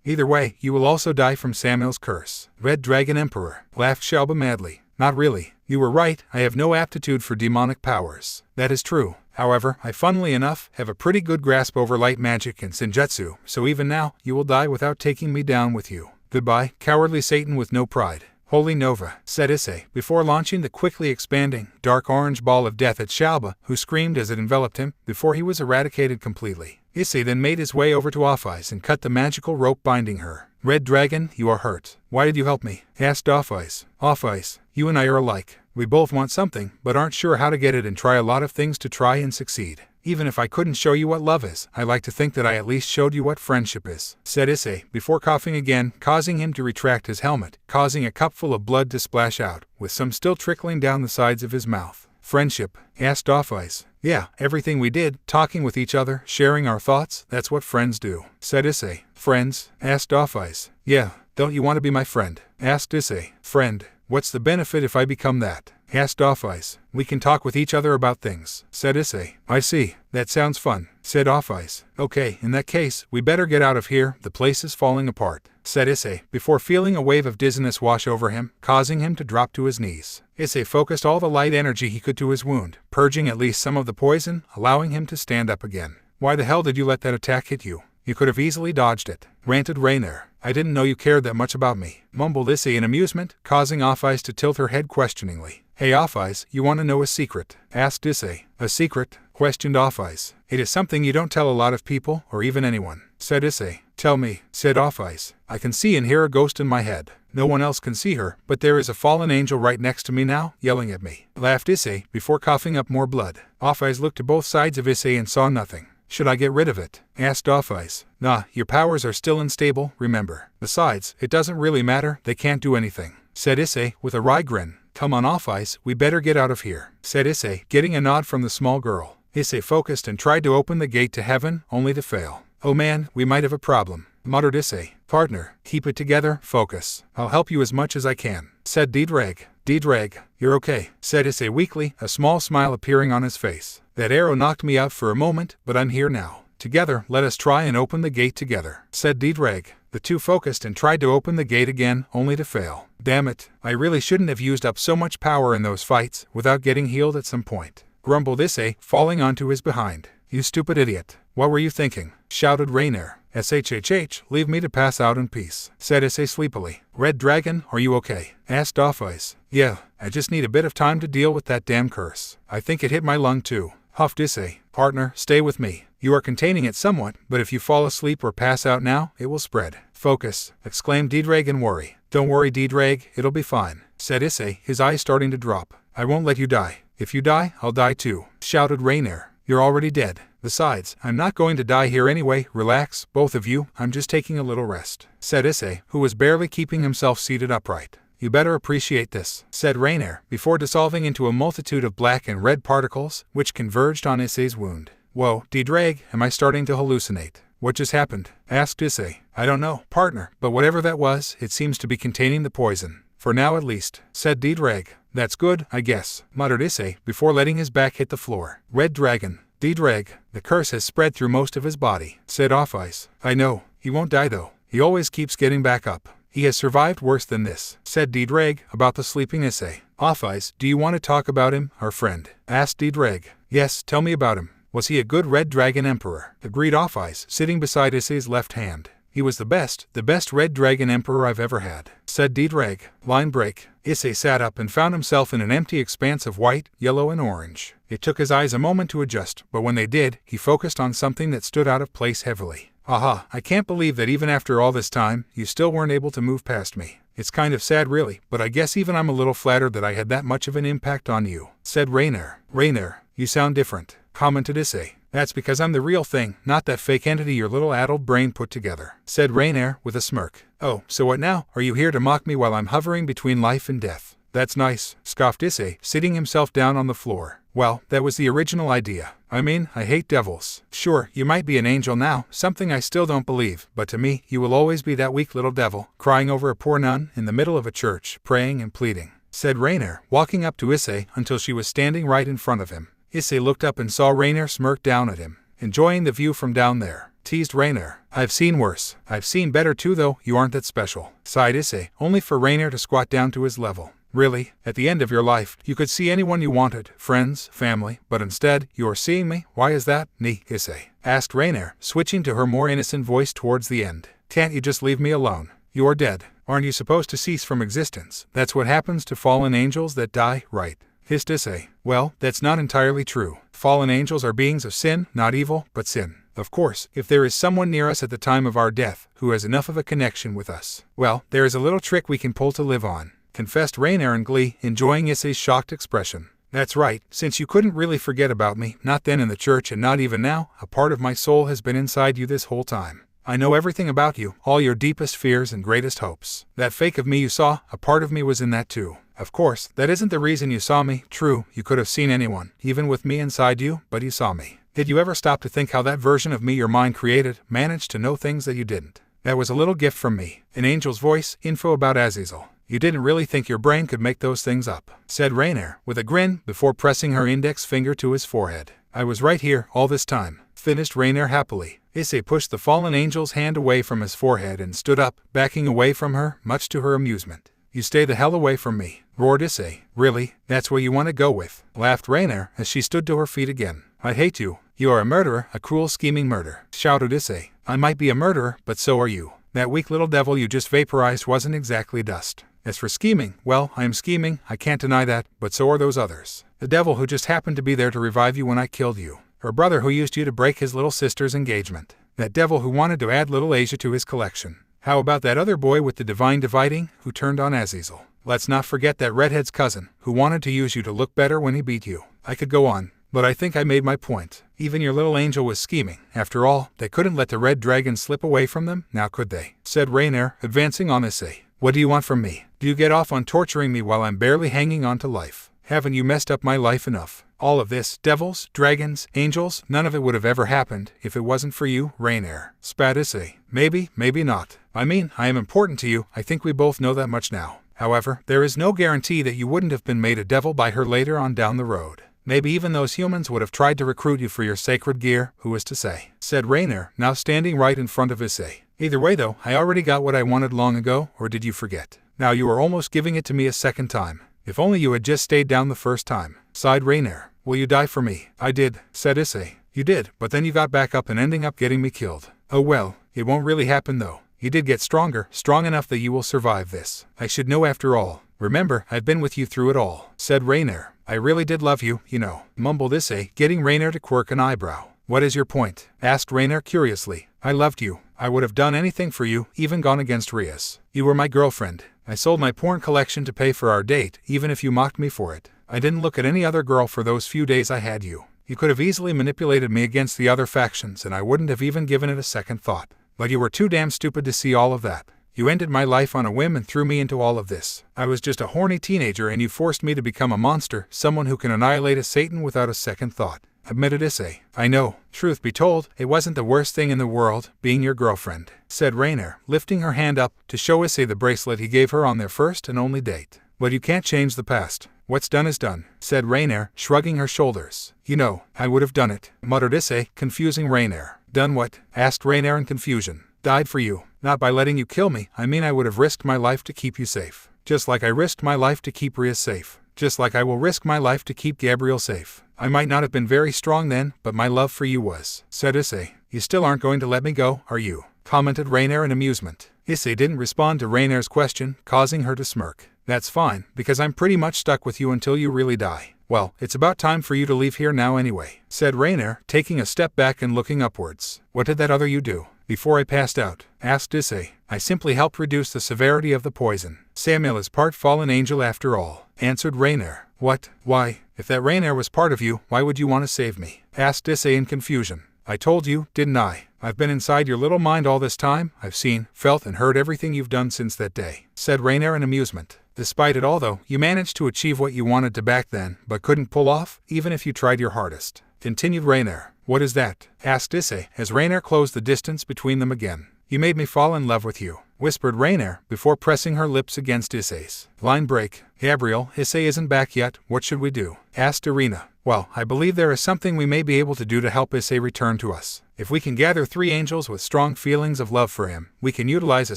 Either way, you will also die from Samuel's curse. "Red Dragon Emperor," laughed Xiaoba madly. "Not really. You were right, I have no aptitude for demonic powers. That is true. However, I funnily enough have a pretty good grasp over light magic and senjutsu, so even now, you will die without taking me down with you. Goodbye, cowardly Satan with no pride." "Holy Nova," said Issei, before launching the quickly expanding, dark orange ball of death at Xiaoba, who screamed as it enveloped him, before he was eradicated completely. Issei then made his way over to Off Ice and cut the magical rope binding her. "Red Dragon, you are hurt. Why did you help me?" asked Off Ice. "Off Ice, you and I are alike. We both want something, but aren't sure how to get it and try a lot of things to try and succeed. Even if I couldn't show you what love is, I like to think that I at least showed you what friendship is," said Issei, before coughing again, causing him to retract his helmet, causing a cupful of blood to splash out, with some still trickling down the sides of his mouth. "Friendship?" asked Off Ice. "Yeah, everything we did, talking with each other, sharing our thoughts, that's what friends do," said Issei. "Friends?" asked Off Ice. "Yeah, don't you want to be my friend?" asked Issei. "Friend? What's the benefit if I become that?" asked Off Ice. "We can talk with each other about things," said Issei. "I see. That sounds fun," said Off Ice. "Okay, in that case, we better get out of here, the place is falling apart," said Issei, before feeling a wave of dizziness wash over him, causing him to drop to his knees. Issei focused all the light energy he could to his wound, purging at least some of the poison, allowing him to stand up again. "Why the hell did you let that attack hit you? You could have easily dodged it," ranted Rainier. "I didn't know you cared that much about me," mumbled Issei in amusement, causing Off Ice to tilt her head questioningly. "Hey Off Ice, you want to know a secret?" asked Issei. "A secret?" questioned Off Ice. "It is something you don't tell a lot of people, or even anyone," said Issei. "Tell me," said Off Ice. "I can see and hear a ghost in my head. No one else can see her, but there is a fallen angel right next to me now, yelling at me," laughed Issei, before coughing up more blood. Off Ice looked to both sides of Issei and saw nothing. "Should I get rid of it?" asked Off Ice. "Nah, your powers are still unstable, remember. Besides, it doesn't really matter, they can't do anything," said Issei, with a wry grin. "Come on Off Ice, we better get out of here," said Issei, getting a nod from the small girl. Issei focused and tried to open the gate to heaven, only to fail. "Oh man, we might have a problem," muttered Issei. "Partner, keep it together, focus. I'll help you as much as I can," said Deedrag. "Deedrag, you're okay," said Issei weakly, a small smile appearing on his face. "That arrow knocked me out for a moment, but I'm here now. Together, let us try and open the gate together," said Deedrag. The two focused and tried to open the gate again, only to fail. "Damn it, I really shouldn't have used up so much power in those fights, without getting healed at some point," grumbled Issei, falling onto his behind. "You stupid idiot. What were you thinking?" shouted Rainier. "SHHH, leave me to pass out in peace," said Issei sleepily. "Red Dragon, are you okay?" asked Off Ice. "Yeah, I just need a bit of time to deal with that damn curse. I think it hit my lung too," huffed Issei. "Partner, stay with me. You are containing it somewhat, but if you fall asleep or pass out now, it will spread." "Focus," exclaimed Deedrag in worry. "Don't worry Deedrag, it'll be fine," said Issei, his eyes starting to drop. "I won't let you die. If you die, I'll die too," shouted Rainier. "You're already dead. Besides, I'm not going to die here anyway, relax, both of you, I'm just taking a little rest," said Issei, who was barely keeping himself seated upright. "You better appreciate this," said Rainier, before dissolving into a multitude of black and red particles, which converged on Issei's wound. "Whoa, Deedrag, am I starting to hallucinate?" What just happened? Asked Issei. I don't know, partner, but whatever that was, it seems to be containing the poison. For now at least, said Dreg. That's good, I guess, muttered Issei before letting his back hit the floor. Red Dragon. Dreg. The curse has spread through most of his body, said Off Ice. I know. He won't die though. He always keeps getting back up. He has survived worse than this, said Dreg about the sleeping Issei. Off Ice, do you want to talk about him, our friend? Asked Dreg. Yes, tell me about him. Was he a good Red Dragon Emperor? Agreed Off Ice, sitting beside Issei's left hand. He was the best Red Dragon Emperor I've ever had, said Dreg. Line break. Issei sat up and found himself in an empty expanse of white, yellow, and orange. It took his eyes a moment to adjust, but when they did, he focused on something that stood out of place heavily. Aha, I can't believe that even after all this time, you still weren't able to move past me. It's kind of sad really, but I guess even I'm a little flattered that I had that much of an impact on you, said Rainer. Rainer, you sound different, commented Issei. That's because I'm the real thing, not that fake entity your little addled brain put together, said Rainer with a smirk. Oh, so what now? Are you here to mock me while I'm hovering between life and death? That's nice, scoffed Issei, sitting himself down on the floor. Well, that was the original idea. I mean, I hate devils. Sure, you might be an angel now, something I still don't believe, but to me, you will always be that weak little devil, crying over a poor nun in the middle of a church, praying and pleading, said Rainer, walking up to Issei until she was standing right in front of him. Issei looked up and saw Rainer smirk down at him, enjoying the view from down there. Teased Rainer. I've seen worse. I've seen better too though, you aren't that special, sighed Issei, only for Rainer to squat down to his level. Really, at the end of your life, you could see anyone you wanted, friends, family, but instead, you are seeing me? Why is that? Issei asked Rainer, switching to her more innocent voice towards the end. Can't you just leave me alone? You're dead. Aren't you supposed to cease from existence? That's what happens to fallen angels that die, right? Hissed Issei. Well, that's not entirely true. Fallen angels are beings of sin, not evil, but sin. Of course, if there is someone near us at the time of our death, who has enough of a connection with us, well, there is a little trick we can pull to live on, confessed Rainer in glee, enjoying Issei's shocked expression. That's right, since you couldn't really forget about me, not then in the church and not even now, a part of my soul has been inside you this whole time. I know everything about you, all your deepest fears and greatest hopes. That fake of me you saw, a part of me was in that too. Of course, that isn't the reason you saw me. True, you could have seen anyone, even with me inside you, but you saw me. Did you ever stop to think how that version of me your mind created managed to know things that you didn't? That was a little gift from me. An angel's voice, info about Azazel. You didn't really think your brain could make those things up, said Rainer, with a grin, before pressing her index finger to his forehead. I was right here, all this time, finished Rainer happily. Issei pushed the fallen angel's hand away from his forehead and stood up, backing away from her, much to her amusement. You stay the hell away from me, roared Issei. Really? That's what you want to go with? Laughed Rainer as she stood to her feet again. I hate you. You are a murderer, a cruel scheming murderer, shouted Issei. I might be a murderer, but so are you. That weak little devil you just vaporized wasn't exactly dust. As for scheming, well, I am scheming, I can't deny that, but so are those others. The devil who just happened to be there to revive you when I killed you. Her brother who used you to break his little sister's engagement. That devil who wanted to add little Asia to his collection. How about that other boy with the divine dividing, who turned on Azazel? Let's not forget that redhead's cousin, who wanted to use you to look better when he beat you. I could go on, but I think I made my point. Even your little angel was scheming. After all, they couldn't let the red dragon slip away from them, now could they? Said Rainer, advancing on Issei. What do you want from me? Do you get off on torturing me while I'm barely hanging on to life? Haven't you messed up my life enough? All of this, devils, dragons, angels, none of it would have ever happened if it wasn't for you, Rainer, spat Issei. Maybe, maybe not. I mean, I am important to you, I think we both know that much now. However, there is no guarantee that you wouldn't have been made a devil by her later on down the road. Maybe even those humans would have tried to recruit you for your sacred gear, who is to say, said Rainer, now standing right in front of Issei. Either way though, I already got what I wanted long ago, or did you forget? Now you are almost giving it to me a second time. If only you had just stayed down the first time, sighed Rainer. Will you die for me? I did, said Issei. You did, but then you got back up and ending up getting me killed. Oh well, it won't really happen though. You did get stronger, strong enough that you will survive this. I should know after all. Remember, I've been with you through it all, said Rainer. I really did love you, you know, mumbled Issei, getting Rainer to quirk an eyebrow. What is your point? Asked Rainer curiously. I loved you. I would have done anything for you, even gone against Rias. You were my girlfriend. I sold my porn collection to pay for our date, even if you mocked me for it. I didn't look at any other girl for those few days I had you. You could have easily manipulated me against the other factions and I wouldn't have even given it a second thought. But you were too damn stupid to see all of that. You ended my life on a whim and threw me into all of this. I was just a horny teenager and you forced me to become a monster, someone who can annihilate a Satan without a second thought. admitted Issei. I know. Truth be told, it wasn't the worst thing in the world, being your girlfriend, said Rainier, lifting her hand up to show Issei the bracelet he gave her on their first and only date. But you can't change the past. What's done is done, said Rainier, shrugging her shoulders. You know, I would have done it, muttered Issei, confusing Rainier. Done what? Asked Rainier in confusion. Died for you. Not by letting you kill me, I mean I would have risked my life to keep you safe. Just like I risked my life to keep Rias safe. Just like I will risk my life to keep Gabriel safe. I might not have been very strong then, but my love for you was, said Issei. You still aren't going to let me go, are you? Commented Rainier in amusement. Issei didn't respond to Rainier's question, causing her to smirk. That's fine, because I'm pretty much stuck with you until you really die. Well, it's about time for you to leave here now anyway, said Rainier, taking a step back and looking upwards. What did that other you do before I passed out? Asked Issei. I simply helped reduce the severity of the poison. Samuel is part fallen angel after all, answered Rainier. What? Why? If that Rainier was part of you, why would you want to save me? Asked Issei in confusion. I told you, didn't I? I've been inside your little mind all this time. I've seen, felt, and heard everything you've done since that day, said Rainier in amusement. Despite it all though, you managed to achieve what you wanted to back then, but couldn't pull off, even if you tried your hardest. Continued Rainier. What is that? Asked Issei, as Rainier closed the distance between them again. You made me fall in love with you, whispered Rainier, before pressing her lips against Issei's. Line break. Gabriel, Issei isn't back yet, what should we do? Asked Irina. Well, I believe there is something we may be able to do to help Issei return to us. If we can gather 3 angels with strong feelings of love for him, we can utilize a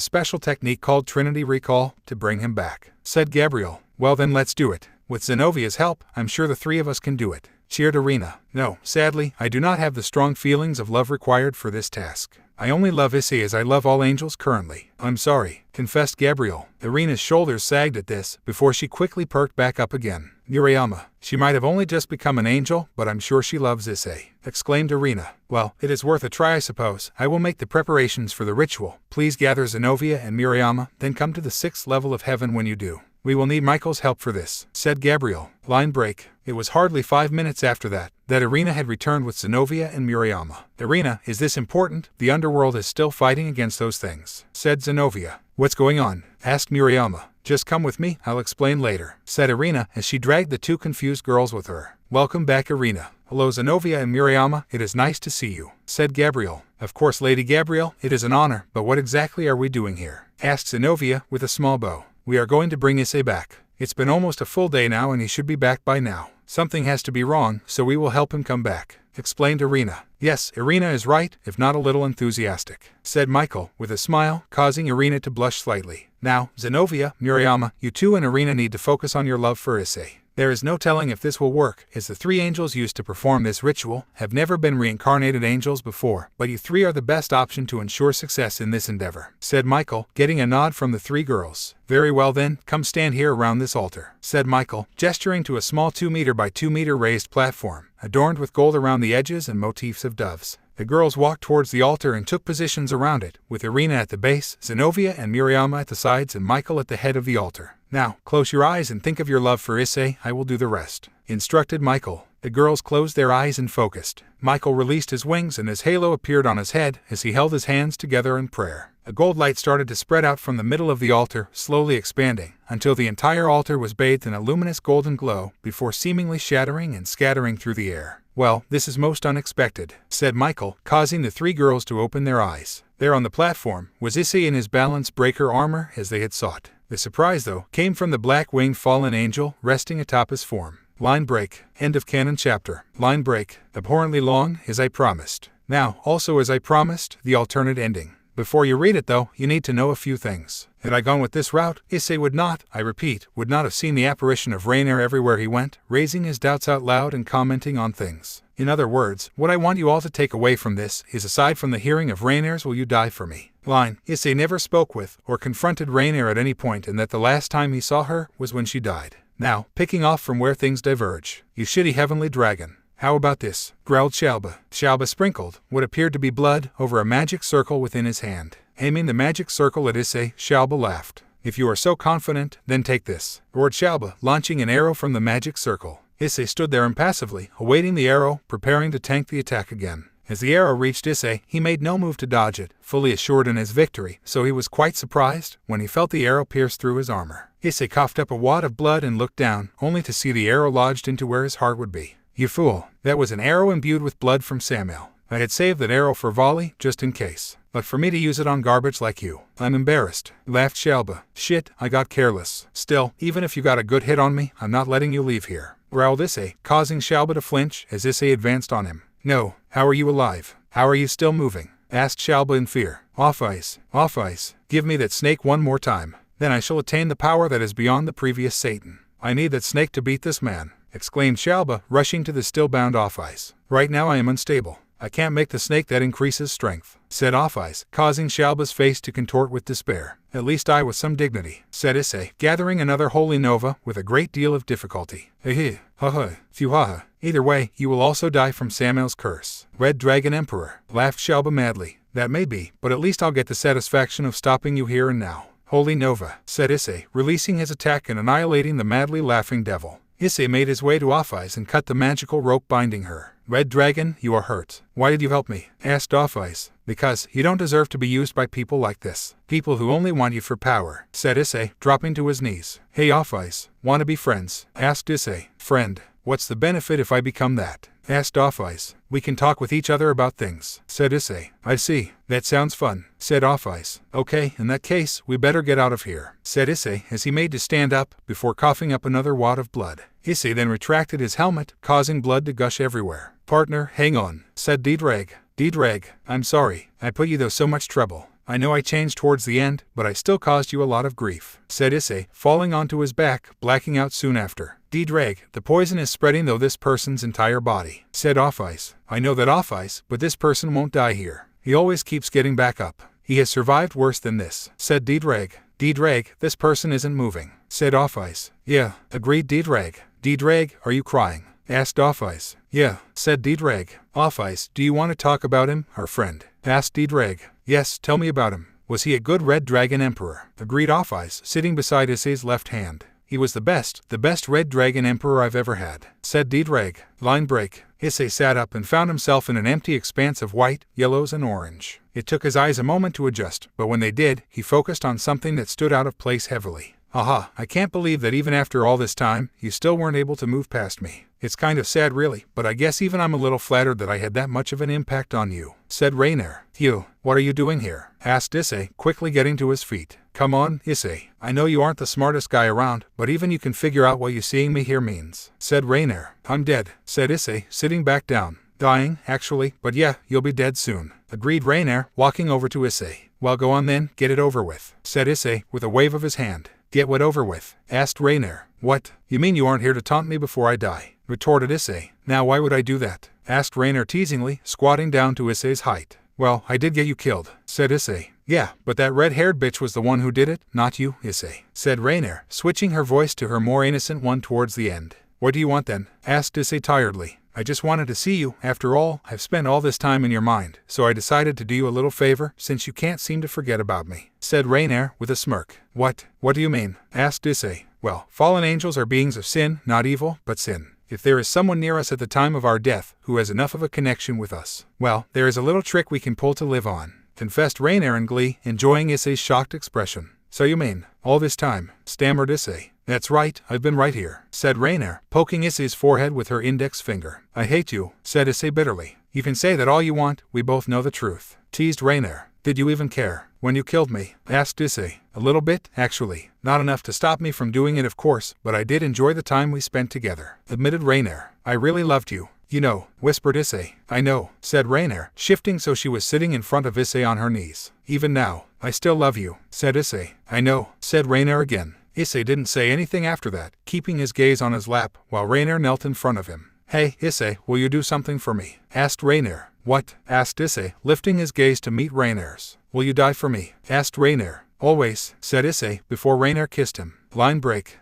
special technique called Trinity Recall to bring him back, said Gabriel. Well then let's do it. With Zenovia's help, I'm sure the 3 of us can do it, cheered Irina. No, sadly, I do not have the strong feelings of love required for this task. I only love Issei as I love all angels currently. I'm sorry, confessed Gabriel. Irina's shoulders sagged at this, before she quickly perked back up again. Murayama. She might have only just become an angel, but I'm sure she loves Issei, exclaimed Irina. Well, it is worth a try I suppose. I will make the preparations for the ritual. Please gather Zenovia and Murayama, then come to the 6th level of heaven when you do. We will need Michael's help for this, said Gabriel. Line break. It was hardly 5 minutes after that Irina had returned with Zenovia and Murayama. Irina, is this important? The underworld is still fighting against those things, said Zenovia. What's going on? Asked Murayama. Just come with me, I'll explain later, said Irina as she dragged the 2 confused girls with her. Welcome back, Irina. Hello Zenovia and Murayama, it is nice to see you, said Gabriel. Of course, Lady Gabriel, it is an honor, but what exactly are we doing here? Asked Zenovia with a small bow. We are going to bring Issei back. It's been almost a full day now and he should be back by now. Something has to be wrong, so we will help him come back, explained Irina. Yes, Irina is right, if not a little enthusiastic, said Michael, with a smile, causing Irina to blush slightly. Now, Zenovia, Murayama, you 2 and Irina need to focus on your love for Issei. There is no telling if this will work, as the 3 angels used to perform this ritual have never been reincarnated angels before, but you 3 are the best option to ensure success in this endeavor, said Michael, getting a nod from the 3 girls. Very well then, come stand here around this altar, said Michael, gesturing to a small 2-meter by 2-meter raised platform, adorned with gold around the edges and motifs of doves. The girls walked towards the altar and took positions around it, with Irina at the base, Zenovia and Murayama at the sides and Michael at the head of the altar. Now, close your eyes and think of your love for Issei, I will do the rest, instructed Michael. The girls closed their eyes and focused. Michael released his wings and his halo appeared on his head as he held his hands together in prayer. A gold light started to spread out from the middle of the altar, slowly expanding, until the entire altar was bathed in a luminous golden glow, before seemingly shattering and scattering through the air. Well, this is most unexpected, said Michael, causing the 3 girls to open their eyes. There on the platform was Issei in his balance breaker armor as they had sought. The surprise, though, came from the black-winged fallen angel resting atop his form. Line break. End of canon chapter. Line break. Abhorrently long, as I promised. Now, also as I promised, the alternate ending. Before you read it though, you need to know a few things. Had I gone with this route, Issei would not, I repeat, would not have seen the apparition of Rainier everywhere he went, raising his doubts out loud and commenting on things. In other words, what I want you all to take away from this is, aside from the hearing of Rainier's "Will you die for me?" line, Issei never spoke with or confronted Rainier at any point, and that the last time he saw her was when she died. Now, picking off from where things diverge, you shitty heavenly dragon. How about this? Growled Shalba. Shalba sprinkled what appeared to be blood over a magic circle within his hand. Aiming the magic circle at Issei, Shalba laughed. If you are so confident, then take this, roared Shalba, launching an arrow from the magic circle. Issei stood there impassively, awaiting the arrow, preparing to tank the attack again. As the arrow reached Issei, he made no move to dodge it, fully assured in his victory, so he was quite surprised when he felt the arrow pierce through his armor. Issei coughed up a wad of blood and looked down, only to see the arrow lodged into where his heart would be. You fool, that was an arrow imbued with blood from Samuel. I had saved that arrow for volley, just in case. But for me to use it on garbage like you, I'm embarrassed, laughed Shalba. Shit, I got careless. Still, even if you got a good hit on me, I'm not letting you leave here, growled Issei, causing Shalba to flinch as Issei advanced on him. No, how are you alive? How are you still moving? Asked Shalba in fear. Off ice, give me that snake one more time. Then I shall attain the power that is beyond the previous Satan. I need that snake to beat this man, exclaimed Shalba, rushing to the still-bound Off Ice. Right now I am unstable. I can't make the snake that increases strength, said Off Ice, causing Shalba's face to contort with despair. At least die with some dignity, said Issei, gathering another holy nova with a great deal of difficulty. Fuhaha. Either way, you will also die from Samuel's curse. Red Dragon Emperor, laughed Shalba madly. That may be, but at least I'll get the satisfaction of stopping you here and now. Holy Nova, said Issei, releasing his attack and annihilating the madly laughing devil. Issei made his way to Off Ice and cut the magical rope binding her. Red Dragon, you are hurt. Why did you help me? Asked Off Ice. Because you don't deserve to be used by people like this. People who only want you for power, said Issei, dropping to his knees. Hey Off Ice, want to be friends? Asked Issei. Friend? What's the benefit if I become that? Asked Off Ice. We can talk with each other about things, said Issei. I see. That sounds fun, said Off Ice. Okay, in that case, we better get out of here, said Issei as he made to stand up before coughing up another wad of blood. Issei then retracted his helmet, causing blood to gush everywhere. Partner, hang on, said Dedrag. Dedrag, I'm sorry. I put you through so much trouble. I know I changed towards the end, but I still caused you a lot of grief, said Issei, falling onto his back, blacking out soon after. Dedrag, the poison is spreading through this person's entire body, said Off Ice. I know that Off Ice, but this person won't die here. He always keeps getting back up. He has survived worse than this, said Dedrag. Dedrag, this person isn't moving, said Off Ice. Yeah, agreed Dedrag. Dedrag, are you crying? Asked Off Ice. Yeah, said Dedrag. Off Ice, do you want to talk about him, our friend? Asked Dedrag. Yes, tell me about him. Was he a good Red Dragon Emperor? Agreed Off Ice, sitting beside Issei's left hand. He was the best Red Dragon Emperor I've ever had, said Dedrag. Line break. Issei sat up and found himself in an empty expanse of white, yellows, and orange. It took his eyes a moment to adjust, but when they did, he focused on something that stood out of place heavily. Aha, I can't believe that even after all this time, you still weren't able to move past me. It's kind of sad really, but I guess even I'm a little flattered that I had that much of an impact on you, said Rainer. You, what are you doing here? Asked Issei, quickly getting to his feet. Come on, Issei. I know you aren't the smartest guy around, but even you can figure out what you seeing me here means, said Rainer. I'm dead, said Issei, sitting back down. Dying, actually, but yeah, you'll be dead soon, agreed Rainer, walking over to Issei. Well, go on then, get it over with, said Issei, with a wave of his hand. Get what over with? Asked Rainer. What? You mean you aren't here to taunt me before I die? Retorted Issei. Now why would I do that? Asked Rainer teasingly, squatting down to Issei's height. Well, I did get you killed, said Issei. Yeah, but that red-haired bitch was the one who did it, not you, Issei, said Rainer, switching her voice to her more innocent one towards the end. What do you want then? Asked Issei tiredly. I just wanted to see you. After all, I've spent all this time in your mind, so I decided to do you a little favor, since you can't seem to forget about me, said Rainer with a smirk. What do you mean? Asked Issei. Well, fallen angels are beings of sin, not evil, but sin. If there is someone near us at the time of our death who has enough of a connection with us, well, there is a little trick we can pull to live on, confessed Rainer in glee, enjoying Issei's shocked expression. So you mean, all this time, stammered Issei. That's right, I've been right here, said Rainer, poking Issei's forehead with her index finger. I hate you, said Issei bitterly. You can say that all you want, we both know the truth, teased Rainer. Did you even care when you killed me? Asked Issei. A little bit, actually. Not enough to stop me from doing it, of course, but I did enjoy the time we spent together, admitted Rainer. I really loved you. You know, whispered Issei. I know, said Rainer, shifting so she was sitting in front of Issei on her knees. Even now, I still love you, said Issei. I know, said Rainer again. Issei didn't say anything after that, keeping his gaze on his lap while Rainer knelt in front of him. Hey, Issei, will you do something for me? Asked Rainer. What? Asked Issei, lifting his gaze to meet Rainer's. Will you die for me? Asked Rainer. Always, said Issei, before Rainer kissed him. Line break.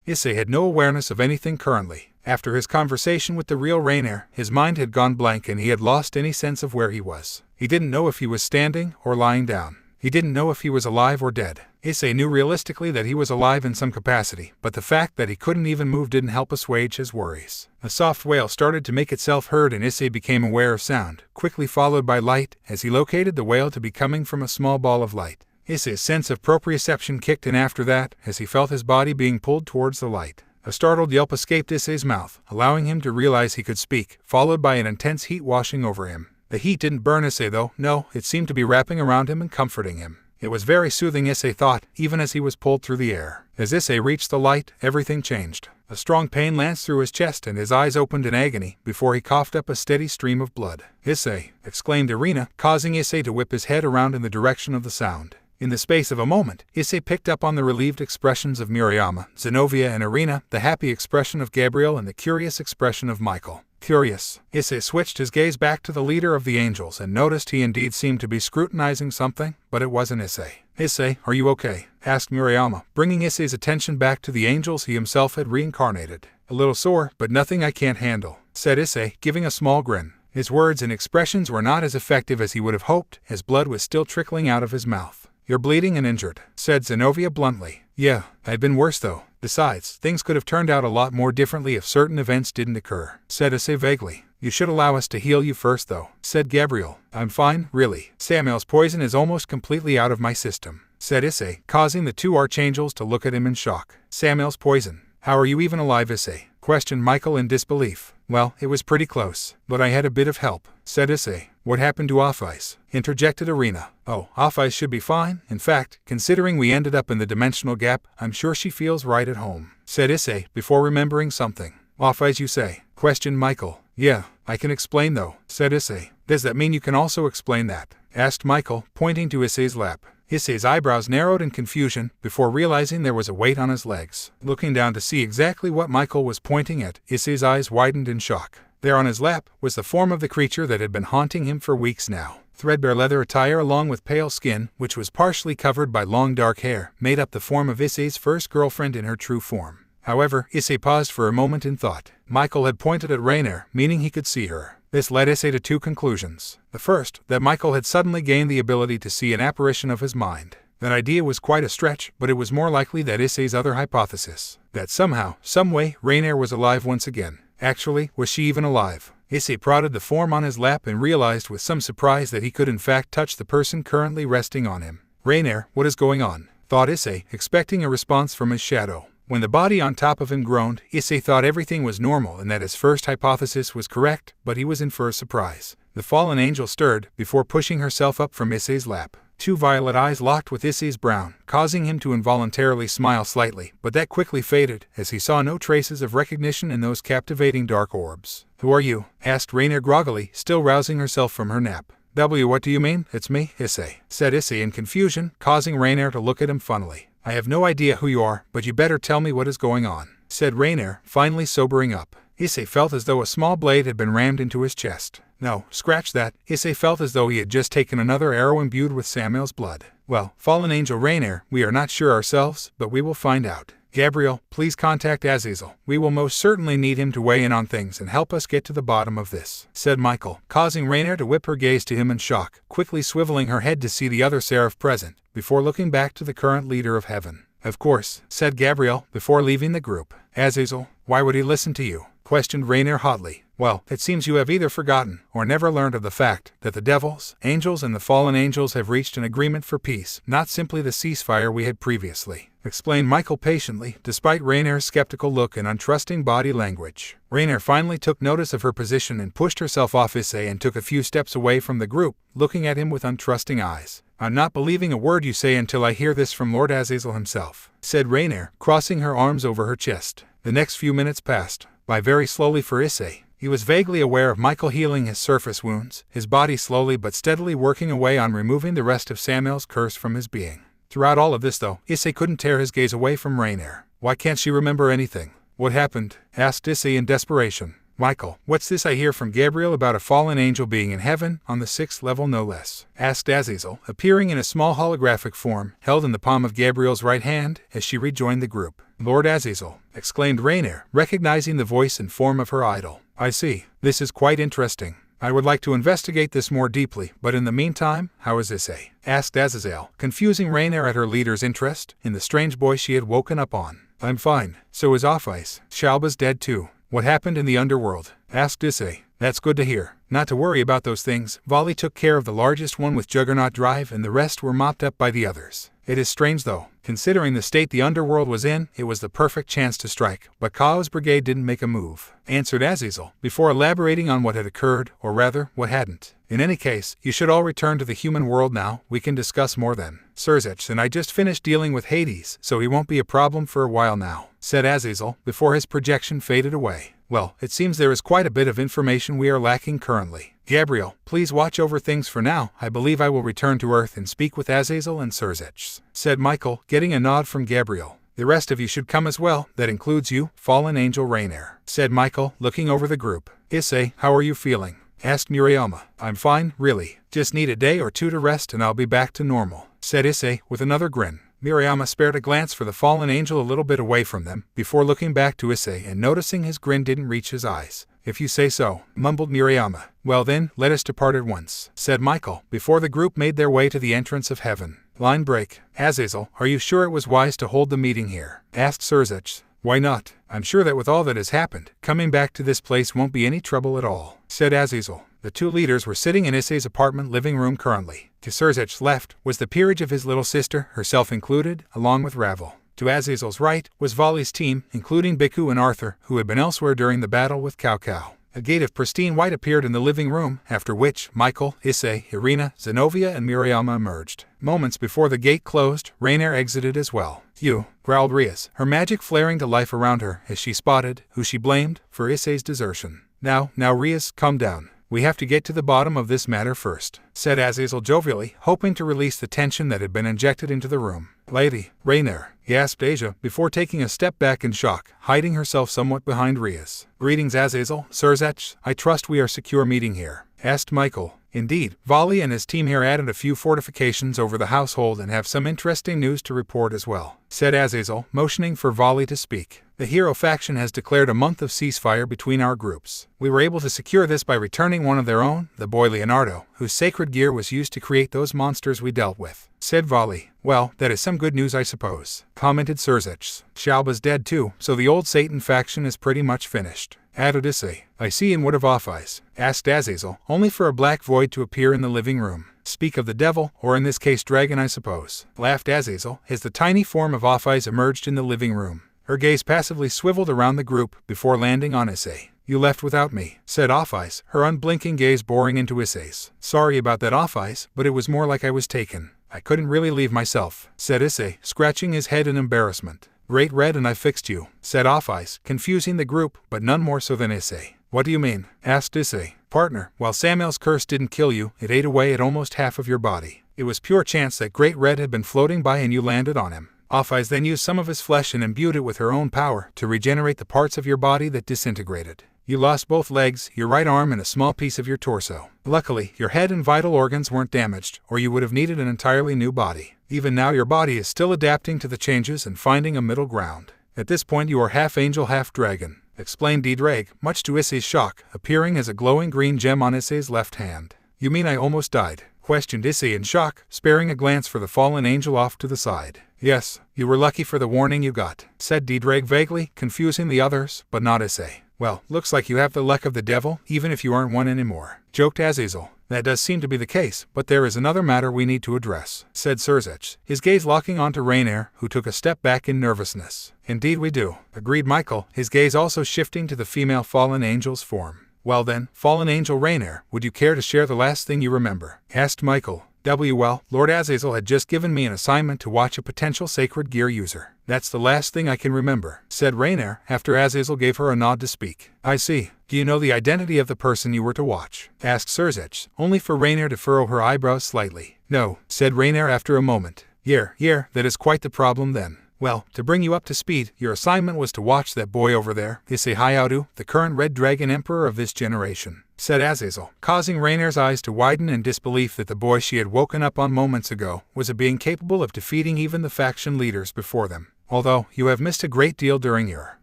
Issei had no awareness of anything currently. After his conversation with the real Rainer, his mind had gone blank and he had lost any sense of where he was. He didn't know if he was standing or lying down. He didn't know if he was alive or dead. Issei knew realistically that he was alive in some capacity, but the fact that he couldn't even move didn't help assuage his worries. A soft wail started to make itself heard and Issei became aware of sound, quickly followed by light, as he located the wail to be coming from a small ball of light. Issei's sense of proprioception kicked in after that, as he felt his body being pulled towards the light. A startled yelp escaped Issei's mouth, allowing him to realize he could speak, followed by an intense heat washing over him. The heat didn't burn Issei though, no, it seemed to be wrapping around him and comforting him. It was very soothing, Issei thought, even as he was pulled through the air. As Issei reached the light, everything changed. A strong pain lanced through his chest and his eyes opened in agony before he coughed up a steady stream of blood. "Issei!" exclaimed Irina, causing Issei to whip his head around in the direction of the sound. In the space of a moment, Issei picked up on the relieved expressions of Murayama, Zenobia and Irina, the happy expression of Gabriel and the curious expression of Michael. Curious. Issei switched his gaze back to the leader of the Angels and noticed he indeed seemed to be scrutinizing something, but it wasn't Issei. "Issei, are you okay?" asked Murayama, bringing Issei's attention back to the Angels he himself had reincarnated. "A little sore, but nothing I can't handle," said Issei, giving a small grin. His words and expressions were not as effective as he would have hoped, as blood was still trickling out of his mouth. "You're bleeding and injured," said Zenobia bluntly. "Yeah, I'd been worse though. Besides, things could have turned out a lot more differently if certain events didn't occur," said Issei vaguely. "You should allow us to heal you first though," said Gabriel. "I'm fine, really. Samuel's poison is almost completely out of my system," said Issei, causing the two archangels to look at him in shock. "Samuel's poison? How are you even alive, Issei?" questioned Michael in disbelief. "Well, it was pretty close, but I had a bit of help," said Issei. "What happened to Off-Ice?" interjected Irina. "Oh, Off-Ice should be fine. In fact, considering we ended up in the dimensional gap, I'm sure she feels right at home," said Issei, before remembering something. "Off-Ice, you say?" questioned Michael. "Yeah, I can explain though," said Issei. "Does that mean you can also explain that?" asked Michael, pointing to Issei's lap. Issei's eyebrows narrowed in confusion before realizing there was a weight on his legs. Looking down to see exactly what Michael was pointing at, Issei's eyes widened in shock. There on his lap was the form of the creature that had been haunting him for weeks now. Threadbare leather attire along with pale skin, which was partially covered by long dark hair, made up the form of Issei's first girlfriend in her true form. However, Issei paused for a moment in thought. Michael had pointed at Rainier, meaning he could see her. This led Issei to two conclusions. The first, that Michael had suddenly gained the ability to see an apparition of his mind. That idea was quite a stretch, but it was more likely that Issei's other hypothesis. That somehow, someway, Rainier was alive once again. Actually, was she even alive? Issei prodded the form on his lap and realized with some surprise that he could in fact touch the person currently resting on him. "Rainier, what is going on?" thought Issei, expecting a response from his shadow. When the body on top of him groaned, Issei thought everything was normal and that his first hypothesis was correct, but he was in for a surprise. The fallen angel stirred, before pushing herself up from Issei's lap. Two violet eyes locked with Issei's brown, causing him to involuntarily smile slightly, but that quickly faded, as he saw no traces of recognition in those captivating dark orbs. "Who are you?" asked Rainier groggily, still rousing herself from her nap. What do you mean? It's me, Issei," said Issei in confusion, causing Rainier to look at him funnily. "I have no idea who you are, but you better tell me what is going on," said Rainier, finally sobering up. Issei felt as though a small blade had been rammed into his chest. No, scratch that. Issei felt as though he had just taken another arrow imbued with Samuel's blood. "Well, fallen angel Rainier, we are not sure ourselves, but we will find out. Gabriel, please contact Azazel. We will most certainly need him to weigh in on things and help us get to the bottom of this," said Michael, causing Rainier to whip her gaze to him in shock, quickly swiveling her head to see the other seraph present, before looking back to the current leader of heaven. "Of course," said Gabriel, before leaving the group. "Azazel, why would he listen to you?" questioned Rainier hotly. "Well, it seems you have either forgotten, or never learned of the fact, that the devils, angels and the fallen angels have reached an agreement for peace, not simply the ceasefire we had previously," explained Michael patiently, despite Rainier's skeptical look and untrusting body language. Rainier finally took notice of her position and pushed herself off Issei and took a few steps away from the group, looking at him with untrusting eyes. "I'm not believing a word you say until I hear this from Lord Azazel himself," said Rainier, crossing her arms over her chest. The next few minutes passed by very slowly for Issei. He was vaguely aware of Michael healing his surface wounds, his body slowly but steadily working away on removing the rest of Samuel's curse from his being. Throughout all of this though, Issei couldn't tear his gaze away from Rainier. "Why can't she remember anything? What happened?" asked Issei in desperation. "Michael, what's this I hear from Gabriel about a fallen angel being in heaven, on the 6th level no less?" asked Azazel, appearing in a small holographic form, held in the palm of Gabriel's right hand, as she rejoined the group. "Lord Azazel," exclaimed Rainier, recognizing the voice and form of her idol. "I see. This is quite interesting. I would like to investigate this more deeply, but in the meantime, how is Issei?" asked Azazel, confusing Rainier at her leader's interest in the strange boy she had woken up on. "I'm fine. So is Off-Ice. Shalba's dead too. What happened in the underworld?" asked Issei. That's good to hear. Not to worry about those things, Volley took care of the largest one with Juggernaut Drive and the rest were mopped up by the others. It is strange though. Considering the state the underworld was in, it was the perfect chance to strike, but Kao's brigade didn't make a move, answered Azazel, before elaborating on what had occurred, or rather, what hadn't. In any case, you should all return to the human world now, we can discuss more then. Surzech and I just finished dealing with Hades, so he won't be a problem for a while now, said Azazel, before his projection faded away. Well, it seems there is quite a bit of information we are lacking currently. Gabriel, please watch over things for now. I believe I will return to Earth and speak with Azazel and Surzech, said Michael, getting a nod from Gabriel. The rest of you should come as well, that includes you, fallen angel Rainier, said Michael, looking over the group. Issei, how are you feeling? Asked Murayama. I'm fine, really. Just need a day or two to rest and I'll be back to normal, said Issei, with another grin. Murayama spared a glance for the fallen angel a little bit away from them, before looking back to Issei and noticing his grin didn't reach his eyes. If you say so, mumbled Murayama. Well then, let us depart at once, said Michael, before the group made their way to the entrance of heaven. Line break. Azazel, are you sure it was wise to hold the meeting here? Asked Surzech. Why not? I'm sure that with all that has happened, coming back to this place won't be any trouble at all, said Azazel. The two leaders were sitting in Issei's apartment living room currently. To Surzech's left was the peerage of his little sister, herself included, along with Ravel. To Azazel's right was Volley's team, including Biku and Arthur, who had been elsewhere during the battle with Cao Cao. A gate of pristine white appeared in the living room, after which Michael, Issei, Irina, Zenobia, and Murayama emerged. Moments before the gate closed, Rainier exited as well. You, growled Rias, her magic flaring to life around her as she spotted who she blamed for Issei's desertion. Now Rias, calm down. We have to get to the bottom of this matter first, said Azazel jovially, hoping to release the tension that had been injected into the room. Lady, Rainier, gasped Asia, before taking a step back in shock, hiding herself somewhat behind Rias. Greetings Azazel, Surzech, I trust we are secure meeting here, asked Michael. Indeed, Volley and his team here added a few fortifications over the household and have some interesting news to report as well, said Azazel, motioning for Volley to speak. The hero faction has declared a month of ceasefire between our groups. We were able to secure this by returning one of their own, the boy Leonardo, whose sacred gear was used to create those monsters we dealt with, said Volley. Well, that is some good news I suppose, commented Surzech. Xiaoba's dead too, so the old Satan faction is pretty much finished, added Issei. I see and what of off-eyes? Asked Azazel, only for a black void to appear in the living room. Speak of the devil, or in this case dragon I suppose, laughed Azazel, as the tiny form of off-eyes emerged in the living room. Her gaze passively swiveled around the group before landing on Issei. You left without me, said Off-Eyes, her unblinking gaze boring into Issei's. Sorry about that Off-Eyes, but it was more like I was taken. I couldn't really leave myself, said Issei, scratching his head in embarrassment. Great Red and I fixed you, said Off-Eyes, confusing the group, but none more so than Issei. What do you mean? Asked Issei. Partner, while Samuel's curse didn't kill you, it ate away at almost half of your body. It was pure chance that Great Red had been floating by and you landed on him. Off-Eyes then used some of his flesh and imbued it with her own power to regenerate the parts of your body that disintegrated. You lost both legs, your right arm, and a small piece of your torso. Luckily, your head and vital organs weren't damaged, or you would have needed an entirely new body. Even now your body is still adapting to the changes and finding a middle ground. At this point you are half angel, half dragon, explained Drake, much to Issei's shock, appearing as a glowing green gem on Issei's left hand. You mean I almost died? Questioned Issei in shock, sparing a glance for the fallen angel off to the side. Yes, you were lucky for the warning you got, said Drake vaguely, confusing the others, but not Issei. Well, looks like you have the luck of the devil, even if you aren't one anymore, joked Azazel. That does seem to be the case, but there is another matter we need to address, said Surzech, his gaze locking onto Rainier, who took a step back in nervousness. Indeed we do, agreed Michael, his gaze also shifting to the female fallen angel's form. Well then, fallen angel Rainier, would you care to share the last thing you remember? Asked Michael. Well, Lord Azazel had just given me an assignment to watch a potential sacred gear user. That's the last thing I can remember, said Rainier, after Azazel gave her a nod to speak. I see. Do you know the identity of the person you were to watch? Asked Surzech, only for Rainier to furrow her eyebrows slightly. No, said Rainier after a moment. Yeah, that is quite the problem then. Well, to bring you up to speed, your assignment was to watch that boy over there, Issei Hayaoru, the current Red Dragon Emperor of this generation, said Azazel, causing Rainier's eyes to widen in disbelief that the boy she had woken up on moments ago was a being capable of defeating even the faction leaders before them. Although, you have missed a great deal during your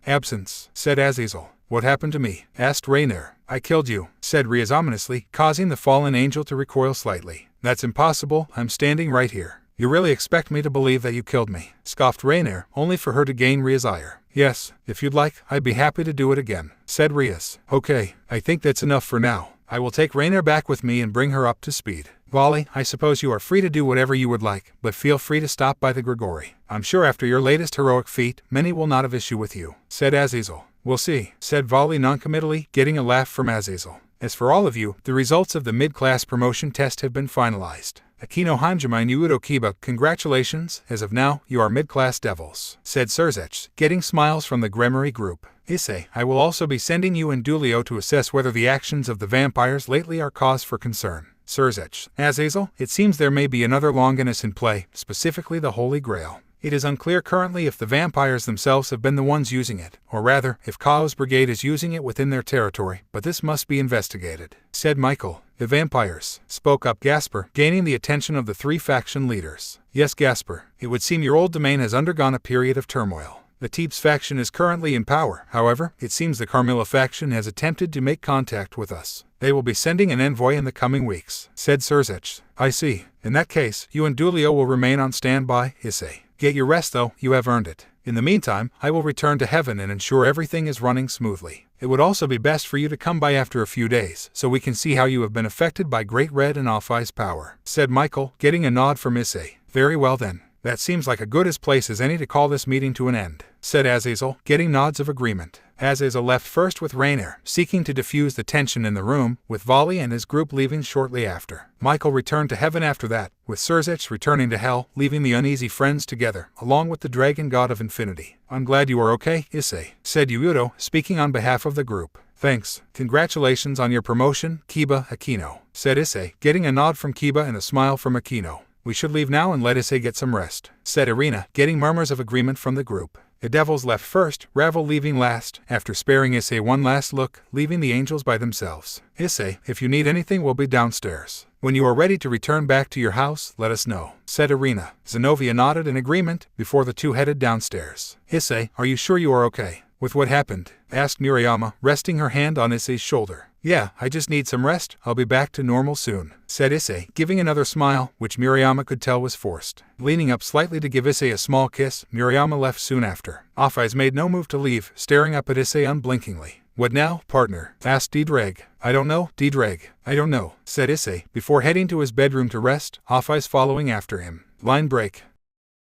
absence, said Azazel. What happened to me? Asked Rainier. I killed you, said Rias ominously, causing the fallen angel to recoil slightly. That's impossible, I'm standing right here. You really expect me to believe that you killed me? Scoffed Rainier, only for her to gain Rias' ire. Yes, if you'd like, I'd be happy to do it again, said Rias. Okay, I think that's enough for now. I will take Rainer back with me and bring her up to speed. Folly, I suppose you are free to do whatever you would like, but feel free to stop by the Grigori. I'm sure after your latest heroic feat, many will not have issue with you, said Azazel. We'll see, said Folly noncommittally, getting a laugh from Azazel. As for all of you, the results of the mid-class promotion test have been finalized. Akino Hanjimai Nuudo Kiba, congratulations, as of now, you are mid-class devils, said Surzech, getting smiles from the Gremory group. Issei, I will also be sending you and Dulio to assess whether the actions of the vampires lately are cause for concern. Surzech, Azazel, it seems there may be another Longinus in play, specifically the Holy Grail. It is unclear currently if the vampires themselves have been the ones using it, or rather, if Kao's brigade is using it within their territory, but this must be investigated, said Michael. The vampires, spoke up Gasper, gaining the attention of the three faction leaders. Yes, Gasper, it would seem your old domain has undergone a period of turmoil. The Teeps faction is currently in power, however, it seems the Carmilla faction has attempted to make contact with us. They will be sending an envoy in the coming weeks, said Surzech. I see. In that case, you and Dulio will remain on standby, Issei. Get your rest though, you have earned it. In the meantime, I will return to heaven and ensure everything is running smoothly. It would also be best for you to come by after a few days, so we can see how you have been affected by Great Red and Off-Eye's power, said Michael, getting a nod from Issei. Very well then. That seems like a good as place as any to call this meeting to an end, said Azazel, getting nods of agreement. Azazel left first with Rainer, seeking to diffuse the tension in the room, with Folly and his group leaving shortly after. Michael returned to heaven after that, with Surzech returning to hell, leaving the uneasy friends together, along with the dragon god of infinity. I'm glad you are okay, Issei, said Yuudo, speaking on behalf of the group. Thanks. Congratulations on your promotion, Kiba Akino, said Issei, getting a nod from Kiba and a smile from Akino. We should leave now and let Issei get some rest, said Irina, getting murmurs of agreement from the group. The devils left first, Ravel leaving last, after sparing Issei one last look, leaving the angels by themselves. Issei, if you need anything, we'll be downstairs. When you are ready to return back to your house, let us know, said Irina. Zenobia nodded in agreement, before the two headed downstairs. Issei, are you sure you are okay with what happened? Asked Murayama, resting her hand on Issei's shoulder. Yeah, I just need some rest, I'll be back to normal soon, said Issei, giving another smile, which Murayama could tell was forced. Leaning up slightly to give Issei a small kiss, Murayama left soon after. Off-Eyes made no move to leave, staring up at Issei unblinkingly. What now, partner? Asked Diedreg. I don't know, Diedreg. I don't know, said Issei, before heading to his bedroom to rest, Off-Eyes following after him. Line break.